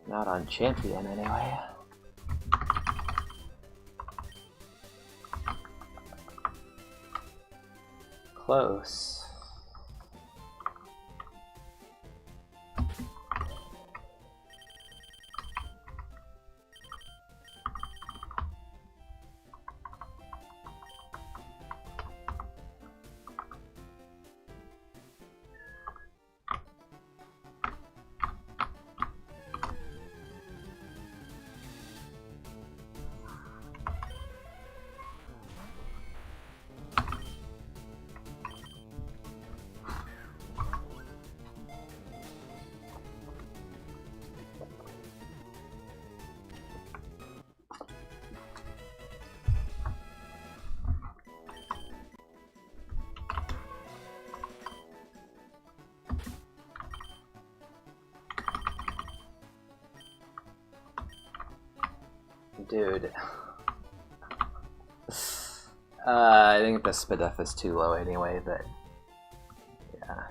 Not on champion, anyway. Close. Dude. I think the SPDF is too low anyway, but yeah.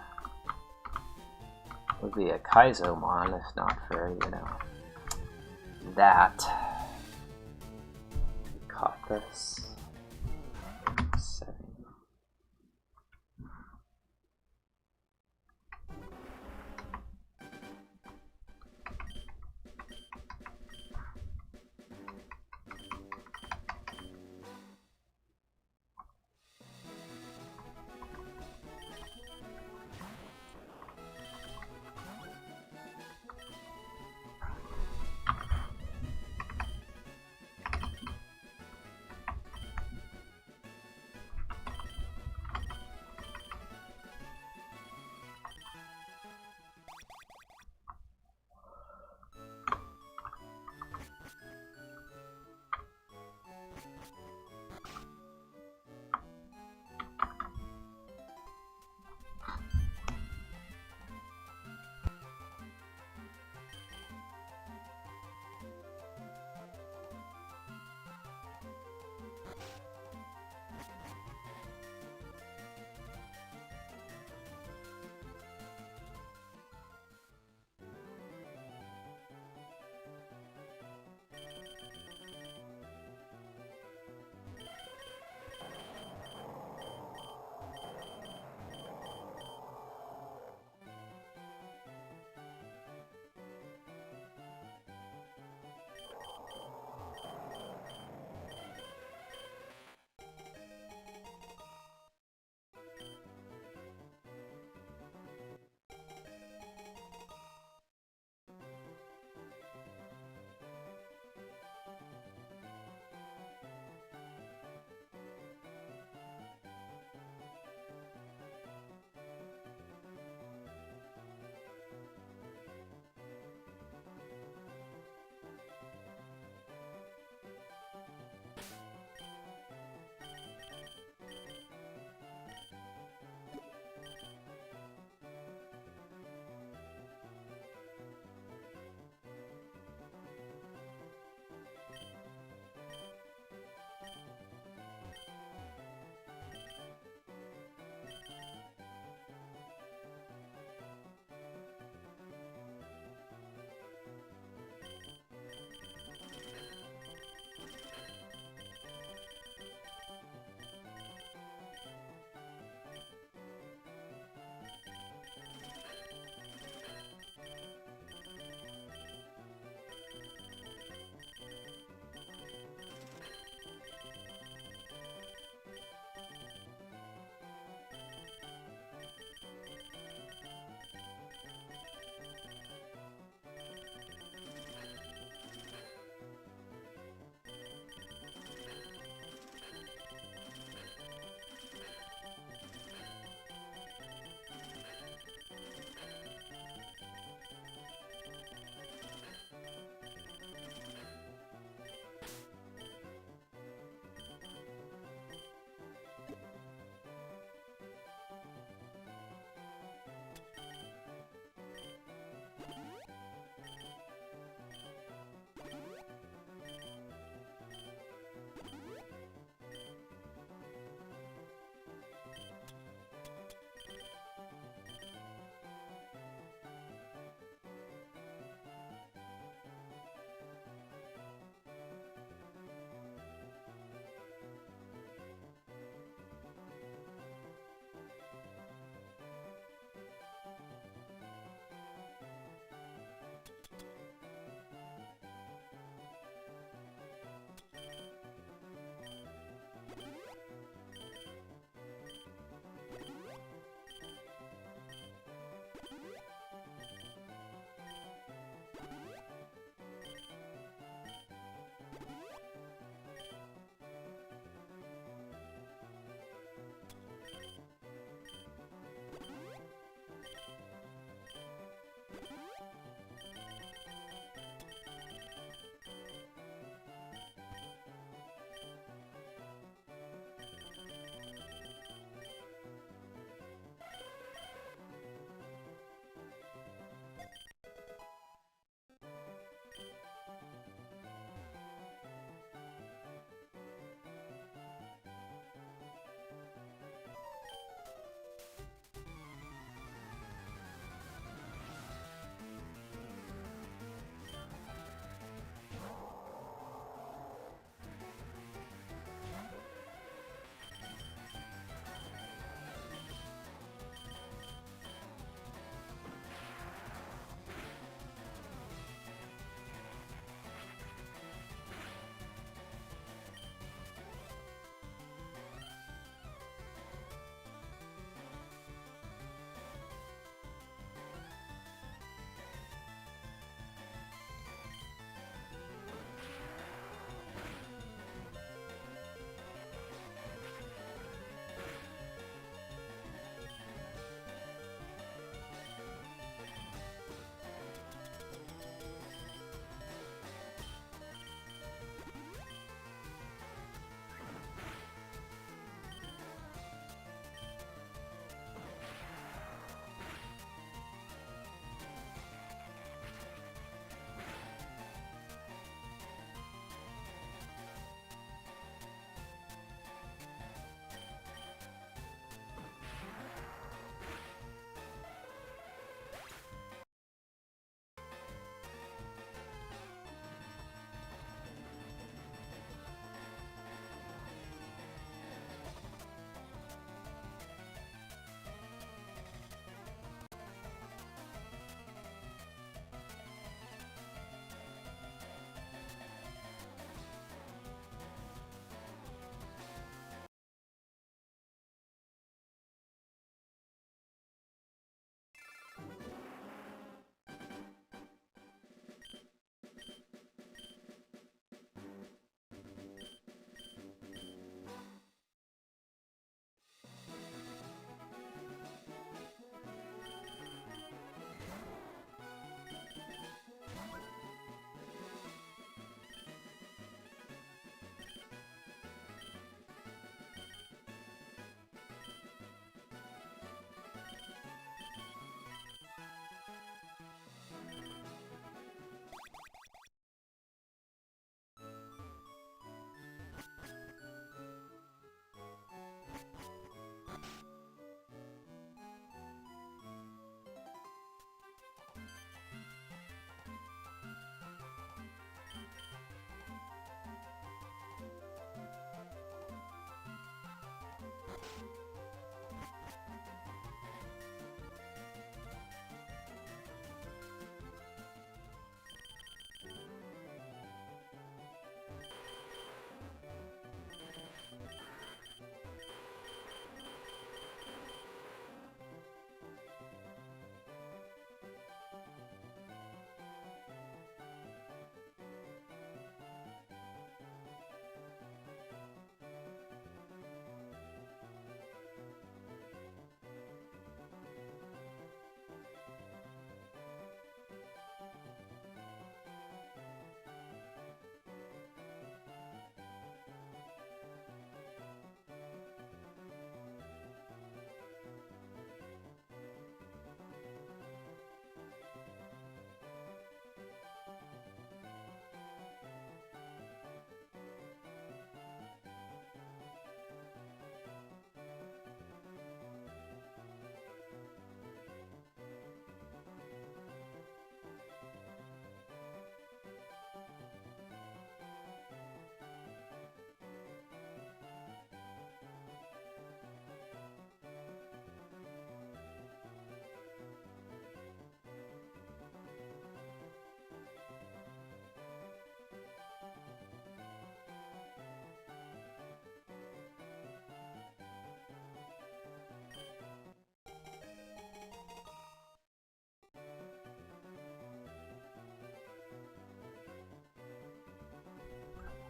Would be a KaizoMon if not for, you know, that. Caught this. Setting.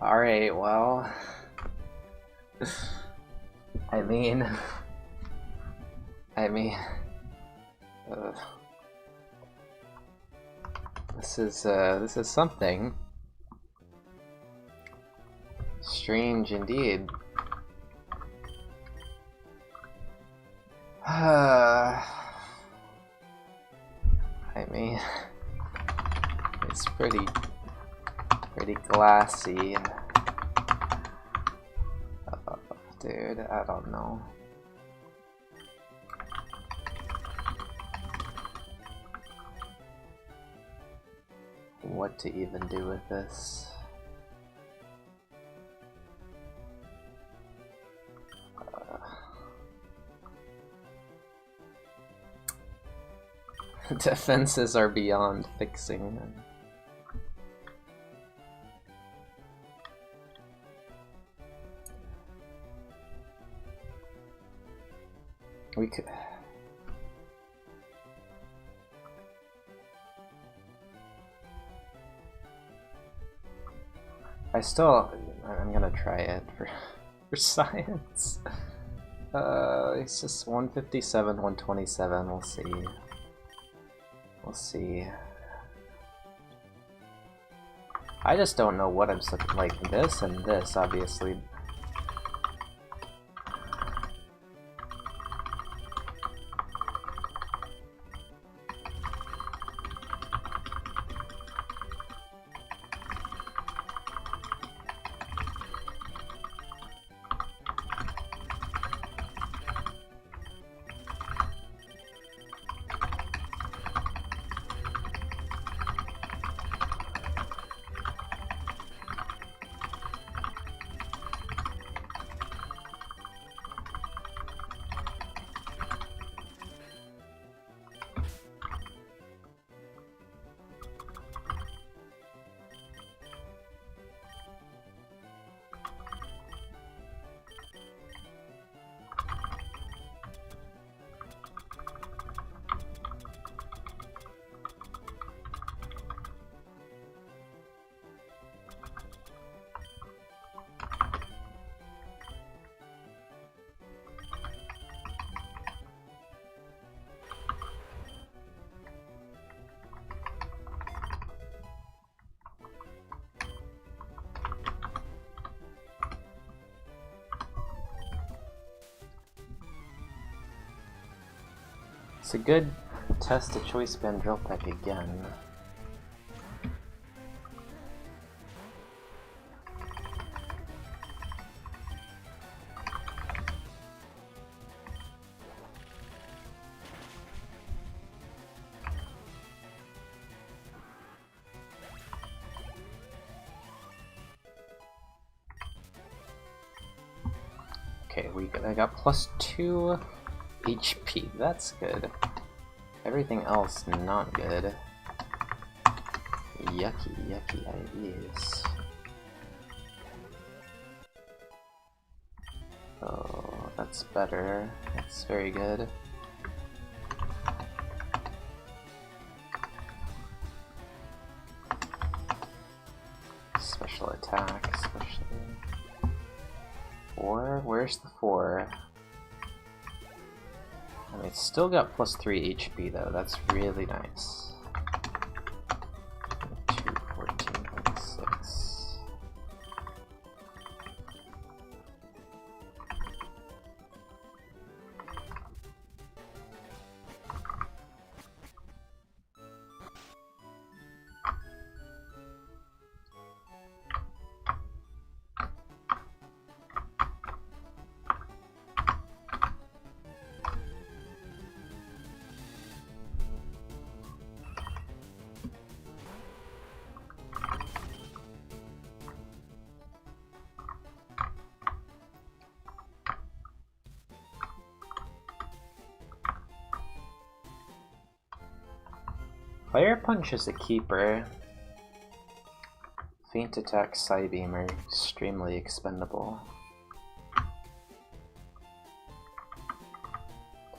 Alright, well... I mean... This is something. Strange indeed. I mean, it's pretty glassy. Dude, I don't know. What to even do with this. Defenses are beyond fixing. We could... I'm gonna try it for science. It's just 157, 127, we'll see. We'll see. I just don't know what I'm like this and this, obviously. It's a good test a choice band drill pack again. Okay, I got +2 HP, that's good. Everything else not good. Yucky ideas. Oh, that's better. That's very good. Special attack, especially. 4? Where's the 4? I mean, it's still got +3 HP though, that's really nice. 2, 14.6. Fire Punch is a keeper. Feint Attack, Psybeam are extremely expendable.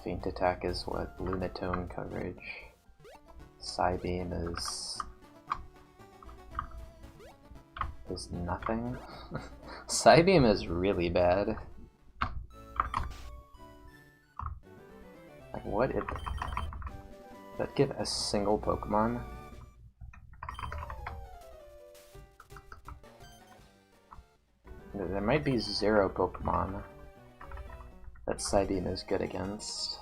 Feint Attack is what? Lunatone coverage. Psybeam is is nothing. Psybeam is really bad. Like, what if... Did that give a single Pokemon? There might be 0 Pokemon that Psybeam is good against.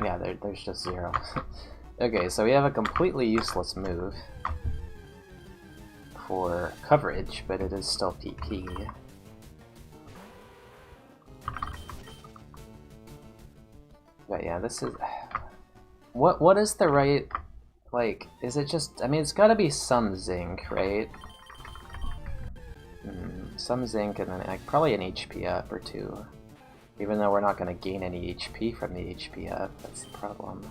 Yeah, there's just 0. Okay, so we have a completely useless move for coverage, but it is still PP. But yeah, this is... What is the right... Like, is it just... I mean, it's gotta be some Zinc, right? Some Zinc and then like, probably an HP up or 2. Even though we're not gonna gain any HP from the HP up, that's the problem.